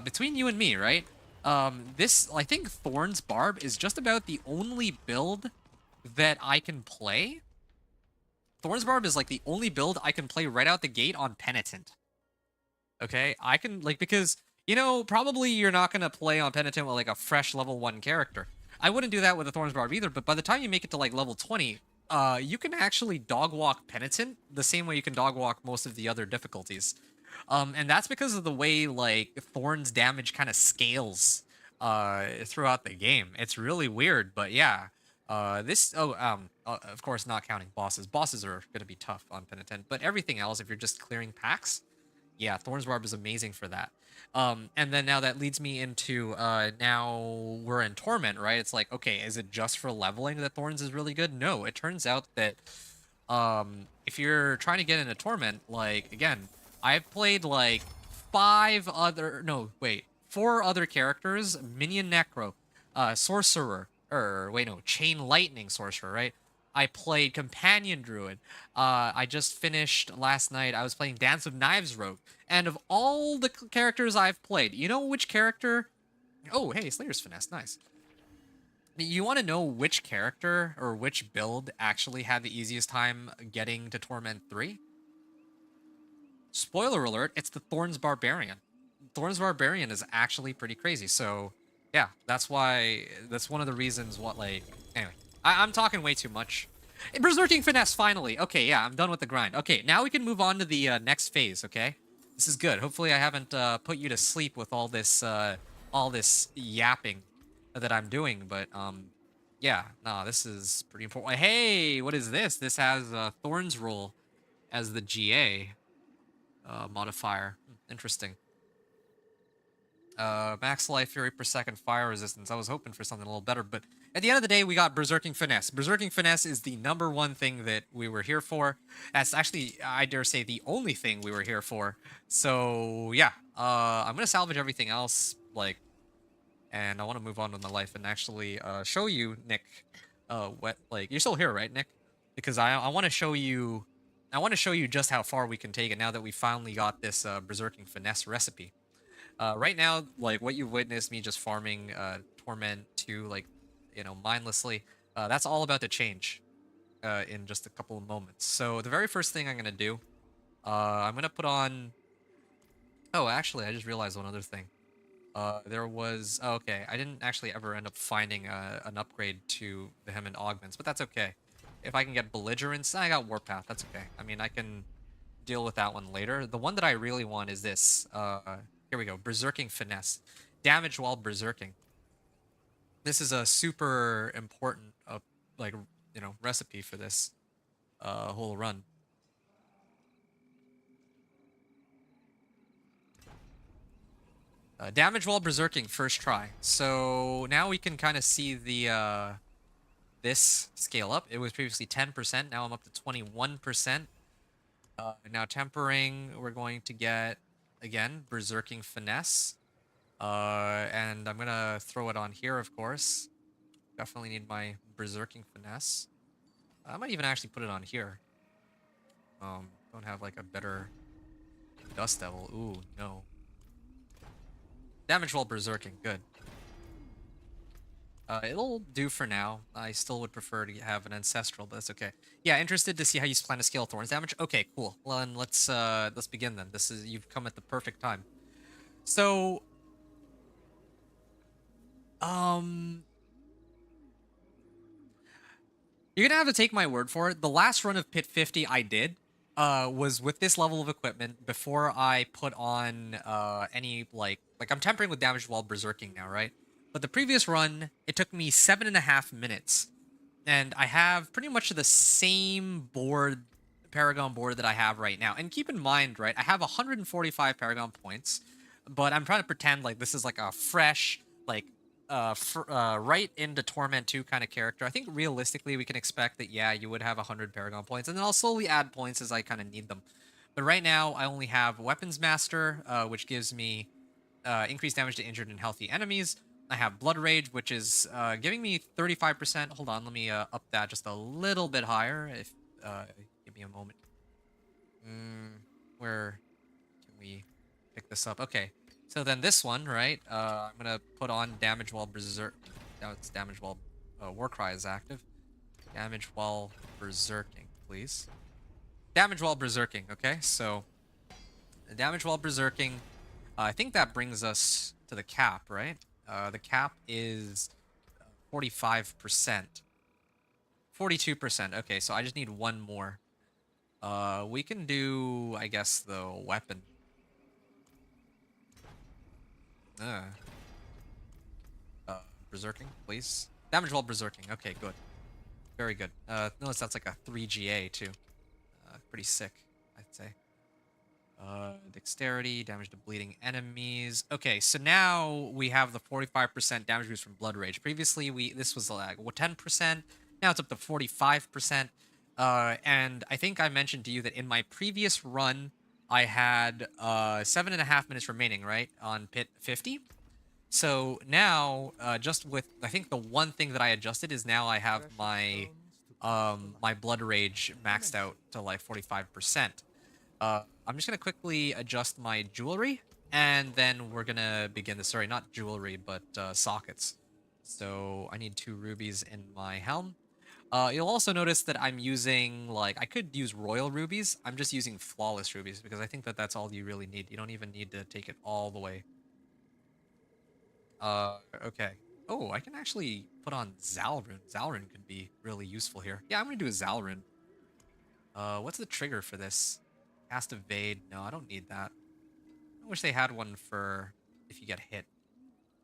between you and me, right? I think Thorns Barb is just about the only build that I can play. Thorns Barb is, like, the only build I can play right out the gate on Penitent. Okay? I can, like, because... You know, probably you're not going to play on Penitent with, like, a fresh level 1 character. I wouldn't do that with the Thorns Barb either, but by the time you make it to, like, level 20, you can actually dog walk Penitent the same way you can dog walk most of the other difficulties. And that's because of the way, like, Thorns damage kind of scales throughout the game. It's really weird, but yeah. Of course, not counting bosses. Bosses are going to be tough on Penitent, but everything else, if you're just clearing packs, yeah, Thorns Barb is amazing for that. And then now that leads me into, now we're in Torment, right? It's like, okay, is it just for leveling that Thorns is really good? No, it turns out that, if you're trying to get into Torment, like, again, I've played, like, 4 other characters, Minion Necro, Sorcerer, Chain Lightning Sorcerer, right? I played Companion Druid. I just finished last night. I was playing Dance of Knives Rogue. And of all the characters I've played, you know which character? Oh, hey, Slayer's Finesse. Nice. You want to know which character or which build actually had the easiest time getting to Torment 3? Spoiler alert, it's the Thorns Barbarian. Thorns Barbarian is actually pretty crazy. So, yeah, that's one of the reasons anyway. I'm talking way too much. Berserking Finesse, finally. Okay, yeah, I'm done with the grind. Okay, now we can move on to the next phase, okay? This is good. Hopefully I haven't put you to sleep with all this yapping that I'm doing, but, yeah, no, this is pretty important. Hey, what is this? This has Thorns Roll as the GA modifier. Interesting. Max life, fury per second, fire resistance. I was hoping for something a little better, but at the end of the day, we got Berserking Finesse. Berserking Finesse is the #1 thing that we were here for. That's actually, I dare say, the only thing we were here for. So, yeah. I'm going to salvage everything else, and I want to move on with my life and actually show you, Nick, you're still here, right, Nick? Because I want to show you, just how far we can take it now that we finally got this Berserking Finesse recipe. Right now, what you've witnessed me just farming Torment 2, mindlessly, that's all about to change in just a couple of moments. So the very first thing I'm going to do, I'm going to put on... Oh, actually, I just realized one other thing. Okay, I didn't actually ever end up finding an upgrade to the Vehement Augments, but that's okay. If I can get Belligerence, I got Warpath, that's okay. I mean, I can deal with that one later. The one that I really want is this. Here we go, Berserking Finesse. Damage while berserking. This is a super important, recipe for this whole run. Damage while berserking, first try. So now we can kind of see the this scale up. It was previously 10%. Now I'm up to 21%. Now tempering, we're going to get, again, berserking finesse. And I'm going to throw it on here, of course. Definitely need my berserking finesse. I might even actually put it on here. Don't have like a better Dust Devil. Ooh, no. Damage while berserking, good. It'll do for now. I still would prefer to have an ancestral, but that's okay. Yeah, interested to see how you plan to scale Thorns damage. Okay, cool. Well, then let's begin then. You've come at the perfect time. So, you're gonna have to take my word for it. The last run of Pit 50 I did was with this level of equipment before I put on any like I'm tempering with damage while berserking now, right? But the previous run, it took me 7.5 minutes, and I have pretty much the same board, Paragon board that I have right now. And keep in mind, right, I have 145 Paragon points, but I'm trying to pretend like this is like a fresh, like right into Torment 2 kind of character. I think realistically we can expect that, yeah, you would have 100 Paragon points, and then I'll slowly add points as I kind of need them. But right now, I only have Weapons Master, which gives me increased damage to injured and healthy enemies. I have Blood Rage, which is giving me 35%. Hold on, let me up that just a little bit higher. If give me a moment. Where can we pick this up? Okay, so then this one, right? I'm gonna put on damage while berserk. Now it's damage while Warcry is active. Damage while berserking, please. Damage while berserking. Okay, so damage while berserking. I think that brings us to the cap, right? The cap is 45%. 42%. Okay, so I just need one more. We can do, I guess, the weapon. Berserking, please. Damage while berserking. Okay, good. Very good. Notice that's like a 3GA, too. Pretty sick, I'd say. Dexterity, damage to bleeding enemies. Okay, so now we have the 45% damage boost from Blood Rage. Previously, this was like 10%. Now it's up to 45%. And I think I mentioned to you that in my previous run, I had 7.5 minutes remaining, right, on Pit 50. So now, just with, I think the one thing that I adjusted is now I have my my Blood Rage maxed out to like 45%. I'm just going to quickly adjust my jewelry, and then we're going to begin the story. Not jewelry, but sockets. So I need 2 rubies in my helm. You'll also notice that I'm using, like, I could use royal rubies. I'm just using flawless rubies because I think that that's all you really need. You don't even need to take it all the way. Okay. Oh, I can actually put on Zalrune. Zalrune could be really useful here. Yeah, I'm going to do a Zalrune. What's the trigger for this? Cast Evade. No, I don't need that. I wish they had one for if you get hit.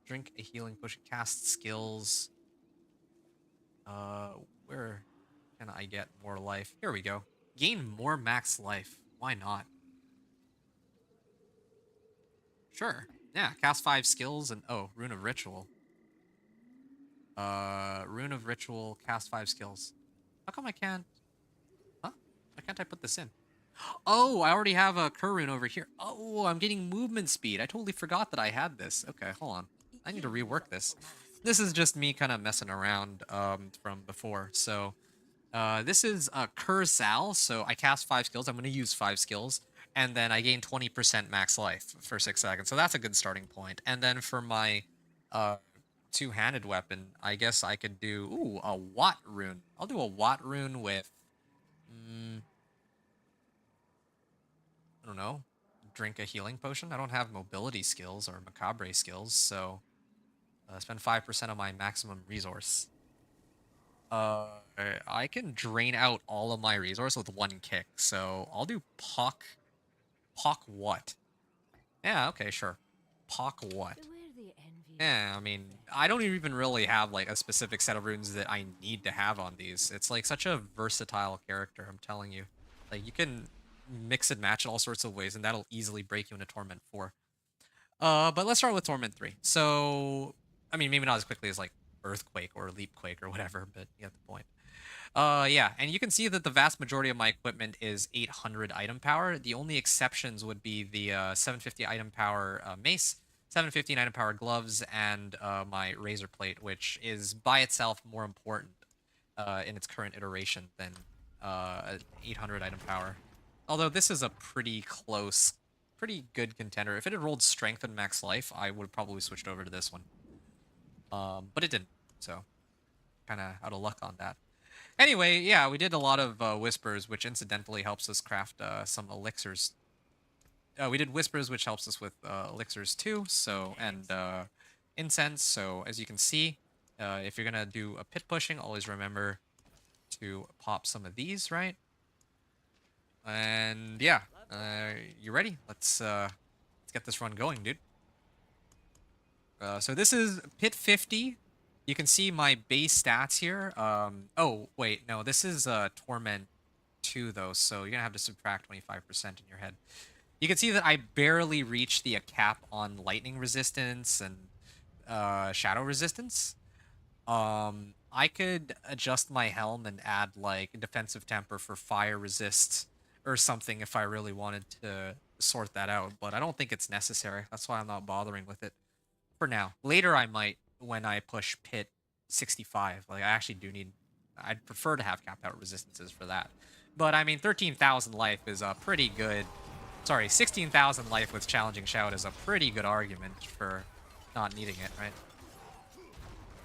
Drink a healing potion. Cast skills. Where can I get more life? Here we go. Gain more max life. Why not? Sure. Yeah, cast 5 skills and oh, Rune of Ritual. Rune of Ritual, cast 5 skills. How come I can't? Huh? Why can't I put this in? Oh, I already have a Rune over here. Oh, I'm getting movement speed. I totally forgot that I had this. Okay, hold on. I need to rework this. This is just me kind of messing around from before. So this is Zal. So I cast 5 skills. I'm going to use 5 skills. And then I gain 20% max life for 6 seconds. So that's a good starting point. And then for my two-handed weapon, I guess I could do, ooh, a Watt Rune. I'll do a Watt Rune with, I don't know, drink a healing potion. I don't have mobility skills or macabre skills, so spend 5% of my maximum resource. I can drain out all of my resource with 1 kick, so I'll do Pock what? Yeah, okay, sure. Pock what? Yeah, I mean, I don't even really have, like, a specific set of runes that I need to have on these. It's, like, such a versatile character, I'm telling you. Like, you can mix and match in all sorts of ways, and that'll easily break you into Torment 4. But let's start with Torment 3. So, I mean, maybe not as quickly as like Earthquake or Leapquake or whatever, but you get the point. Yeah, and you can see that the vast majority of my equipment is 800 item power. The only exceptions would be the 750 item power mace, 715 item power gloves, and my razor plate, which is by itself more important in its current iteration than 800 item power. Although this is a pretty close, pretty good contender. If it had rolled strength and max life, I would have probably switched over to this one. But it didn't, so kind of out of luck on that. Anyway, yeah, we did a lot of whispers, which incidentally helps us craft some elixirs. We did whispers, which helps us with elixirs too. So and incense. So as you can see, if you're gonna do a pit pushing, always remember to pop some of these, right? And yeah, you ready? Let's get this run going, dude. So this is pit 50. You can see my base stats here. Oh, wait, no, this is Torment 2, though, so you're going to have to subtract 25% in your head. You can see that I barely reached the cap on lightning resistance and shadow resistance. I could adjust my helm and add, like, defensive temper for fire resist or something if I really wanted to sort that out, but I don't think it's necessary. That's why I'm not bothering with it for now. Later, I might when I push pit 65. Like, I actually do need... I'd prefer to have capped out resistances for that. But, I mean, 13,000 life is a pretty good... Sorry, 16,000 life with Challenging Shout is a pretty good argument for not needing it, right?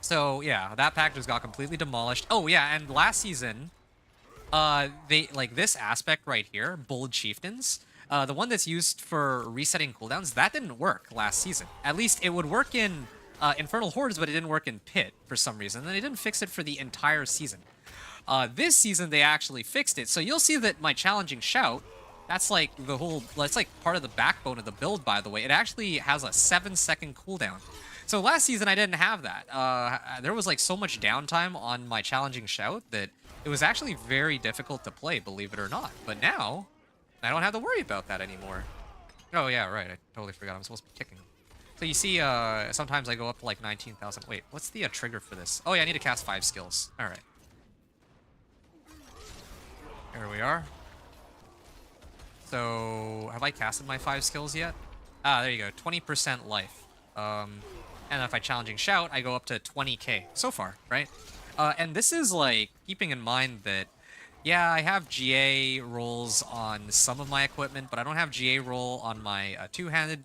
So, yeah, that pack just got completely demolished. Oh, yeah, and last season, they... Like, this aspect right here, Bold Chieftains... the one that's used for resetting cooldowns, that didn't work last season. At least it would work in Infernal Hordes, but it didn't work in Pit for some reason. And they didn't fix it for the entire season. This season, they actually fixed it. So you'll see that my Challenging Shout, that's like the whole... That's like part of the backbone of the build, by the way. It actually has a 7-second cooldown. So last season, I didn't have that. There was like so much downtime on my Challenging Shout that it was actually very difficult to play, believe it or not. But now... I don't have to worry about that anymore. Oh, yeah, right. I totally forgot. I'm supposed to be kicking them. So you see, sometimes I go up to like 19,000. Wait, what's the trigger for this? Oh, yeah, I need to cast 5 skills. All right. Here we are. So, have I casted my 5 skills yet? Ah, there you go. 20% life. And if I Challenging Shout, I go up to 20k so far, right? And this is like, keeping in mind that yeah, I have GA rolls on some of my equipment, but I don't have GA roll on my two-handed,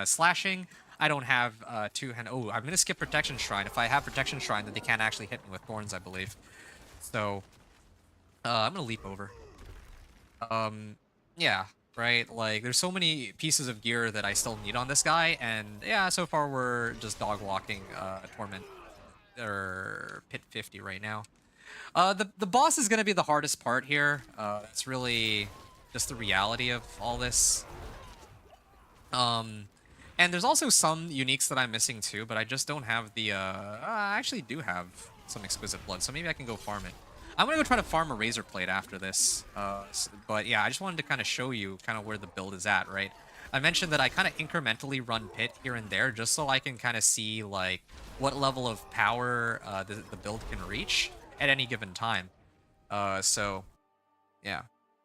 slashing. I don't have two-handed... Oh, I'm going to skip Protection Shrine. If I have Protection Shrine, then they can't actually hit me with Thorns, I believe. So, I'm going to leap over. Yeah, right? Like, there's so many pieces of gear that I still need on this guy, and yeah, so far we're just dog-walking Torment, or Pit 50 right now. The boss is going to be the hardest part here. It's really just the reality of all this. And there's also some uniques that I'm missing too, but I just don't have the... I actually do have some Exquisite Blood, so maybe I can go farm it. I'm going to go try to farm a Razor Plate after this. But yeah, I just wanted to kind of show you kind of where the build is at, right? I mentioned that I kind of incrementally run Pit here and there just so I can kind of see like what level of power the build can reach at any given time. So, yeah.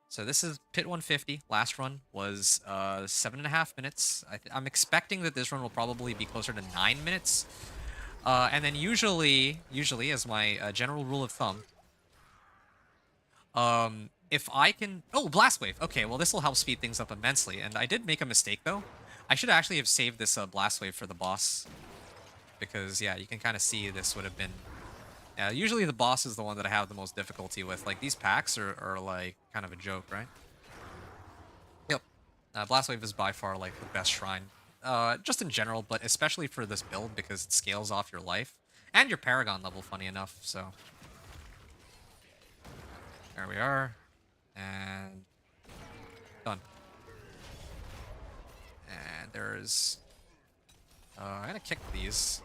So this is Pit 150. Last run was 7.5 minutes. I'm expecting that this run will probably be closer to 9 minutes. And then usually as my general rule of thumb, if I can... Oh, Blast Wave! Okay, well this will help speed things up immensely. And I did make a mistake though. I should actually have saved this Blast Wave for the boss. Because, yeah, you can kind of see this would have been... Yeah, usually the boss is the one that I have the most difficulty with. Like, these packs are like, kind of a joke, right? Yep. Blast Wave is by far, like, the best shrine. Just in general, but especially for this build because it scales off your life. And your Paragon level, funny enough, so... There we are. And... Done. And there's... I'm gonna kick these.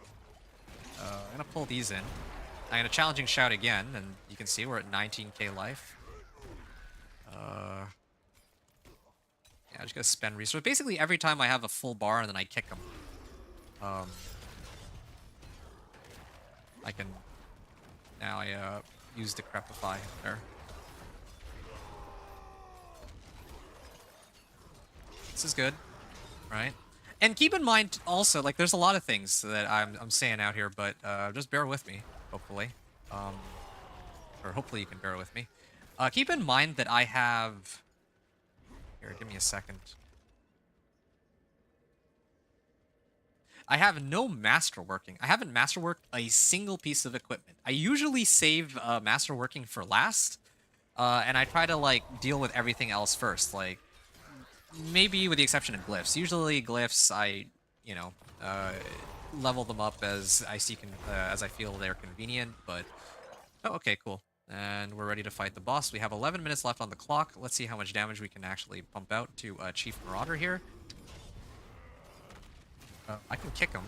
I'm gonna pull these in. I'm gonna Challenging Shout again, and you can see we're at 19k life. Yeah, I'm just gonna spend resources. Basically, every time I have a full bar and then I kick them, I can now use Decrepify there. This is good, right? And keep in mind also, like, there's a lot of things that I'm saying out here, but just bear with me, hopefully. Or hopefully you can bear with me. Keep in mind that I have... Here, give me a second. I have no masterworking. I haven't masterworked a single piece of equipment. I usually save masterworking for last, and I try to, like, deal with everything else first. Like, maybe with the exception of glyphs. Usually glyphs, I, you know, level them up as I see as I feel they're convenient. But oh, okay, cool. And we're ready to fight the boss. We have 11 minutes left on the clock. Let's see how much damage we can actually pump out to Chief Marauder here. I can kick him.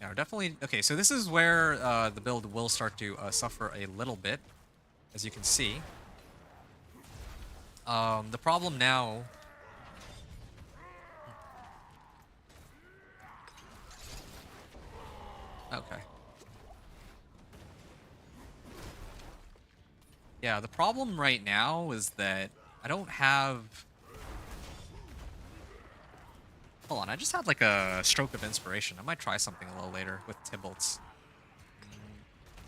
Yeah, definitely. Okay, so this is where the build will start to suffer a little bit, as you can see. The problem now... Okay. Yeah, the problem right now is that I don't have... Hold on, I just had like a stroke of inspiration. I might try something a little later with Tybalt's.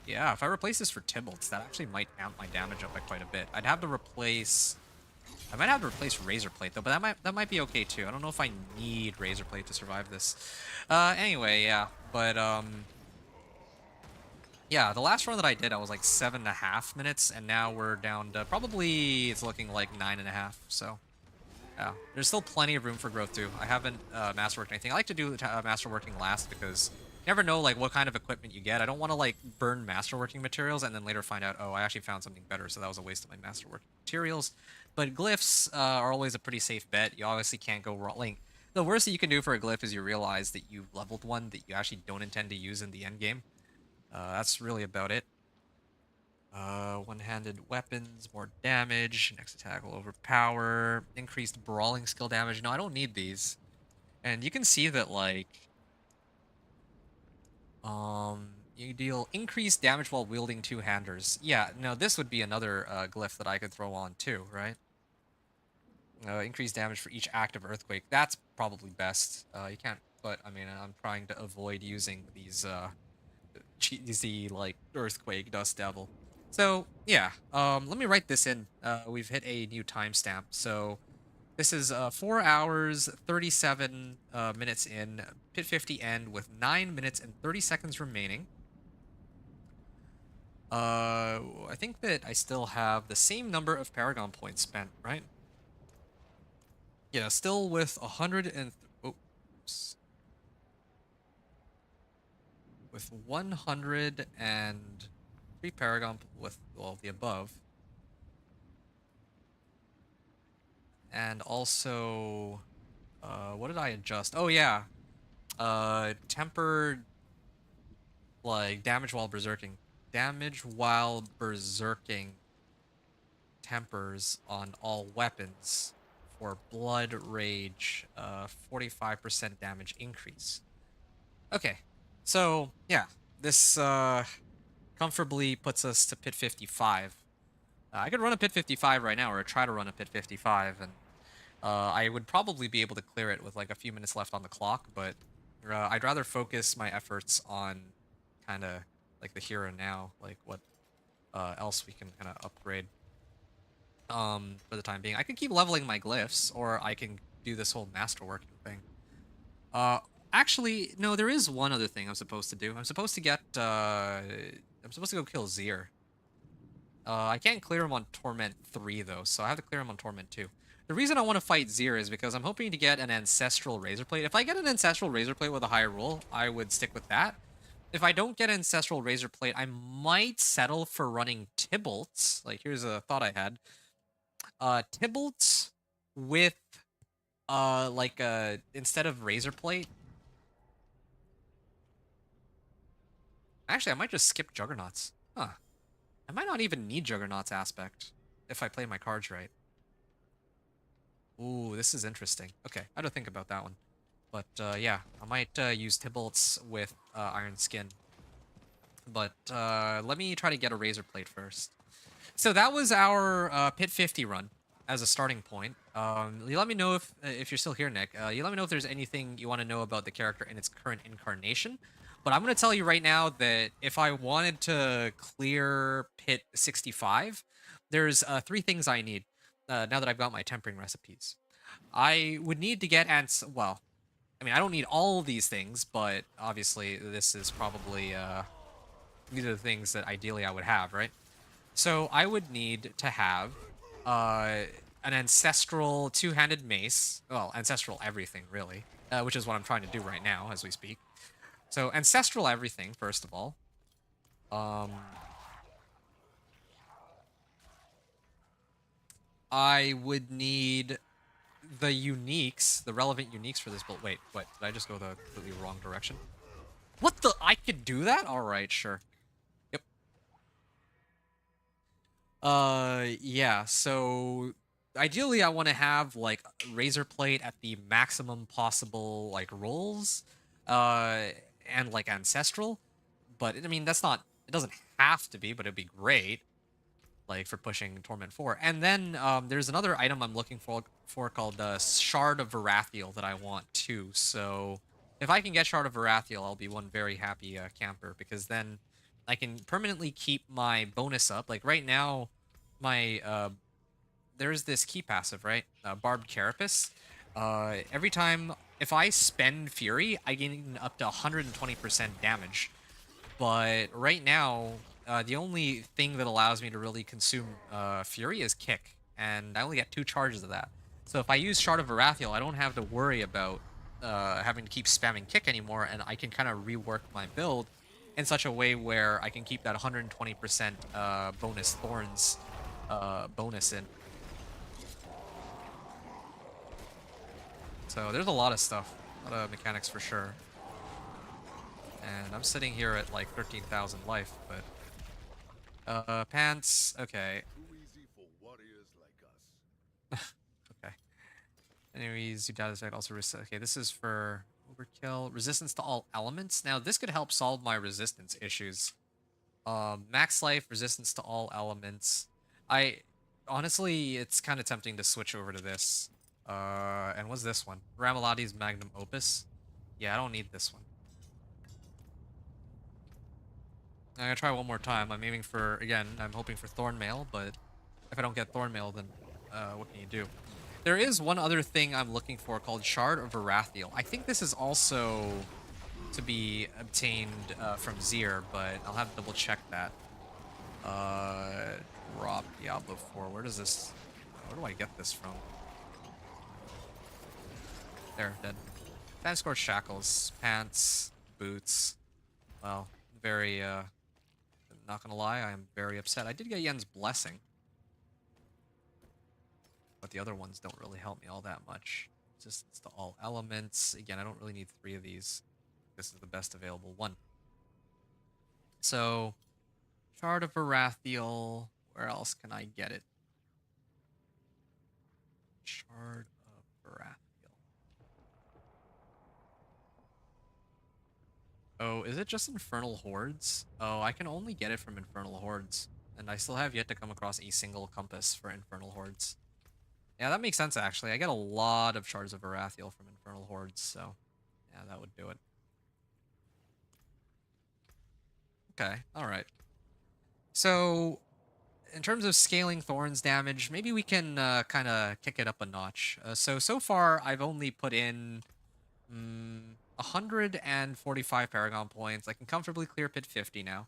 Yeah, if I replace this for Tybalt's, that actually might amp my damage up by quite a bit. I'd have to replace... I might have to replace Razorplate though, but that might be okay too. I don't know if I need Razorplate to survive this. Anyway, yeah, but yeah, the last run that I did, I was like 7.5 minutes, and now we're down to probably it's looking like 9.5. So yeah, there's still plenty of room for growth too. I haven't masterworked anything. I like to do masterworking last because you never know like what kind of equipment you get. I don't want to like burn masterworking materials and then later find out, oh, I actually found something better, so that was a waste of my masterworking materials. But glyphs are always a pretty safe bet. You obviously can't go wrong. Like, the worst that you can do for a glyph is you realize that you've leveled one that you actually don't intend to use in the end game. That's really about it. One-handed weapons, more damage, next attack will overpower, increased brawling skill damage. No, I don't need these. And you can see that, like, you deal increased damage while wielding two-handers. Yeah, no, this would be another glyph that I could throw on too, right? Increased damage for each active earthquake. That's probably best. You can't, but I mean, I'm trying to avoid using these cheesy like earthquake dust devil. So yeah, let me write this in. We've hit a new timestamp. So this is 4 hours 37 minutes in, pit 50 end with 9 minutes and 30 seconds remaining. I think that I still have the same number of Paragon points spent, right? Yeah, still with 100 and with 103 Paragon with all the above. And also, what did I adjust? Oh yeah, tempered, like, damage while berserking. Damage while berserking tempers on all weapons for blood rage, 45% damage increase. Okay, so yeah, this comfortably puts us to pit 55. I could run a pit 55 right now, or try to run a pit 55, and I would probably be able to clear it with like a few minutes left on the clock, but I'd rather focus my efforts on kind of like the here and now, like what else we can kind of upgrade for the time being. I could keep leveling my glyphs, or I can do this whole masterworking thing. Actually, no, there is one other thing I'm supposed to do. I'm supposed to get, I'm supposed to go kill Zir. I can't clear him on Torment 3, though, so I have to clear him on Torment 2. The reason I want to fight Zir is because I'm hoping to get an Ancestral Razorplate. If I get an Ancestral Razorplate with a higher roll, I would stick with that. If I don't get Ancestral Razorplate, I might settle for running Tybalt's. Like, here's a thought I had. Tybalt's with, like, instead of Razorplate. Actually, I might just skip Juggernauts. Huh. I might not even need Juggernaut's aspect if I play my cards right. Ooh, this is interesting. Okay, I had to think about that one. But yeah, I might use Tybalt's with Iron Skin. But let me try to get a Razor Plate first. So that was our Pit 50 run as a starting point. You let me know if you're still here, Nick. You let me know if there's anything you want to know about the character in its current incarnation. But I'm going to tell you right now that if I wanted to clear Pit 65, there's 3 things I need now that I've got my tempering recipes. I would need to get ants. Well, I mean, I don't need all these things, but obviously this is probably these are the things that ideally I would have, right? So I would need to have an ancestral two-handed mace. Well, ancestral everything, really, which is what I'm trying to do right now as we speak. So ancestral everything, first of all. I would need the uniques, the relevant uniques for this build. Wait, what? Did I just go the completely wrong direction? What the? I could do that? All right, sure. Yep. Yeah, so ideally I want to have like razor plate at the maximum possible like rolls and like ancestral, but I mean that's not, it doesn't have to be, but it'd be great like for pushing Torment 4. And then there's another item I'm looking for called Shard of Varathiel that I want too. So if I can get Shard of Varathiel, I'll be one very happy camper, because then I can permanently keep my bonus up. Like right now, my there's this key passive, right? Barbed Carapace. Every time, if I spend Fury, I gain up to 120% damage. But right now, the only thing that allows me to really consume Fury is Kick, and I only get 2 charges of that. So if I use Shard of Varathiel, I don't have to worry about having to keep spamming Kick anymore, and I can kind of rework my build in such a way where I can keep that 120% bonus Thorns bonus in. So there's a lot of stuff, a lot of mechanics for sure. And I'm sitting here at like 13,000 life, but pants, okay. Too easy for warriors like us. Okay. Anyways, you die this effect also okay, this is for overkill. Resistance to all elements. Now this could help solve my resistance issues. Max life, resistance to all elements. I honestly, it's kind of tempting to switch over to this. And what's this one? Ramaladi's Magnum Opus. Yeah, I don't need this one. I'm gonna try one more time. I'm aiming for, again, I'm hoping for Thornmail, but if I don't get Thornmail, then what can you do? There is one other thing I'm looking for called Shard of Varathiel. I think this is also to be obtained from Zir, but I'll have to double check that. Drop Diablo 4. Where does this... Where do I get this from? There, dead. Fan-scored shackles, pants, boots. Well, very, not gonna lie, I am very upset. I did get Yen's Blessing, but the other ones don't really help me all that much. Resistance to all elements. Again, I don't really need 3 of these. This is the best available one. So, Shard of Varathiel. Where else can I get it? Shard of Varathiel. Oh, is it just Infernal Hordes? Oh, I can only get it from Infernal Hordes. And I still have yet to come across a single compass for Infernal Hordes. Yeah, that makes sense, actually. I get a lot of Shards of Varathiel from Infernal Hordes, so... yeah, that would do it. Okay, alright. So, in terms of scaling Thorns damage, maybe we can kind of kick it up a notch. So far, I've only put in... 145 Paragon points. I can comfortably clear Pit 50 now.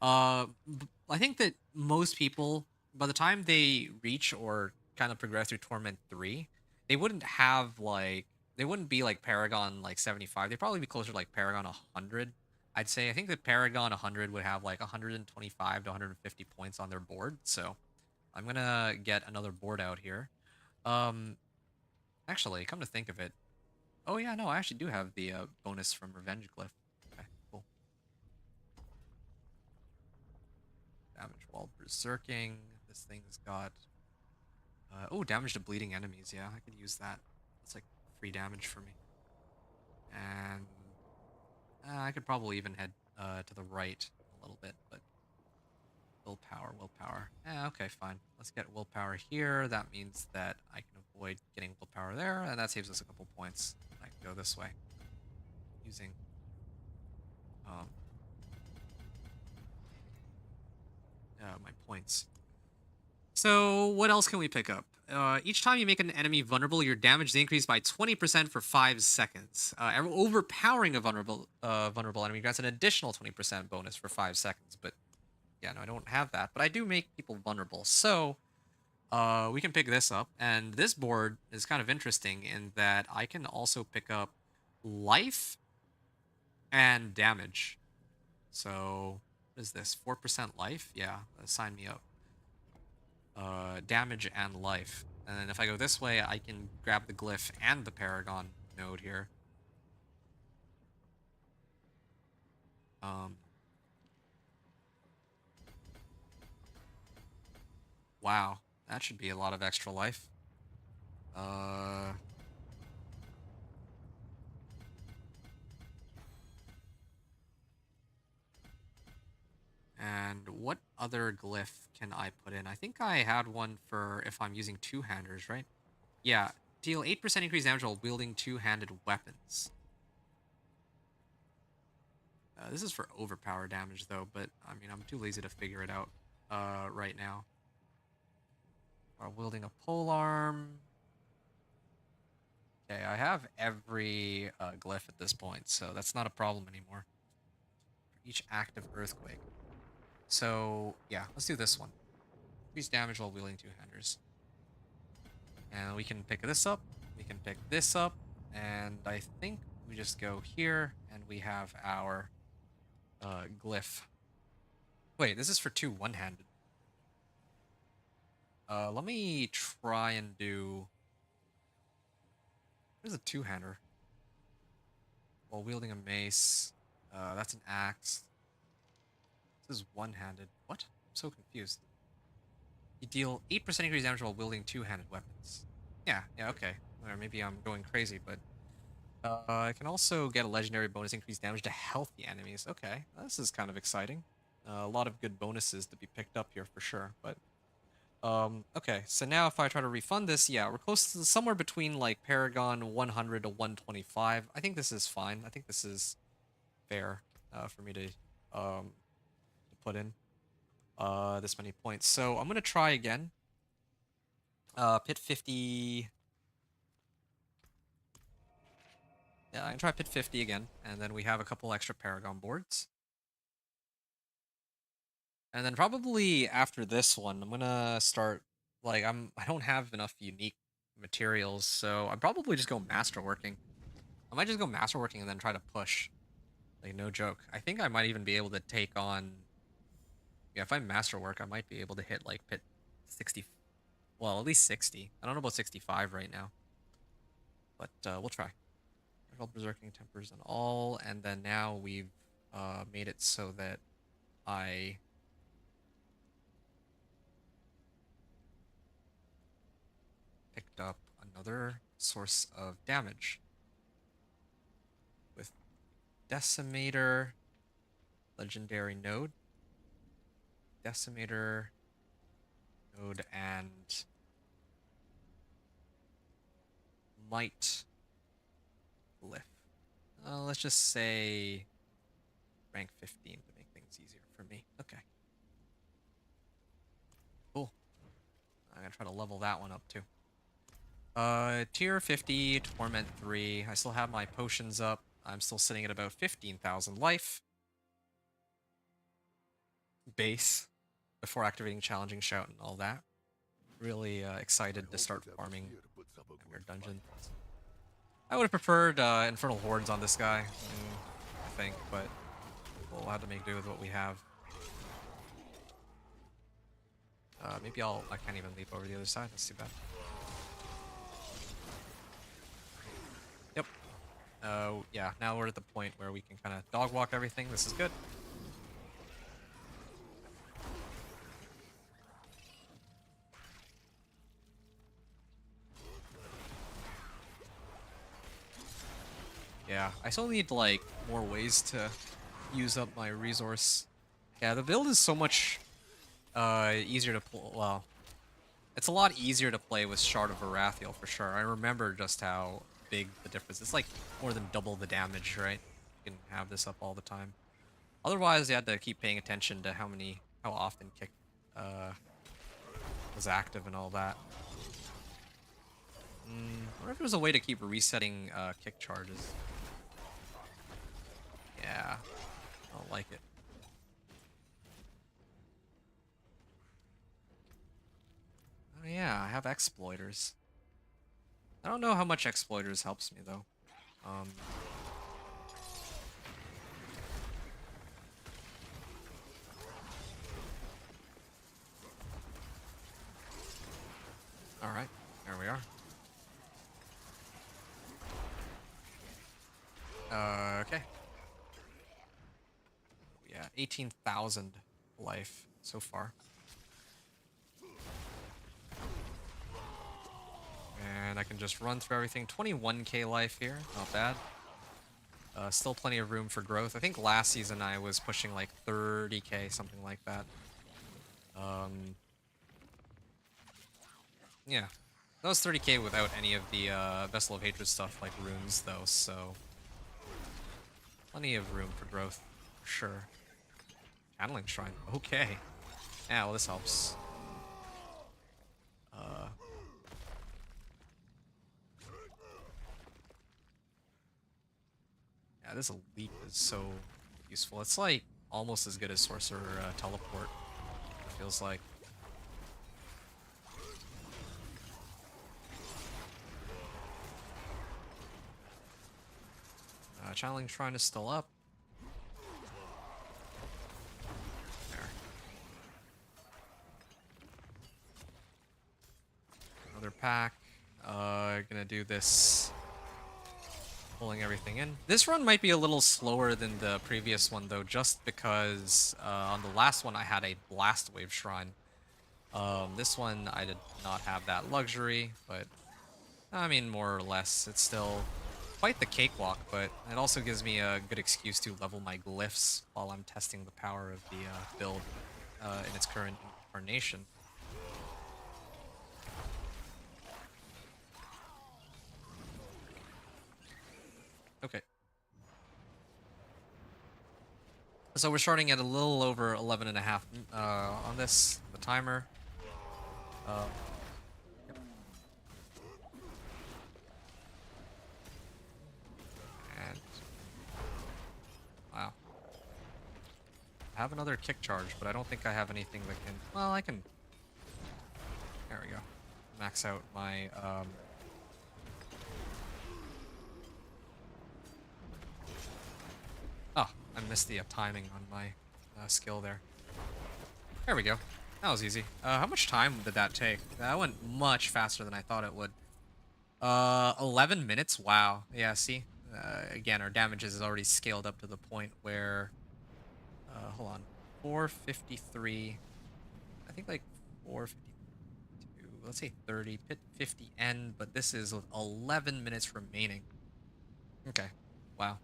I think that most people, by the time they reach or kind of progress through Torment 3, they wouldn't have like, they wouldn't be like Paragon like 75. They'd probably be closer to like Paragon 100. I'd say. I think that Paragon 100 would have like 125 to 150 points on their board. So I'm gonna get another board out here. Actually, come to think of it, oh yeah, no, I actually do have the bonus from Revenge Glyph. Okay, cool. Damage while berserking. This thing's got Oh, damage to bleeding enemies. Yeah, I could use that. That's like free damage for me. And I could probably even head to the right a little bit, but willpower, willpower. Okay, fine. Let's get willpower here. That means that I can avoid getting willpower there, and that saves us a couple points. I can go this way using um, my points. So what else can we pick up? Each time you make an enemy vulnerable, your damage is increased by 20% for 5 seconds. Overpowering a vulnerable enemy grants an additional 20% bonus for 5 seconds. But yeah, no, I don't have that. But I do make people vulnerable. So we can pick this up. And this board is kind of interesting in that I can also pick up life and damage. So what is this? 4% life? Yeah, sign me up. Damage and life. And then if I go this way, I can grab the glyph and the paragon node here. Wow, that should be a lot of extra life. And what other glyph can I put in? I think I had one for if I'm using two-handers, right? Yeah, deal 8% increased damage while wielding two-handed weapons. This is for overpower damage, though, but, I mean, I'm too lazy to figure it out right now. While wielding a polearm. Okay, I have every glyph at this point, so that's not a problem anymore. For each active earthquake. So, yeah, let's do this one. Increase damage while wielding two-handers. And we can pick this up, we can pick this up, and I think we just go here, and we have our glyph. Wait, this is for two one-handed. Let me try and do... What is a two-hander? While wielding a mace. That's an axe. This is one-handed. What? I'm so confused. You deal 8% increased damage while wielding two-handed weapons. Yeah, okay. Or maybe I'm going crazy, but... I can also get a legendary bonus increased damage to healthy enemies. Okay, this is kind of exciting. A lot of good bonuses to be picked up here for sure, but... okay, so now if I try to refund this, yeah, we're close to somewhere between, like, Paragon 100 to 125. I think this is fine. I think this is fair for me to put in this many points. So I'm going to try again. Pit 50... Yeah, I can try pit 50 again, and then we have a couple extra Paragon boards. And then probably after this one, I'm gonna start, like, I don't have enough unique materials, so I'd probably just go masterworking. I might just go masterworking and then try to push. Like, no joke. I think I might even be able to take on... Yeah, if I masterwork, I might be able to hit, like, pit 60... Well, at least 60. I don't know about 65 right now. But, we'll try. Berserking tempers and all, and then now we've made it so that I picked up another source of damage with Decimator, legendary node, Decimator node, and Might glyph. Let's just say rank 15 to make things easier for me. Okay. Cool. I'm gonna try to level that one up too. Tier 50, Torment 3. I still have my potions up. I'm still sitting at about 15,000 life. Base. Before activating Challenging Shout and all that. Really excited to start farming your dungeons. I would have preferred Infernal Hordes on this guy, I think, but we'll have to make do with what we have. Maybe I can't even leap over the other side, that's too bad. Yep. Yeah, now we're at the point where we can kind of dog walk everything. This is good. Yeah, I still need like more ways to use up my resource. Yeah, the build is so much easier to pull. Well, it's a lot easier to play with Shard of Varathiel for sure. I remember just how big the difference. It's like more than double the damage, right? You can have this up all the time. Otherwise, you had to keep paying attention to how often kick was active and all that. I wonder if there was a way to keep resetting kick charges. Yeah, I don't like it. Oh yeah, I have exploiters. I don't know how much exploiters helps me though. All right, there we are. Okay. Yeah, 18,000 life so far. And I can just run through everything. 21k life here, not bad. Still plenty of room for growth. I think last season I was pushing like 30k, something like that. Yeah. That was 30k without any of the Vessel of Hatred stuff like runes though, so... Plenty of room for growth, for sure. Channeling Shrine, okay. Yeah, well this helps. Yeah, this leap is so useful. It's like almost as good as Sorcerer Teleport, it feels like. Channeling Shrine is still up. There. Another pack. Gonna do this. Pulling everything in. This run might be a little slower than the previous one though, just because on the last one I had a Blast Wave Shrine. This one I did not have that luxury, but I mean more or less it's still quite the cakewalk, but it also gives me a good excuse to level my glyphs while I'm testing the power of the build in its current incarnation. Okay. So we're starting at a little over 11 and a half on this, the timer. Yep. And wow. I have another kick charge, but I don't think I have anything that can, well, I can, there we go. Max out my oh, I missed the timing on my skill there. There we go. That was easy. How much time did that take? That went much faster than I thought it would. 11 minutes? Wow. Yeah, see? Again, our damage is already scaled up to the point where... hold on. 453... I think like 452... Let's say 30. Pit 50 end, but this is with 11 minutes remaining. Okay. Wow.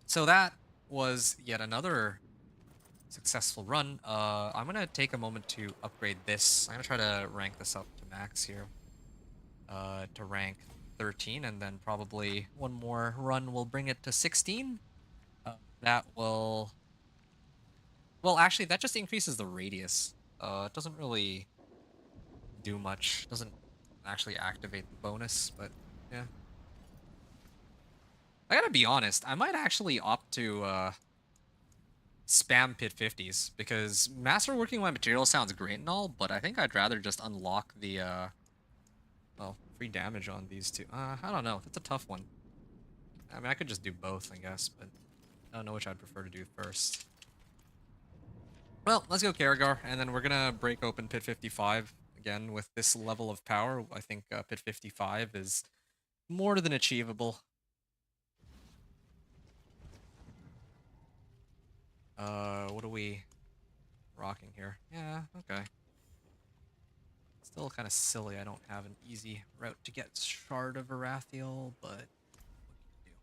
So that was yet another successful run. I'm gonna take a moment to upgrade this. I'm gonna try to rank this up to max here. To rank 13, and then probably one more run will bring it to 16. That will... Well, actually, that just increases the radius. It doesn't really do much. Doesn't actually activate the bonus, but yeah. I gotta be honest, I might actually opt to spam pit 50s, because master working my material sounds great and all, but I think I'd rather just unlock the well, free damage on these two. I don't know, that's a tough one. I mean, I could just do both, I guess, but I don't know which I'd prefer to do first. Well, let's go Karagar, and then we're gonna break open pit 55 again with this level of power. I think pit 55 is more than achievable. What are we rocking here? Yeah, okay. Still kind of silly I don't have an easy route to get Shard of Varathiel, but what can you do?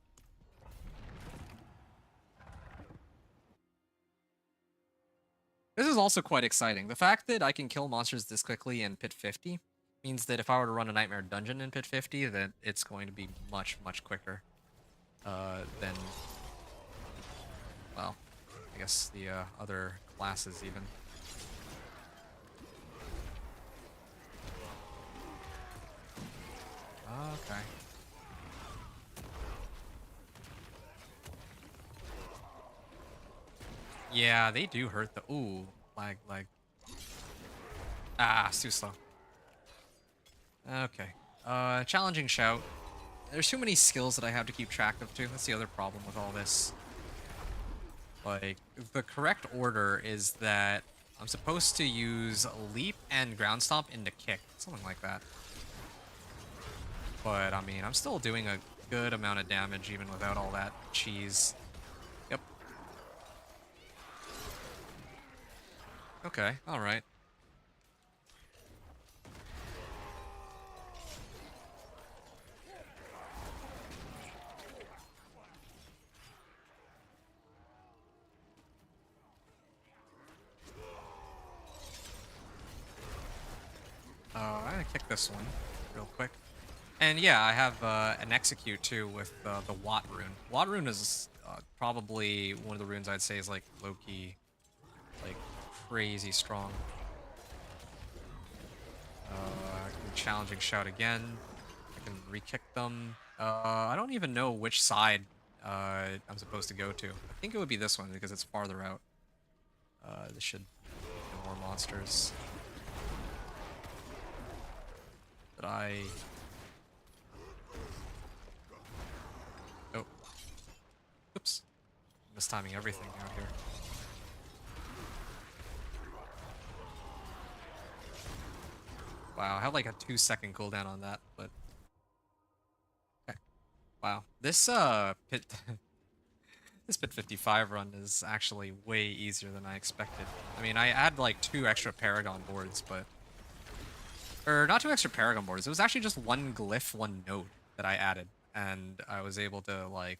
This is also quite exciting. The fact that I can kill monsters this quickly in Pit 50 means that if I were to run a Nightmare Dungeon in Pit 50, that it's going to be much, much quicker than, well, I guess the other classes even. Okay. Yeah, they do hurt the... Ooh, lag. Ah, it's too slow. Okay. Challenging shout. There's too many skills that I have to keep track of too. That's the other problem with all this. Like, the correct order is that I'm supposed to use leap and ground stomp into kick. Something like that. But, I mean, I'm still doing a good amount of damage even without all that cheese. Yep. Okay, alright. I'm gonna kick this one real quick. And yeah, I have an execute too with the Watt rune. Watt rune is probably one of the runes I'd say is like low-key, like crazy strong. I can challenging shout again. I can re-kick them. I don't even know which side I'm supposed to go to. I think it would be this one because it's farther out. This should kill more monsters. But I... Oh. Oops. Mistiming everything out here. Wow, I had like a 2-second cooldown on that, but... Okay. Wow. This, pit... this Pit 55 run is actually way easier than I expected. I mean, I had like 2 extra Paragon boards, but... Or not 2 extra Paragon boards, it was actually just 1 glyph, 1 node that I added. And I was able to, like...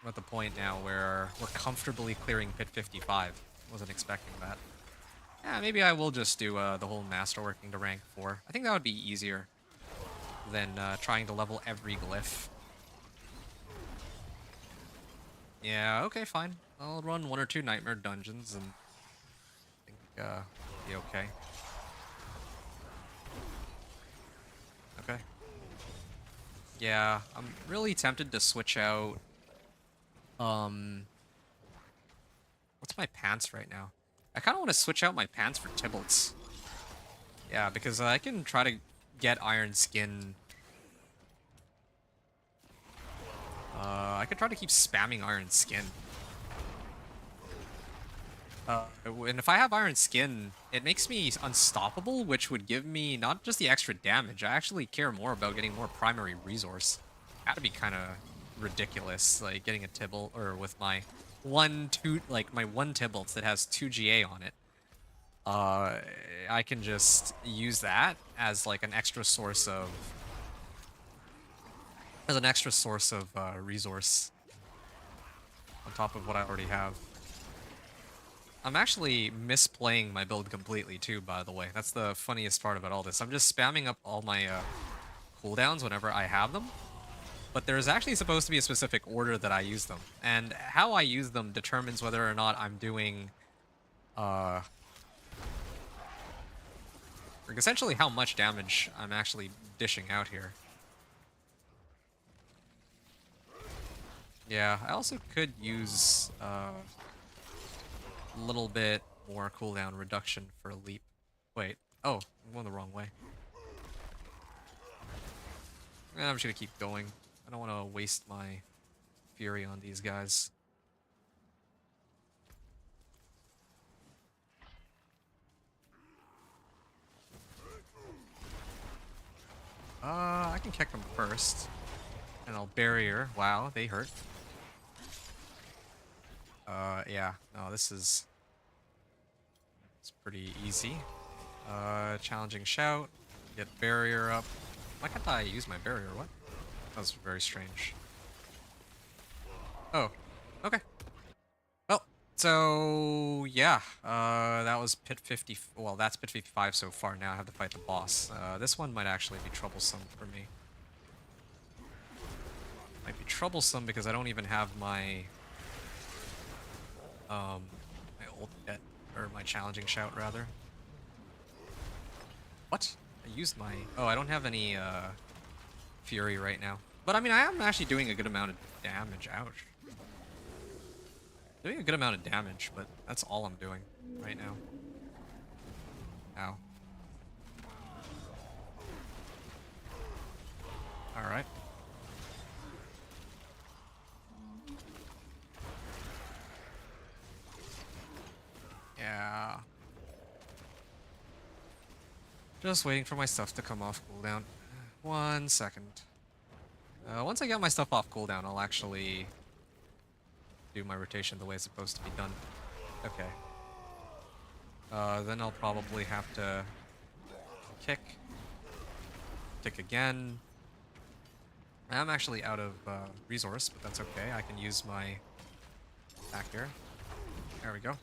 I'm at the point now where we're comfortably clearing Pit 55. Wasn't expecting that. Yeah, maybe I will just do the whole masterworking to rank 4. I think that would be easier than trying to level every glyph. Yeah, okay, fine. I'll run 1 or 2 Nightmare Dungeons and I think be okay. Okay. Yeah, I'm really tempted to switch out... What's my pants right now? I kind of want to switch out my pants for Tybalt's. Yeah, because I can try to get Iron Skin. I could try to keep spamming Iron Skin. And if I have Iron Skin, it makes me unstoppable, which would give me not just the extra damage, I actually care more about getting more primary resource. That'd be kind of ridiculous, like getting a Tybalt, or with my one Tybalt that has 2 GA on it. I can just use that as like an extra source of resource on top of what I already have. I'm actually misplaying my build completely too, by the way. That's the funniest part about all this. I'm just spamming up all my cooldowns whenever I have them. But there's actually supposed to be a specific order that I use them. And how I use them determines whether or not I'm doing... like essentially how much damage I'm actually dishing out here. Yeah, I also could use a little bit more cooldown reduction for a leap. Wait. Oh, I'm going the wrong way. I'm just gonna keep going. I don't want to waste my fury on these guys. I can kick them first. And I'll barrier. Wow, they hurt. Yeah. No, this is... It's pretty easy. Challenging shout. Get barrier up. Why can't I use my barrier? What? That was very strange. Oh. Okay. Well, So yeah, that was pit 50. Well, that's pit 55 so far. Now I have to fight the boss. This one might actually be troublesome for me. Might be troublesome because I don't even have my my ult yet, or my challenging shout rather. What? I used my. Oh, I don't have any fury right now. But I mean, I am actually doing a good amount of damage. Ouch. Doing a good amount of damage, but that's all I'm doing right now. Ow. Alright. Yeah. Just waiting for my stuff to come off cooldown. 1 second. Once I get my stuff off cooldown, I'll actually do my rotation the way it's supposed to be done. Okay. Then I'll probably have to kick. Kick again. I'm actually out of resource, but that's okay. I can use my attack here. There we go.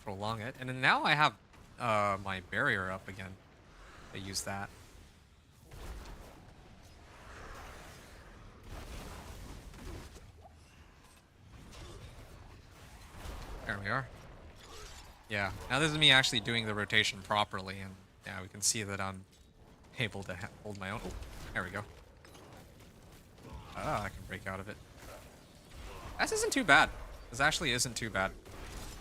Prolong it. And then now I have my barrier up again. I use that. There we are. Yeah, now this is me actually doing the rotation properly, and yeah, we can see that I'm able to hold my own. Oh, there we go. Ah, I can break out of it. This isn't too bad. This actually isn't too bad.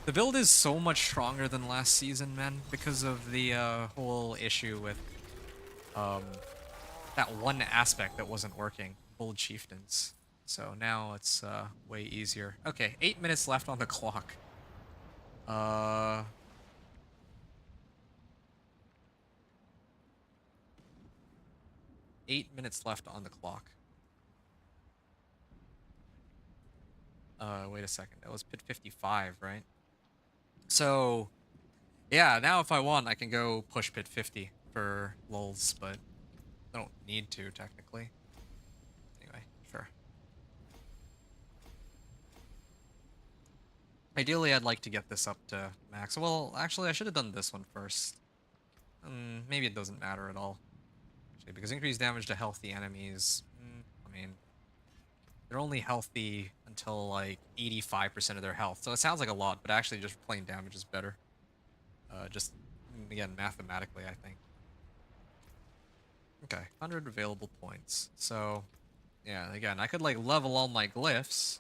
The build is so much stronger than last season, man, because of the whole issue with that one aspect that wasn't working, Bold Chieftains. So now it's way easier. Okay, 8 minutes left on the clock. 8 minutes left on the clock. Wait a second. That was pit 55, right? So, yeah, now if I want, I can go push pit 50 for lulz, but I don't need to, technically. Anyway, sure. Ideally, I'd like to get this up to max. Well, actually, I should have done this one first. Maybe it doesn't matter at all. Actually, because increased damage to healthy enemies, I mean, they're only healthy until like 85% of their health. So it sounds like a lot, but actually just plain damage is better. Just, again, mathematically, I think. Okay, 100 available points. So, yeah, again, I could like level all my glyphs,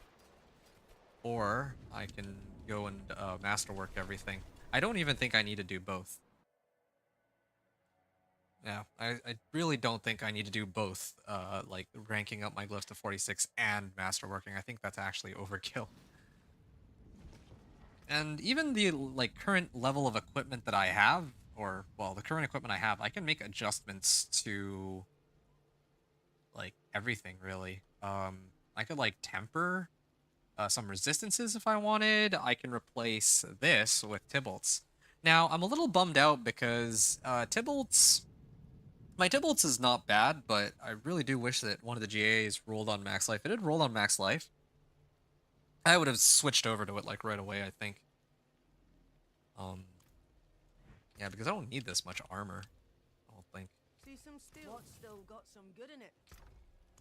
or I can go and masterwork everything. I don't even think I need to do both. Yeah, I really don't think I need to do both, like ranking up my glyphs to 46 and masterworking. I think that's actually overkill. And even the like current level of equipment that I have, or well, the current equipment I have, I can make adjustments to like everything really. I could like temper some resistances if I wanted. I can replace this with Tybalt's. Now, I'm a little bummed out because Tybalt's... My Tybalt's is not bad, but I really do wish that one of the GAs rolled on max life. If it had rolled on max life, I would have switched over to it like right away, I think. Yeah, because I don't need this much armor, I don't think. See some steel. What's still got some good in it?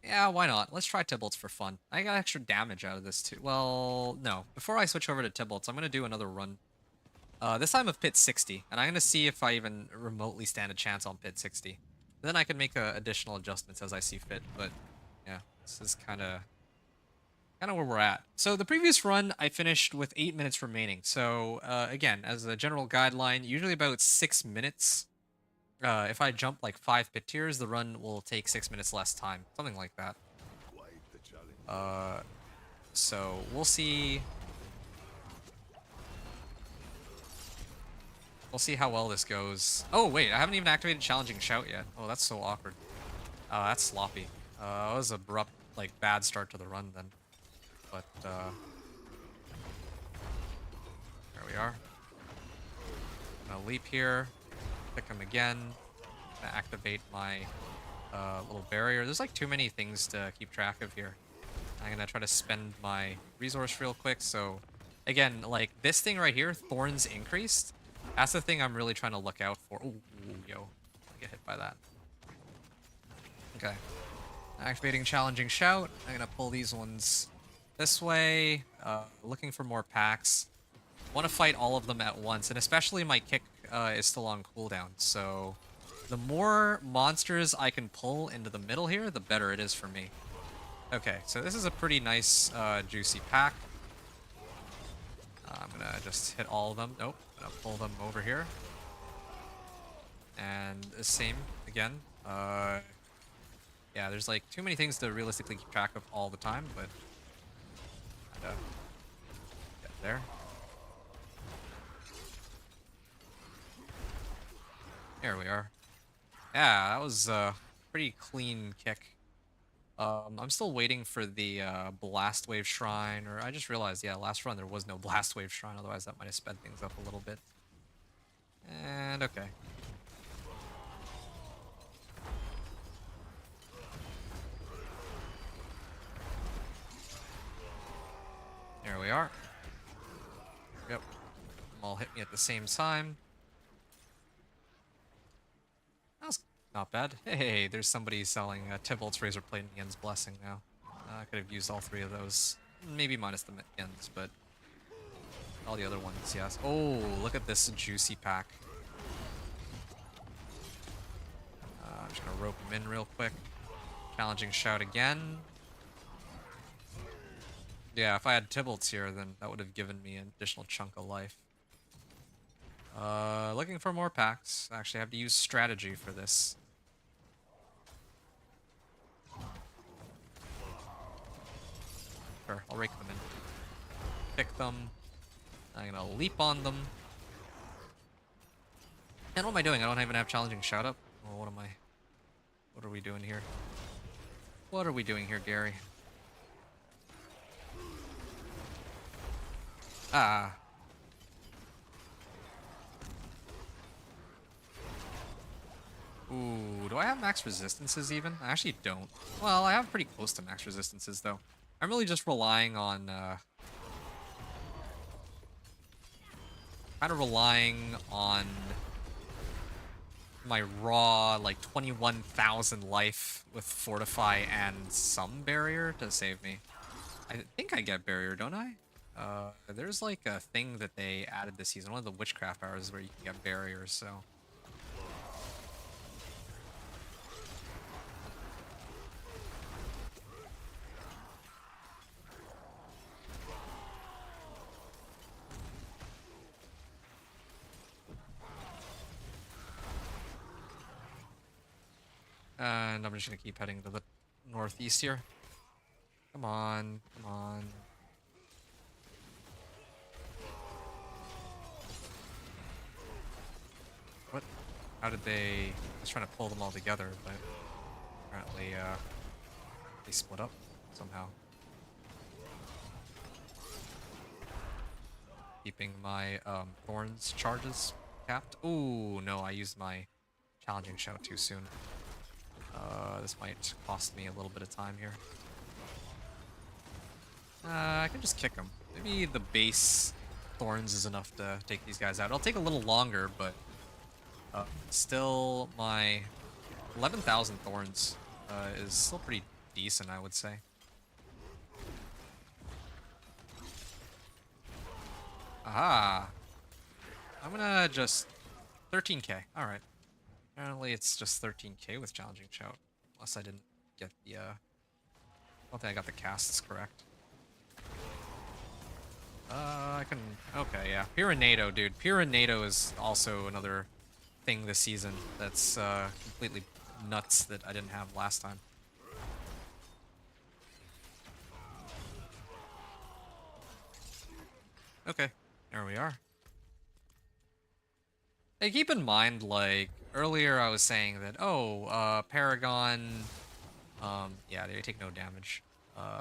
Yeah, why not? Let's try Tybalt's for fun. I got extra damage out of this too. Well, no. Before I switch over to Tybalt's, I'm going to do another run. This time of pit 60, and I'm going to see if I even remotely stand a chance on pit 60. Then I can make additional adjustments as I see fit, but yeah, this is kind of where we're at. So the previous run, I finished with 8 minutes remaining. So again, as a general guideline, usually about 6 minutes. If I jump like 5 pit tiers, the run will take 6 minutes less time, something like that. So we'll see. We'll see how well this goes. Oh, wait, I haven't even activated Challenging Shout yet. Oh, that's so awkward. That's sloppy. It was abrupt, like, bad start to the run then. But, there we are. Gonna leap here. Pick him again. Gonna activate my little barrier. There's, like, too many things to keep track of here. I'm gonna try to spend my resource real quick, so Again, like, this thing right here, Thorns increased. That's the thing I'm really trying to look out for. Ooh, yo. I get hit by that. Okay. Activating Challenging Shout. I'm gonna pull these ones this way. Looking for more packs. Want to fight all of them at once, and especially my kick is still on cooldown, so the more monsters I can pull into the middle here, the better it is for me. Okay, so this is a pretty nice, juicy pack. I'm gonna just hit all of them. Nope, I'm gonna pull them over here. And the same again. Yeah, there's like too many things to realistically keep track of all the time, but kinda get there. There we are. Yeah, that was a pretty clean kick. I'm still waiting for the Blast Wave Shrine, or I just realized, yeah, last run there was no Blast Wave Shrine, otherwise that might have sped things up a little bit. And okay. There we are. Yep. Them all hit me at the same time. That was not bad. Hey, there's somebody selling Tybalt's Razor Blade and Yen's Blessing now. I could have used all three of those. Maybe minus the Yen's, but all the other ones, yes. Oh, look at this juicy pack. I'm just gonna rope him in real quick. Challenging Shout again. Yeah, if I had Tybalt's here, then that would have given me an additional chunk of life. Looking for more packs. Actually, I have to use strategy for this. Sure, I'll rake them in. Pick them. I'm gonna leap on them. And what am I doing? I don't even have Challenging Shout up. Well, what are we doing here? What are we doing here, Gary? Ah. Ooh, do I have max resistances even? I actually don't. Well, I have pretty close to max resistances though. I'm really just relying on, kind of relying on my raw, like, 21,000 life with Fortify and some barrier to save me. I think I get barrier, don't I? There's like a thing that they added this season, one of the witchcraft hours where you can get barriers, so. And I'm just gonna keep heading to the northeast here. Come on, come on. What? How did they... I was trying to pull them all together, but apparently, they split up somehow. Keeping my, Thorns charges capped. Ooh, no, I used my Challenging Shout too soon. This might cost me a little bit of time here. I can just kick them. Maybe the base Thorns is enough to take these guys out. It'll take a little longer, but still my 11,000 Thorns is still pretty decent, I would say. Aha! I'm gonna just... 13k, alright. Apparently it's just 13k with Challenging Shout. Unless I didn't get the, I don't think I got the casts correct. I can... Okay, yeah. Pyranado, dude. Pyranado is also another thing this season that's, completely nuts that I didn't have last time. Okay, there we are. Hey, keep in mind, like, earlier I was saying that, oh, Paragon, yeah, they take no damage.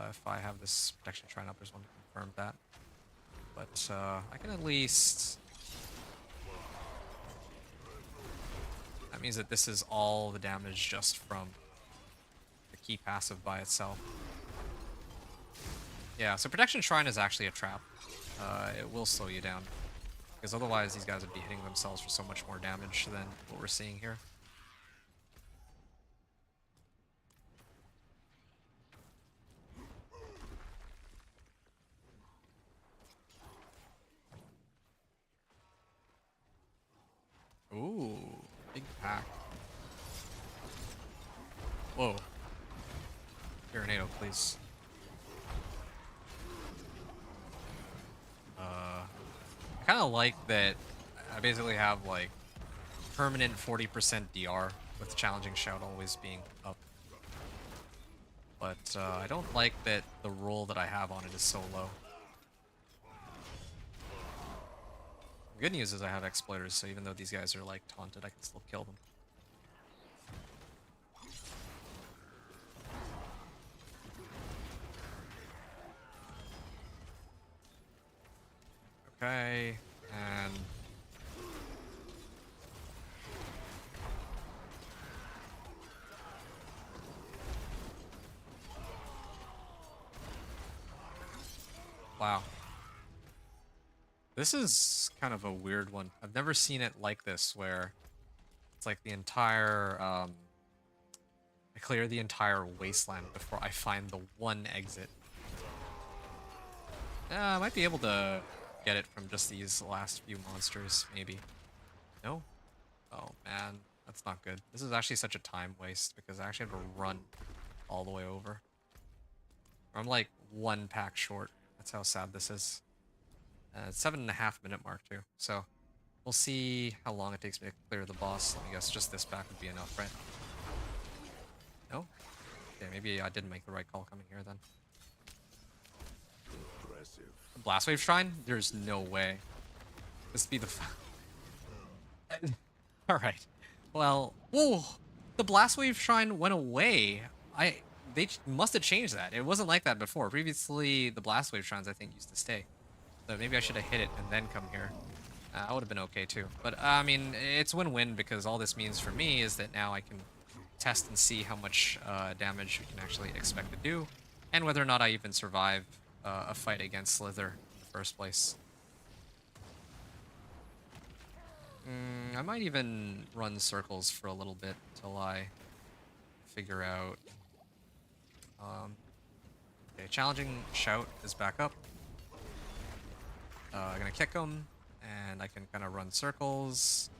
If I have this Protection Shrine up, there's one to confirm that. But, I can at least... That means that this is all the damage just from the key passive by itself. Yeah, so Protection Shrine is actually a trap. it will slow you down. Because otherwise these guys would be hitting themselves for so much more damage than what we're seeing here. Ooh, big pack. Whoa. Tornado, please. I kind of like that I basically have like permanent 40% DR with challenging shout always being up. But I don't like that the roll that I have on it is so low. The good news is I have exploiters, so even though these guys are like taunted, I can still kill them. Okay, and wow. This is kind of a weird one. I've never seen it like this, where it's like the entire, I clear the entire wasteland before I find the one exit. I might be able to get it from just these last few monsters, maybe. No? Oh, man. That's not good. This is actually such a time waste, because I actually have to run all the way over. I'm like 1 pack short. That's how sad this is. 7.5 minute mark too. So we'll see how long it takes me to clear the boss. I guess just this pack would be enough, right? No? Yeah, maybe I didn't make the right call coming here then. Impressive. Blastwave Shrine? There's no way. This be the Alright. Well, whoa! The Blastwave Shrine went away. They must have changed that. It wasn't like that before. Previously, the Blastwave Shrines, I think, used to stay. So maybe I should have hit it and then come here. I would have been okay too. But I mean, it's win-win, because all this means for me is that now I can test and see how much damage we can actually expect to do, and whether or not I even survive a fight against Slither in the first place. I might even run circles for a little bit until I figure out. Okay, challenging shout is back up. I'm gonna kick him, and I can kind of run circles.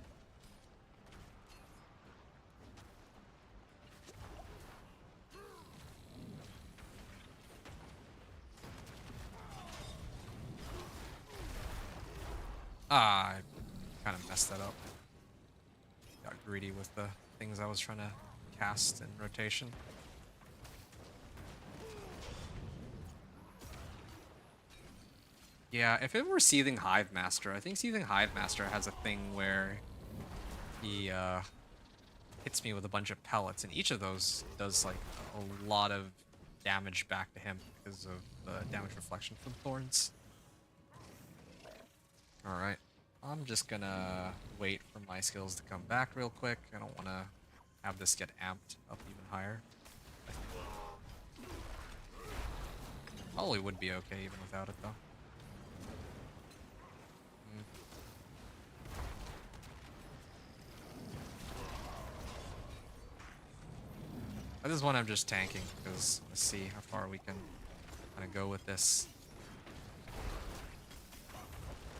Ah, I kind of messed that up. Got greedy with the things I was trying to cast in rotation. Yeah, if it were Seething Hive Master, I think Seething Hive Master has a thing where he hits me with a bunch of pellets, and each of those does like a lot of damage back to him because of the damage reflection from Thorns. Alright, I'm just gonna wait for my skills to come back real quick. I don't want to have this get amped up even higher. Probably would be okay even without it though. At this one I'm just tanking, because let's see how far we can kind of go with this.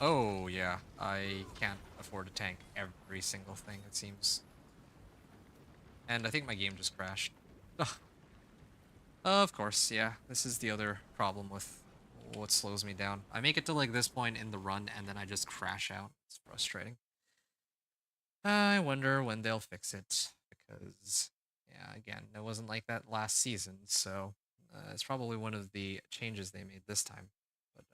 Oh yeah, I can't afford to tank every single thing, it seems. And I think my game just crashed. Ugh. Of course, yeah, this is the other problem with what slows me down. I make it to like this point in the run and then I just crash out. It's frustrating. I wonder when they'll fix it, because yeah, again, it wasn't like that last season, so it's probably one of the changes they made this time. But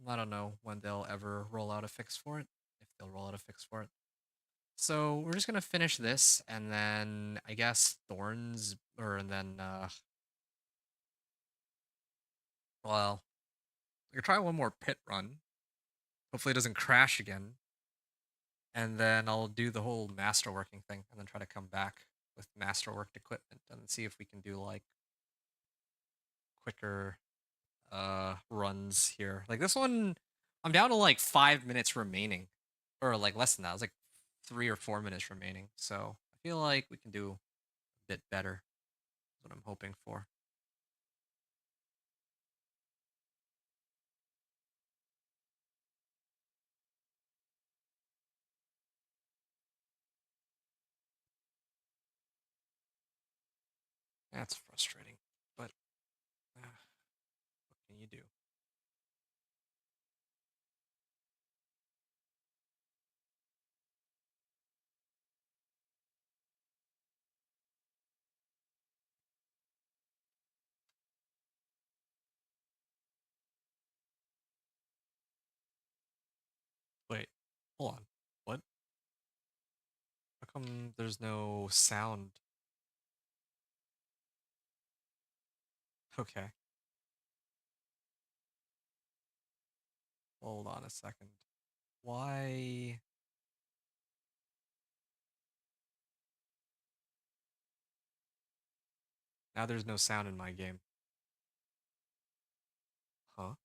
I don't know when they'll ever roll out a fix for it, if they'll roll out a fix for it. So we're just gonna finish this, and then I guess Thorns, and then well, we could try one more pit run. Hopefully it doesn't crash again. And then I'll do the whole masterworking thing, and then try to come back with masterworked equipment and see if we can do like quicker runs here. Like this one I'm down to like 5 minutes remaining, or like less than that. It's like 3 or 4 minutes remaining. So I feel like we can do a bit better. That's what I'm hoping for. That's frustrating, but what can you do? Wait, hold on. What? How come there's no sound? Okay, hold on a second. Why? Now there's no sound in my game. Huh?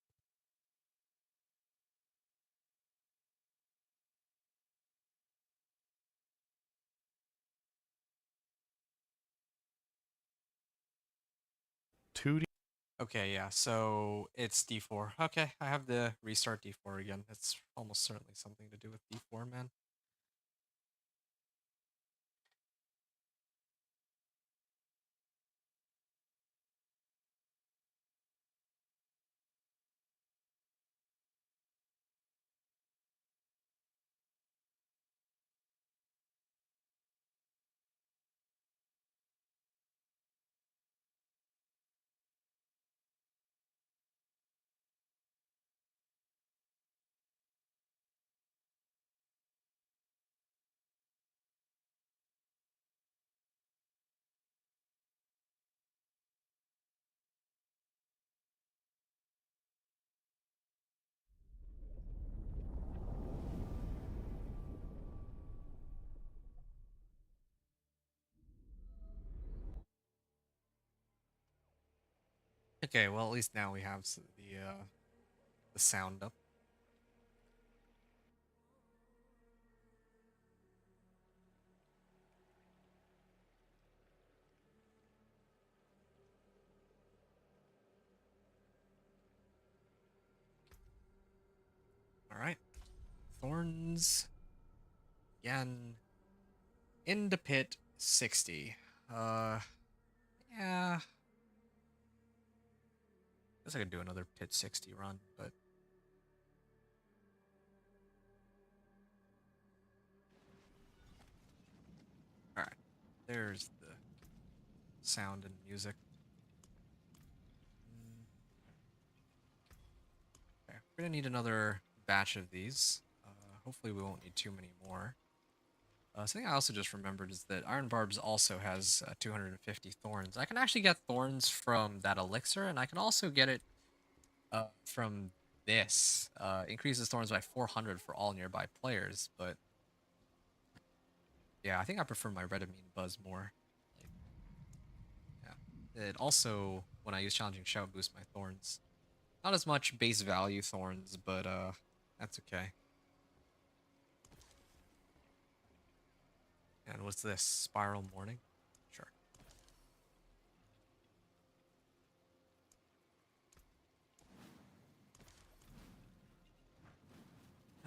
Two D. Okay, yeah, so it's D4. Okay, I have to restart D4 again. It's almost certainly something to do with D4, man. Okay, well at least now we have the sound up. All right, Thorns again into pit 60. Yeah. Guess I could do another pit 60 run, but all right. There's the sound and music. Mm, okay, we're gonna need another batch of these. Hopefully we won't need too many more. Something I also just remembered is that Iron Barbs also has 250 thorns. I can actually get thorns from that elixir, and I can also get it from this. Increases thorns by 400 for all nearby players, but yeah, I think I prefer my red amine buzz more. Like, yeah. It also, when I use challenging shout, boosts my thorns. Not as much base value thorns, but that's okay. And what's this? Spiral Morning? Sure.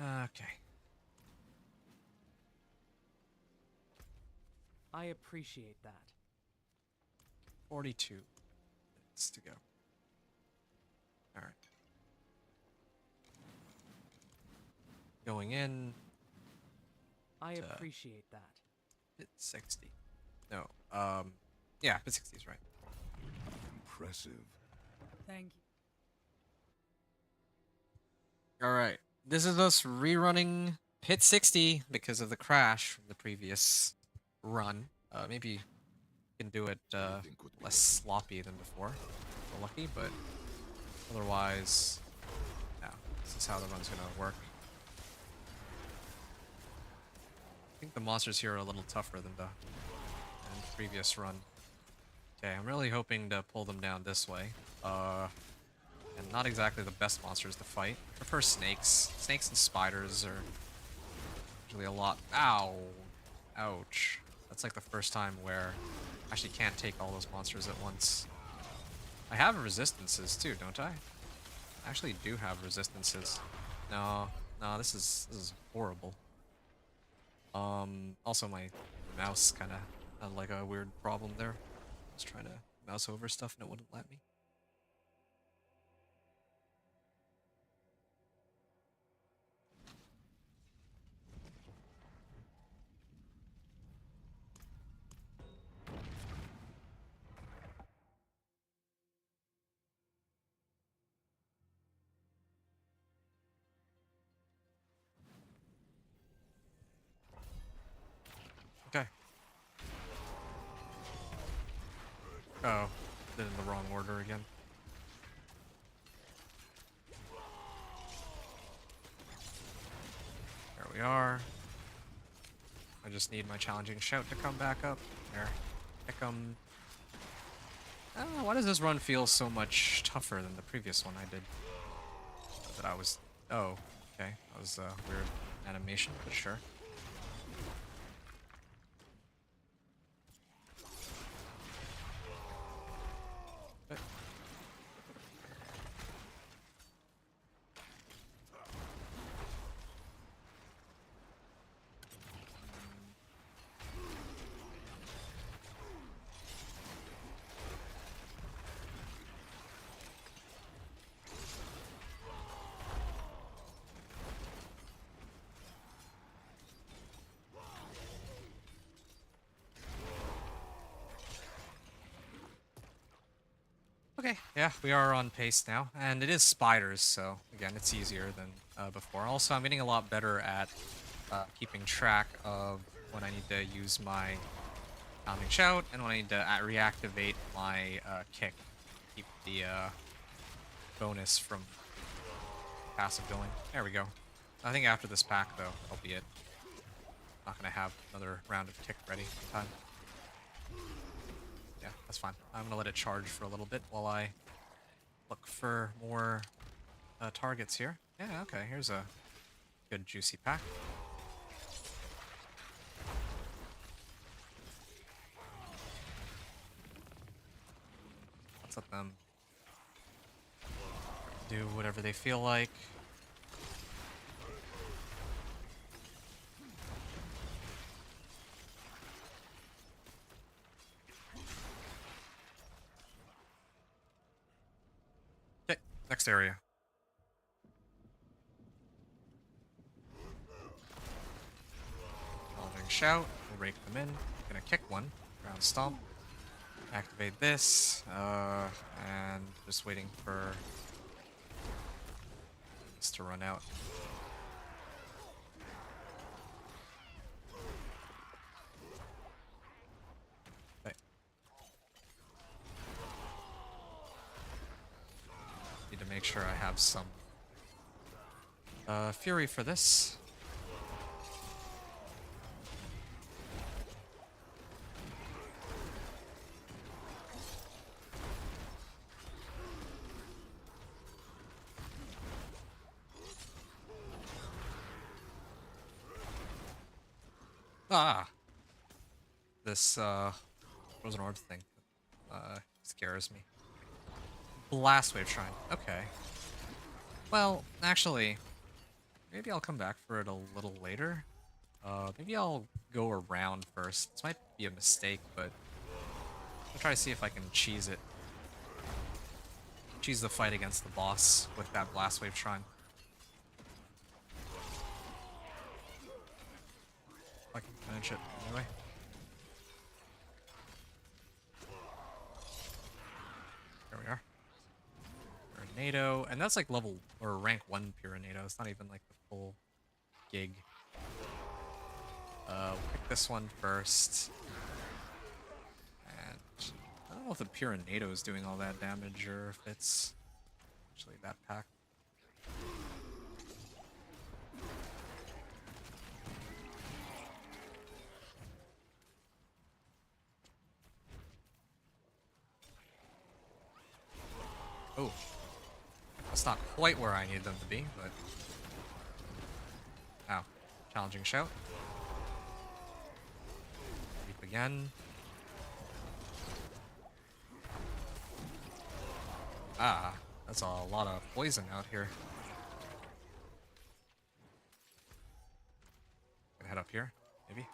Okay. I appreciate that. 42 minutes to go. All right. Going in. I appreciate that. Hit 60. No. Yeah, hit 60 is right. Impressive. Thank you. All right. This is us rerunning Pit 60 because of the crash from the previous run. Maybe you can do it less sloppy than before. If we're lucky, but otherwise, yeah, this is how the run's gonna work. I think the monsters here are a little tougher than the previous run. Okay, I'm really hoping to pull them down this way. and not exactly the best monsters to fight. I prefer snakes. Snakes and spiders are usually a lot. Ow! Ouch. That's like the first time where I actually can't take all those monsters at once. I have resistances too, don't I? I actually do have resistances. No, no, this is horrible. Also my mouse kind of had like a weird problem there. I was trying to mouse over stuff and it wouldn't let me. Okay. Oh, did it in the wrong order again. There we are. I just need my challenging shout to come back up. There. Pick 'em. Oh, why does this run feel so much tougher than the previous one I did? That I was... Oh, okay. That was a weird animation, but sure. But okay, yeah, we are on pace now, and it is spiders, so again, it's easier than before. Also, I'm getting a lot better at keeping track of when I need to use my pounding shout and when I need to reactivate my kick. Keep the bonus from passive going. There we go. I think after this pack, though, that'll be it. Not gonna have another round of tick ready in time. Yeah, that's fine. I'm gonna let it charge for a little bit while I look for more targets here. Yeah, okay, here's a good juicy pack. Let's let them do whatever they feel like. Okay, next area. Challenging shout, we'll rake them in. Gonna kick one, ground stomp. Activate this, and just waiting for this to run out. Okay. Need to make sure I have some fury for this. Ah! This, frozen orb thing, scares me. Blast Wave Shrine. Okay. Well, actually, maybe I'll come back for it a little later. Maybe I'll go around first. This might be a mistake, but I'll try to see if I can cheese it. Cheese the fight against the boss with that Blast Wave Shrine. I can finish it anyway. There we are. Pyranado, and that's like level or rank 1 Pyranado. It's not even like the full gig. We'll pick this one first. And I don't know if the Pyranado is doing all that damage or if it's actually that pack. Oh. It's not quite where I need them to be, but... Ow. Challenging shout. Leap again. Ah, that's a lot of poison out here. Gonna head up here, maybe.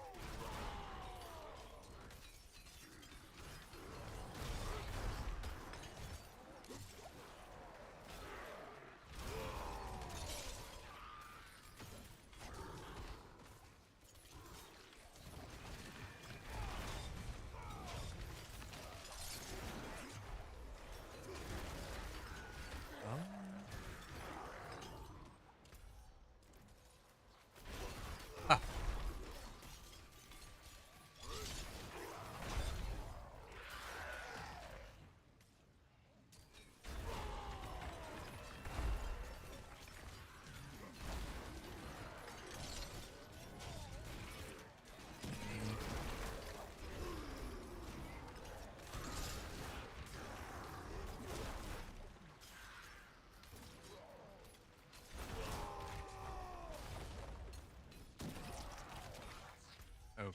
Ah.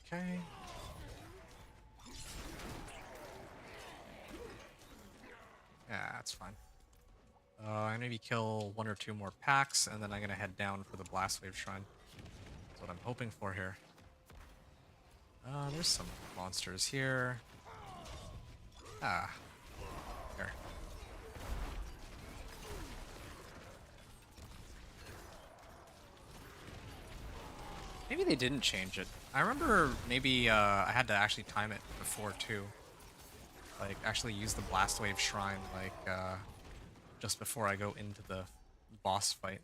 Okay. Yeah, that's fine. Maybe kill 1 or 2 more packs, and then I'm gonna head down for the Blast Wave Shrine. That's what I'm hoping for here. There's some monsters here. Ah. There. Maybe they didn't change it. I remember maybe I had to actually time it before too. Like actually use the Blast Wave Shrine like just before I go into the boss fight.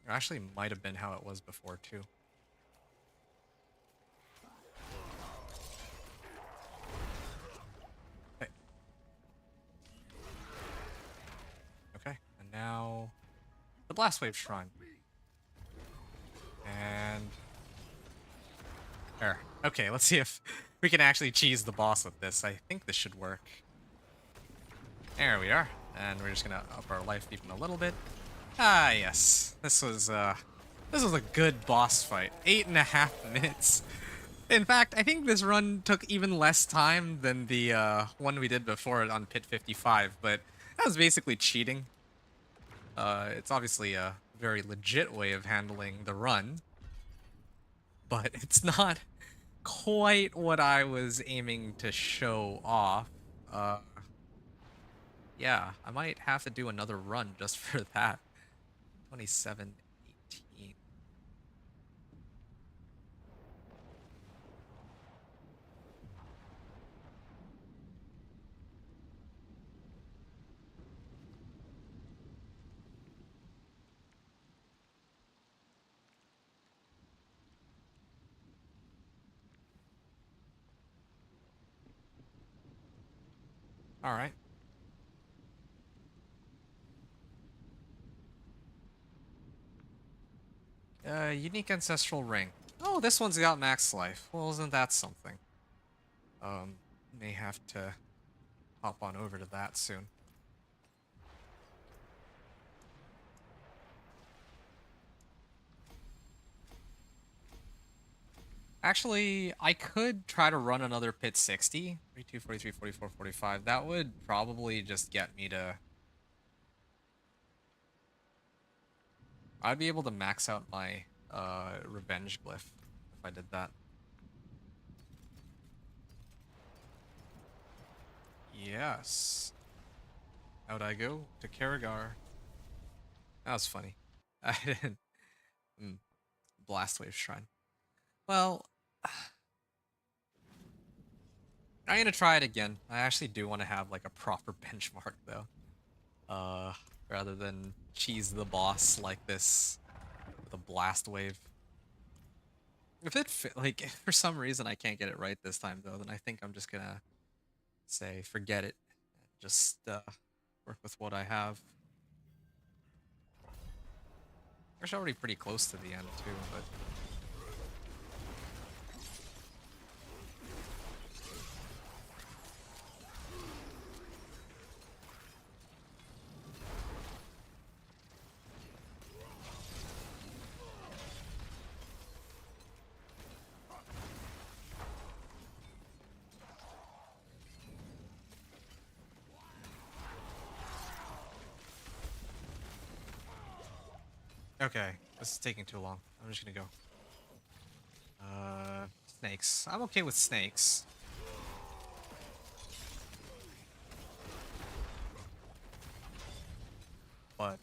It actually might have been how it was before too. Okay. Okay, and now the Blast Wave Shrine. And there. Okay, let's see if we can actually cheese the boss with this. I think this should work. There we are. And we're just gonna up our life even a little bit. Ah, yes. This was a good boss fight. 8.5 minutes. In fact, I think this run took even less time than the one we did before it on Pit 55, but that was basically cheating. It's obviously a very legit way of handling the run, but it's not quite what I was aiming to show off. Yeah, I might have to do another run just for that. 27:18. All right. Unique ancestral ring. Oh, this one's got max life. Well, isn't that something? May have to hop on over to that soon. Actually, I could try to run another pit 60. 42, 43, 44, 45. That would probably just get me to... I'd be able to max out my revenge glyph if I did that. Yes. Out I go to Karagar. That was funny. I didn't... Blast Wave Shrine. Well... I'm gonna try it again. I actually do want to have like a proper benchmark though. Rather than cheese the boss like this with a blast wave. If like if for some reason I can't get it right this time though, then I think I'm just gonna say forget it. Just work with what I have. We're already pretty close to the end too, but Okay, this is taking too long. I'm just gonna go. Snakes. I'm okay with snakes. But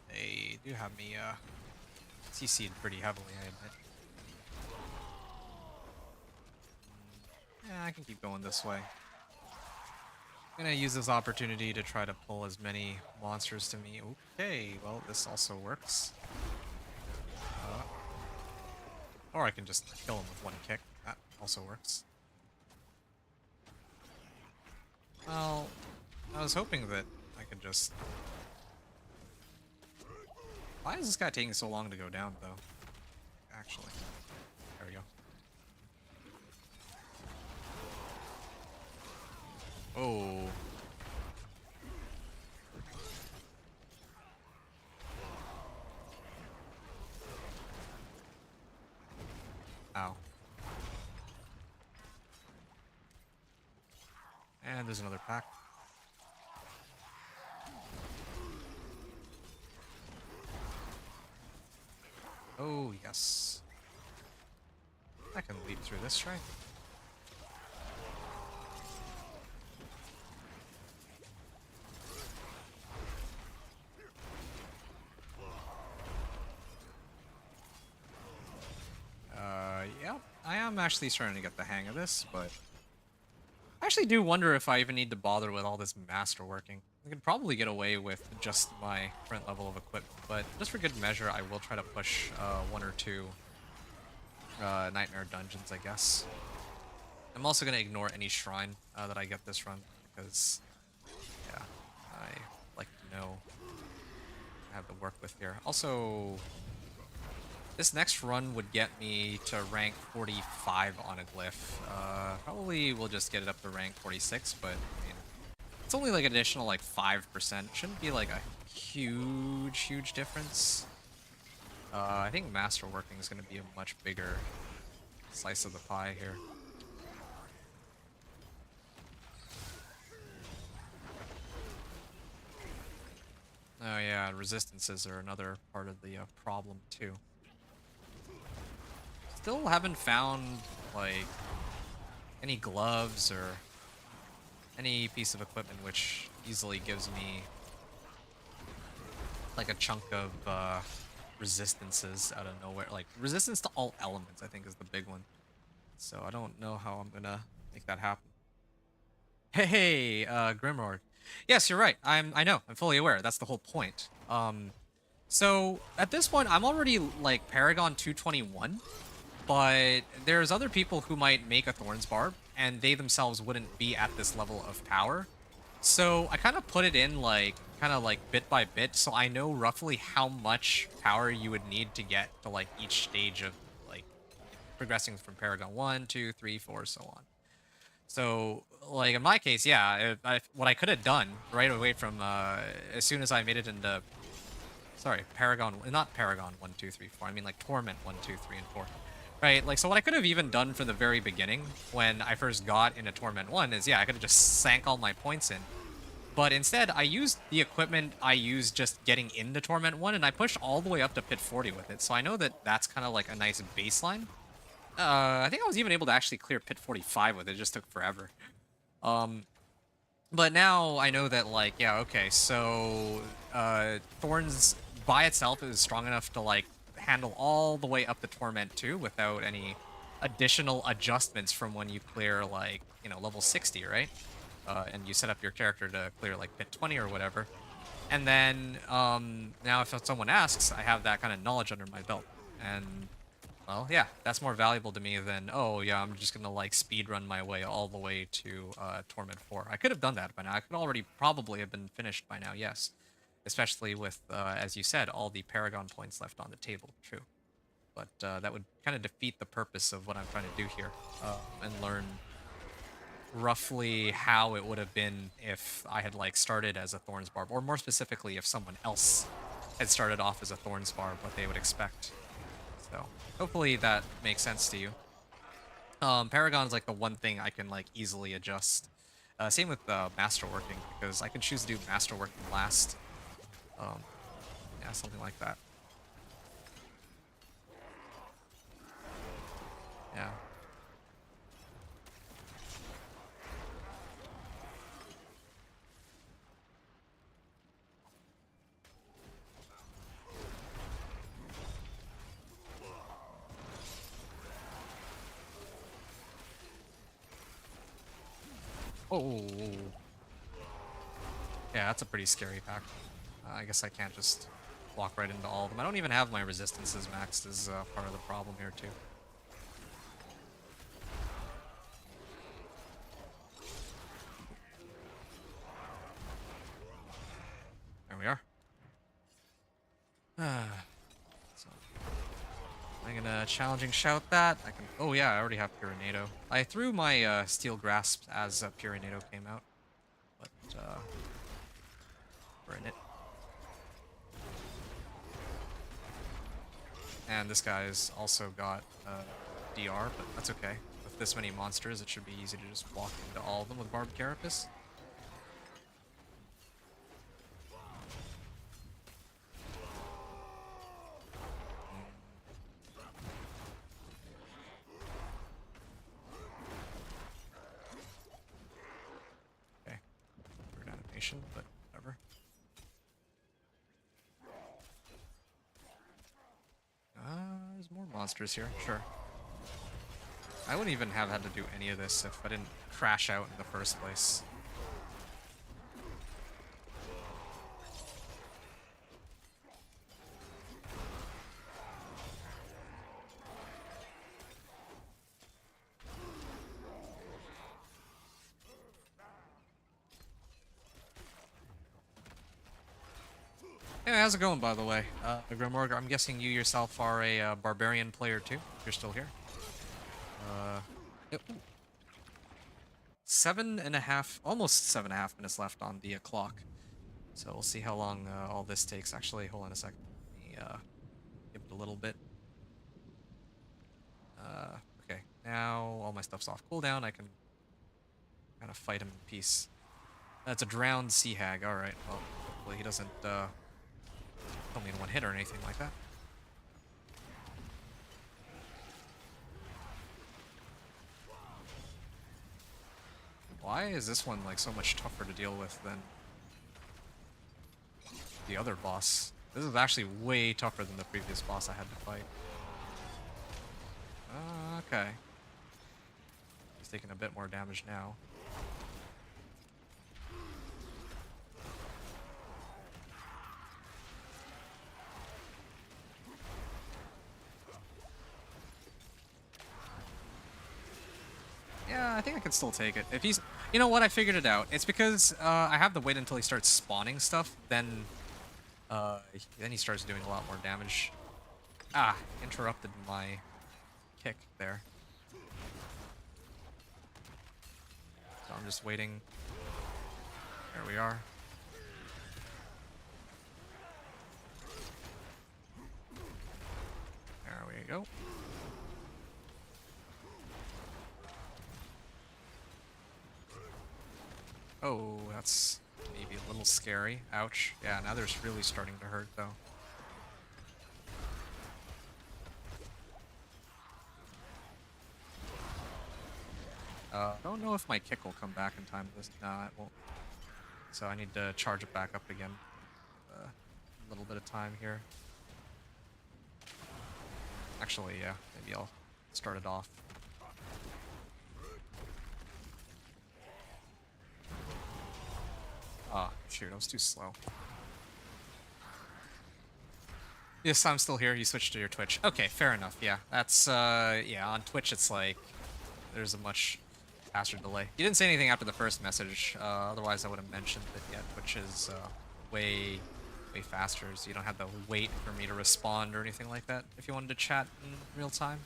they do have me CC'd pretty heavily, I admit. Yeah, I can keep going this way. I'm gonna use this opportunity to try to pull as many monsters to me. Okay, well, this also works. Or I can just kill him with one kick. That also works. Well, I was hoping that I could just... Why is this guy taking so long to go down, though? Actually. There we go. Oh. Ow. And there's another pack. Oh, yes. I can leap through this, right? Yeah, I am actually starting to get the hang of this, but I actually do wonder if I even need to bother with all this masterworking. I could probably get away with just my current level of equipment, but just for good measure, I will try to push one or two nightmare dungeons, I guess. I'm also going to ignore any shrine that I get this run, because, yeah, I like to know I have to work with here. Also, this next run would get me to rank 45 on a glyph. Probably we'll just get it up to rank 46, but I mean, it's only like an additional like 5%. Shouldn't be like a huge difference. I think masterworking is going to be a much bigger slice of the pie here. Oh yeah, resistances are another part of the problem too. Still haven't found, like, any gloves or any piece of equipment which easily gives me, like, a chunk of resistances out of nowhere. Like, resistance to all elements, I think, is the big one. So I don't know how I'm gonna make that happen. Hey, Grimlord. Yes, you're right. I know. I'm fully aware. That's the whole point. So at this point, I'm already, like, Paragon 221. But there's other people who might make a Thorns Barb, and they themselves wouldn't be at this level of power. So I kind of put it in, like, kind of like bit by bit, so I know roughly how much power you would need to get to, like, each stage of, like, progressing from Paragon 1, 2, 3, 4, so on. So, like, in my case, yeah, what I could have done right away from, as soon as I made it into, sorry, Paragon, not Paragon 1, 2, 3, 4, I mean, like, Torment 1, 2, 3, and 4. Right, like, so what I could have even done from the very beginning, when I first got into Torment 1, is, yeah, I could have just sank all my points in. But instead, I used the equipment I used just getting into Torment 1, and I pushed all the way up to Pit 40 with it, so I know that that's kind of like a nice baseline. I think I was even able to actually clear Pit 45 with it, it just took forever. But now I know that, like, yeah, okay, so Thorns by itself is strong enough to, like, handle all the way up to Torment 2 without any additional adjustments from when you clear, like, you know, level 60, right? And you set up your character to clear, like, Pit 20 or whatever. And then, now if someone asks, I have that kind of knowledge under my belt. And, well, yeah, that's more valuable to me than, oh, yeah, I'm just gonna, like, speedrun my way all the way to Torment 4. I could have done that by now. I could already probably have been finished by now, yes. Especially with, as you said, all the Paragon points left on the table, true. But that would kind of defeat the purpose of what I'm trying to do here, and learn roughly how it would have been if I had, like, started as a Thorns Barb, or more specifically, if someone else had started off as a Thorns Barb, what they would expect. So, hopefully that makes sense to you. Paragon's, like, the one thing I can, like, easily adjust. Same with masterworking, because I can choose to do masterworking last. Yeah, something like that. Yeah. Oh. Yeah, that's a pretty scary pack. I guess I can't just walk right into all of them. I don't even have my resistances maxed as part of the problem here, too. There we are. So, I'm gonna challenging shout that. I can. Oh yeah, I already have Pyranado. I threw my Steel Grasp as Pyranado came out, but we're in it. And this guy's also got DR, but that's okay. With this many monsters, it should be easy to just walk into all of them with Barbed Carapace. Okay. Weird animation, but whatever. There's more monsters here, sure. I wouldn't even have had to do any of this if I didn't crash out in the first place. Hey, how's it going, by the way? Grimorg, I'm guessing you yourself are a Barbarian player too, if you're still here. Yep. 7.5, almost 7.5 minutes left on the clock. So we'll see how long all this takes. Actually, hold on a second. Let me give it a little bit. Okay, now all my stuff's off cooldown. I can kind of fight him in peace. That's a drowned sea hag. Alright, well, hopefully he doesn't kill me in one hit or anything like that. Why is this one like so much tougher to deal with than the other boss? This is actually way tougher than the previous boss I had to fight. Okay. He's taking a bit more damage now. Yeah, I think I can still take it. If he's... You know what? I figured it out. It's because I have to wait until he starts spawning stuff, then he starts doing a lot more damage. Ah, interrupted my kick there. So I'm just waiting. There we are. There we go. Oh, that's maybe a little scary. Ouch. Yeah, now there's really starting to hurt, though. I don't know if my kick will come back in time. Nah, it won't. So I need to charge it back up again. A little bit of time here. Actually, yeah, maybe I'll start it off. Ah, shoot, I was too slow. Yes, I'm still here. You switched to your Twitch. Okay, fair enough. Yeah, that's, yeah, on Twitch it's like, there's a much faster delay. You didn't say anything after the first message, otherwise I would have mentioned that, yeah, Twitch is, way faster, so you don't have to wait for me to respond or anything like that if you wanted to chat in real time.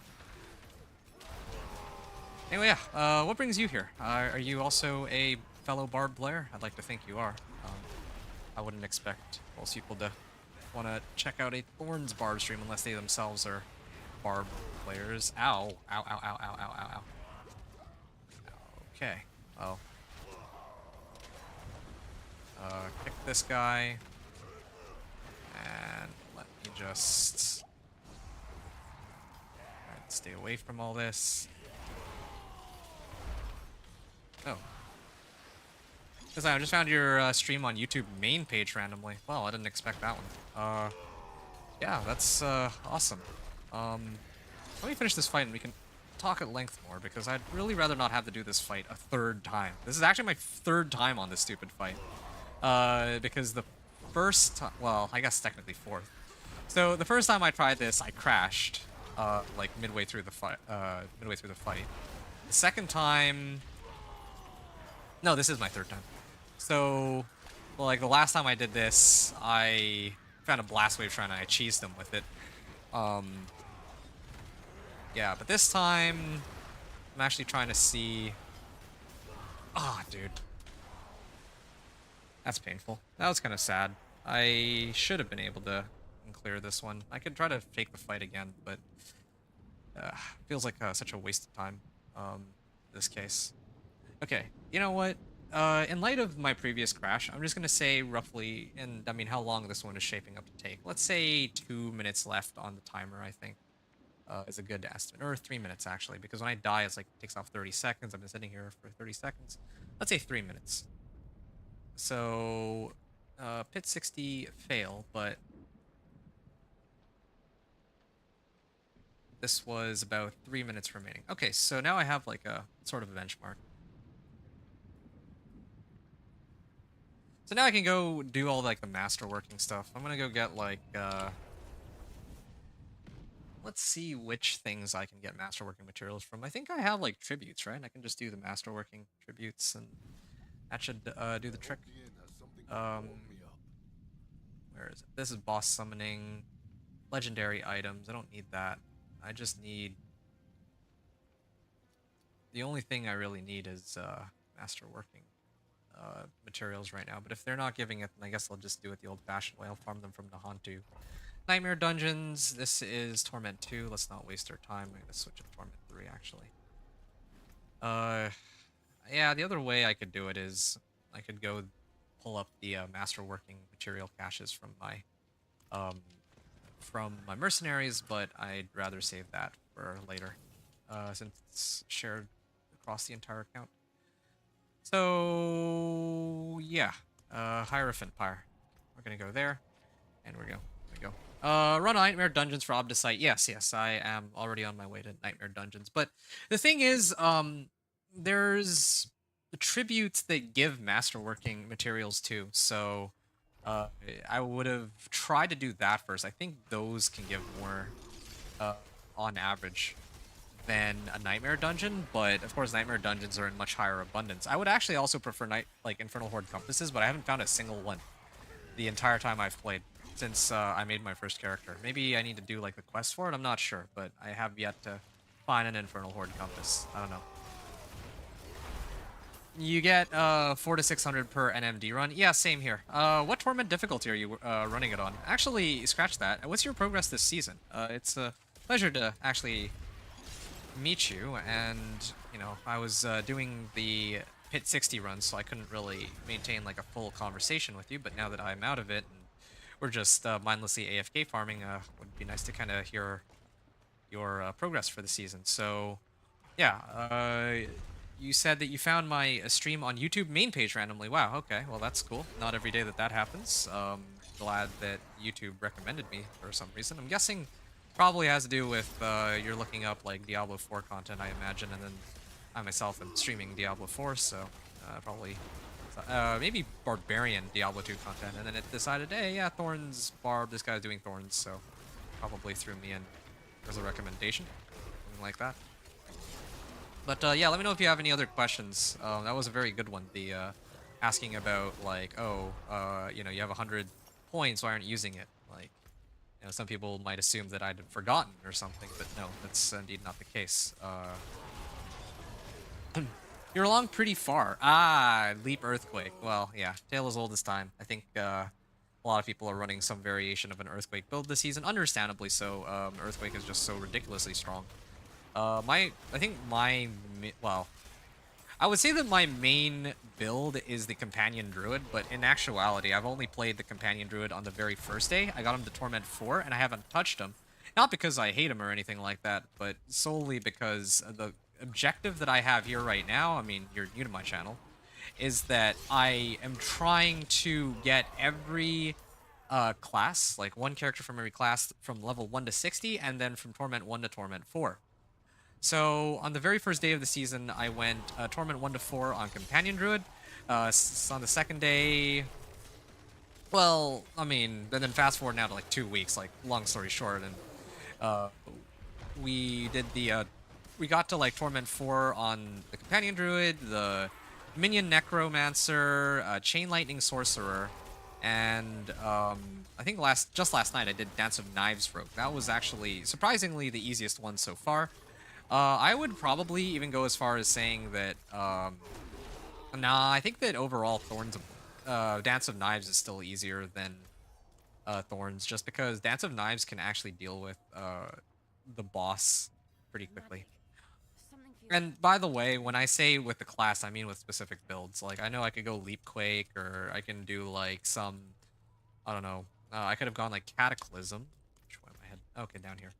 Anyway, yeah, what brings you here? Are you also a fellow Barb player? I'd like to think you are. I wouldn't expect most people to want to check out a Thorns Barb stream unless they themselves are Barb players. Ow. Ow, ow, ow, ow, ow, ow, ow. Okay, well, Kick this guy. And let me just... Alright, stay away from all this. Oh. Because I just found your stream on YouTube main page randomly. Well, I didn't expect that one. Yeah, that's awesome. Let me finish this fight and we can talk at length more, because I'd really rather not have to do this fight a third time. This is actually my third time on this stupid fight. Because the first time, well, I guess technically fourth. So the first time I tried this, I crashed, like midway through the fight. The second time, no, this is my third time. So, well, like the last time I did this, I found a blast wave shrine and I cheesed them with it. Yeah, but this time, I'm actually trying to see. Ah, dude. That's painful. That was kind of sad. I should have been able to clear this one. I could try to fake the fight again, but feels like such a waste of time. This case. Okay, you know what? In light of my previous crash, I'm just gonna say roughly, and I mean how long this one is shaping up to take. Let's say 2 minutes left on the timer, I think, is a good estimate. Or 3 minutes, actually, because when I die, it's like, it takes off 30 seconds. I've been sitting here for 30 seconds. Let's say 3 minutes. So, pit 60 fail, but this was about 3 minutes remaining. Okay, so now I have like a sort of a benchmark. So now I can go do all like the masterworking stuff. I'm gonna go get like, let's see which things I can get masterworking materials from. I think I have like tributes, right? I can just do the masterworking tributes and that should do the trick. Where is it? This is boss summoning, legendary items. I don't need that. I just need... The only thing I really need is masterworking materials right now. But if they're not giving it, then I guess I'll just do it the old-fashioned way. I'll farm them from Nahantu. Nightmare Dungeons. This is Torment 2. Let's not waste our time. I'm going to switch to Torment 3, actually. Yeah, the other way I could do it is I could go pull up the masterworking material caches from my mercenaries, but I'd rather save that for later, since it's shared across the entire account. So yeah, Hierophant Pyre. We're gonna go there, and we're gonna go. Run Nightmare Dungeons for Obdicite. Yes, I am already on my way to Nightmare Dungeons. But the thing is, there's tributes that give masterworking materials too. So I would have tried to do that first. I think those can give more on average than a Nightmare Dungeon, but of course Nightmare Dungeons are in much higher abundance. I would actually also prefer Infernal Horde compasses, but I haven't found a single one the entire time I've played since I made my first character. Maybe I need to do like the quest for it, I'm not sure, but I have yet to find an Infernal Horde compass. I don't know. You get 400 to 600 per NMD run. Yeah, same here. What Torment difficulty are you running it on? Actually, scratch that. What's your progress this season? It's a pleasure to actually meet you, and you know, I was doing the Pit 60 run, so I couldn't really maintain like a full conversation with you, but now that I'm out of it and we're just mindlessly AFK farming, would be nice to kind of hear your progress for the season. So yeah, you said that you found my stream on YouTube main page randomly. Wow, okay, well that's cool. Not every day that happens. Glad that YouTube recommended me for some reason. I'm guessing probably has to do with you're looking up like Diablo 4 content, I imagine, and then I myself am streaming Diablo 4, so probably maybe Barbarian Diablo 2 content, and then it decided, hey, yeah, Thorns Barb, this guy's doing Thorns, so probably threw me in as a recommendation, something like that. But yeah, let me know if you have any other questions. That was a very good one. The asking about like, oh, you know, you have 100 points, why aren't you using it? Like, you know, some people might assume that I'd forgotten or something, but no, that's indeed not the case. You're along pretty far. Ah, Leap Earthquake. Well, yeah, tale as old as time. I think a lot of people are running some variation of an Earthquake build this season, understandably so. Earthquake is just so ridiculously strong. Well, I would say that my main build is the Companion Druid, but in actuality, I've only played the Companion Druid on the very first day. I got him to Torment 4, and I haven't touched him. Not because I hate him or anything like that, but solely because the objective that I have here right now, I mean, you're new to my channel, is that I am trying to get every class, like one character from every class from level 1 to 60, and then from Torment 1 to Torment 4. So on the very first day of the season, I went Torment 1 to 4 on Companion Druid. On the second day, well, I mean, and then fast forward now to like 2 weeks, like long story short, and uh, we did the, we got to like Torment 4 on the Companion Druid, the Minion Necromancer, Chain Lightning Sorcerer, and I think just last night I did Dance of Knives Rogue. That was actually surprisingly the easiest one so far. I would probably even go as far as saying that, nah, I think that overall Dance of Knives is still easier than Thorns, just because Dance of Knives can actually deal with the boss pretty quickly. And by the way, when I say with the class, I mean with specific builds. Like, I know I could go Leap Quake, or I can do like some, I don't know, I could have gone like Cataclysm. Which way am I head? Okay, down here.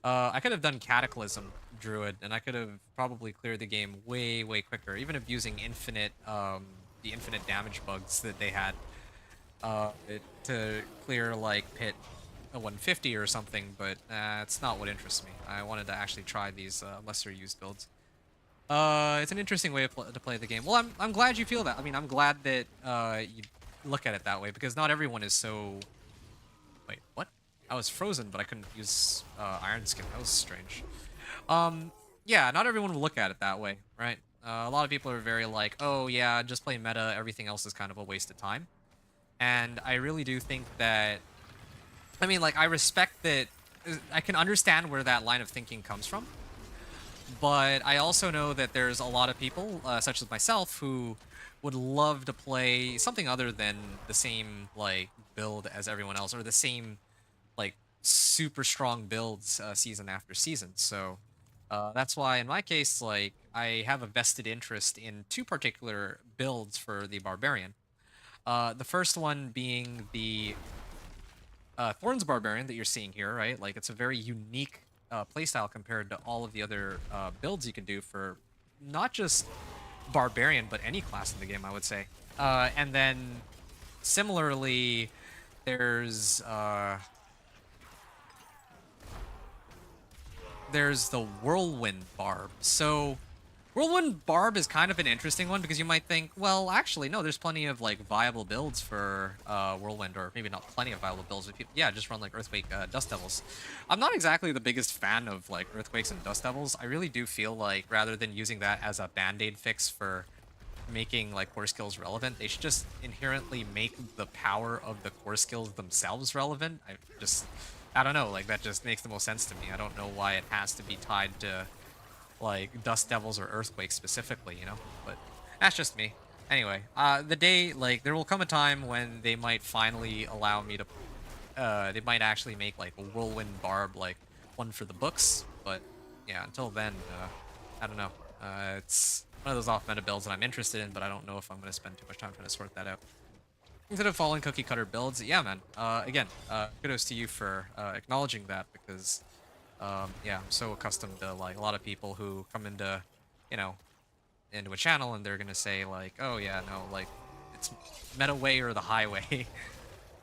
I could have done Cataclysm Druid, and I could have probably cleared the game way, way quicker, even abusing the infinite damage bugs that they had to clear, like, Pit a 150 or something, but it's not what interests me. I wanted to actually try these lesser used builds. It's an interesting way to play the game. Well, I'm glad you feel that. I mean, I'm glad that you look at it that way, because not everyone is so... Wait, what? I was frozen, but I couldn't use Iron Skin. That was strange. Yeah, not everyone will look at it that way, right? A lot of people are very like, oh yeah, just play meta, everything else is kind of a waste of time. And I really do think that... I mean, like, I respect that... I can understand where that line of thinking comes from. But I also know that there's a lot of people, such as myself, who would love to play something other than the same, like, build as everyone else, or the same, like, super strong builds season after season. So that's why in my case, like, I have a vested interest in two particular builds for the Barbarian. The first one being the Thorns Barbarian that you're seeing here, right? Like, it's a very unique playstyle compared to all of the other builds you can do for not just Barbarian, but any class in the game, I would say. And then similarly, there's the Whirlwind Barb. So Whirlwind Barb is kind of an interesting one, because you might think, well, actually, no, there's plenty of, like, viable builds for Whirlwind, or maybe not plenty of viable builds, but yeah, just run, like, Earthquake Dust Devils. I'm not exactly the biggest fan of, like, Earthquakes and Dust Devils. I really do feel like, rather than using that as a band-aid fix for making, like, core skills relevant, they should just inherently make the power of the core skills themselves relevant. I don't know, like, that just makes the most sense to me. I don't know why it has to be tied to, like, Dust Devils or Earthquakes specifically, you know? But that's just me. Anyway, the day, like, there will come a time when they might finally allow me to, they might actually make, like, a Whirlwind Barb, like, one for the books, but, yeah, until then, I don't know. It's one of those off-meta builds that I'm interested in, but I don't know if I'm going to spend too much time trying to sort that out. Instead of following cookie cutter builds, yeah, man, again, kudos to you for acknowledging that, because... yeah, I'm so accustomed to, like, a lot of people who come into, you know, into a channel and they're gonna say, like, oh yeah, no, like, it's meta way or the highway.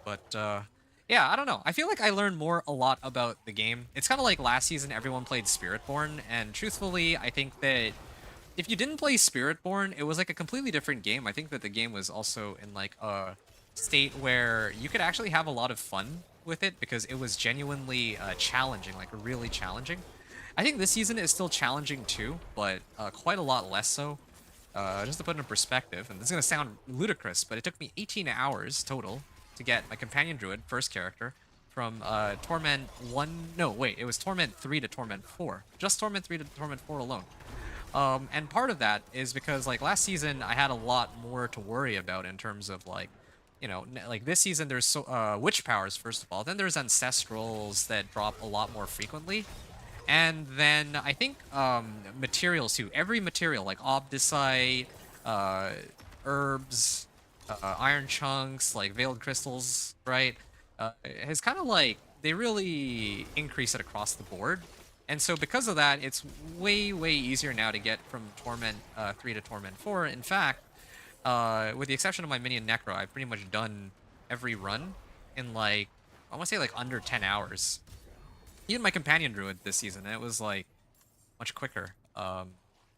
But, yeah, I don't know. I feel like I learned a lot about the game. It's kind of like last season everyone played Spiritborn, and truthfully, I think that if you didn't play Spiritborn, it was, like, a completely different game. I think that the game was also in, like, a state where you could actually have a lot of fun with it, because it was genuinely challenging, like really challenging. I think this season is still challenging too, but quite a lot less so. Just to put it in perspective, and this is going to sound ludicrous, but it took me 18 hours total to get my Companion Druid, first character, from Torment 1... No, wait, it was Torment 3 to Torment 4. Just Torment 3 to Torment 4 alone. And part of that is because, like, last season I had a lot more to worry about in terms of, like, you know, like, this season there's witch powers, first of all. Then there's ancestrals that drop a lot more frequently. And then I think materials too. Every material like obdicite, uh, herbs, iron chunks, like veiled crystals, right? Has kind of like they really increase it across the board. And so because of that, it's way easier now to get from Torment 3 to Torment 4. In fact, with the exception of my minion Necro, I've pretty much done every run in like I want to say like under 10 hours. Even my companion druid this season, and it was like much quicker.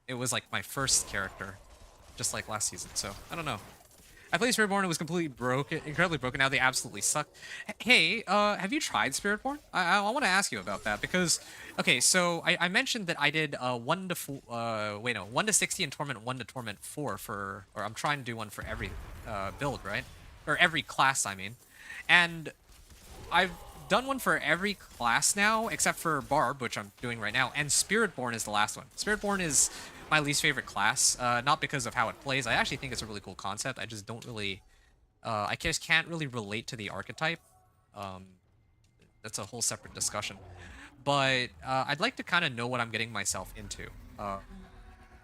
It was like my first character, just like last season. So I don't know. I played Spiritborn. It was completely broken, incredibly broken. Now they absolutely suck. Hey, have you tried Spiritborn? I want to ask you about that because, okay, so I mentioned that I did 1 to 60 in Torment 1 to Torment 4 for, or I'm trying to do one for every build, right? Or every class, I mean. And I've done one for every class now, except for Barb, which I'm doing right now, and Spiritborn is the last one. Spiritborn is my least favorite class, not because of how it plays. I actually think it's a really cool concept. I just don't really, I just can't really relate to the archetype. That's a whole separate discussion. But I'd like to kind of know what I'm getting myself into.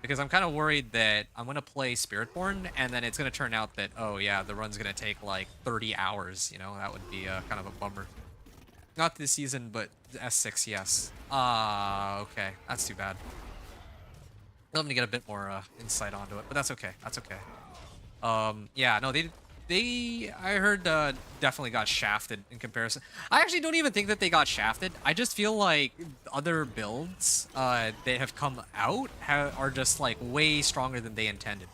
Because I'm kind of worried that I'm going to play Spiritborn, and then it's going to turn out that, oh yeah, the run's going to take like 30 hours, you know? That would be kind of a bummer. Not this season, but S6, yes. Okay. That's too bad. I'd love to get a bit more insight onto it, but that's okay. That's okay. Yeah, no, I heard definitely got shafted in comparison. I actually don't even think that they got shafted. I just feel like other builds that have come out are just like way stronger than they intended.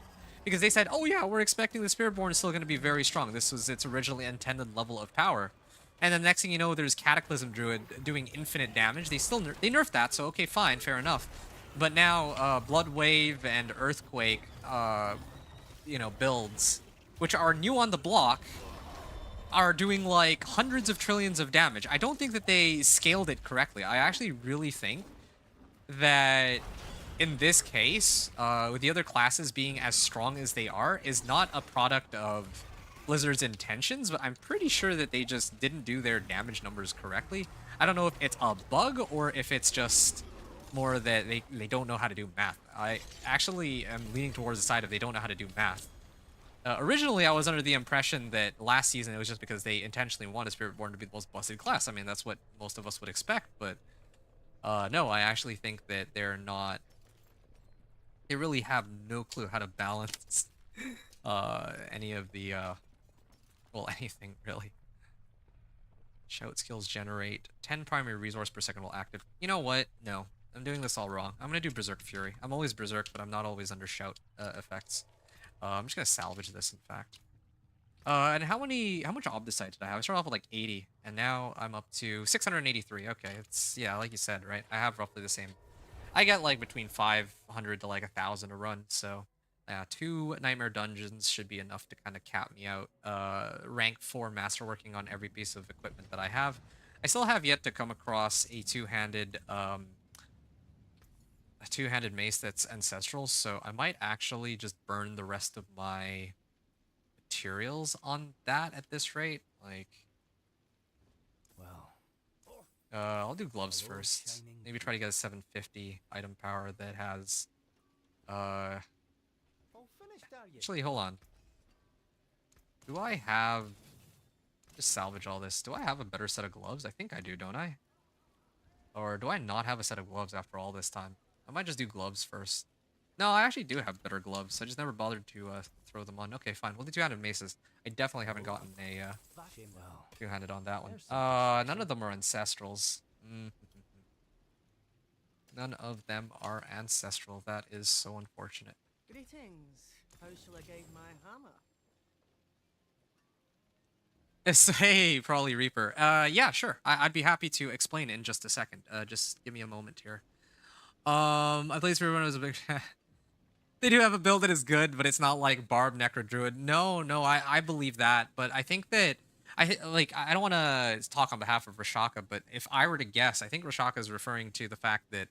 Because they said, oh yeah, we're expecting the Spiritborn is still going to be very strong. This was its originally intended level of power. And then next thing you know, there's Cataclysm Druid doing infinite damage. They still they nerfed that, so okay, fine, fair enough. But now Blood Wave and Earthquake, you know, builds, which are new on the block, are doing like hundreds of trillions of damage. I don't think that they scaled it correctly. I actually really think that in this case, with the other classes being as strong as they are, is not a product of Blizzard's intentions, but I'm pretty sure that they just didn't do their damage numbers correctly. I don't know if it's a bug or if it's just more that they don't know how to do math. I actually am leaning towards the side of they don't know how to do math. Originally, I was under the impression that last season it was just because they intentionally wanted Spiritborn to be the most busted class. I mean, that's what most of us would expect, but no, I actually think that they're not... They really have no clue how to balance any of the... well, anything, really. Shout skills generate 10 primary resource per second while active. You know what? No. I'm doing this all wrong. I'm going to do Berserk Fury. I'm always Berserk, but I'm not always under shout effects. I'm just going to salvage this, in fact. And how much Obdicite did I have? I started off with like 80, and now I'm up to 683. Okay, it's, yeah, like you said, right? I have roughly the same. I get like between 500 to like 1,000 a run, so yeah, 2 Nightmare Dungeons should be enough to kind of cap me out. Rank 4 Masterworking on every piece of equipment that I have. I still have yet to come across a two-handed mace that's ancestral, so I might actually just burn the rest of my materials on that at this rate. Like, Well, I'll do gloves hello, first. shining Maybe try to get a 750 item power that has, all finished, are you? actually, hold on. Do I have, just salvage all this. Do I have a better set of gloves? I think I do, don't I? Or do I not have a set of gloves after all this time? I might just do gloves first. No, I actually do have better gloves. I just never bothered to throw them on. Okay, fine. We'll do two-handed maces. I definitely haven't gotten a Well, two-handed on that one. There's something None of them are ancestrals. None of them are ancestral. That is so unfortunate. Greetings. How shall I guide my hammer? Hey, Probably Reaper. Yeah, sure. I'd be happy to explain in just a second. Just give me a moment here. I played Spiritborn was a big... They do have a build that is good, but it's not like Barb Necro Druid. No, I believe that, but I think that... I don't want to talk on behalf of Rashaka, but if I were to guess, I think Rashaka is referring to the fact that,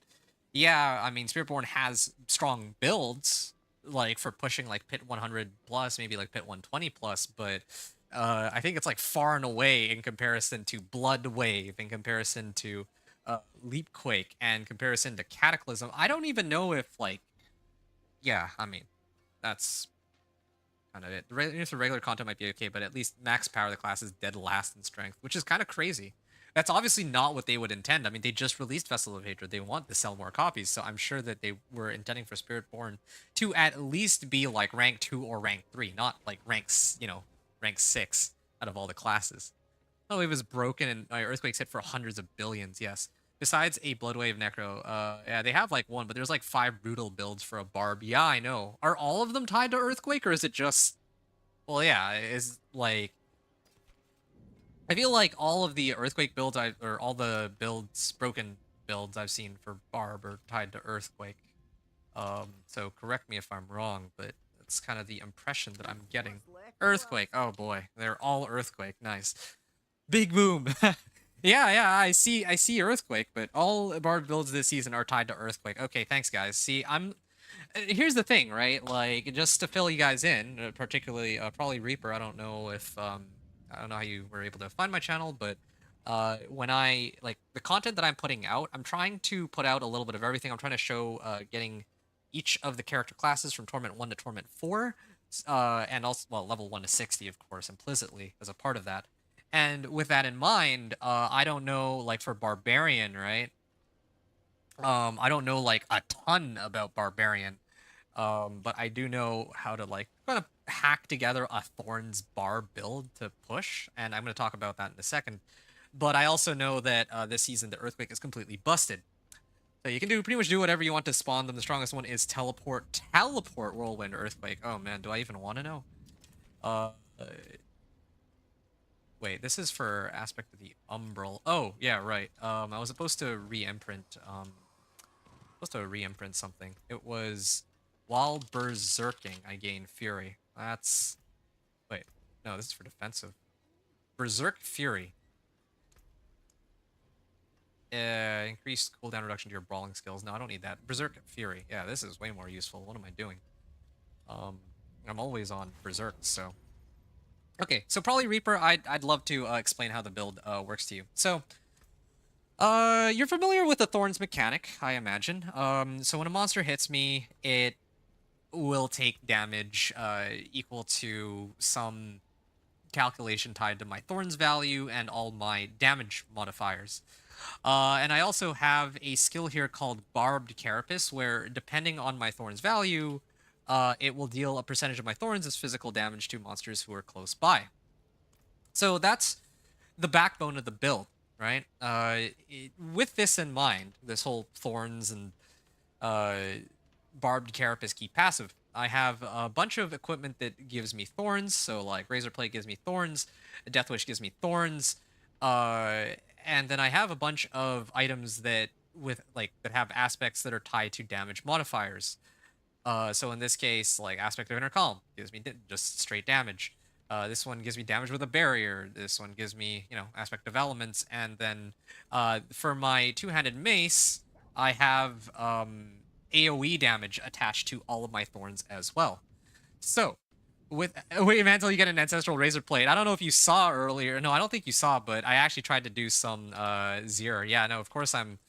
yeah, I mean, Spiritborn has strong builds, like, for pushing, like, Pit 100 plus, maybe, like, Pit 120 plus, but... I think it's like far and away in comparison to Blood Wave, in comparison to Leapquake and comparison to Cataclysm, I don't even know if like, yeah, I mean, that's kind of it. The regular content might be okay, but at least max power of the class is dead last in strength, which is kind of crazy. That's obviously not what they would intend. I mean, they just released Vessel of Hatred. They want to sell more copies, so I'm sure that they were intending for Spiritborn to at least be like rank 2 or rank 3, not like ranks, rank 6 out of all the classes. Oh, it was broken and Earthquakes hit for hundreds of billions, yes. Besides a Bloodwave Necro, yeah, they have like one, but there's like 5 brutal builds for a Barb. Yeah, I know. Are all of them tied to Earthquake, or is it just... Well, yeah, is like... I feel like all of the Earthquake builds, or all the builds, broken builds I've seen for Barb are tied to Earthquake. So correct me if I'm wrong, but that's kind of the impression that I'm getting. Earthquake, oh boy, they're all Earthquake, nice. Big boom. Yeah, I see Earthquake, but all Bard builds this season are tied to Earthquake. Okay, thanks guys. See, here's the thing, right? Like, just to fill you guys in, particularly probably Reaper. I don't know if I don't know how you were able to find my channel, but when I like the content that I'm putting out, I'm trying to put out a little bit of everything. I'm trying to show getting each of the character classes from Torment 1 to Torment 4, and also, well, level 1 to 60, of course, implicitly as a part of that. And with that in mind, I don't know, like, for Barbarian, right? I don't know, like, a ton about Barbarian, but I do know how to, like, kind of hack together a Thorns Bar build to push, and I'm going to talk about that in a second. But I also know that this season, the Earthquake is completely busted. So you can pretty much do whatever you want to spawn them. The strongest one is Teleport, Whirlwind, Earthquake. Oh, man, do I even want to know? Wait, this is for aspect of the Umbral. Oh, yeah, right. I was supposed to re-imprint, something. It was, while berserking, I gain Fury. That's... Wait, no, this is for defensive. Berserk Fury. Increased cooldown reduction to your brawling skills. No, I don't need that. Berserk Fury. Yeah, this is way more useful. What am I doing? I'm always on Berserk, so... Okay, so probably Reaper, I'd love to explain how the build works to you. So, you're familiar with the Thorns mechanic, I imagine. So when a monster hits me, it will take damage equal to some calculation tied to my Thorns value and all my damage modifiers. And I also have a skill here called Barbed Carapace, where depending on my Thorns value, it will deal a percentage of my Thorns as physical damage to monsters who are close by. So that's the backbone of the build, right? With this in mind, this whole Thorns and Barbed Carapace key passive, I have a bunch of equipment that gives me Thorns. So like Razorplate gives me Thorns, Deathwish gives me Thorns, and then I have a bunch of items that have aspects that are tied to damage modifiers. So in this case, like Aspect of Inner Calm gives me just straight damage. This one gives me damage with a barrier. This one gives me, Aspect of Elements. And then for my two-handed mace, I have AoE damage attached to all of my Thorns as well. So, wait, Mantle, you get an Ancestral Razor Plate. I don't know if you saw earlier. No, I don't think you saw, but I actually tried to do some Zir. Yeah, no, of course I'm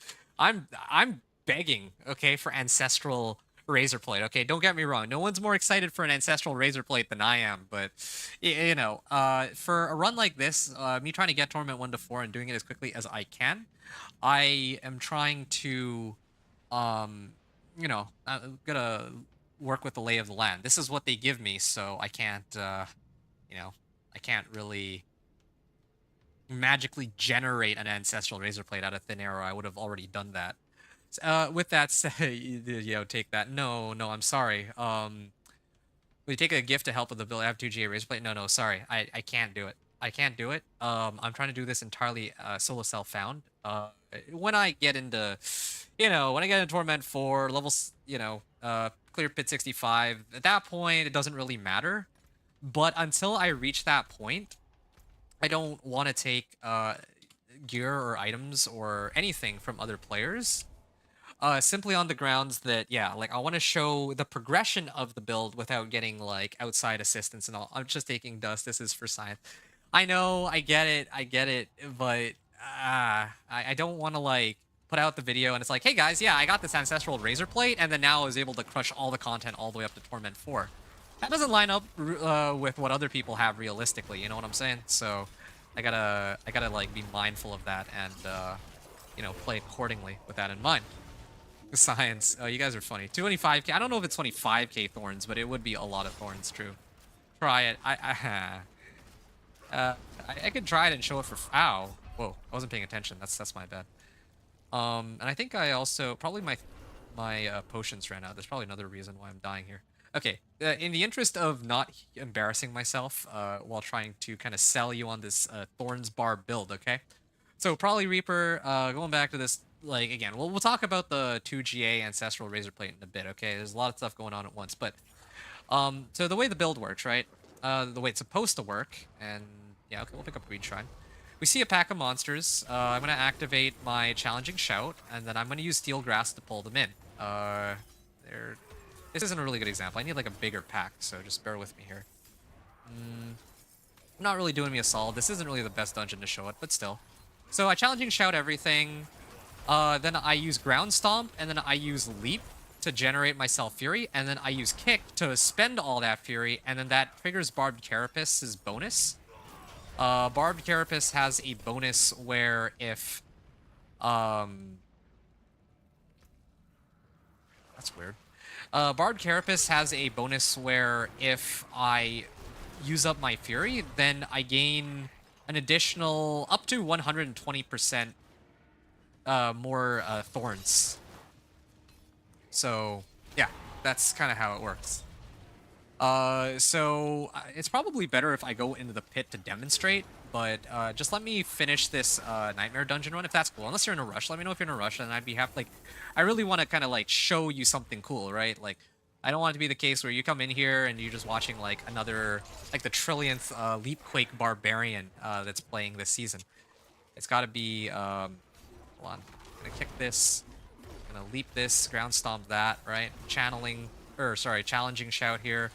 begging, okay, for Ancestral Razor Plate. Okay, don't get me wrong. No one's more excited for an Ancestral Razor Plate than I am, but for a run like this, me trying to get Torment 1 to 4 and doing it as quickly as I can, I am trying to, I'm gonna work with the lay of the land. This is what they give me, so I can't, I can't really magically generate an Ancestral Razor Plate out of thin air, or I would have already done that. With that said, take that. No, I'm sorry. Will you take a gift to help with the build? I have 2 GA Razor Plate. No, sorry. I can't do it. I can't do it. I'm trying to do this entirely solo self-found. When I get into, Torment 4, levels, clear Pit 65, at that point, it doesn't really matter. But until I reach that point, I don't want to take gear or items or anything from other players. Simply on the grounds that, I want to show the progression of the build without getting, outside assistance and all. I'm just taking dust. This is for science. I know, I get it, but I don't want to like put out the video and it's like, hey guys, yeah, I got this ancestral razor plate, and then now I was able to crush all the content all the way up to Torment 4. That doesn't line up with what other people have realistically. You know what I'm saying? So I gotta like be mindful of that and you know, play accordingly with that in mind. Science. Oh, you guys are funny. 25k. I don't know if it's 25k thorns, but it would be a lot of thorns. True. Try it. I could try it and show it for. Ow. Whoa. I wasn't paying attention. That's my bad. And I think I also probably my potions ran out. There's probably another reason why I'm dying here. Okay. In the interest of not embarrassing myself while trying to kind of sell you on this Thorns Bar build, okay? So probably Reaper. Going back to this. Like, again, we'll talk about the 2GA Ancestral Razor Plate in a bit, okay? There's a lot of stuff going on at once, but... so the way the build works, right? The way it's supposed to work, and... Yeah, okay, we'll pick up Greed Shrine. We see a pack of monsters. I'm going to activate my Challenging Shout, and then I'm going to use Steel Grass to pull them in. This isn't a really good example. I need, like, a bigger pack, so just bear with me here. Not really doing me a solid. This isn't really the best dungeon to show it, but still. So I Challenging Shout everything... then I use Ground Stomp, and then I use Leap to generate myself Fury, and then I use Kick to spend all that Fury, and then that triggers Barbed Carapace's bonus. Barbed Carapace has a bonus where if... That's weird. Barbed Carapace has a bonus where if I use up my Fury, then I gain an additional up to 120% more thorns. So yeah, that's kind of how it works. So it's probably better if I go into the pit to demonstrate, but just let me finish this nightmare dungeon run if that's cool. Unless you're in a rush, let me know if you're in a rush, and I'd be happy. Like, I really want to kind of like show you something cool, right? Like, I don't want it to be the case where you come in here and you're just watching like another, like the trillionth Leapquake Barbarian that's playing this season. It's got to be. Hold on. I'm gonna kick this. I'm gonna leap this, ground stomp that, right? Challenging Shout here.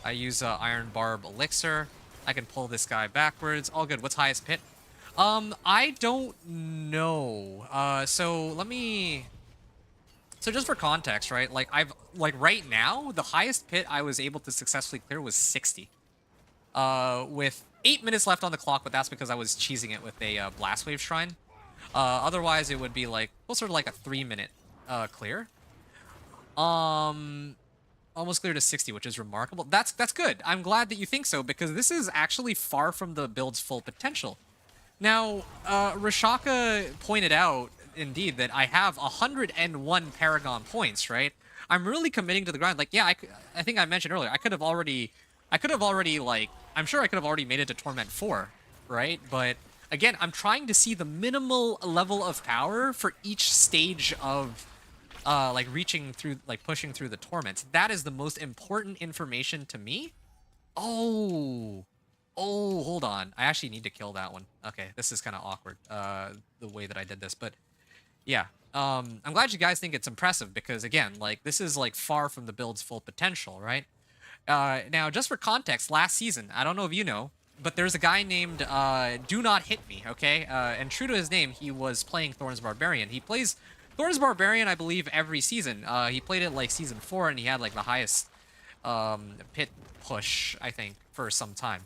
I use Iron Barb Elixir. I can pull this guy backwards. All good. What's highest pit? I don't know. So just for context, right? Like right now, the highest pit I was able to successfully clear was 60. With 8 minutes left on the clock, but that's because I was cheesing it with a Blast Wave Shrine. Otherwise, it would be like closer to like a 3-minute clear. Almost clear to 60, which is remarkable. That's good. I'm glad that you think so, because this is actually far from the build's full potential. Now, Rashaka pointed out, indeed, that I have 101 Paragon points, right? I'm really committing to the grind. Like, yeah, I think I mentioned earlier, I could have already, like, I'm sure I could have already made it to Torment 4, right? But again, I'm trying to see the minimal level of power for each stage of, like, reaching through, like, pushing through the torments. That is the most important information to me. Oh, hold on. I actually need to kill that one. Okay, this is kind of awkward, the way that I did this. But, yeah. I'm glad you guys think it's impressive, because, again, like, this is, like, far from the build's full potential, right? Now, just for context, last season, I don't know if you know, but there's a guy named Do Not Hit Me, okay? And true to his name, he was playing Thorns Barbarian. He plays Thorns Barbarian, I believe, every season. He played it, like, season 4, and he had, like, the highest pit push, I think, for some time.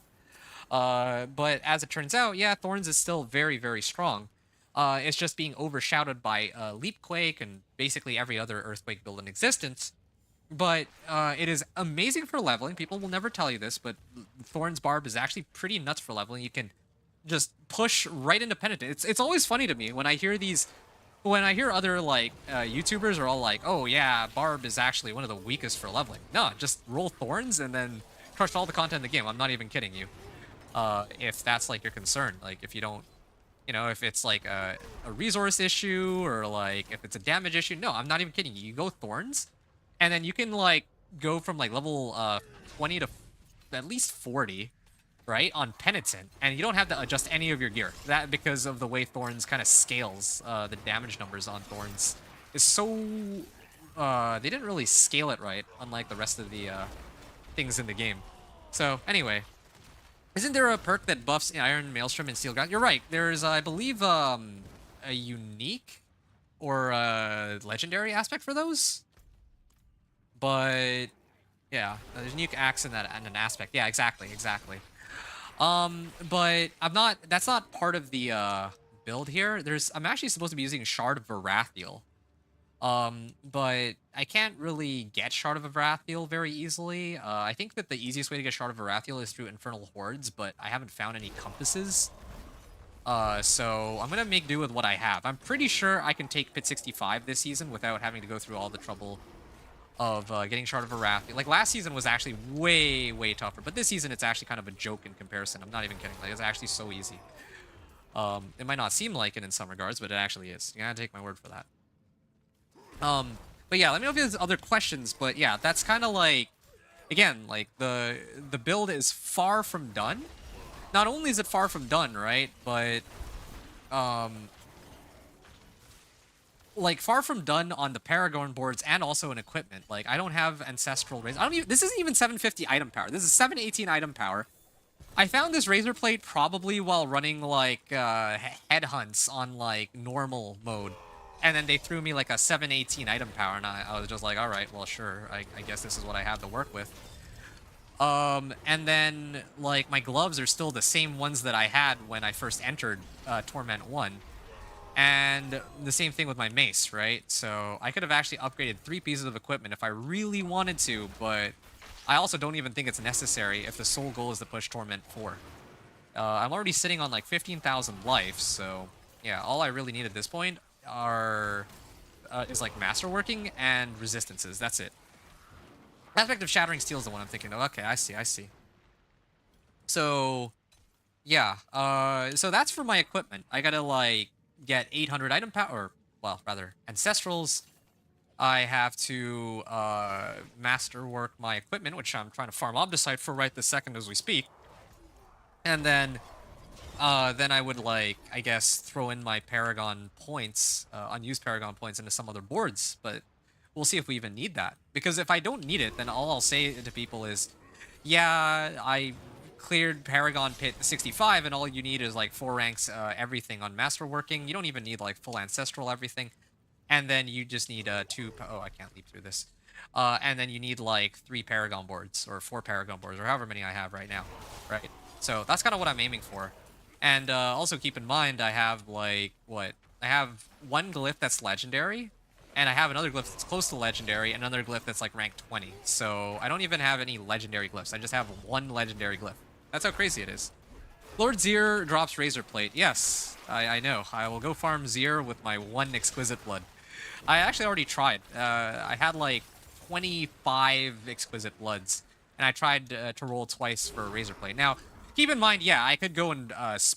But as it turns out, yeah, Thorns is still very, very strong. It's just being overshadowed by Leapquake and basically every other Earthquake build in existence. But it is amazing for leveling. People will never tell you this, but Thorns Barb is actually pretty nuts for leveling. You can just push right into Penitent. It's always funny to me when I hear other, like, YouTubers are all like, oh yeah, Barb is actually one of the weakest for leveling. No, just roll Thorns and then crush all the content in the game. I'm not even kidding you. If that's, like, your concern. Like, if you don't, you know, if it's, like, a resource issue or, like, if it's a damage issue. No, I'm not even kidding you. You go Thorns, and then you can, like, go from, like, level 20 to at least 40, right, on Penitent, and you don't have to adjust any of your gear. That, because of the way Thorns kind of scales the damage numbers on Thorns, is so... they didn't really scale it right, unlike the rest of the things in the game. So, anyway, Isn't there a perk that buffs Iron Maelstrom and Steel Ground? You're right. There's, I believe, a unique or a legendary aspect for those. But yeah, there's a unique axe in that and an aspect. Yeah, exactly. But I'm not. That's not part of the build here. I'm actually supposed to be using Shard of Varathiel. But I can't really get Shard of Varathiel very easily. I think that the easiest way to get Shard of Varathiel is through Infernal Hordes, but I haven't found any compasses. So I'm gonna make do with what I have. I'm pretty sure I can take Pit 65 this season without having to go through all the trouble of getting Shard of Varathiel. Like, last season was actually way tougher, but this season it's actually kind of a joke in comparison. I'm not even kidding. Like, it's actually so easy. It might not seem like it in some regards, but it actually is. You gotta take my word for that. But yeah, let me know if there's other questions, but yeah, that's kind of like, again, like, the build is far from done. Not only is it far from done, right, but, like, far from done on the Paragon boards and also in equipment. Like, I don't have Ancestral Razor. This isn't even 750 item power. This is 718 item power. I found this Razor Plate probably while running, like, headhunts on, like, normal mode. And then they threw me like a 718 item power, and I was just like, all right, well, sure. I guess this is what I have to work with. And then, like, my gloves are still the same ones that I had when I first entered Torment 1. And the same thing with my mace, right? So I could have actually upgraded 3 pieces of equipment if I really wanted to, but I also don't even think it's necessary if the sole goal is to push Torment 4. I'm already sitting on like 15,000 life, so yeah, all I really need at this point is like masterworking and resistances. That's it. Aspect of Shattering Steel is the one I'm thinking of. Okay, I see. So yeah, so that's for my equipment. I gotta like get 800 item power, or well, rather ancestrals. I have to masterwork my equipment, which I'm trying to farm Obdicite for right this second as we speak. And then I would, like, I guess, throw in my Paragon points, unused Paragon points into some other boards, but we'll see if we even need that. Because if I don't need it, then all I'll say to people is, yeah, I cleared Paragon Pit 65, and all you need is, like, 4 ranks everything on Masterworking. You don't even need, like, full Ancestral everything. And then you just need 2... Oh, I can't leap through this. And then you need, like, 3 Paragon boards, or 4 Paragon boards, or however many I have right now, right? So that's kind of what I'm aiming for. And also keep in mind, I have, like, what? I have 1 glyph that's legendary, and I have another glyph that's close to legendary, and another glyph that's, like, rank 20. So I don't even have any legendary glyphs. I just have 1 legendary glyph. That's how crazy it is. Lord Zir drops Razor Plate. Yes, I know. I will go farm Zir with my 1 Exquisite Blood. I actually already tried. I had, like, 25 Exquisite Bloods, and I tried to roll twice for Razor Plate. Now, keep in mind, yeah, I could go and,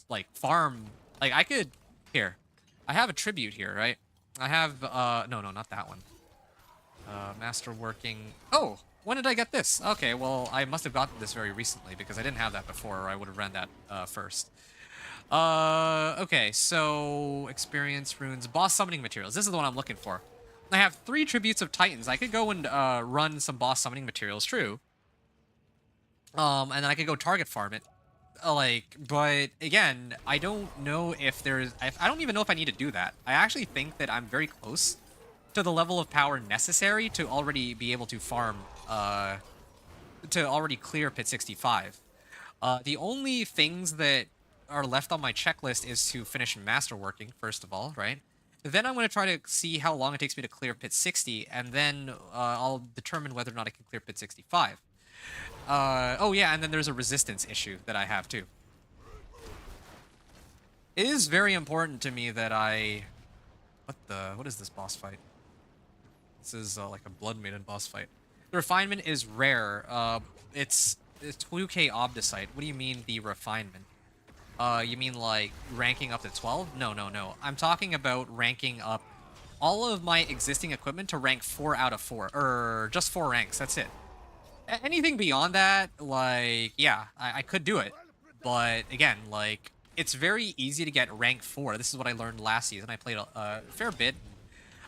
like, farm... Like, I could... Here. I have a tribute here, right? I have, no, not that one. Masterworking... Oh! When did I get this? Okay, well, I must have gotten this very recently, because I didn't have that before, or I would have ran that, first. Okay, so... Experience runes. Boss summoning materials. This is the one I'm looking for. I have 3 tributes of Titans. I could go and, run some boss summoning materials, true. And then I could go target farm it. Like, but again, I don't know if there's... I don't even know if I need to do that. I actually think that I'm very close to the level of power necessary to already be able to farm, to already clear Pit 65. The only things that are left on my checklist is to finish Masterworking, first of all, right? Then I'm going to try to see how long it takes me to clear Pit 60, and then I'll determine whether or not I can clear Pit 65. Oh yeah, and then there's a resistance issue that I have too. It is very important to me that I... What is this boss fight? This is like a Blood Maiden boss fight. The refinement is rare. It's 2k Obdicite. What do you mean, the refinement? You mean like ranking up to 12? No. I'm talking about ranking up all of my existing equipment to rank 4 out of 4. Or just 4 ranks, that's it. Anything beyond that, like, yeah, I could do it. But again, like, it's very easy to get rank 4. This is what I learned last season. I played a fair bit.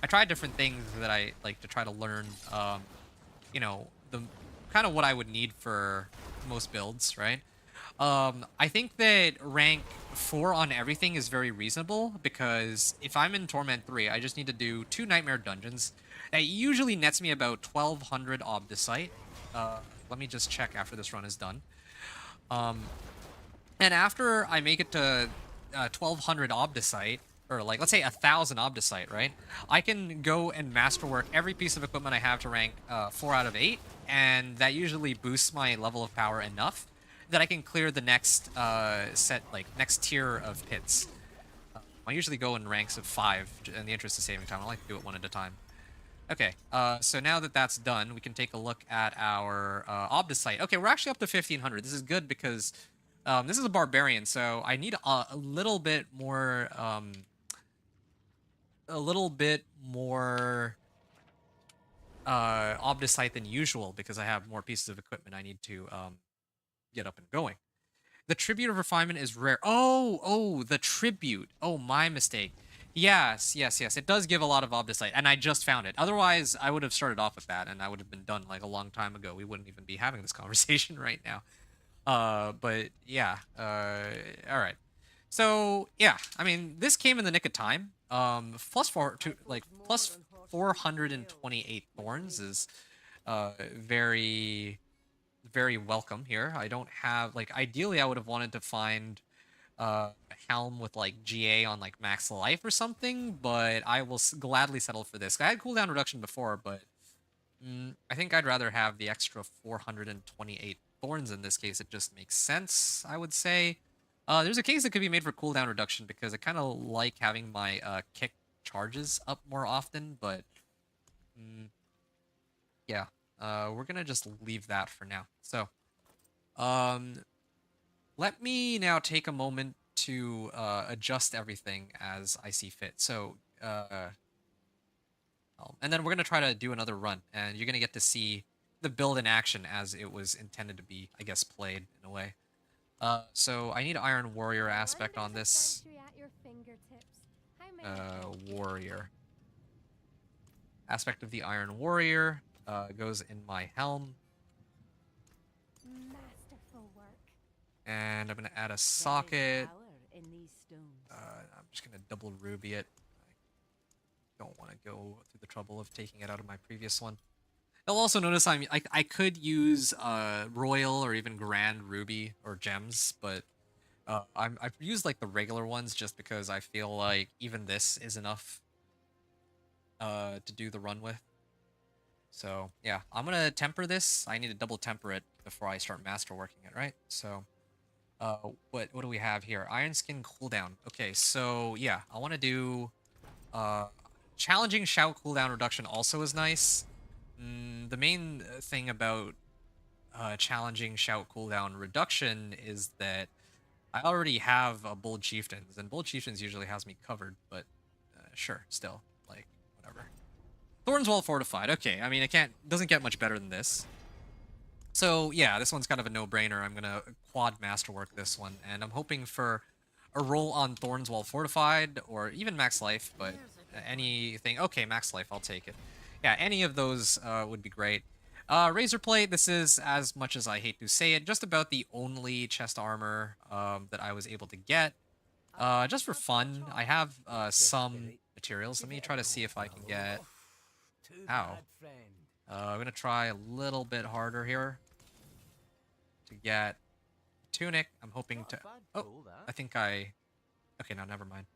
I tried different things that I like to try to learn, you know, the kind of what I would need for most builds, right? I think that rank 4 on everything is very reasonable because if I'm in Torment 3, I just need to do 2 Nightmare Dungeons. That usually nets me about 1200 Obdicite. Let me just check after this run is done. And after I make it to 1200 Obdicite, or like, let's say 1000 Obdicite, right? I can go and masterwork every piece of equipment I have to rank 4 out of 8, and that usually boosts my level of power enough that I can clear the next next tier of pits. I usually go in ranks of 5 in the interest of saving time. I like to do it one at a time. Okay, so now that that's done, we can take a look at our Obdicite. Okay, we're actually up to 1500. This is good because this is a Barbarian, so I need a little bit more, Obdicite than usual because I have more pieces of equipment I need to get up and going. The Tribute of Refinement is rare. Oh, the Tribute. Oh, my mistake. Yes. It does give a lot of Obdicite, and I just found it. Otherwise, I would have started off with that, and I would have been done like a long time ago. We wouldn't even be having this conversation right now. But yeah. All right. So yeah, I mean, this came in the nick of time. Plus 428 thorns is very very welcome here. I don't have like ideally I would have wanted to find a helm with like GA on like max life or something, but I will gladly settle for this. I had cooldown reduction before, but I think I'd rather have the extra 428 thorns in this case. It just makes sense, I would say. There's a case that could be made for cooldown reduction because I kind of like having my kick charges up more often, but yeah, we're gonna just leave that for now. So, let me now take a moment to adjust everything as I see fit. So, and then we're gonna try to do another run, and you're gonna get to see the build in action as it was intended to be, I guess, played in a way. So I need Iron Warrior aspect on this. Warrior. Aspect of the Iron Warrior goes in my helm. Masterful work. And I'm going to add a socket. I'm just going to double ruby it. I don't want to go through the trouble of taking it out of my previous one. You'll also notice I could use Royal or even Grand Ruby or Gems, but I've used like the regular ones just because I feel like even this is enough to do the run with. So yeah, I'm gonna temper this. I need to double temper it before I start masterworking it, right? So what do we have here? Iron Skin cooldown. Okay, so yeah, I want to do challenging shout cooldown reduction also is nice. The main thing about challenging shout cooldown reduction is that I already have Bold Chieftains, and Bold Chieftains usually has me covered, but sure, still, like, whatever. Thorns Wall Fortified, okay, I mean, doesn't get much better than this. So, yeah, this one's kind of a no-brainer. I'm gonna quad masterwork this one, and I'm hoping for a roll on Thorns Wall Fortified, or even Max Life, but anything, okay, Max Life, I'll take it. Yeah, any of those would be great. Razor Plate, this is, as much as I hate to say it, just about the only chest armor that I was able to get. Just for fun, I have some materials. Let me try to see if I can get... Ow. I'm going to try a little bit harder here to get tunic. I'm hoping to... Oh, I think I... Okay, no, never mind.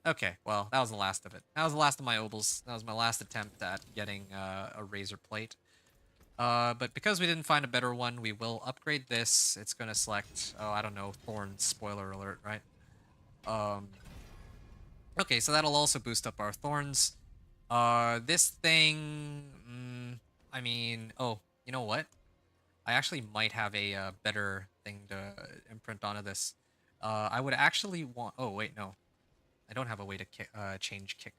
Okay, well, that was the last of it. That was the last of my obols. That was my last attempt at getting a razor plate. But because we didn't find a better one, we will upgrade this. It's going to select, oh, I don't know, Thorns, spoiler alert, right? Okay, so that'll also boost up our Thorns. This thing, I mean, oh, you know what? I actually might have a better thing to imprint onto this. I would actually want, oh, wait, no. I don't have a way to change kick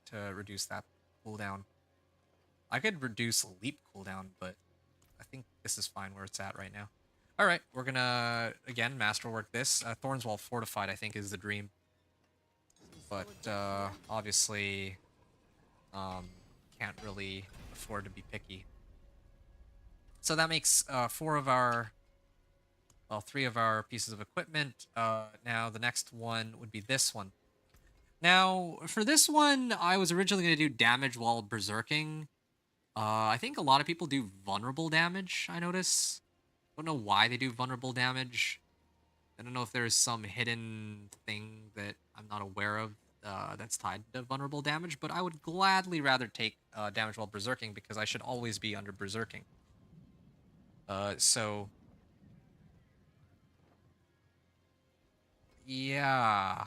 to reduce that cooldown. I could reduce leap cooldown, but I think this is fine where it's at right now. Alright, we're gonna, again, masterwork this. Thorns Wall Fortified, I think, is the dream. But, obviously, can't really afford to be picky. So that makes 4 of our well, 3 of our pieces of equipment. Now the next one would be this one. Now, for this one, I was originally going to do damage while berserking. I think a lot of people do vulnerable damage, I notice. Don't know why they do vulnerable damage. I don't know if there's some hidden thing that I'm not aware of that's tied to vulnerable damage, but I would gladly rather take damage while berserking because I should always be under berserking. So yeah,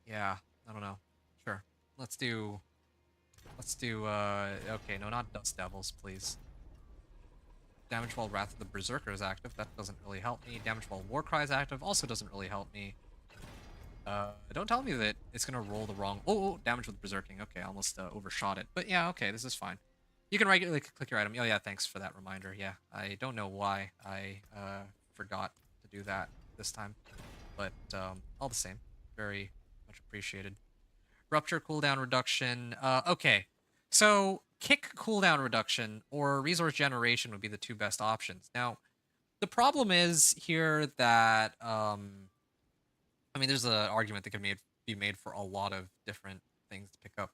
yeah, I don't know. Sure, let's do, okay, no, not Dust Devils, please. Damage while Wrath of the Berserker is active, that doesn't really help me. Damage while Warcry is active also doesn't really help me. Don't tell me that it's gonna roll the wrong... Oh, damage with berserking. Okay, I almost overshot it. But yeah, okay, this is fine. You can regularly click your item. Oh yeah, thanks for that reminder. Yeah, I don't know why I forgot to do that this time. But all the same, very much appreciated. Rupture cooldown reduction. Okay, so kick cooldown reduction or resource generation would be the 2 best options. Now, the problem is here that... I mean, there's an argument that can be made for a lot of different things to pick up.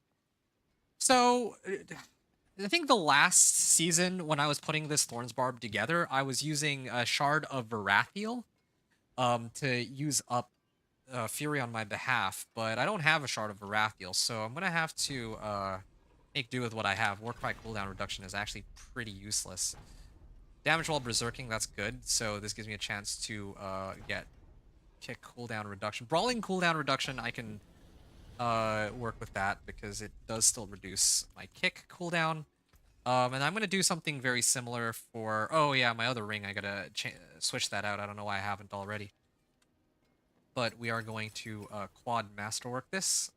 So, I think the last season when I was putting this Thorns Barb together, I was using a Shard of Varathiel to use up Fury on my behalf, but I don't have a Shard of Varathiel, so I'm going to have to make do with what I have. Warcry cooldown reduction is actually pretty useless. Damage while berserking, that's good, so this gives me a chance to get kick cooldown reduction. Brawling cooldown reduction, I can work with that because it does still reduce my kick cooldown. And I'm going to do something very similar for... Oh yeah, my other ring, I gotta switch that out. I don't know why I haven't already. But we are going to quad masterwork this.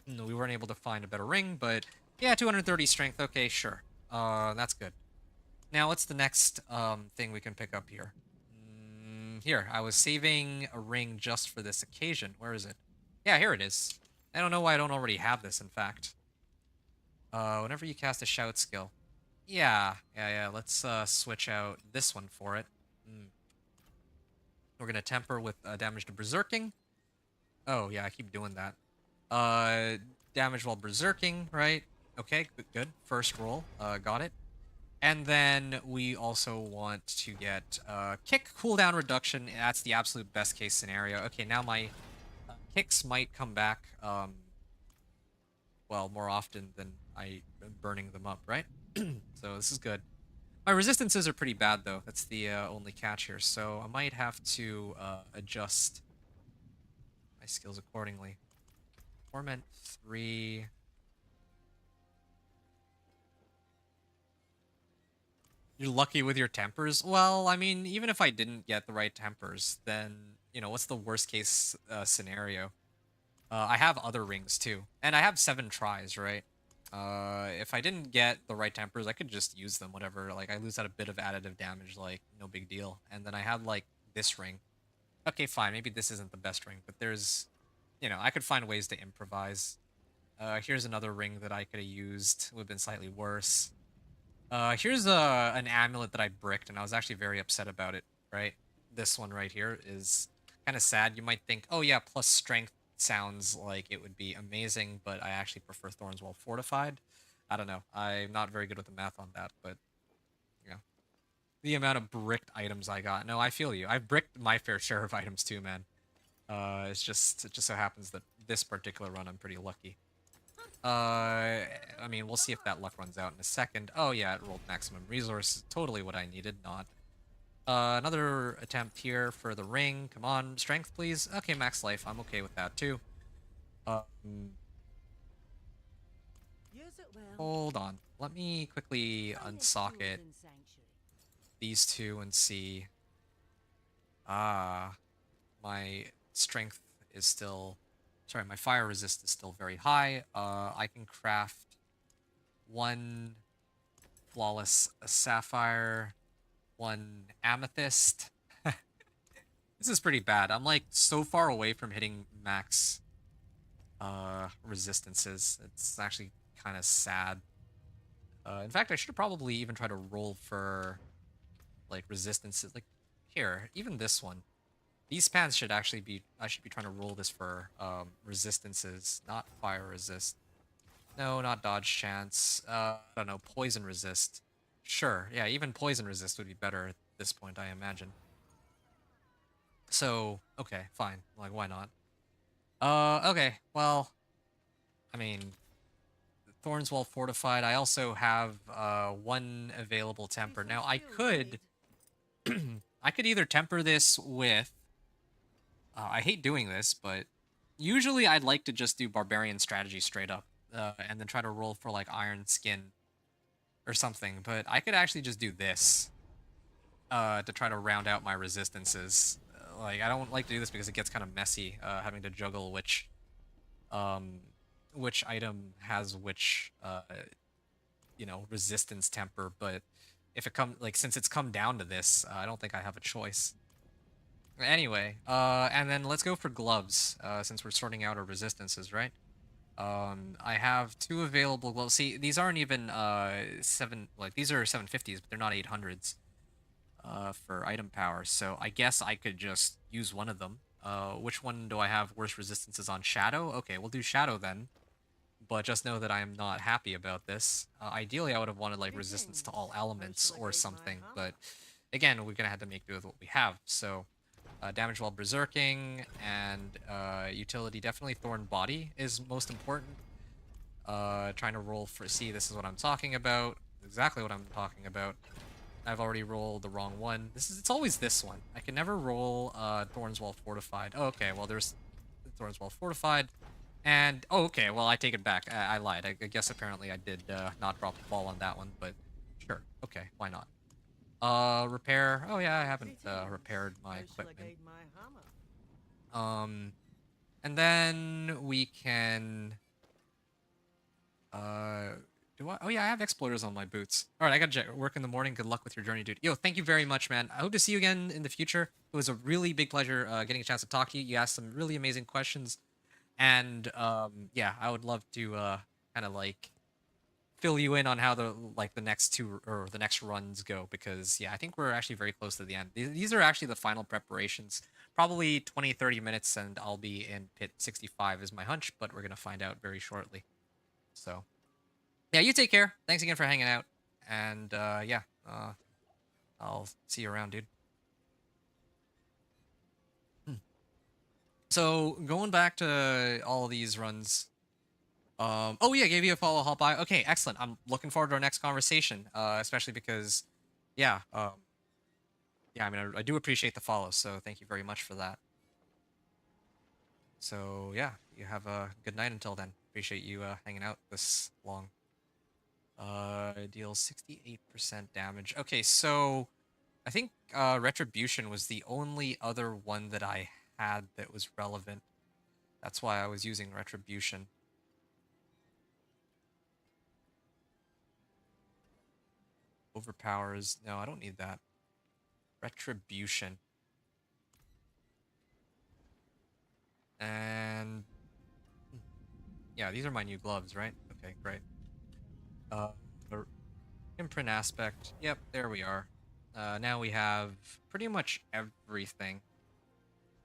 We weren't able to find a better ring, but yeah, 230 strength. Okay, sure. That's good. Now, what's the next thing we can pick up here? Here, I was saving a ring just for this occasion. Where is it? Yeah, here it is. I don't know why I don't already have this, in fact. Whenever you cast a shout skill. Yeah. Let's switch out this one for it. We're gonna temper with damage to berserking. Oh, yeah, I keep doing that. Damage while berserking, right? Okay, good. First roll. Got it. And then we also want to get kick cooldown reduction. That's the absolute best case scenario. Okay, now my kicks might come back, well, more often than I am burning them up, right? So this is good. My resistances are pretty bad, though. That's the only catch here. So I might have to adjust my skills accordingly. Torment 3... You're lucky with your tempers? Well, I mean, even if I didn't get the right tempers, then, you know, what's the worst case scenario? I have other rings, too. And I have 7 tries, right? If I didn't get the right tempers, I could just use them, whatever. Like, I lose out a bit of additive damage, like, no big deal. And then I had, like, this ring. Okay, fine, maybe this isn't the best ring, but there's, you know, I could find ways to improvise. Here's another ring that I could have used. Would have been slightly worse. Here's an amulet that I bricked, and I was actually very upset about it, right? This one right here is kind of sad. You might think, oh yeah, plus strength sounds like it would be amazing, but I actually prefer Thorns While Fortified. I don't know. I'm not very good with the math on that, but, you know. The amount of bricked items I got. No, I feel you. I've bricked my fair share of items too, man. It just so happens that this particular run I'm pretty lucky. I mean, we'll see if that luck runs out in a second. Oh yeah, it rolled maximum resource. Totally what I needed, not. Another attempt here for the ring. Come on, strength, please. Okay, max life. I'm okay with that, too. Use it well. Hold on. Let me quickly unsocket these two and see. My strength is still... Sorry, my fire resist is still very high. I can craft 1 flawless sapphire, 1 amethyst. This is pretty bad. I'm like so far away from hitting max resistances. It's actually kind of sad. In fact, I should have probably even tried to roll for like resistances. Like here, even this one. These pants should actually be, I should be trying to roll this for resistances, not fire resist. No, not dodge chance. I don't know, poison resist. Sure, yeah, even poison resist would be better at this point, I imagine. So, okay, fine. Like, why not? Okay, well, I mean, Thorns well fortified. I also have one available temper. Now, I could I could either temper this with I hate doing this, but usually I'd like to just do barbarian strategy straight up, and then try to roll for like iron skin or something. But I could actually just do this to try to round out my resistances. Like, I don't like to do this because it gets kind of messy, having to juggle um, which item has which resistance temper. But if it comes like since it's come down to this, I don't think I have a choice. Anyway, and then let's go for gloves, since we're sorting out our resistances, right? I have 2 available gloves. See, these aren't even these are 750s, but they're not 800s for item power. So I guess I could just use one of them. Which one do I have worse resistances on? Shadow? Okay, we'll do Shadow then. But just know that I am not happy about this. Ideally, I would have wanted like resistance to all elements or something, but again, we're gonna have to make do with what we have. So damage while berserking, and utility, definitely Thorn Body is most important. Trying to roll for, see, this is what I'm talking about. Exactly what I'm talking about. I've already rolled the wrong one. It's always this one. I can never roll Thorns Well Fortified. Oh, okay, well there's Thorns Well Fortified. And, oh, okay, well I take it back. I lied. I guess apparently I did not drop the ball on that one, but sure. Okay, why not? Repair. Oh yeah, I haven't repaired my equipment. And then we can do I? Oh yeah, I have exploiters on my boots. All right, I gotta work in the morning. Good luck with your journey, dude. Yo, thank you very much, man. I hope to see you again in the future. It was a really big pleasure getting a chance to talk to you. You asked some really amazing questions, and yeah, I would love to kind of like fill you in on how the next 2 or the next runs go, because yeah, I think we're actually very close to the end. These are actually the final preparations. Probably 20-30 minutes and I'll be in pit 65 is my hunch, but we're gonna find out very shortly. So yeah, you take care. Thanks again for hanging out, and yeah, I'll see you around, dude. So going back to all these runs, oh yeah, gave you a follow, hop by. Okay, excellent. I'm looking forward to our next conversation, especially because, yeah, yeah, I mean, I do appreciate the follow, so thank you very much for that. So yeah, you have a good night until then. Appreciate you hanging out this long. Deals 68% damage. Okay, so I think Retribution was the only other one that I had that was relevant. That's why I was using Retribution. Overpowers. No, I don't need that. Retribution. And yeah, these are my new gloves, right? Okay, great. Imprint aspect. Yep, there we are. Now we have pretty much everything.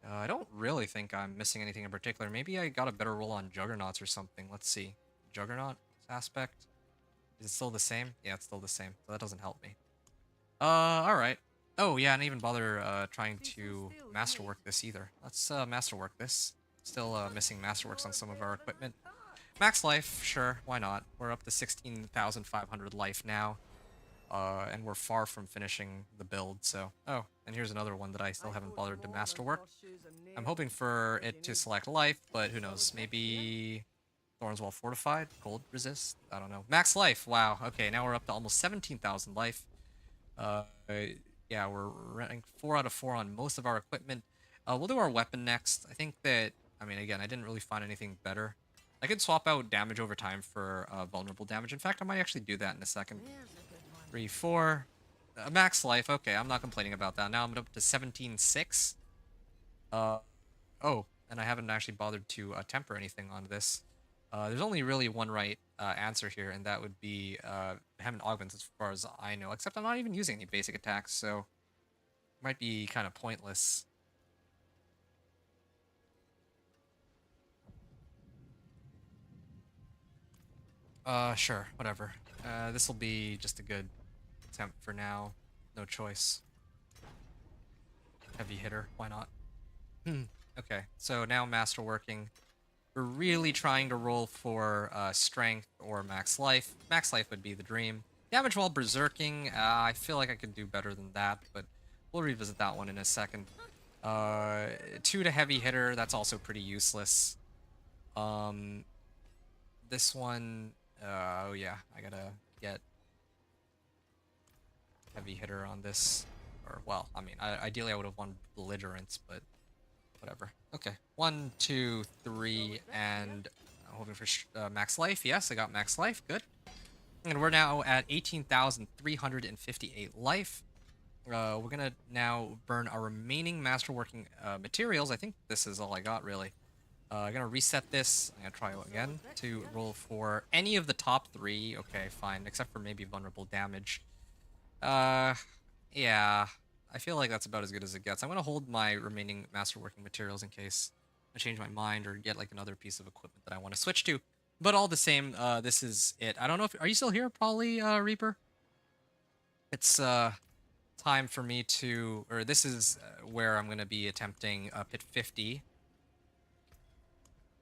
I don't really think I'm missing anything in particular. Maybe I got a better roll on Juggernauts or something. Let's see. Juggernaut aspect. Is it still the same? Yeah, it's still the same. So that doesn't help me. Alright. Oh, yeah, I didn't even bother trying to masterwork this either. Let's masterwork this. Still missing masterworks on some of our equipment. Max life, sure, why not? We're up to 16,500 life now. And we're far from finishing the build, so... Oh, and here's another one that I still haven't bothered to masterwork. I'm hoping for it to select life, but who knows, maybe... Thorns Well Fortified? Cold resist? I don't know. Max life, wow, okay, now we're up to almost 17,000 life. Yeah, we're ranking 4 out of 4 on most of our equipment. We'll do our weapon next. I think that... I mean, again, I didn't really find anything better. I could swap out damage over time for vulnerable damage. In fact, I might actually do that in a second. 3, 4. Max life. Okay, I'm not complaining about that. Now I'm up to 17.6. Oh, and I haven't actually bothered to temper anything on this. There's only really one right answer here, and that would be Vehement Augments as far as I know. Except I'm not even using any basic attacks, so... might be kind of pointless. Sure, whatever. This will be just a good attempt for now. No choice. Heavy hitter, why not? Okay, so now masterworking. We're really trying to roll for strength or max life. Max life would be the dream. Damage while berserking, I feel like I could do better than that, but we'll revisit that one in a second. 2 to heavy hitter, that's also pretty useless. This one, oh yeah, I gotta get heavy hitter on this. Or, well, I mean, ideally I would have won belligerence, but whatever. Okay, 1, 2, 3, and I'm hoping for max life. Yes, I got max life, good. And we're now at 18,358 life. We're gonna now burn our remaining masterworking materials. I think this is all I got, really. I'm gonna reset this. I'm gonna try again to roll for any of the top 3. Okay, fine, except for maybe vulnerable damage. Yeah, I feel like that's about as good as it gets. I'm gonna hold my remaining masterworking materials in case I change my mind or get like another piece of equipment that I want to switch to. But all the same, this is it. I don't know if are you still here, Polly Reaper? It's time for me to, or this is where I'm gonna be attempting pit 50.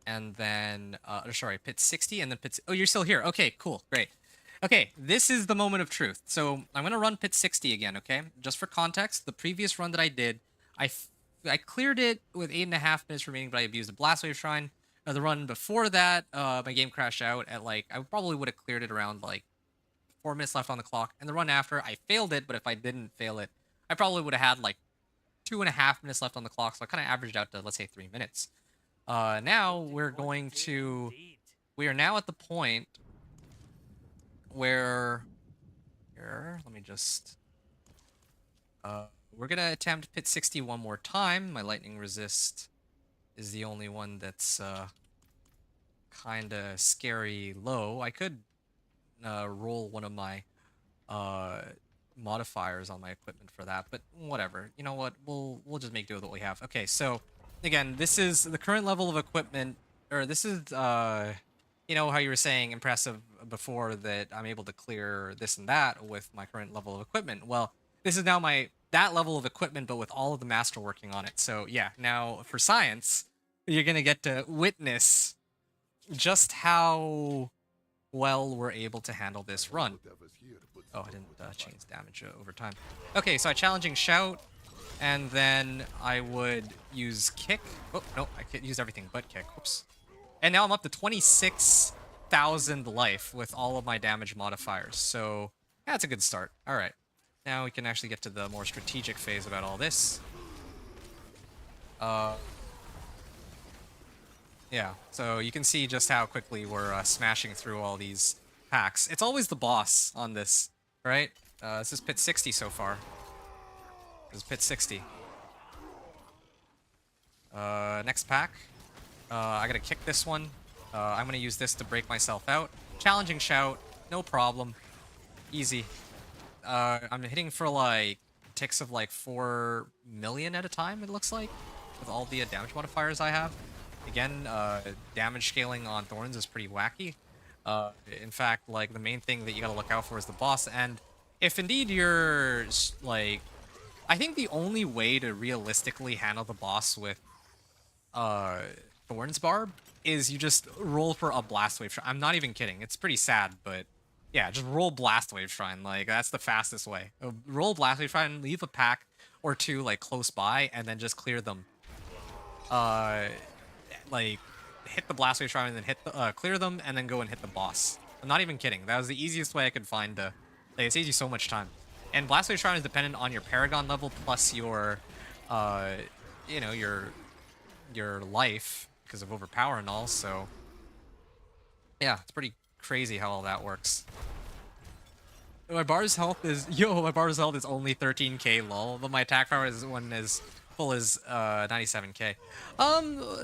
And then, sorry, pit 60 and then pit, oh, you're still here. Okay, cool, great. Okay, this is the moment of truth. So I'm going to run pit 60 again, okay? Just for context, the previous run that I did, I cleared it with 8.5 minutes remaining, but I abused a Blast Wave Shrine. The run before that, my game crashed out at like, I probably would have cleared it around like 4 minutes left on the clock. And the run after, I failed it, but if I didn't fail it, I probably would have had like 2.5 minutes left on the clock. So I kind of averaged out to, let's say, 3 minutes. Now we're going to, we are now at the point where, here, let me just, we're gonna attempt pit 60 one more time. My lightning resist is the only one that's, kinda scary low. I could, roll one of my, modifiers on my equipment for that, but whatever. You know what, we'll just make do with what we have. Okay, so, again, this is the current level of equipment, or this is, you know how you were saying impressive before that I'm able to clear this and that with my current level of equipment. Well, this is now that level of equipment, but with all of the masterworking on it. So yeah, now for science, you're gonna get to witness just how well we're able to handle this run. Oh, I didn't change damage over time. Okay, so I challenging shout, and then I would use kick. Oh, no, I can't use everything but kick. Whoops. And now I'm up to 26,000 life with all of my damage modifiers. So, yeah, that's a good start. All right. Now we can actually get to the more strategic phase about all this. Yeah, so you can see just how quickly we're smashing through all these packs. It's always the boss on this, right? This is pit 60 so far. This is pit 60. Next pack. I gotta kick this one. I'm gonna use this to break myself out. Challenging shout, no problem. Easy. I'm hitting for like ticks of like 4 million at a time, it looks like, with all the damage modifiers I have. Again, damage scaling on Thorns is pretty wacky. In fact, like, the main thing that you gotta look out for is the boss, and if indeed you're, like, I think the only way to realistically handle the boss with, Thorns Barb is you just roll for a Blast Wave Shrine. I'm not even kidding. It's pretty sad, but yeah, just roll Blast Wave Shrine. Like, that's the fastest way. Roll Blast Wave Shrine, leave a pack or two, like, close by, and then just clear them. Like, hit the Blast Wave Shrine and then hit the, clear them, and then go and hit the boss. I'm not even kidding. That was the easiest way I could find to, like, it saves you so much time. And Blast Wave Shrine is dependent on your Paragon level plus your, you know, your life, because of overpower and all, so yeah, it's pretty crazy how all that works. My bar's health is, my bar's health is only 13k lol, but my attack power is one as full as 97k.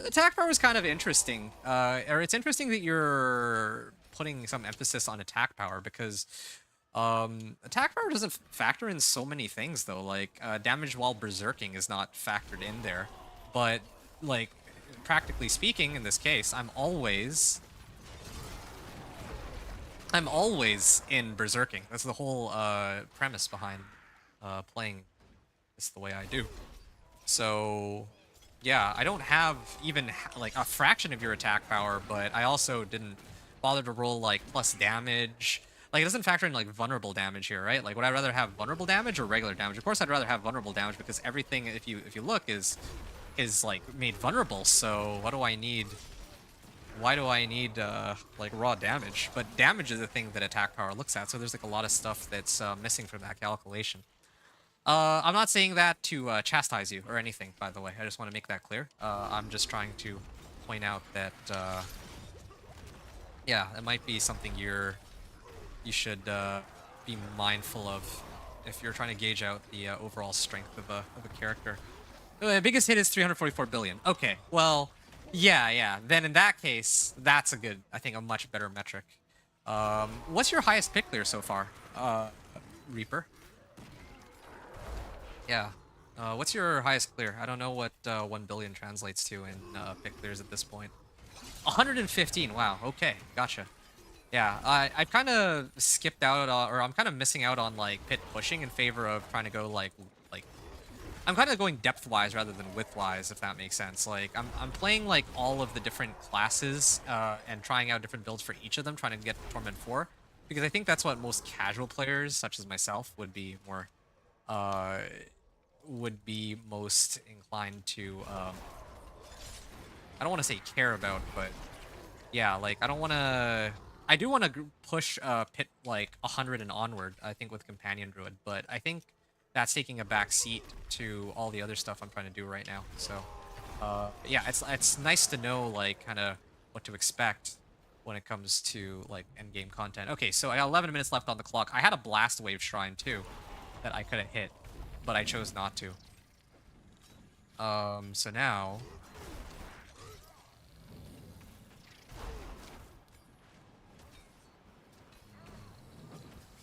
Attack power is kind of interesting, or it's interesting that you're putting some emphasis on attack power, because Attack power doesn't factor in so many things though. Like damage while berserking is not factored in there, but like practically speaking, in this case, I'm always in berserking. That's the whole premise behind playing this the way I do. So yeah, I don't have even like a fraction of your attack power, but I also didn't bother to roll like plus damage. Like it doesn't factor in like vulnerable damage here, right? Like would I rather have vulnerable damage or regular damage? Of course I'd rather have vulnerable damage because everything if you look is like made vulnerable. So what do I need? Why do I need like raw damage? But damage is the thing that attack power looks at. So there's like a lot of stuff that's missing from that calculation. I'm not saying that to chastise you or anything, by the way. I just want to make that clear. I'm just trying to point out that, yeah, it might be something you should be mindful of if you're trying to gauge out the overall strength of a character. The biggest hit is 344 billion. Okay, well, yeah. Then in that case, that's a good, I think, a much better metric. What's your highest pick clear so far, Reaper? Yeah. What's your highest clear? I don't know what 1 billion translates to in pick clears at this point. 115. Wow. Okay. Gotcha. Yeah. I've kind of skipped out, or I'm kind of missing out on like pit pushing in favor of trying to go like I'm kind of going depth-wise rather than width-wise, if that makes sense. Like I'm playing like all of the different classes and trying out different builds for each of them, trying to get Torment 4, because I think that's what most casual players, such as myself, would be most inclined to. I don't want to say care about, but yeah, like I don't want to. I do want to push pit like 100 and onward. I think with Companion Druid, but I think that's taking a back seat to all the other stuff I'm trying to do right now. So, yeah, it's nice to know like kind of what to expect when it comes to like end game content. Okay, so I got 11 minutes left on the clock. I had a Blast Wave Shrine too that I could have hit, but I chose not to. So now.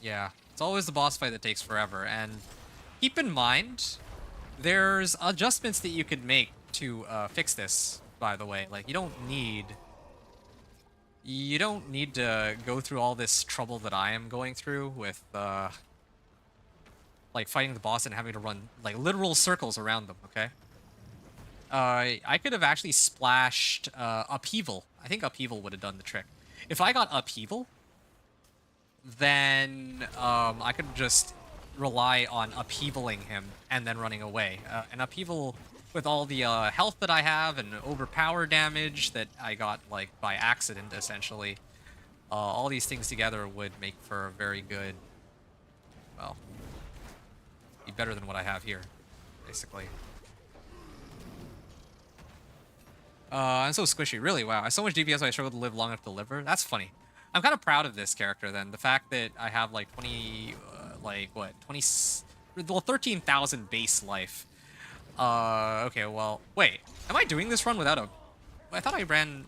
Yeah, it's always the boss fight that takes forever, and keep in mind, there's adjustments that you could make to fix this, by the way. Like, you don't need to go through all this trouble that I am going through with, like, fighting the boss and having to run, like, literal circles around them, okay? I could have actually splashed Upheaval. I think Upheaval would have done the trick. If I got Upheaval, then I could just rely on upheavaling him and then running away. And Upheaval, with all the health that I have and overpower damage that I got like by accident, essentially, all these things together would make for a very good, well, be better than what I have here, basically. I'm so squishy, really, wow. I have so much DPS I struggle to live long enough to deliver. That's funny. I'm kind of proud of this character then. The fact that I have like 20, like what, 20, well, 13,000 base life. Okay, well, wait, am I doing this run without a, I thought I ran,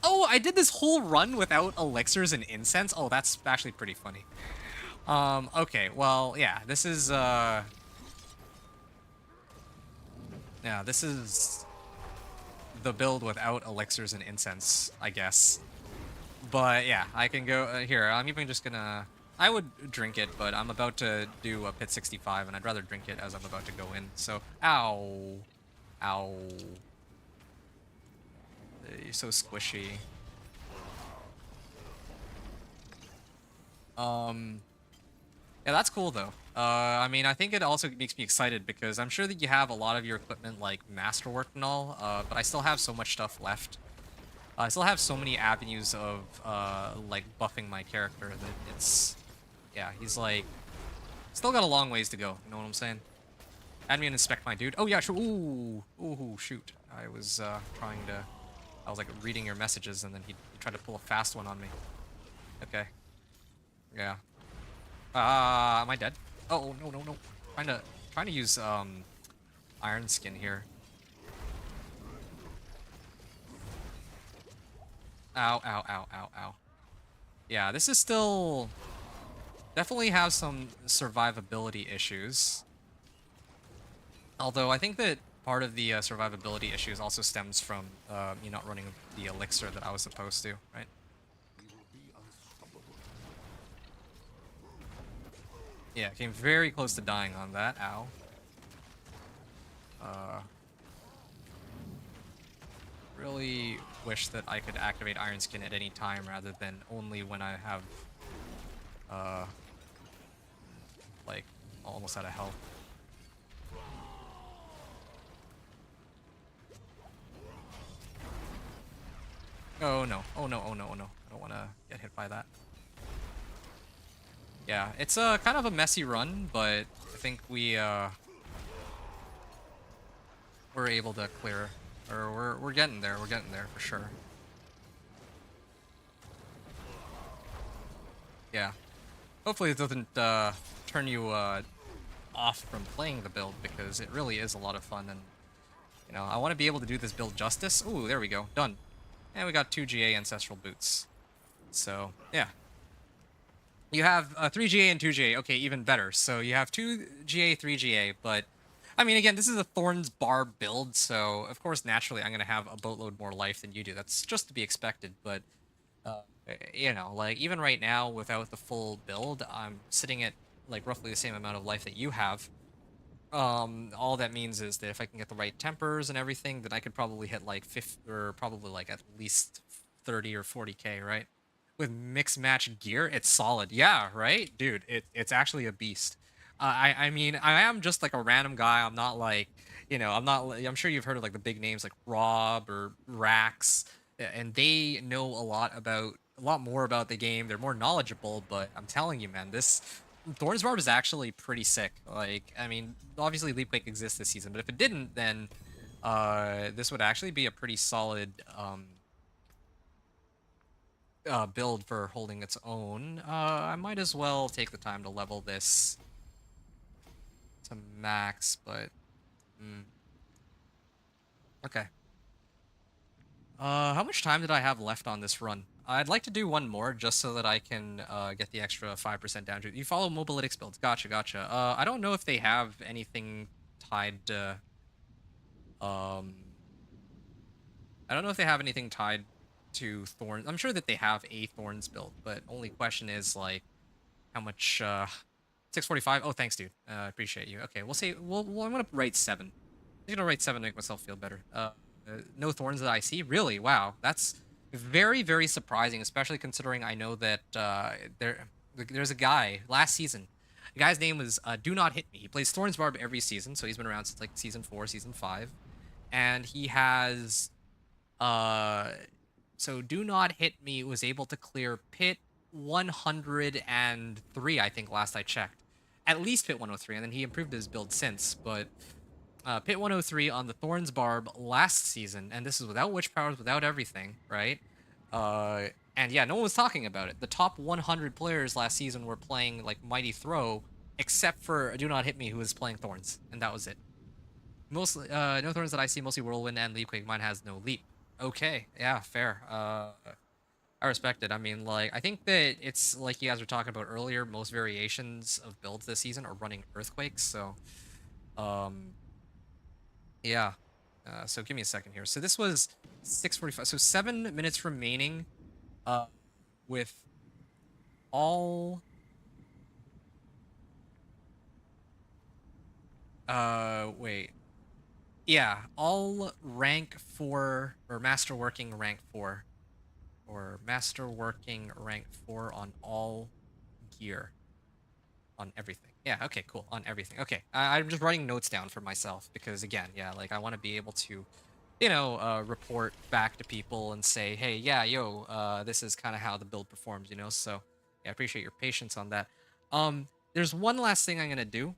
oh, I did this whole run without elixirs and incense? Oh, that's actually pretty funny. Okay, well, yeah, this is, yeah, this is the build without elixirs and incense, I guess. But yeah, I can go here. I'm even just gonna. I would drink it, but I'm about to do a pit 65, and I'd rather drink it as I'm about to go in. So, ow, ow. You're so squishy. Yeah, that's cool though. I mean, I think it also makes me excited because I'm sure that you have a lot of your equipment like masterwork and all, but I still have so much stuff left. I still have so many avenues of like buffing my character that it's, yeah, he's like, still got a long ways to go. You know what I'm saying? Add me and inspect my dude. Oh yeah, sure. Ooh, shoot. I was I was like reading your messages and then he tried to pull a fast one on me. Okay. Yeah. Am I dead? Oh no. Trying to use Iron Skin here. Ow. Yeah, this is still Definitely have some survivability issues. Although I think that part of the survivability issues also stems from me not running the elixir that I was supposed to, right? We will be unstoppable. Yeah, came very close to dying on that. Ow. Really wish that I could activate Iron Skin at any time rather than only when I have, like, almost out of health. Oh no, oh no, oh no, oh no. I don't want to get hit by that. Yeah, it's kind of a messy run, but I think we're able to clear, or we're getting there. We're getting there for sure. Yeah, hopefully it doesn't turn you off from playing the build, because it really is a lot of fun, and you know I want to be able to do this build justice. Ooh, there we go, done. And we got 2 GA ancestral boots. So yeah. You have 3 GA and 2 GA. Okay, even better. So you have 2 GA, 3 GA, but I mean, again, this is a Thorns Bar build, so of course, naturally, I'm going to have a boatload more life than you do. That's just to be expected, but, you know, like, even right now, without the full build, I'm sitting at, like, roughly the same amount of life that you have. All that means is that if I can get the right tempers and everything, then I could probably hit, like, 50, or probably, like, at least 30 or 40k, right? With mixed match gear, it's solid. Yeah, right? Dude, it's actually a beast. I mean, I am just like a random guy. I'm not like, you know, I'm sure you've heard of like the big names like Rob or Rax, and they know a lot more about the game. They're more knowledgeable, but I'm telling you, man, this Thorns Barb is actually pretty sick. Like, I mean, obviously Leap Quake exists this season, but if it didn't, then this would actually be a pretty solid build for holding its own. I might as well take the time to level this to max, but okay. How much time did I have left on this run? I'd like to do one more just so that I can get the extra 5% down. You follow Mobalytics builds. Gotcha, gotcha. I don't know if they have anything tied to I don't know if they have anything tied to Thorns. I'm sure that they have a Thorns build, but only question is like how much 645. Oh, thanks, dude. Appreciate you. Okay, we'll say I'm gonna write 7. I'm gonna write 7 to make myself feel better. No Thorns that I see. Really? Wow, that's very, very surprising, especially considering I know that there's a guy last season. The guy's name was Do Not Hit Me. He plays Thorns Barb every season, so he's been around since like season 4, season 5, and he has so Do Not Hit Me was able to clear Pit 103, I think, last I checked. At least Pit 103, and then he improved his build since, but Pit 103 on the Thorns Barb last season, and this is without Witch Powers, without everything, right? And yeah, no one was talking about it. The top 100 players last season were playing, like, Mighty Throw, except for Do Not Hit Me, who was playing Thorns, and that was it. Mostly, no Thorns that I see, mostly Whirlwind and Leap Quake. Mine has no Leap. Okay, yeah, fair. I respect it. I mean, like, I think that it's like you guys were talking about earlier, most variations of builds this season are running Earthquakes, so, yeah. So give me a second here. So this was 6:45, so 7 minutes remaining, with all, wait. Yeah, all rank 4, or masterworking rank 4. Or masterworking rank 4 on all gear. On everything. Yeah, okay, cool. On everything. Okay, I'm just writing notes down for myself because, again, yeah, like, I want to be able to, you know, report back to people and say, hey, yeah, yo, this is kind of how the build performs, you know? So, yeah, I appreciate your patience on that. There's one last thing I'm going to do.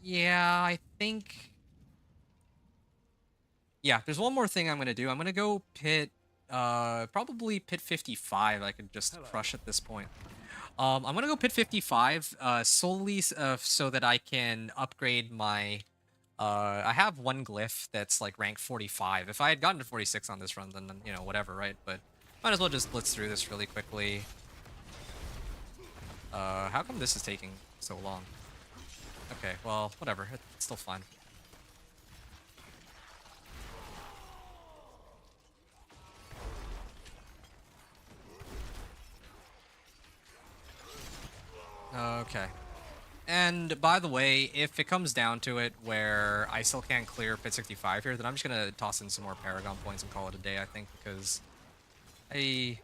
Yeah, I think... Yeah, there's one more thing I'm going to do. I'm going to go pit, probably pit 55. I could just crush at this point. I'm going to go pit 55, solely so that I can upgrade my... I have one glyph that's, like, rank 45. If I had gotten to 46 on this run, then, you know, whatever, right? But might as well just blitz through this really quickly. How come this is taking so long? Okay, well, whatever. It's still fine. Okay. And by the way, if it comes down to it where I still can't clear Pit 65 here, then I'm just gonna toss in some more Paragon points and call it a day, I think, because I'm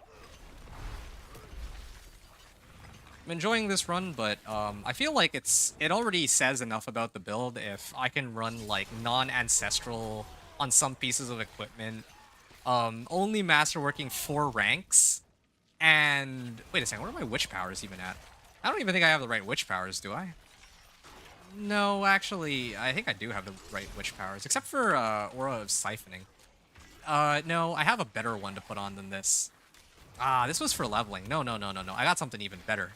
enjoying this run, but I feel like it already says enough about the build if I can run like non-ancestral on some pieces of equipment, only masterworking 4 ranks, and wait a second, what are my witch powers even at? I don't even think I have the right witch powers, do I? No, actually, I think I do have the right witch powers, except for Aura of Siphoning. No, I have a better one to put on than this. Ah, this was for leveling. No. I got something even better.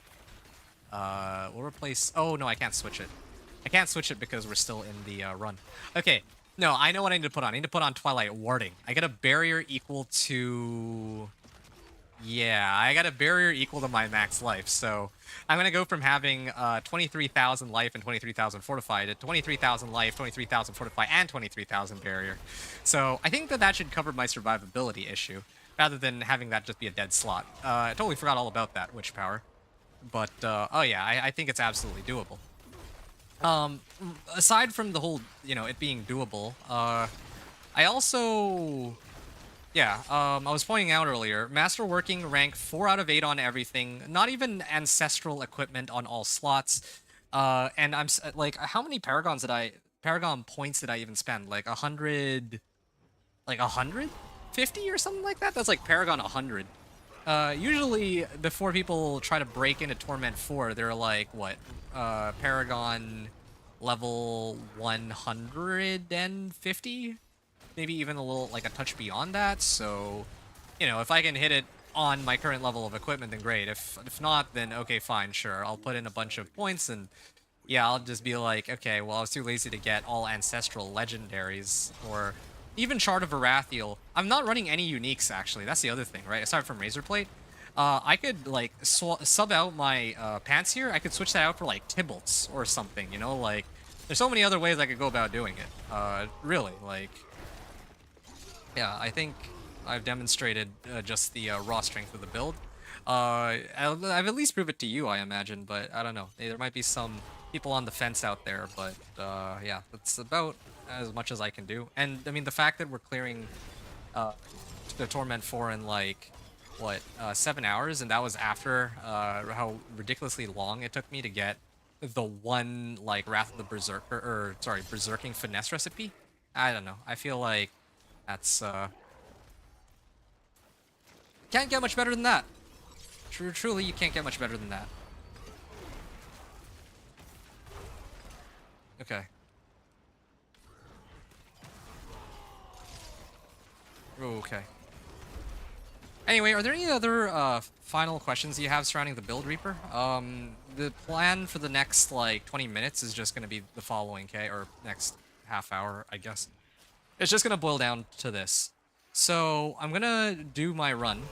We'll replace... Oh, no, I can't switch it. I can't switch it because we're still in the run. Okay, no, I know what I need to put on. I need to put on Twilight Warding. I get a barrier equal to... Yeah, I got a barrier equal to my max life, so I'm going to go from having 23,000 life and 23,000 fortified to 23,000 life, 23,000 fortified, and 23,000 barrier. So I think that should cover my survivability issue, rather than having that just be a dead slot. I totally forgot all about that witch power. But, oh yeah, I think it's absolutely doable. Aside from the whole, it being doable, I also... Yeah, I was pointing out earlier, masterworking rank 4 out of 8 on everything, not even ancestral equipment on all slots. And I'm like, how many Paragon points did I even spend? Like 100, like 150 or something like that? That's like Paragon 100. Usually before people try to break into Torment 4, they're like, what, Paragon level 150? Maybe even a little, like a touch beyond that, so, if I can hit it on my current level of equipment, then great. If not, then okay, fine, sure. I'll put in a bunch of points, and yeah, I'll just be like, okay, well, I was too lazy to get all Ancestral Legendaries, or even Shard of Varathiel. I'm not running any uniques, actually. That's the other thing, right? Aside from Razorplate, I could, like, sub out my pants here. I could switch that out for, like, Tybalt's or something, like, there's so many other ways I could go about doing it. Really, like... Yeah, I think I've demonstrated just the raw strength of the build. I've at least proved it to you, I imagine, but I don't know. There might be some people on the fence out there, but yeah, that's about as much as I can do. And, I mean, the fact that we're clearing the Torment 4 in, like, what, 7 hours, and that was after how ridiculously long it took me to get the one, like, Wrath of the Berserker, or, sorry, Berserking Finesse recipe? I don't know. I feel like that's, can't get much better than that. Truly, you can't get much better than that. Okay. Okay. Anyway, are there any other final questions you have surrounding the build, Reaper? The plan for the next, like, 20 minutes is just going to be the following, okay? Or next half hour, I guess. It's just going to boil down to this. So, I'm going to do my run.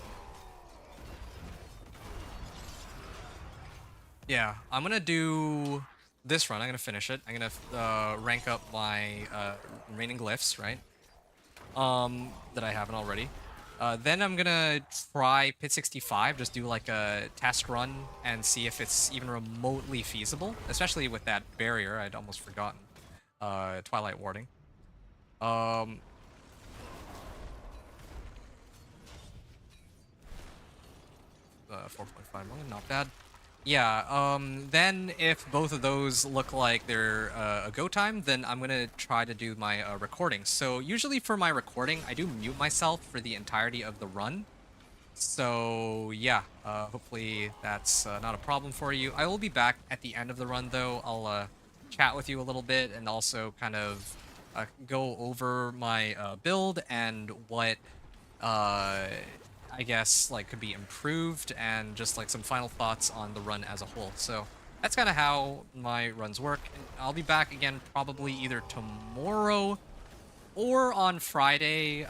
Yeah, I'm going to do this run. I'm going to finish it. I'm going to rank up my remaining glyphs, right? That I haven't already. Then I'm going to try Pit 65, just do like a test run and see if it's even remotely feasible, especially with that barrier I'd almost forgotten. Twilight Warding. 4.5 million, not bad. Yeah, then if both of those look like they're a go time, then I'm gonna try to do my recording. So usually for my recording, I do mute myself for the entirety of the run. So yeah, hopefully that's not a problem for you. I will be back at the end of the run though. I'll chat with you a little bit and also kind of go over my build and what I guess like could be improved and just like some final thoughts on the run as a whole. So that's kind of how my runs work. I'll be back again probably either tomorrow or on Friday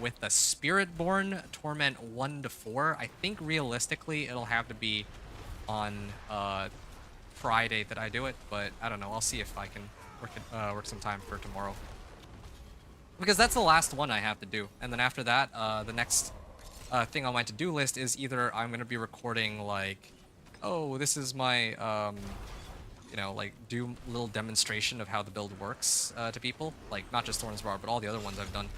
with the Spiritborn Torment 1 to 4. I think realistically it'll have to be on Friday that I do it, but I don't know. I'll see if I can work some time for tomorrow. Because that's the last one I have to do. And then after that, the next thing on my to-do list is either I'm going to be recording, like, oh, this is my, you know, like, do a little demonstration of how the build works to people. Like, not just Thorns Bar, but all the other ones I've done.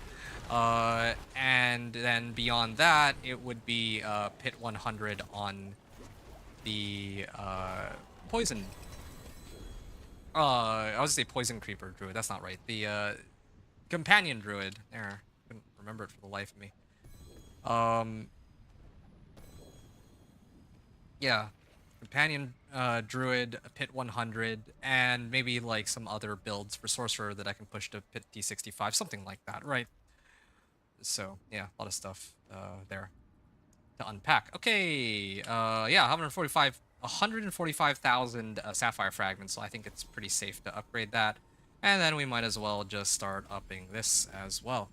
And then beyond that, it would be Pit 100 on the Poison. I was gonna say Poison Creeper Druid. That's not right. The Companion Druid. There, couldn't remember it for the life of me. Yeah, Companion Druid, Pit 100, and maybe like some other builds for Sorcerer that I can push to Pit D65, something like that, right? So yeah, a lot of stuff there to unpack. Okay, yeah, 145,000 Sapphire Fragments, so I think it's pretty safe to upgrade that. And then we might as well just start upping this as well.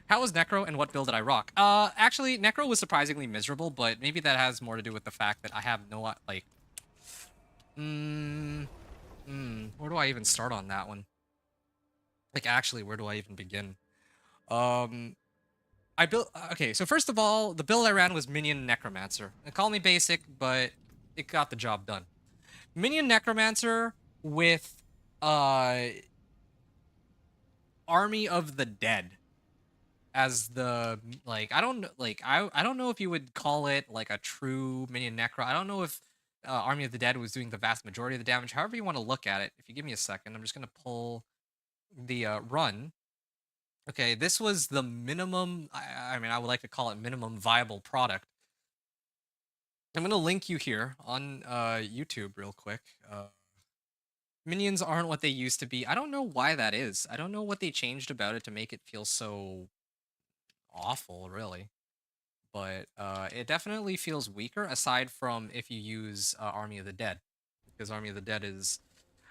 How was Necro and what build did I rock? Actually, Necro was surprisingly miserable, but maybe that has more to do with the fact that I have no, like... where do I even start on that one? Like, actually, where do I even begin? I built... Okay, so first of all, the build I ran was Minion Necromancer. Call me basic, but it got the job done. Minion Necromancer with, Army of the Dead as the, like, I don't know if you would call it like a true Minion Necro. I don't know if Army of the Dead was doing the vast majority of the damage. However you want to look at it. If you give me a second, I'm just gonna pull the run. Okay, this was the minimum. I mean, I would like to call it minimum viable product. I'm gonna link you here on YouTube real quick. Minions aren't what they used to be. I don't know why that is. I don't know what they changed about it to make it feel so awful, really. But it definitely feels weaker, aside from if you use Army of the Dead. Because Army of the Dead is...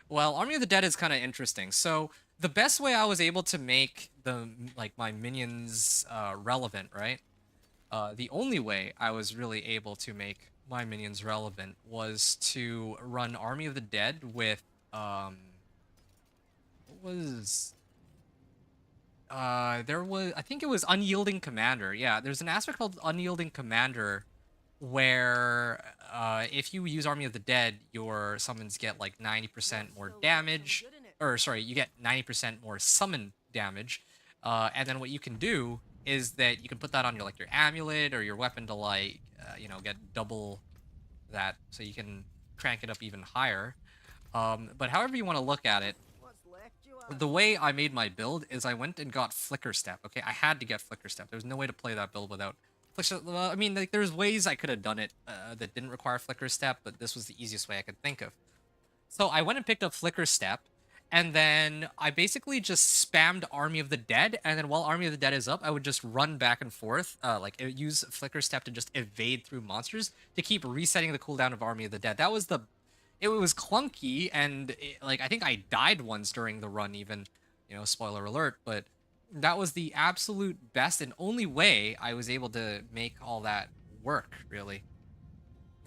Well, Army of the Dead is kind of interesting. So, the best way I was able to make my minions relevant, right? The only way I was really able to make my minions relevant was to run Army of the Dead with, what was... there was, I think it was Unyielding Commander. Yeah, there's an aspect called Unyielding Commander where if you use Army of the Dead, your summons get like 90% more damage. Or, sorry, you get 90% more summon damage. And then what you can do is that you can put that on your, like, your amulet or your weapon to, like, you know, get double that. So you can crank it up even higher. But however you want to look at it, the way I made my build is I went and got Flicker Step. Okay, I had to get Flicker Step. There's no way to play that build without Flicker. I mean, like, there's ways I could have done it that didn't require Flicker Step, but this was the easiest way I could think of. So I went and picked up Flicker Step, and then I basically just spammed Army of the Dead, and then while Army of the Dead is up, I would just run back and forth, use Flicker Step to just evade through monsters to keep resetting the cooldown of Army of the Dead. That was the... It was clunky, and, I think I died once during the run even, you know, spoiler alert, but that was the absolute best and only way I was able to make all that work, really.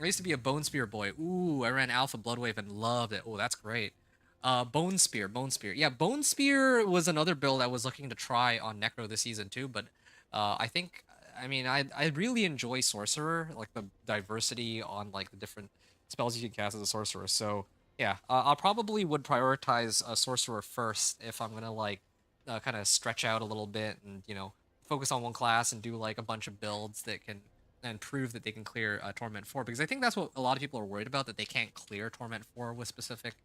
I used to be a Bone Spear boy. Ooh, I ran Alpha Bloodwave and loved it. Oh, that's great. Bone Spear. Yeah, Bone Spear was another build I was looking to try on Necro this season too, but I think, I mean, I really enjoy Sorcerer, like the diversity on, like, the different spells you can cast as a Sorcerer. So, yeah, I probably would prioritize a Sorcerer first if I'm gonna, like, kind of stretch out a little bit and, you know, focus on one class and do, like, a bunch of builds that can... and prove that they can clear Torment 4, because I think that's what a lot of people are worried about, that they can't clear Torment 4 with specific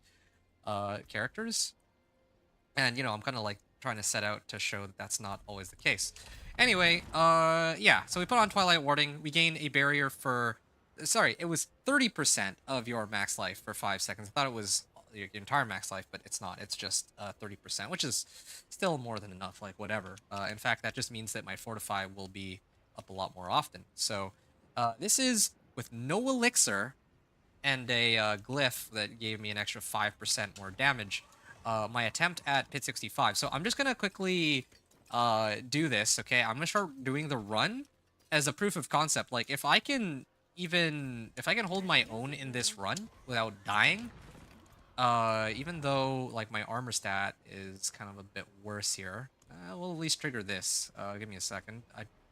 characters. And, you know, I'm kind of, like, trying to set out to show that that's not always the case. Anyway, yeah, so we put on Twilight Warding. We gain a barrier for... Sorry, it was 30% of your max life for 5 seconds. I thought it was your entire max life, but it's not. It's just 30%, which is still more than enough, like, whatever. In fact, that just means that my Fortify will be up a lot more often. So this is with no elixir and a glyph that gave me an extra 5% more damage. My attempt at Pit 65. So I'm just gonna quickly do this, okay? I'm gonna start doing the run as a proof of concept. Like, if I can even if I can hold my own in this run without dying, even though like my armor stat is kind of a bit worse here, we'll at least trigger this. Give me a second.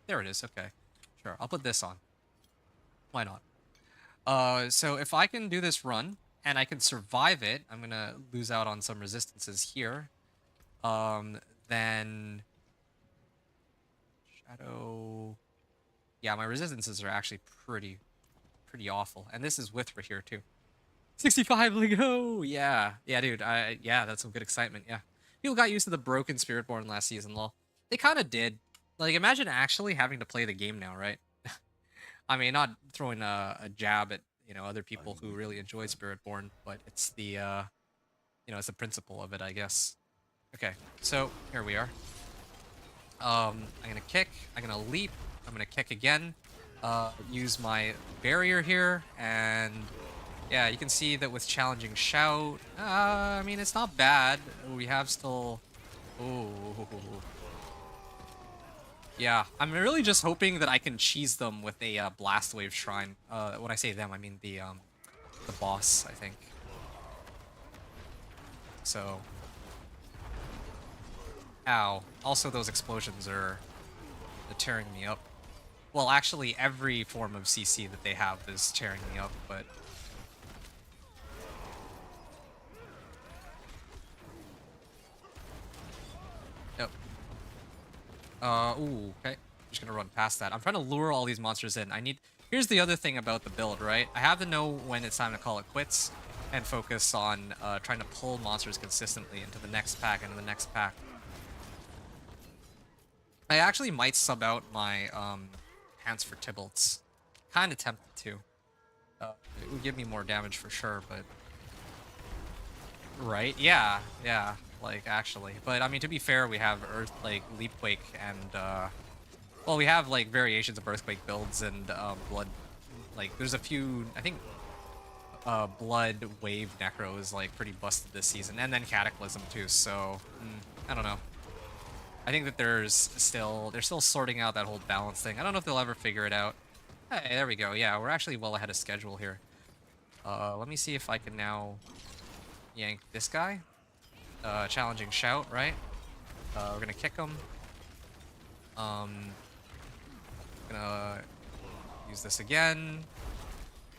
There it is. Okay, sure. I'll put this on. Why not? So if I can do this run and I can survive it, I'm gonna lose out on some resistances here. Then Shadow. Yeah, my resistances are actually pretty awful, and this is Withra here too. 65 Lego! Yeah. Yeah, dude. Yeah, that's some good excitement. Yeah. People got used to the broken Spiritborn last season, lol. They kind of did. Like, imagine actually having to play the game now, right? I mean, not throwing a jab at, other people who really enjoy Spiritborn, but it's the, it's the principle of it, I guess. Okay, so here we are. I'm gonna kick, I'm gonna leap, I'm gonna kick again, use my barrier here, and yeah, you can see that with challenging shout, I mean, it's not bad. We have still, ooh. Yeah, I'm really just hoping that I can cheese them with a blast wave shrine. When I say them, I mean the boss, I think. So, ow. Also, those explosions are tearing me up. Well, actually, every form of CC that they have is tearing me up, but yep. Ooh, okay. Just gonna run past that. I'm trying to lure all these monsters in. Here's the other thing about the build, right? I have to know when it's time to call it quits and focus on trying to pull monsters consistently into the next pack, into the next pack. I actually might sub out my Hands for Tybalt's. Kind of tempted to. It would give me more damage for sure, but... Right? Yeah, yeah. Like, actually. But, I mean, to be fair, we have Earthquake, Leapquake, and, well, we have, like, variations of Earthquake builds and, Blood... Like, there's a few... I think, Blood Wave Necro is, like, pretty busted this season. And then Cataclysm, too, so... I don't know. I think that they're still sorting out that whole balance thing. I don't know if they'll ever figure it out. Hey, there we go. Yeah, we're actually well ahead of schedule here. Let me see if I can now yank this guy. Challenging shout, right? We're gonna kick him. Gonna use this again.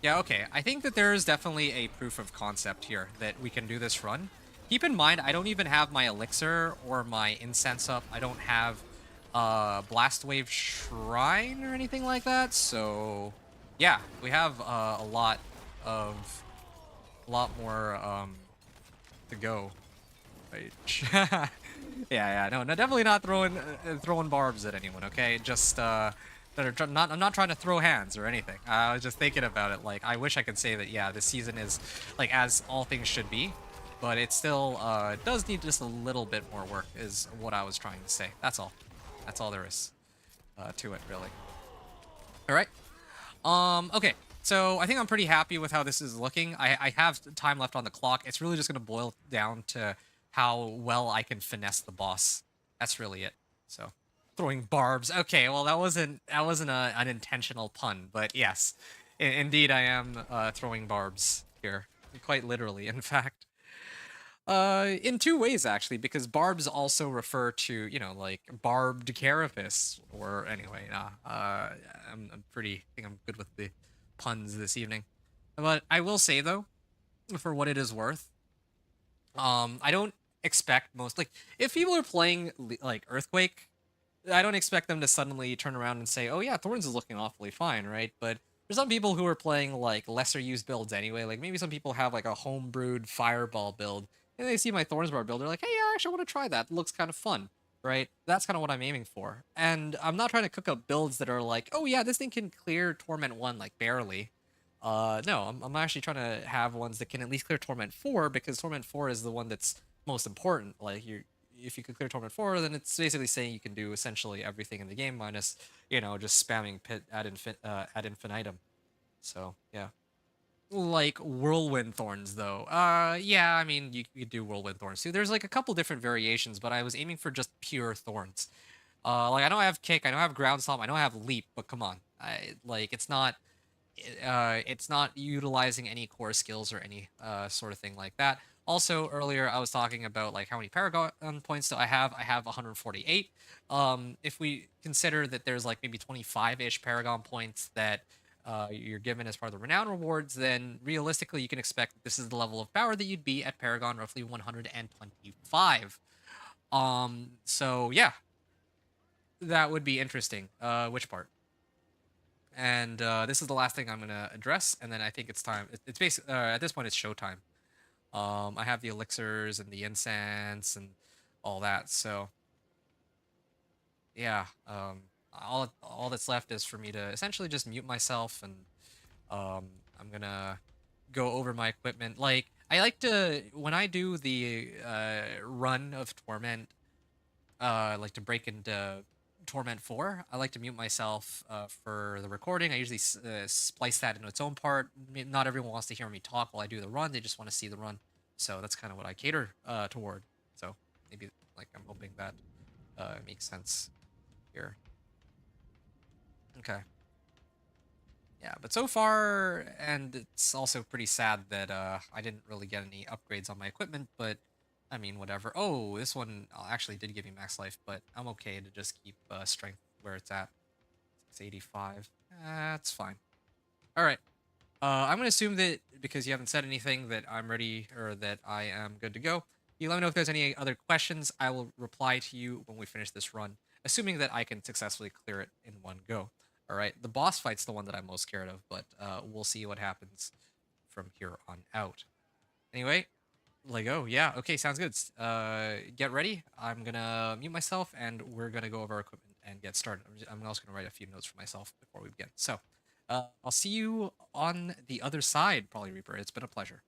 Yeah, okay. I think that there is definitely a proof of concept here that we can do this run. Keep in mind, I don't even have my elixir or my incense up. I don't have Blast Wave Shrine or anything like that. So, yeah, we have a lot more to go. Right. yeah, no, definitely not throwing barbs at anyone. Okay, just I'm not trying to throw hands or anything. I was just thinking about it. Like, I wish I could say that, yeah, this season is like as all things should be. But it still does need just a little bit more work, is what I was trying to say. That's all. That's all there is to it, really. All right. Okay. So I think I'm pretty happy with how this is looking. I have time left on the clock. It's really just going to boil down to how well I can finesse the boss. That's really it. So throwing barbs. Okay. Well, that wasn't an intentional pun, but yes, indeed I am throwing barbs here, quite literally, in fact. In two ways, actually, because barbs also refer to, like, barbed carapace, or anyway, I'm I think I'm good with the puns this evening. But I will say, though, for what it is worth, I don't expect like, if people are playing, like, Earthquake, I don't expect them to suddenly turn around and say, oh yeah, Thorns is looking awfully fine, right? But for some people who are playing, like, lesser used builds anyway, like, maybe some people have, like, a homebrewed Fireball build, and they see my Thorns Bar build, they're like, hey, I actually want to try that. It looks kind of fun, right? That's kind of what I'm aiming for. And I'm not trying to cook up builds that are like, oh yeah, this thing can clear Torment 1, like, barely. No, I'm actually trying to have ones that can at least clear Torment 4, because Torment 4 is the one that's most important. Like, if you could clear Torment 4, then it's basically saying you can do essentially everything in the game, minus, just spamming pit ad infinitum. So, yeah. Like Whirlwind Thorns, though. Yeah, I mean, you could do Whirlwind Thorns too. There's like a couple different variations, but I was aiming for just pure Thorns. Like, I know I have Kick, I know I have Ground Stomp, I know I have Leap, but come on. It's not it's not utilizing any core skills or any sort of thing like that. Also, earlier I was talking about like how many Paragon points do I have? I have 148. If we consider that there's like maybe 25-ish Paragon points that you're given as part of the renown rewards, then realistically you can expect that this is the level of power that you'd be at Paragon, roughly 125. So yeah, that would be interesting. Which part? And this is the last thing I'm gonna address, and then I think it's time. It's basically at this point it's showtime. I have the elixirs and the incense and all that, so yeah. All that's left is for me to essentially just mute myself, and um, I'm gonna go over my equipment. Like I like to when I do the run of Torment, like to break into Torment 4. I like to mute myself for the recording. I usually splice that into its own part. Not everyone wants to hear me talk while I do the run. They just want to see the run. So that's kind of what I cater toward. So maybe like I'm hoping that makes sense here. Okay. Yeah, but so far, and it's also pretty sad that I didn't really get any upgrades on my equipment, but I mean, whatever. Oh, this one actually did give me max life, but I'm okay to just keep strength where it's at. 685. That's fine. All right. I'm going to assume that because you haven't said anything that I'm ready or that I am good to go. You let me know if there's any other questions. I will reply to you when we finish this run, assuming that I can successfully clear it in one go. All right. The boss fight's the one that I'm most scared of, but we'll see what happens from here on out. Anyway, Lego. Yeah. Okay. Sounds good. Get ready. I'm gonna mute myself, and we're gonna go over our equipment and get started. I'm also gonna write a few notes for myself before we begin. So, I'll see you on the other side, Polly Reaper. It's been a pleasure.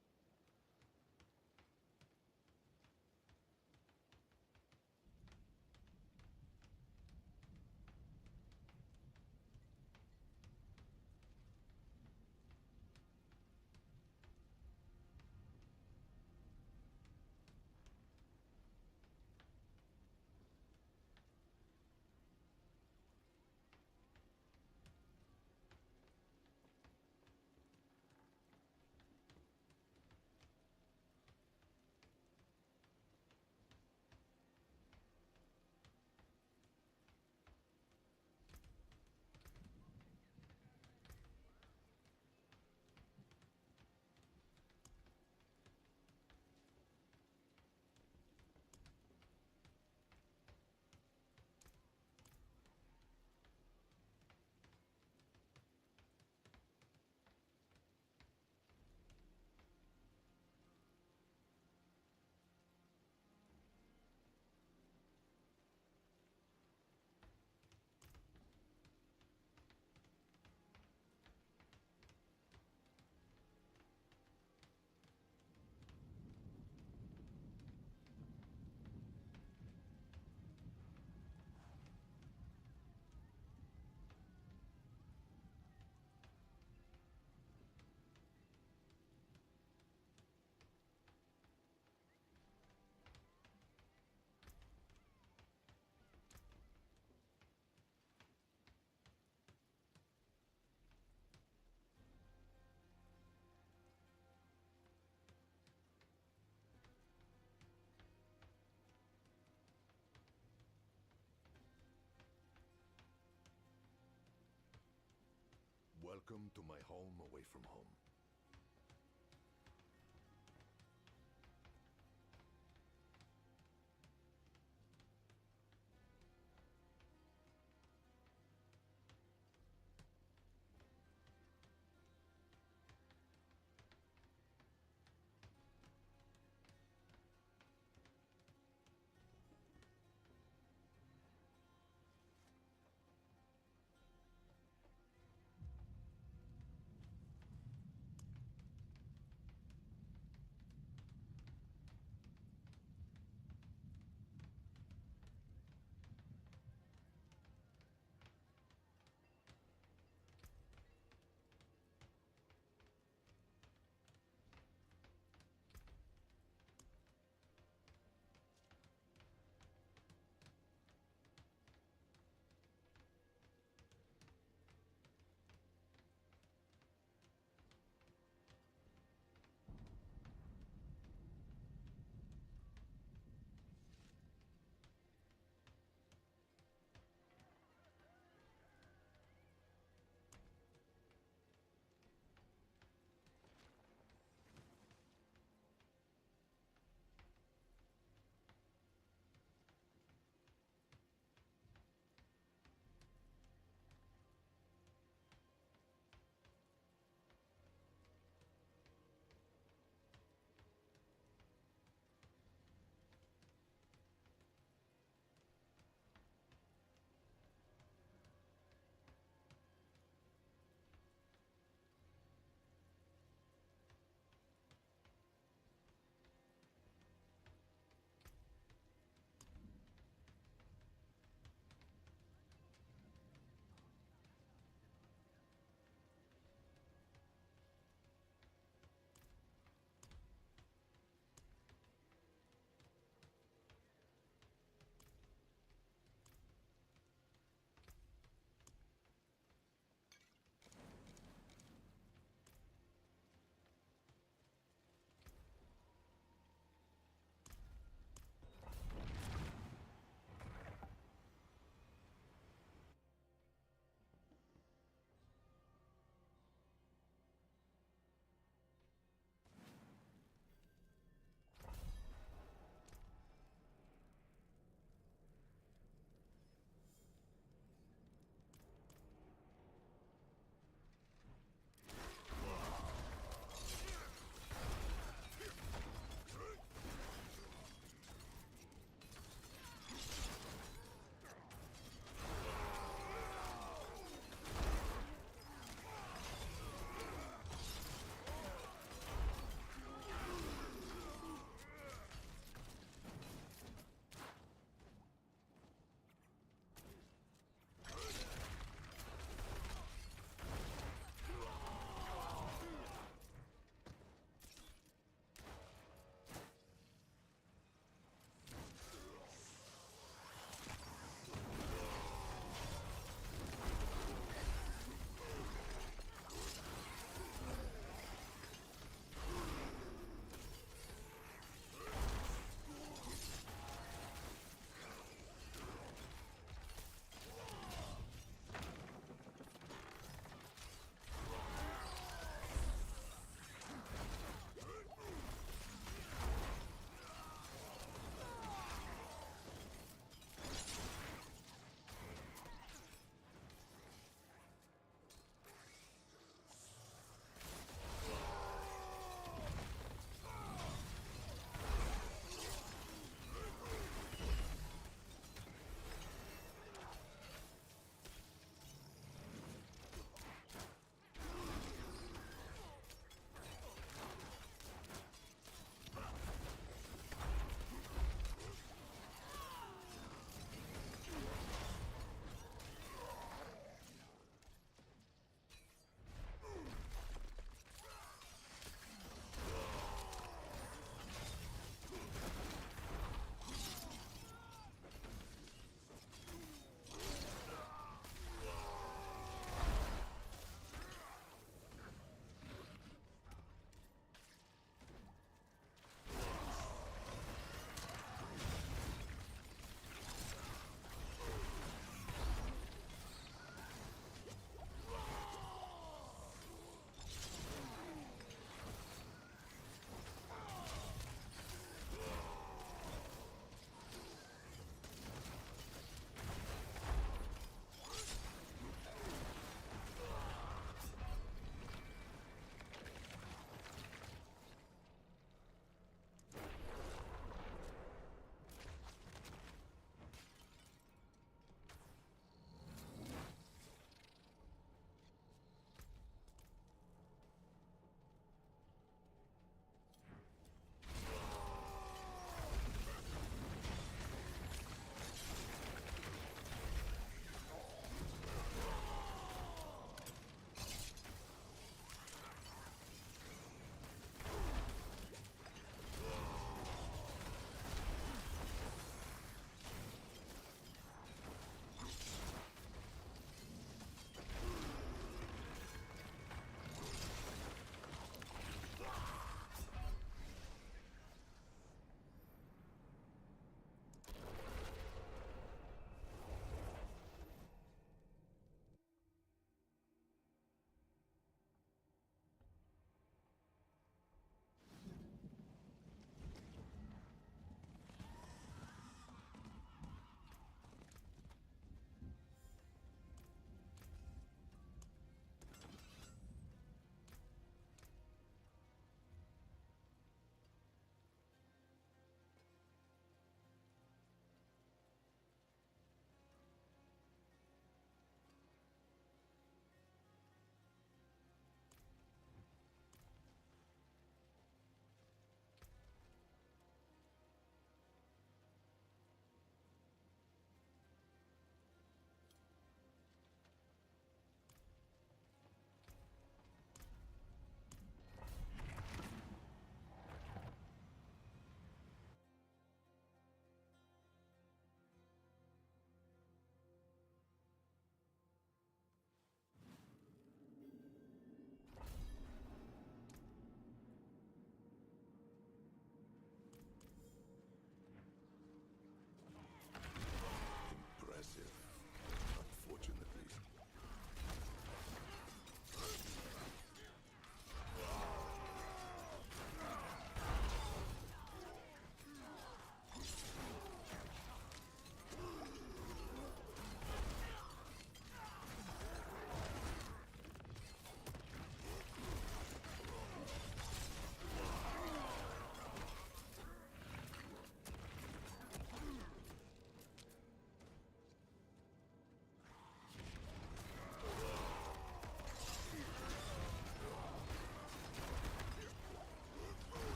Welcome to my home away from home.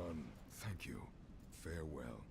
done. Thank you. Farewell.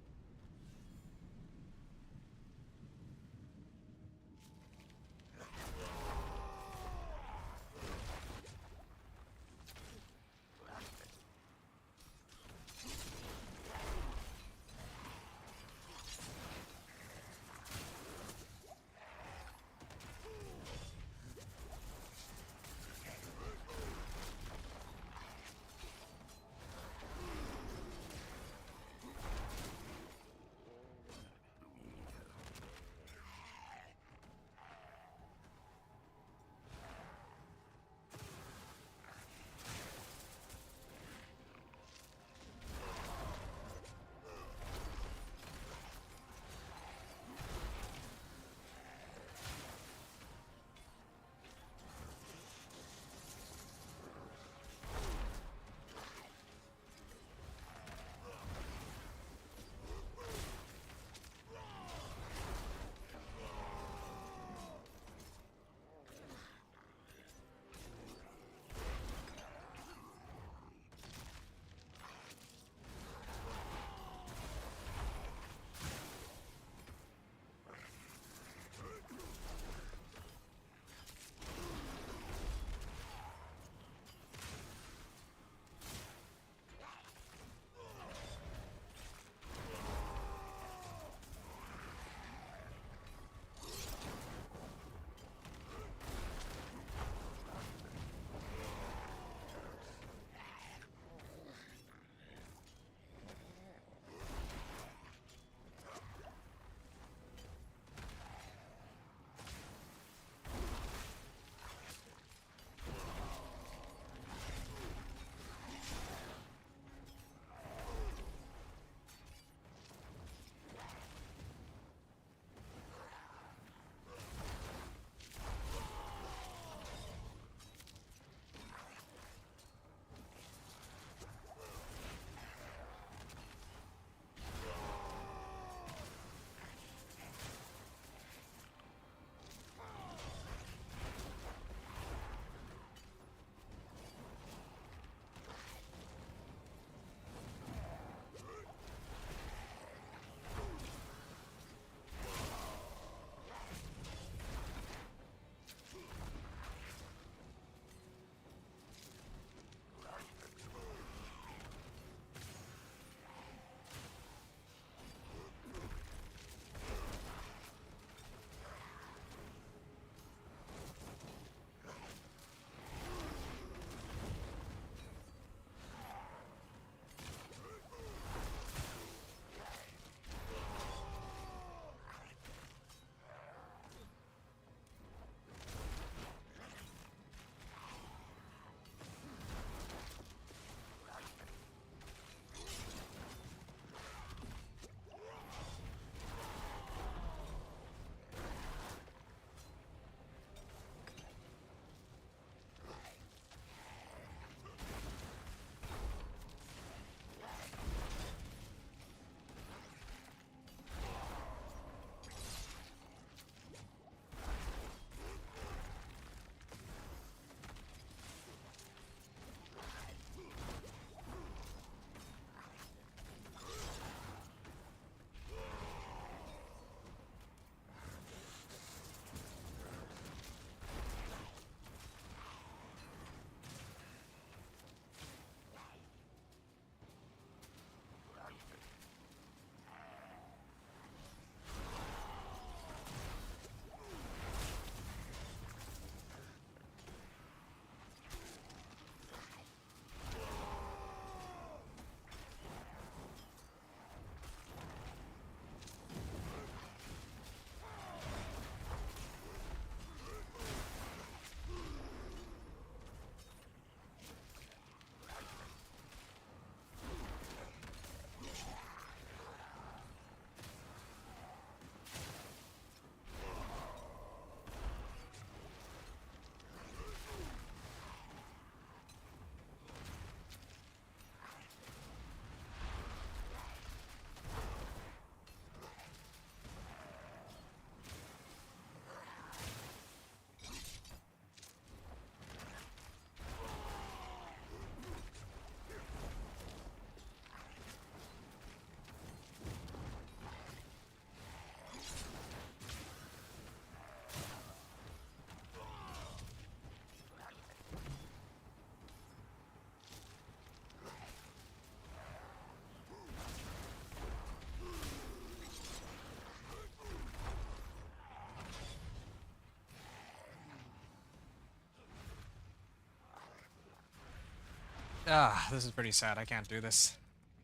Ah, this is pretty sad. I can't do this.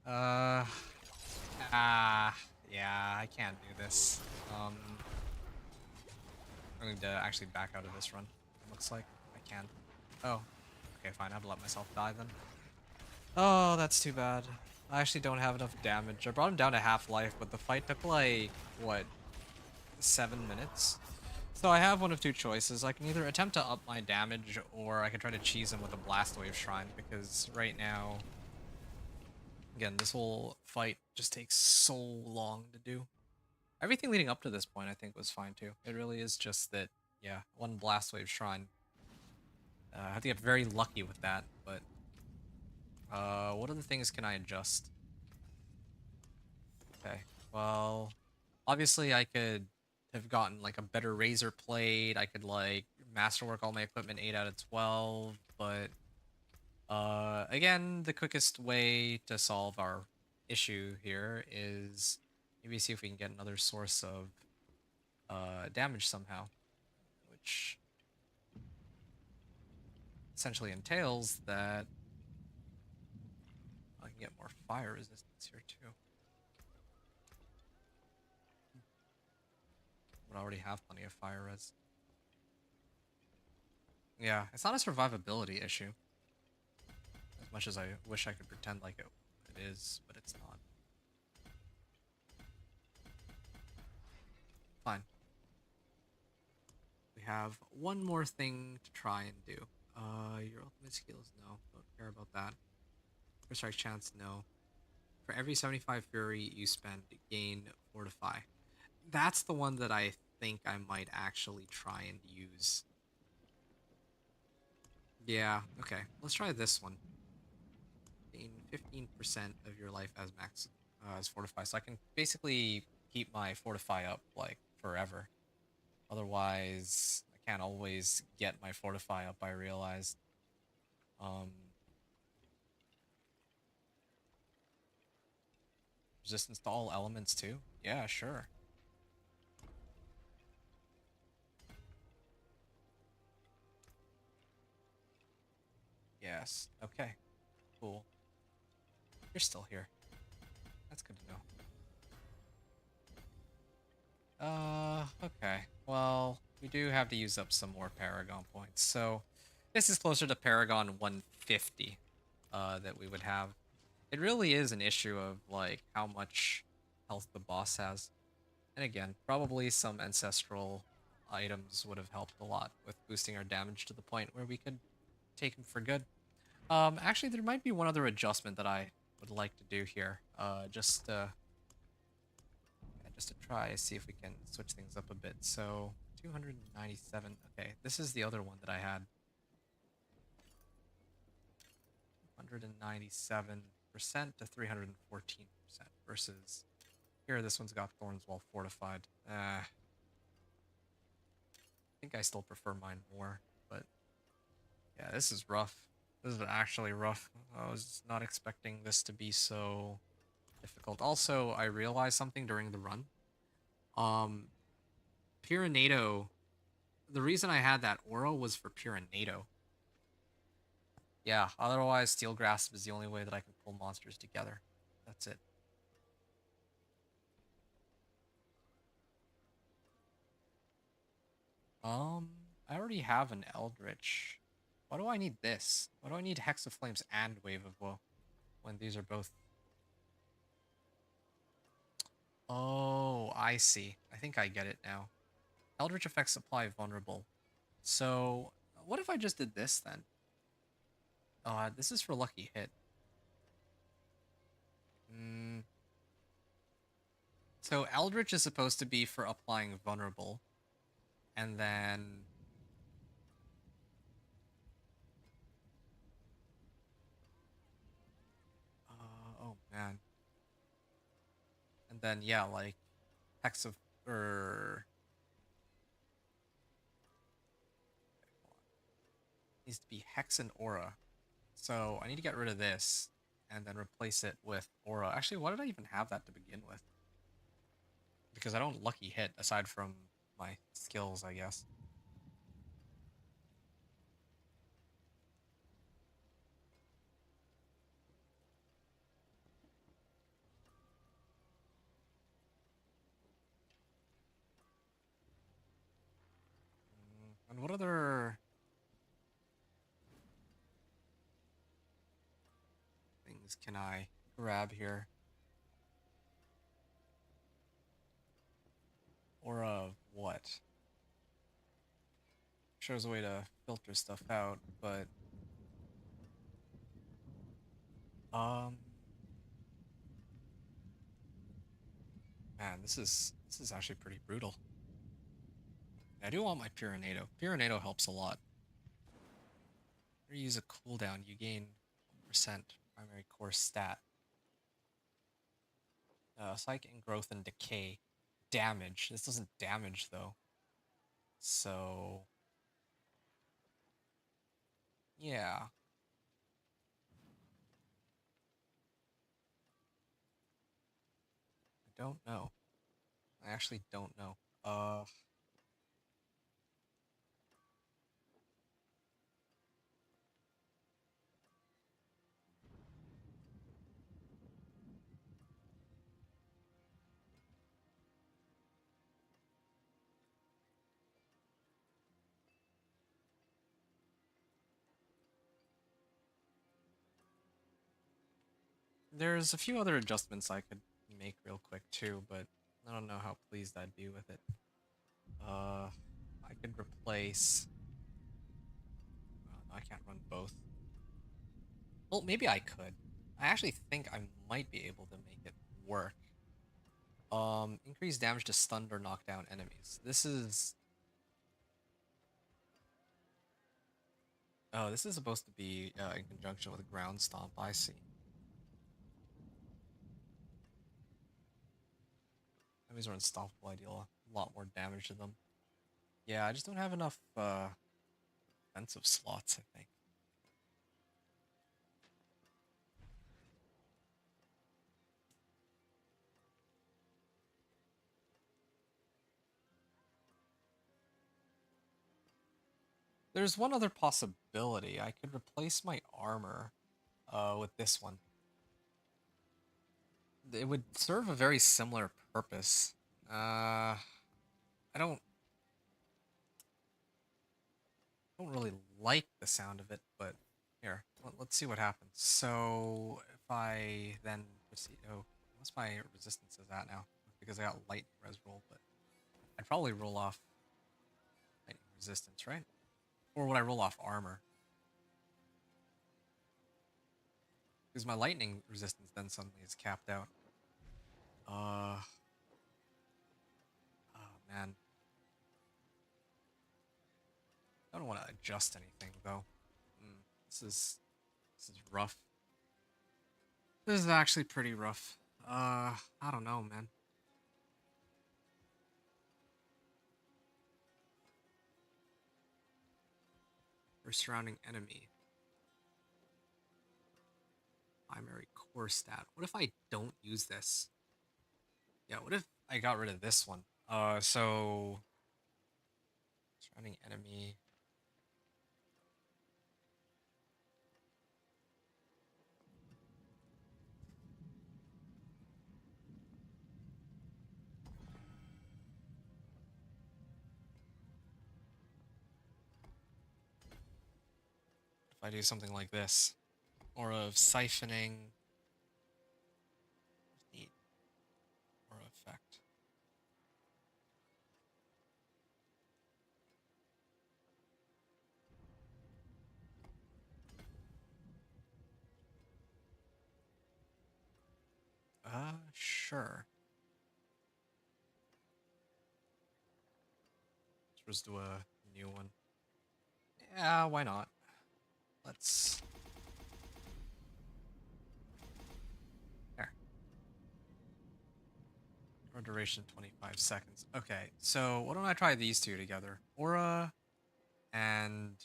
Uh, yeah, I can't do this. I'm going to actually back out of this run. It looks like I can. Oh, okay, fine. I have to let myself die then. Oh, that's too bad. I actually don't have enough damage. I brought him down to half life, but the fight took like, what, 7 minutes? So I have one of two choices. I can either attempt to up my damage, or I can try to cheese him with a Blast Wave Shrine, because right now, again, this whole fight just takes so long to do. Everything leading up to this point, I think, was fine too. It really is just that, yeah, one Blast Wave Shrine. I have to get very lucky with that, but what other things can I adjust? Okay, well, obviously I could have gotten like a better razor blade. I could like masterwork all my equipment 8 out of 12, but again, the quickest way to solve our issue here is maybe see if we can get another source of damage somehow, which essentially entails that I can get more fire resistance here too. Would already have plenty of fire res. Yeah, it's not a survivability issue. As much as I wish I could pretend like it is, but it's not. Fine. We have one more thing to try and do. Your ultimate skills, no. Don't care about that. First strike chance, no. For every 75 fury you spend, gain fortify. That's the one that I think I might actually try and use. Yeah, okay. Let's try this one. Gain 15% of your life as max as fortify. So I can basically keep my fortify up like forever. Otherwise, I can't always get my fortify up, I realized. Resistance to all elements too? Yeah, sure. Yes. Okay. Cool. You're still here. That's good to know. Okay. Well, we do have to use up some more Paragon points. So, this is closer to Paragon 150 that we would have. It really is an issue of, like, how much health the boss has. And again, probably some ancestral items would have helped a lot with boosting our damage to the point where we could take him for good. Actually, there might be one other adjustment that I would like to do here. Just to try, see if we can switch things up a bit. So, 297. Okay, this is the other one that I had. 197% to 314% versus here, this one's got Thorns Well Fortified. I think I still prefer mine more, but yeah, this is rough. This is actually rough. I was not expecting this to be so difficult. Also, I realized something during the run. Pyranado, the reason I had that aura was for Pyranado. Yeah, otherwise Steel Grasp is the only way that I can pull monsters together. That's it. I already have an Eldritch. Why do I need this? Why do I need Hex of Flames and Wave of Woe when these are both... Oh, I see. I think I get it now. Eldritch effects apply vulnerable. So, what if I just did this then? This is for lucky hit. So Eldritch is supposed to be for applying vulnerable. And then... oh man. And then, yeah, like, Hex of... needs to be Hex and Aura. So I need to get rid of this and then replace it with Aura. Actually, why did I even have that to begin with? Because I don't lucky hit aside from my skills, I guess. what other things can I grab here? Or what? Shows a way to filter stuff out, but um man, this is actually pretty brutal. I do want my Pyronado. Pyronado helps a lot. You use a cooldown, you gain 1% primary core stat. Psychic and growth and decay. Damage. This doesn't damage though. So yeah. I don't know. I actually don't know. There's a few other adjustments I could make real quick too, but I don't know how pleased I'd be with it. I could replace. I can't run both. Well, maybe I could. I actually think I might be able to make it work. Increase damage to stunned or knocked down enemies. This is. Oh, this is supposed to be in conjunction with ground stomp. I see. Enemies are unstoppable. I deal a lot more damage to them. Yeah, I just don't have enough defensive slots, I think. There's one other possibility. I could replace my armor with this one. It would serve a very similar purpose. I don't really like the sound of it, but here, let's see what happens. So if I then proceed, oh, what's my resistance is at now? Because I got lightning res roll, but I'd probably roll off lightning resistance, right? Or would I roll off armor? Because my lightning resistance then suddenly is capped out. Oh man. I don't want to adjust anything though. This is rough. This is actually pretty rough. I don't know, man. For surrounding enemy. Primary core stat. What if I don't use this? Yeah, what if I got rid of this one? So surrounding enemy. If I do something like this, or of siphoning. Neat. Or effect. Sure. Let's just do a new one. Yeah, why not? Let's. There. Or duration 25 seconds. Okay, so why don't I try these two together? Aura and.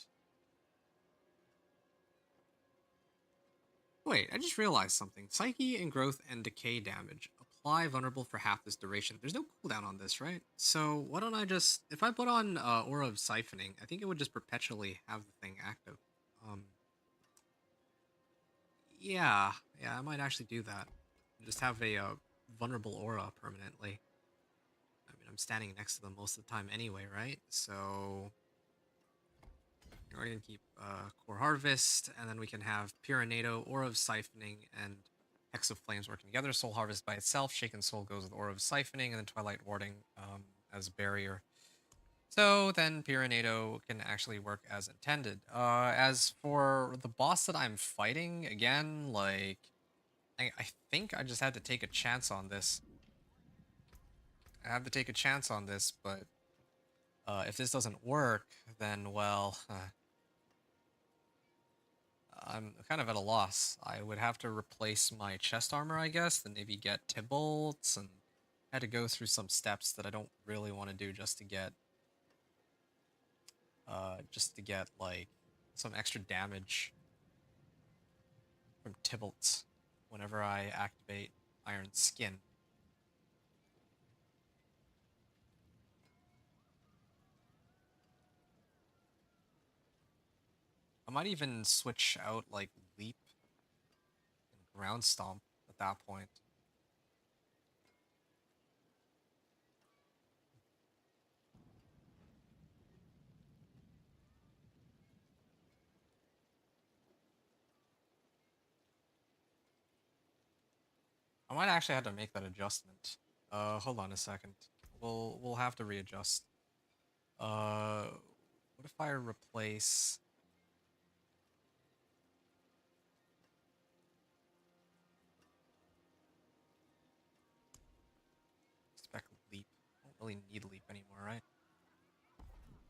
Wait, I just realized something. Psyche and growth and decay damage. Apply vulnerable for half this duration. There's no cooldown on this, right? So why don't I just, if I put on Aura of Siphoning, I think it would just perpetually have the thing active. Yeah, I might actually do that. Just have a vulnerable aura permanently. I mean, I'm standing next to them most of the time anyway, right? So We're going to keep Core Harvest, and then we can have Pyranado, Aura of Siphoning, and Hex of Flames working together. Soul Harvest by itself, Shaken Soul goes with Aura of Siphoning, and then Twilight Warding as barrier. So then Pyranado can actually work as intended. As for the boss that I'm fighting, again, like, I think I just had to take a chance on this. I have to take a chance on this, but if this doesn't work, then, well, I'm kind of at a loss. I would have to replace my chest armor, I guess, then maybe get Tybalts, and I had to go through some steps that I don't really want to do just to get like some extra damage from Tybalts whenever I activate Iron Skin. I might even switch out like Leap and Ground Stomp at that point. I might actually have to make that adjustment. Hold on a second. We'll have to readjust. What if I replace spec Leap? I don't really need Leap anymore, right?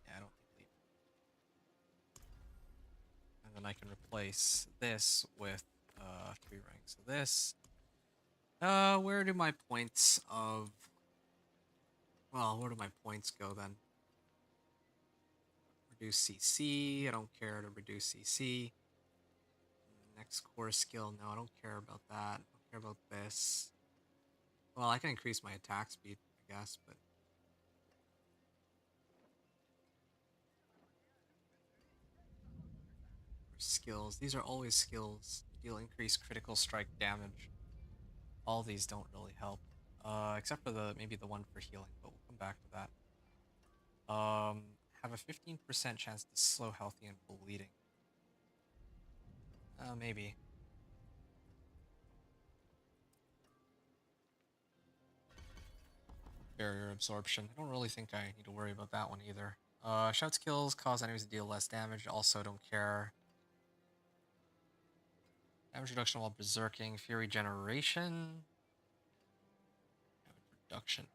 Yeah, I don't need Leap. And then I can replace this with 3 ranks of this. Where do my points of... Well, where do my points go then? Reduce CC, I don't care to reduce CC. Next core skill, no, I don't care about that. I don't care about this. Well, I can increase my attack speed, I guess, but... Skills, these are always skills. Deal increased critical strike damage. All these don't really help. Except for maybe the one for healing, but we'll come back to that. Have a 15% chance to slow healthy and bleeding. Maybe. Barrier absorption. I don't really think I need to worry about that one either. Shout skills cause enemies to deal less damage. Also don't care. Damage reduction while berserking. Fury generation. Damage reduction.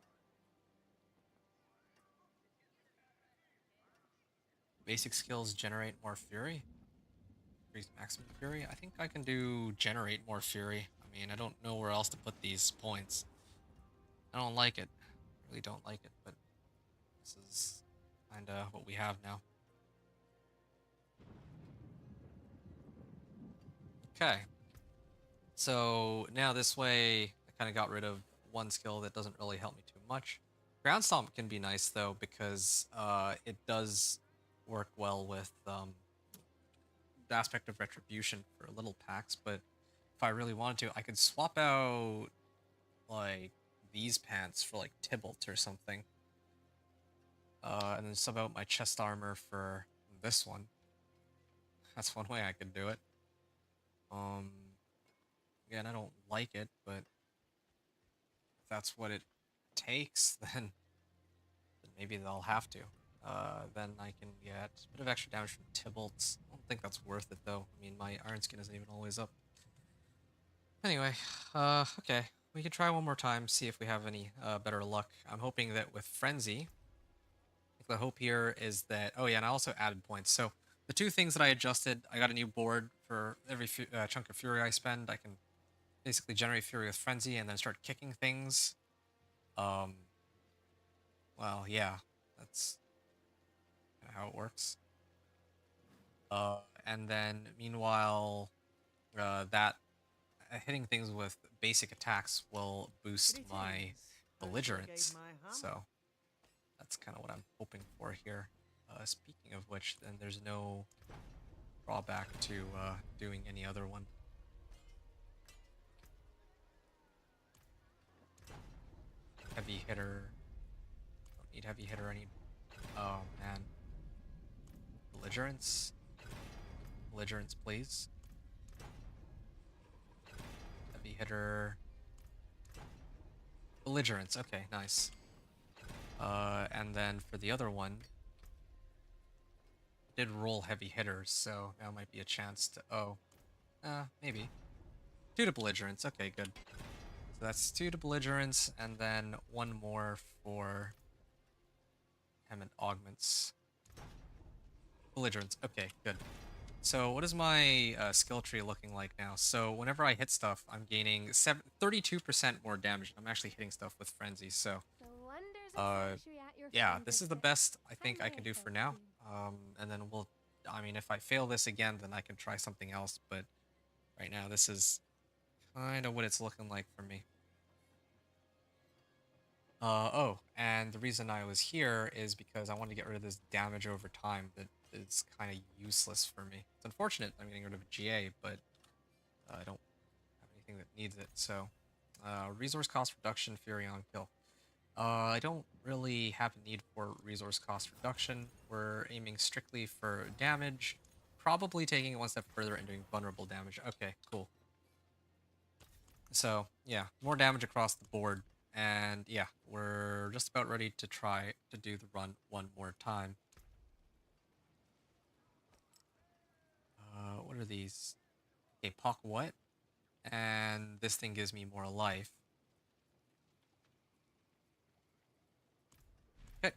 Basic skills generate more fury. Increase maximum fury. I think I can do generate more fury. I mean, I don't know where else to put these points. I don't like it. I really don't like it, but this is kind of what we have now. Okay. So now this way, I kind of got rid of one skill that doesn't really help me too much. Ground Stomp can be nice though, because it does work well with the aspect of retribution for little packs, but if I really wanted to, I could swap out like these pants for like Tybalt or something. And then sub out my chest armor for this one. That's one way I could do it. Again, I don't like it, but if that's what it takes, then maybe they'll have to. Then I can get a bit of extra damage from Tybalts. I don't think that's worth it, though. I mean, my Iron Skin isn't even always up. Anyway, okay. We can try one more time, see if we have any better luck. I'm hoping that with Frenzy, the hope here is that... Oh, yeah, and I also added points. So the two things that I adjusted, I got a new board for every chunk of Fury I spend. I can basically generate Fury with Frenzy and then start kicking things. Well, yeah, that's kind of how it works. And then, meanwhile, that hitting things with basic attacks will boost my belligerence. So that's kind of what I'm hoping for here. Speaking of which, then there's no drawback to doing any other one. Heavy hitter. Don't need heavy hitter any. Oh man. Belligerence. belligerence, please. Heavy hitter. Belligerence. Okay, nice. And then for the other one, did roll heavy hitters, so that might be a chance to. Oh, maybe 2 to belligerence. Okay, good. So that's 2 to belligerence, and then 1 more for Hammond augments. Belligerence. Okay, good. So what is my skill tree looking like now? So whenever I hit stuff, I'm gaining 32% more damage. I'm actually hitting stuff with frenzy. So The wonders of uh, Sanctuary at your yeah, this is the fingertips. best I think I Someday, can do for now. hopefully. And then I mean, if I fail this again, then I can try something else. But right now, this is kind of what it's looking like for me. Oh, and the reason I was here is because I wanted to get rid of this damage over time that is kind of useless for me. It's unfortunate I'm getting rid of a GA, but I don't have anything that needs it. So, resource cost reduction, Fury on kill. I don't really have a need for resource cost reduction. We're aiming strictly for damage, probably taking it one step further and doing vulnerable damage. Okay, cool. So, yeah, more damage across the board. And yeah, we're just about ready to try to do the run one more time. What are these? Okay, Pock what? And this thing gives me more life. Okay,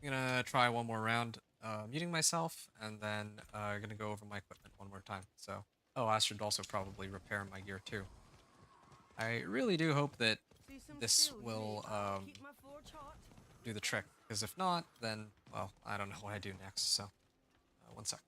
I'm gonna try one more round, muting myself, and then gonna go over my equipment one more time. So, oh, I should also probably repair my gear too. I really do hope that See some this steel will here. Keep my forge hot. do the trick, because if not, then, well, I don't know what I do next, so, one sec.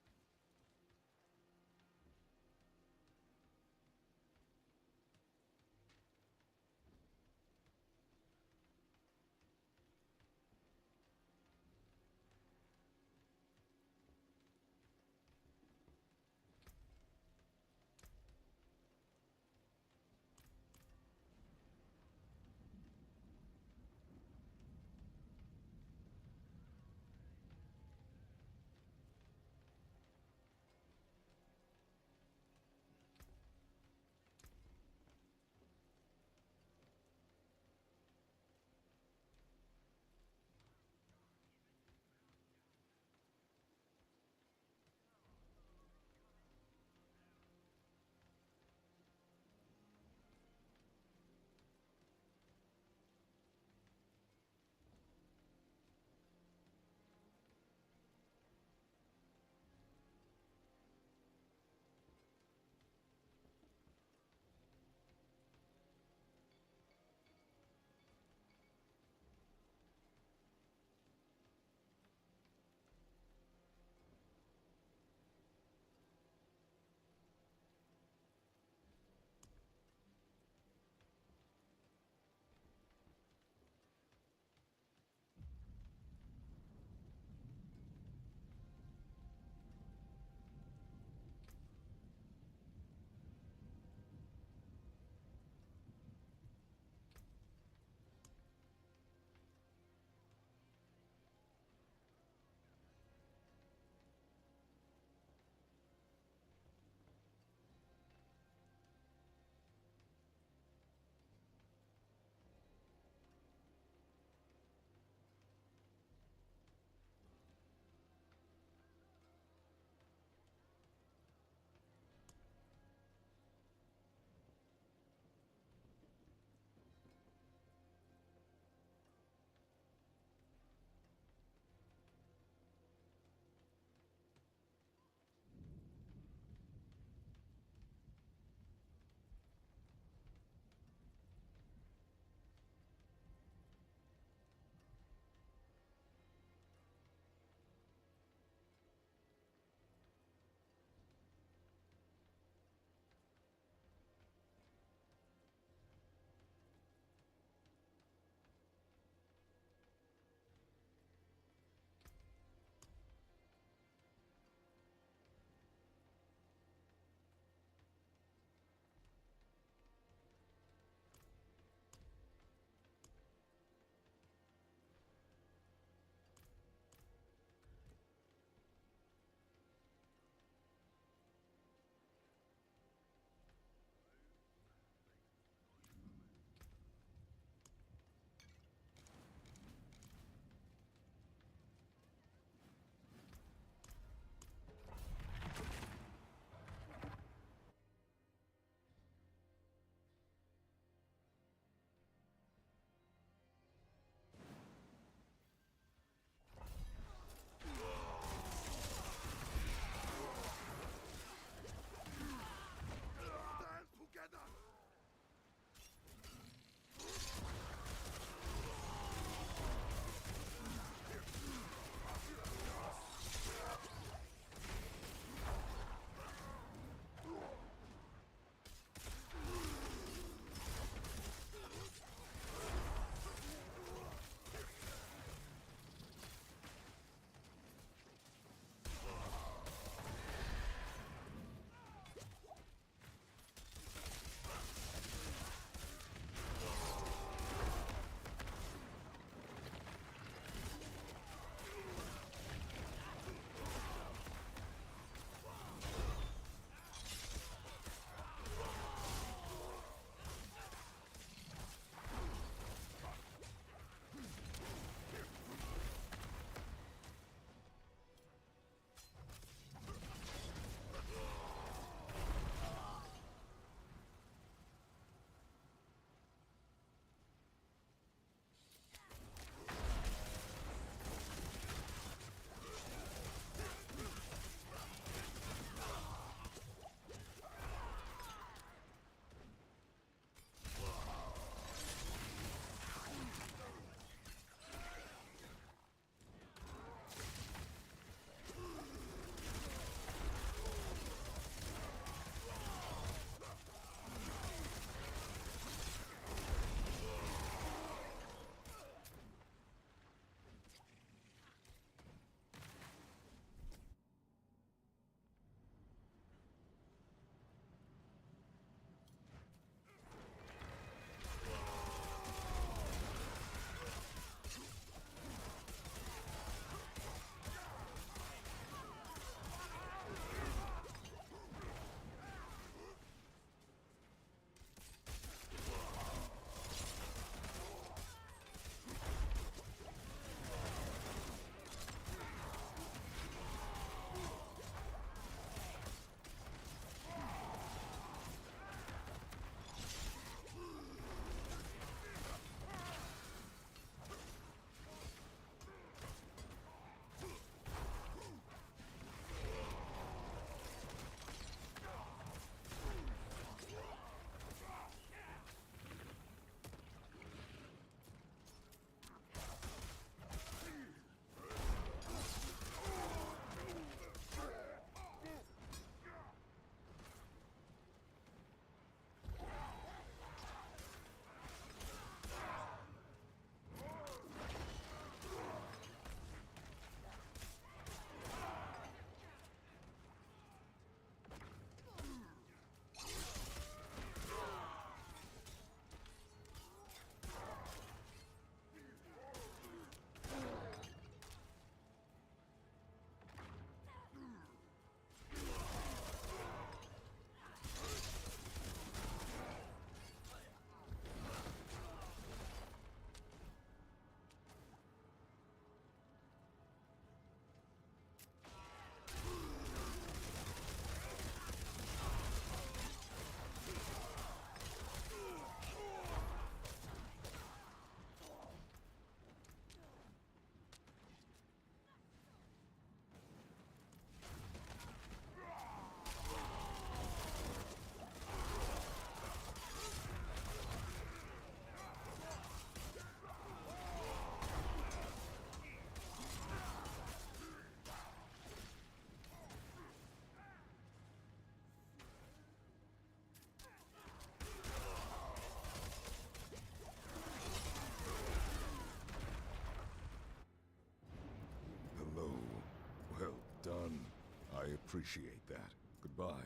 appreciate that. Goodbye.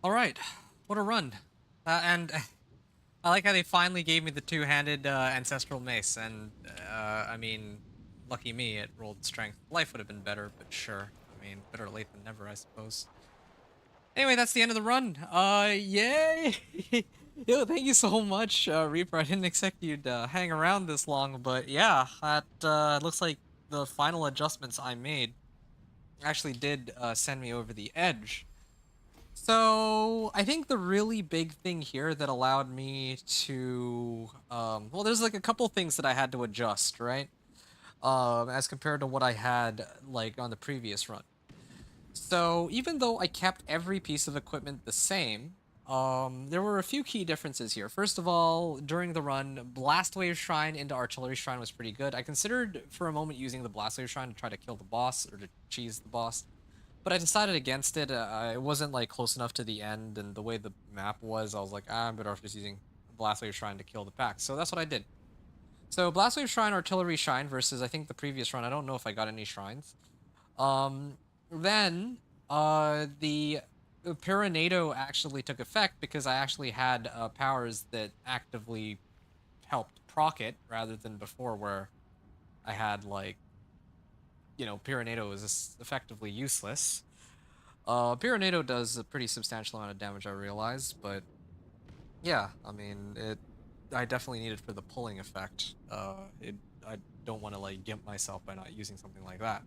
All right, what a run. And I like how they finally gave me the two-handed ancestral mace, and I mean, lucky me, it rolled strength. Life would have been better, but sure. I mean, better late than never, I suppose. Anyway, that's the end of the run. Yay! Yo, thank you so much, Reaper. I didn't expect you'd hang around this long, but yeah, that looks like the final adjustments I made actually did send me over the edge. So I think the really big thing here that allowed me to, well, there's like a couple things that I had to adjust, right? As compared to what I had like on the previous run. So even though I kept every piece of equipment the same, there were a few key differences here. First of all, during the run, Blast Wave Shrine into Artillery Shrine was pretty good. I considered for a moment using the Blast Wave Shrine to try to kill the boss or to cheese the boss, but I decided against it. It wasn't like close enough to the end, and the way the map was, I was like, I'm better off just using Blast Wave Shrine to kill the pack. So that's what I did. So Blast Wave Shrine, Artillery Shrine versus I think the previous run. I don't know if I got any shrines. Then the Pyranado actually took effect because I actually had powers that actively helped proc it rather than before where I had like, you know, Pyranado is effectively useless. Pyranado does a pretty substantial amount of damage, I realize, but yeah, I mean, I definitely need it for the pulling effect. I don't want to like gimp myself by not using something like that.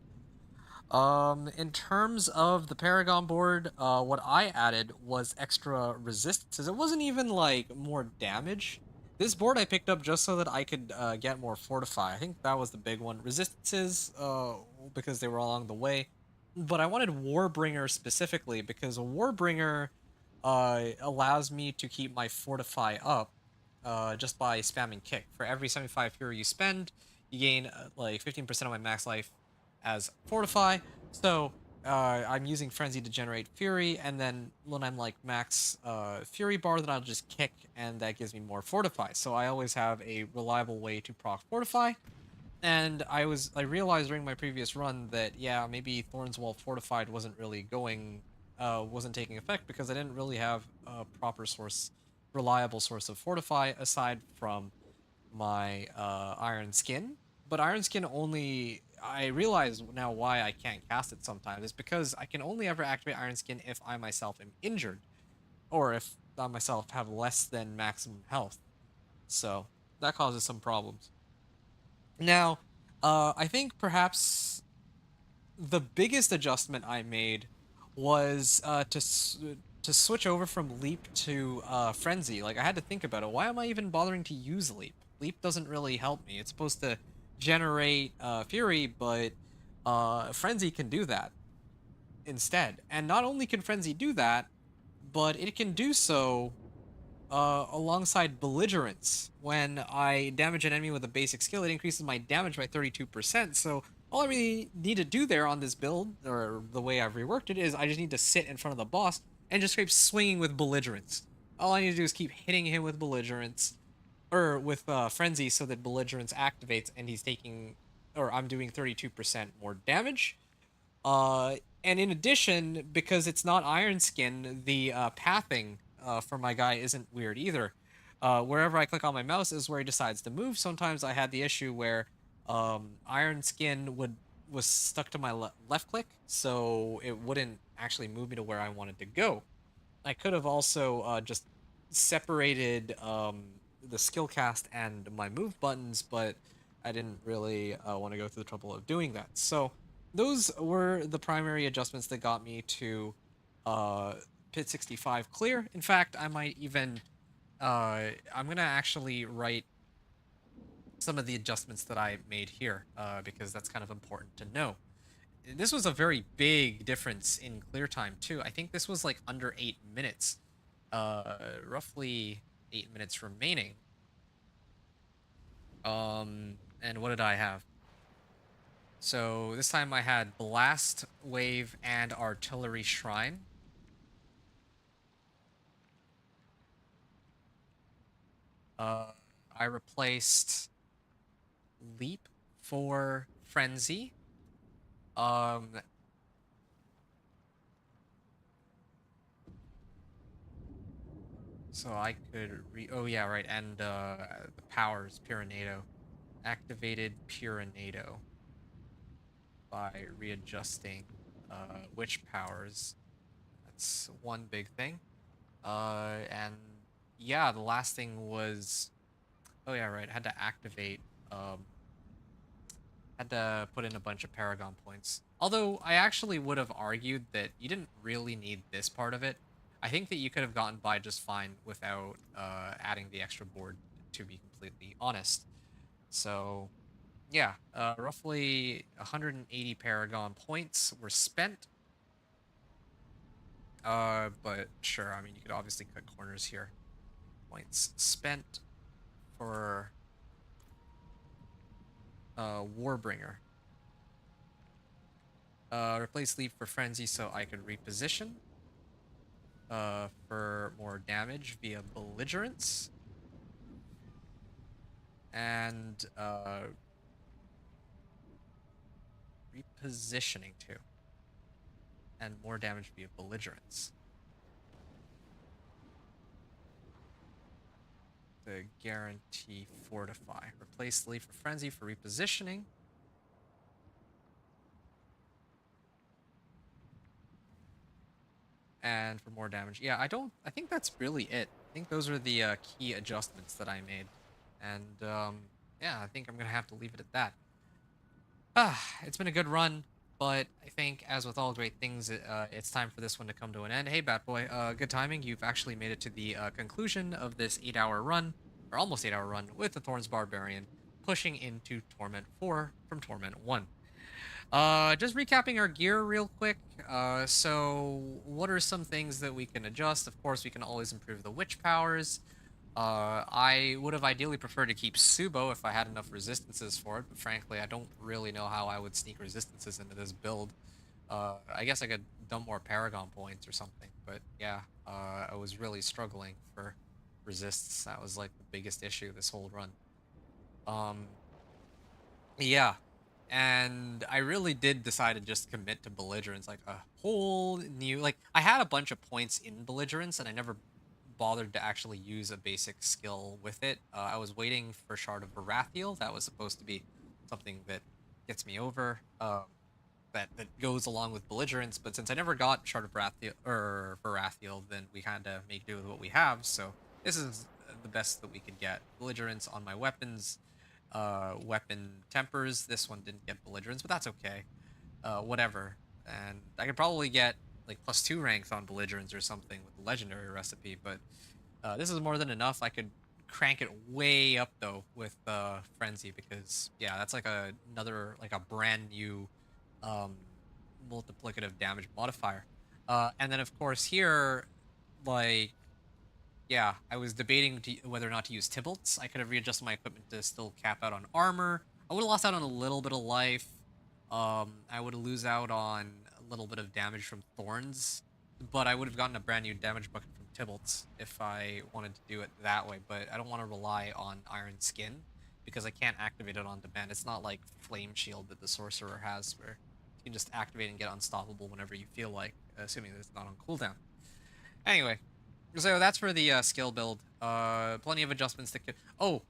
In terms of the Paragon board, what I added was extra resistances. It wasn't even like more damage. This board I picked up just so that I could get more Fortify. I think that was the big one. Resistances, because they were along the way. But I wanted Warbringer specifically because a Warbringer allows me to keep my Fortify up just by spamming Kick. For every 75 Fury you spend, you gain like 15% of my max life as Fortify. So I'm using Frenzy to generate Fury, and then when I'm like max Fury bar, then I'll just kick, and that gives me more Fortify. So I always have a reliable way to proc Fortify. And I realized during my previous run that yeah, maybe Thorns Wall Fortified wasn't taking effect because I didn't really have a proper source, reliable source of Fortify aside from my Iron Skin. But Iron Skin only, I realize now why I can't cast it sometimes. It's because I can only ever activate Iron Skin if I myself am injured, or if I myself have less than maximum health. So that causes some problems. Now, I think perhaps the biggest adjustment I made was to switch over from Leap to Frenzy. Like I had to think about it. Why am I even bothering to use Leap? Leap doesn't really help me. It's supposed to generate Fury, but Frenzy can do that instead. And not only can Frenzy do that, but it can do so alongside Belligerence. When I damage an enemy with a basic skill, it increases my damage by 32%. So all I really need to do there on this build, or the way I've reworked it, is I just need to sit in front of the boss and just keep swinging with Belligerence. All I need to do is keep hitting him with Belligerence, or with Frenzy, so that Belligerence activates and he's taking, or I'm doing 32% more damage. And in addition, because it's not Iron Skin, the pathing for my guy isn't weird either. Wherever I click on my mouse is where he decides to move. Sometimes I had the issue where Iron Skin was stuck to my left click, so it wouldn't actually move me to where I wanted to go. I could have also just separated the skill cast and my move buttons, but I didn't really want to go through the trouble of doing that. So those were the primary adjustments that got me to Pit 65 clear. In fact, I might even I'm gonna actually write some of the adjustments that I made here because that's kind of important to know. This was a very big difference in clear time too. I think this was like under 8 minutes, roughly 8 minutes remaining. And what did I have? So this time I had Blast Wave and Artillery Shrine. I replaced Leap for Frenzy. So I could oh yeah, right, and the powers, Pyranado. Activated Pyranado by readjusting witch powers. That's one big thing. And yeah, the last thing was, oh yeah, right, had to activate, had to put in a bunch of Paragon points. Although I actually would have argued that you didn't really need this part of it. I think that you could have gotten by just fine without adding the extra board, to be completely honest. So yeah, roughly 180 Paragon points were spent. But sure, I mean, you could obviously cut corners here. Points spent for Warbringer. Replace Leap for Frenzy so I could reposition. For more damage via Belligerence. And repositioning too. And more damage via Belligerence. To guarantee Fortify. Replace Leaf for Frenzy for repositioning. And for more damage. Yeah, I think that's really it. I think those are the key adjustments that I made. And yeah, I think I'm gonna have to leave it at that. It's been a good run, but I think as with all great things, it's time for this one to come to an end. Hey, Batboy, good timing. You've actually made it to the conclusion of this 8-hour run, or almost 8-hour run, with the Thorns Barbarian, pushing into Torment 4 from Torment 1. Just recapping our gear real quick. So what are some things that we can adjust? Of course, we can always improve the witch powers. I would have ideally preferred to keep Subo if I had enough resistances for it, but frankly, I don't really know how I would sneak resistances into this build I guess I could dump more Paragon points or something, but yeah, I was really struggling for resists. That was like the biggest issue this whole run. Um, yeah, and I really did decide to just commit to belligerence, like a whole new, like I had a bunch of points in belligerence, and I never bothered to actually use a basic skill with it. I was waiting for Shard of Varathiel. That was supposed to be something that gets me over. That goes along with belligerence, but since I never got Shard of Varathiel, then we had to make do with what we have. So this is the best that we could get. Belligerence on my weapons, weapon tempers. This one didn't get belligerence, but that's okay. Whatever. And I could probably get like +2 ranks on belligerence or something with the legendary recipe, but this is more than enough. I could crank it way up though with frenzy, because yeah, that's like another, like a brand new um multiplicative damage modifier. And then of course here, like, yeah, I was debating whether or not to use Tybalt's. I could have readjusted my equipment to still cap out on armor. I would have lost out on a little bit of life. I would lose out on a little bit of damage from Thorns, but I would have gotten a brand new damage bucket from Tybalt's if I wanted to do it that way. But I don't want to rely on Iron Skin because I can't activate it on demand. It's not like Flame Shield that the Sorcerer has, where you can just activate and get unstoppable whenever you feel like, assuming that it's not on cooldown. Anyway, so that's for the skill build. Plenty of adjustments that could... Oh,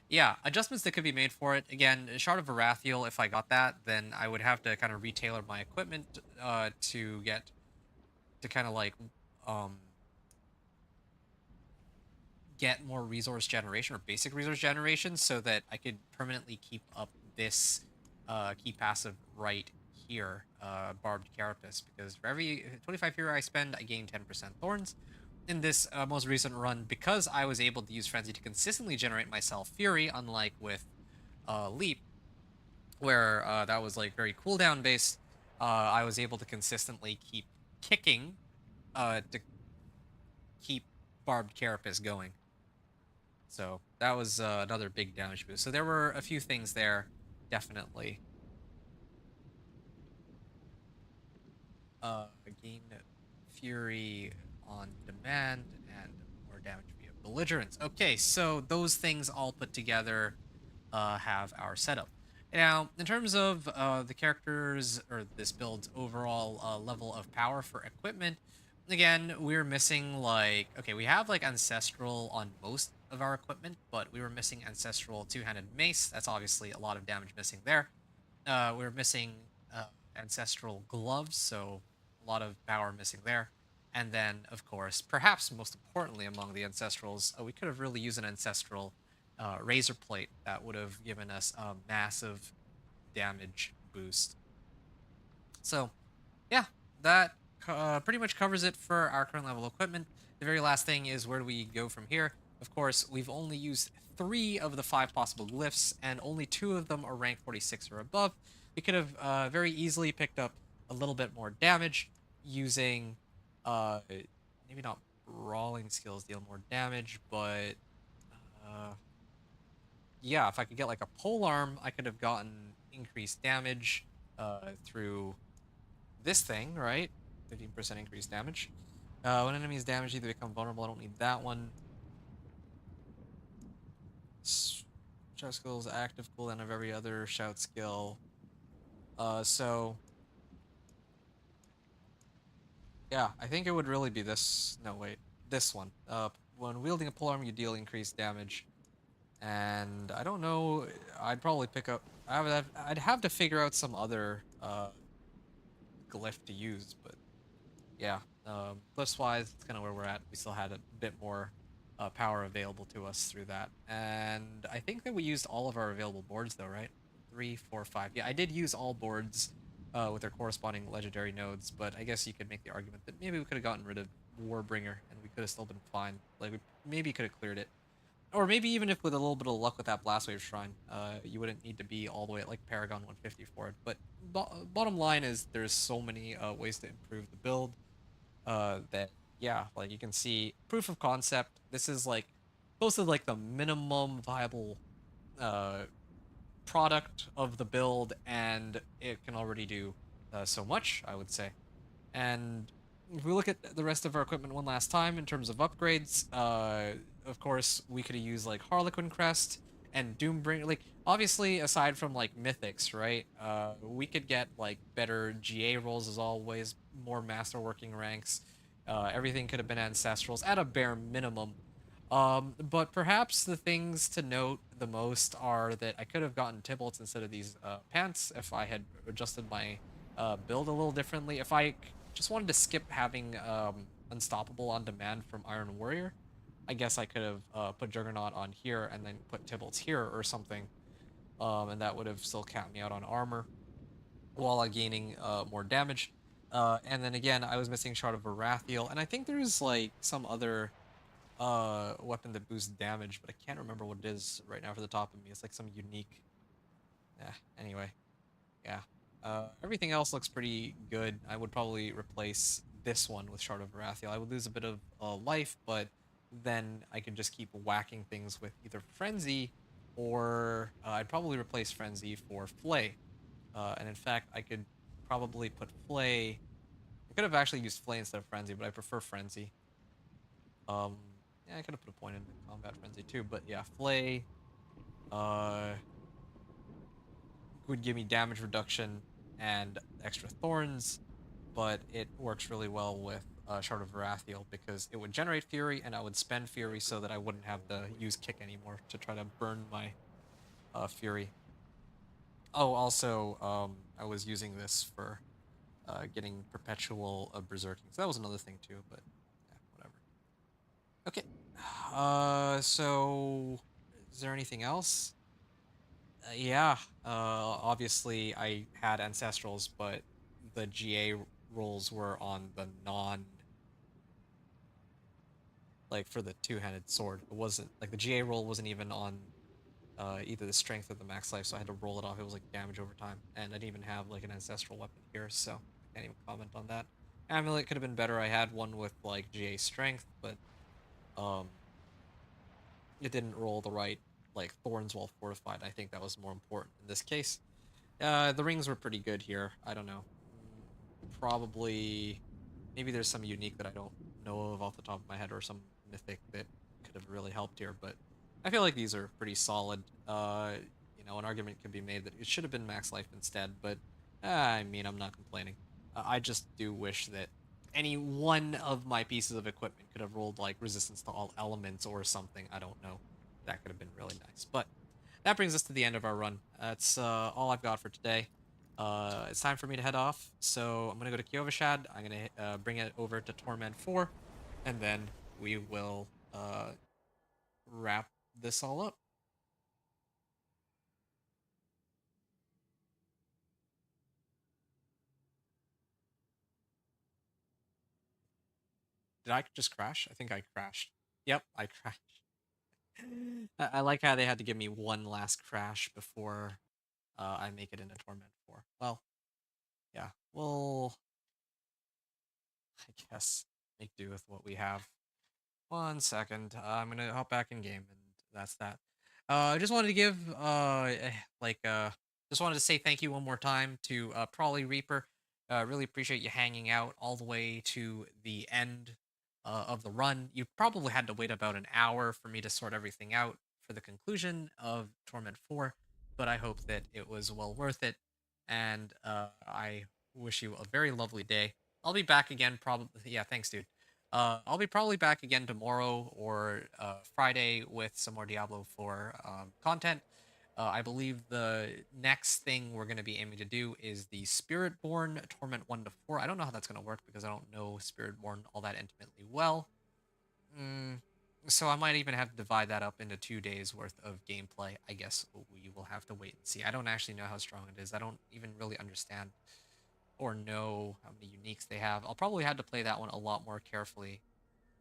yeah, adjustments that could be made for it. Again, Shard of Varathiel, if I got that, then I would have to kind of retailor my equipment to get... to kind of like... Um, get more resource generation or basic resource generation so that I could permanently keep up this key passive right here, Barbed Carapace, because for every 25 Fury I spend, I gain 10% Thorns. In this most recent run, because I was able to use Frenzy to consistently generate myself Fury, unlike with Leap, where that was like very cooldown based, I was able to consistently keep kicking to keep Barbed Carapace going. So that was another big damage boost. So there were a few things there, definitely. Gain Fury on demand and more damage via belligerence. Okay, so those things all put together have our setup. Now, in terms of the characters or this build's overall level of power for equipment, again, we're missing like, okay, we have like Ancestral on most of our equipment, but we were missing Ancestral two-handed mace. That's obviously a lot of damage missing there. We're missing Ancestral gloves, so a lot of power missing there. And then, of course, perhaps most importantly among the Ancestrals, we could have really used an Ancestral Razor Plate that would have given us a massive damage boost. So, yeah, that pretty much covers it for our current level equipment. The very last thing is, where do we go from here? Of course, we've only used 3 of the 5 possible glyphs, and only 2 of them are rank 46 or above. We could have very easily picked up a little bit more damage using, maybe not brawling skills deal more damage, but yeah, if I could get like a polearm, I could have gotten increased damage through this thing, right? 15% increased damage. When enemies damaged, they become vulnerable. I don't need that one. Shout skills active cooldown of every other shout skill. So yeah, I think it would really be this. No, wait, this one. When wielding a polearm, you deal increased damage. And I don't know. I'd probably pick up. I'd have to figure out some other glyph to use, but yeah, glyphs wise, it's kind of where we're at. We still had a bit more power available to us through that, and I think that we used all of our available boards though, right? 3, 4, 5. Yeah, I did use all boards with their corresponding legendary nodes, but I guess you could make the argument that maybe we could have gotten rid of Warbringer and we could have still been fine. Like, we maybe could have cleared it. Or maybe even if with a little bit of luck with that Blastwave Shrine, you wouldn't need to be all the way at like Paragon 150 for it. But bottom line is, there's so many ways to improve the build that, yeah, like you can see proof of concept. This is like close to like the minimum viable product of the build, and it can already do so much, I would say. And if we look at the rest of our equipment one last time in terms of upgrades, of course we could have used like Harlequin Crest and Doombringer. Like obviously, aside from like mythics, right? We could get like better GA rolls as always, more masterworking ranks. Everything could have been ancestrals at a bare minimum. But perhaps the things to note the most are that I could have gotten Tibalts instead of these pants if I had adjusted my build a little differently. If I just wanted to skip having Unstoppable on demand from Iron Warrior, I guess I could have put Juggernaut on here and then put Tibalts here or something, and that would have still capped me out on armor while gaining more damage. And then again, I was missing Shard of Varathiel, and I think there's like some other weapon that boosts damage, but I can't remember what it is right now for the top of me. It's like some unique. Anyway, yeah. Everything else looks pretty good. I would probably replace this one with Shard of Varathiel. I would lose a bit of life, but then I could just keep whacking things with either Frenzy or I'd probably replace Frenzy for Flay. And in fact, I could probably put Flay. I could have actually used Flay instead of Frenzy, but I prefer Frenzy. Um, yeah, I could have put a point in Combat Frenzy too, but yeah, Flay would give me damage reduction and extra thorns, but it works really well with Shard of Varathiel because it would generate Fury and I would spend Fury so that I wouldn't have to use Kick anymore to try to burn my Fury. Oh, also, I was using this for getting perpetual berserking, so that was another thing too, but yeah, whatever. Okay, so is there anything else? Yeah, obviously I had Ancestrals, but the GA rolls were on the non, like for the two-handed sword. It wasn't, like the GA roll wasn't even on either the strength or the max life, so I had to roll it off. It was like damage over time, and I didn't even have like an Ancestral weapon here, so I can't even comment on that. Amulet could have been better. I had one with like GA strength, but um, it didn't roll the right like thorns while fortified. I think that was more important in this case. The rings were pretty good here. I don't know. Probably, maybe there's some unique that I don't know of off the top of my head, or some mythic that could have really helped here. But I feel like these are pretty solid. An argument could be made that it should have been max life instead. But I mean, I'm not complaining. I just do wish that any one of my pieces of equipment could have rolled like resistance to all elements or something. I don't know. That could have been really nice. But that brings us to the end of our run. That's all I've got for today. It's time for me to head off, so I'm going to go to Kyovashad. I'm going to bring it over to Torment 4, and then we will wrap this all up. Did I just crash? I think I crashed. Yep, I crashed. I like how they had to give me one last crash before I make it into Torment 4. Well, yeah, we'll, I guess, make do with what we have. 1 second. I'm gonna hop back in game, and that's that. I just wanted to give just wanted to say thank you one more time to Prawley Reaper. Really appreciate you hanging out all the way to the end of the run. You probably had to wait about an hour for me to sort everything out for the conclusion of Torment 4, but I hope that it was well worth it, and I wish you a very lovely day. I'll be back again probably. Yeah, thanks, dude. I'll be probably back again tomorrow or Friday with some more Diablo 4 content. I believe the next thing we're going to be aiming to do is the Spiritborn Torment 1 to 4. I don't know how that's going to work because I don't know Spiritborn all that intimately well. So I might even have to divide that up into 2 days worth of gameplay. I guess we will have to wait and see. I don't actually know how strong it is. I don't even really understand or know how many uniques they have. I'll probably have to play that one a lot more carefully,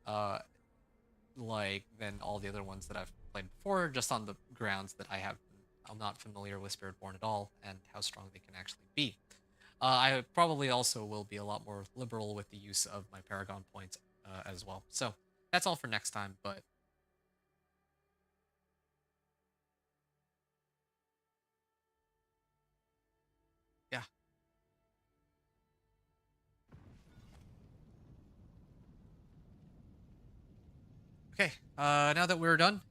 uh, like than all the other ones that I've played before, just on the grounds that I'm not familiar with Spiritborn at all and how strong they can actually be. I probably also will be a lot more liberal with the use of my Paragon points as well. So that's all for next time, but yeah. Okay, now that we're done...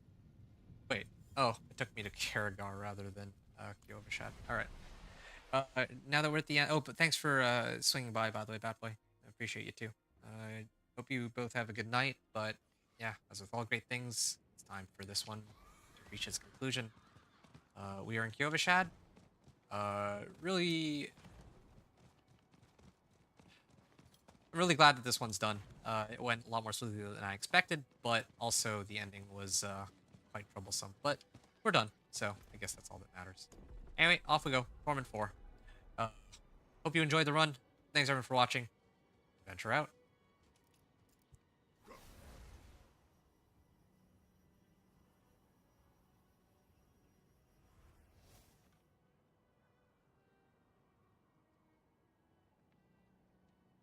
Wait, oh, it took me to Karagar rather than Kyovashad. Alright. Now that we're at the end... Oh, but thanks for swinging by the way, Batboy. I appreciate you too. I hope you both have a good night, but yeah, as with all great things, it's time for this one to reach its conclusion. We are in Kyovashad. Really... I'm really glad that this one's done. It went a lot more smoothly than I expected, but also the ending was quite troublesome. But we're done, so I guess that's all that matters. Anyway, off we go. Torment 4. Hope you enjoyed the run. Thanks everyone for watching. Adventure out.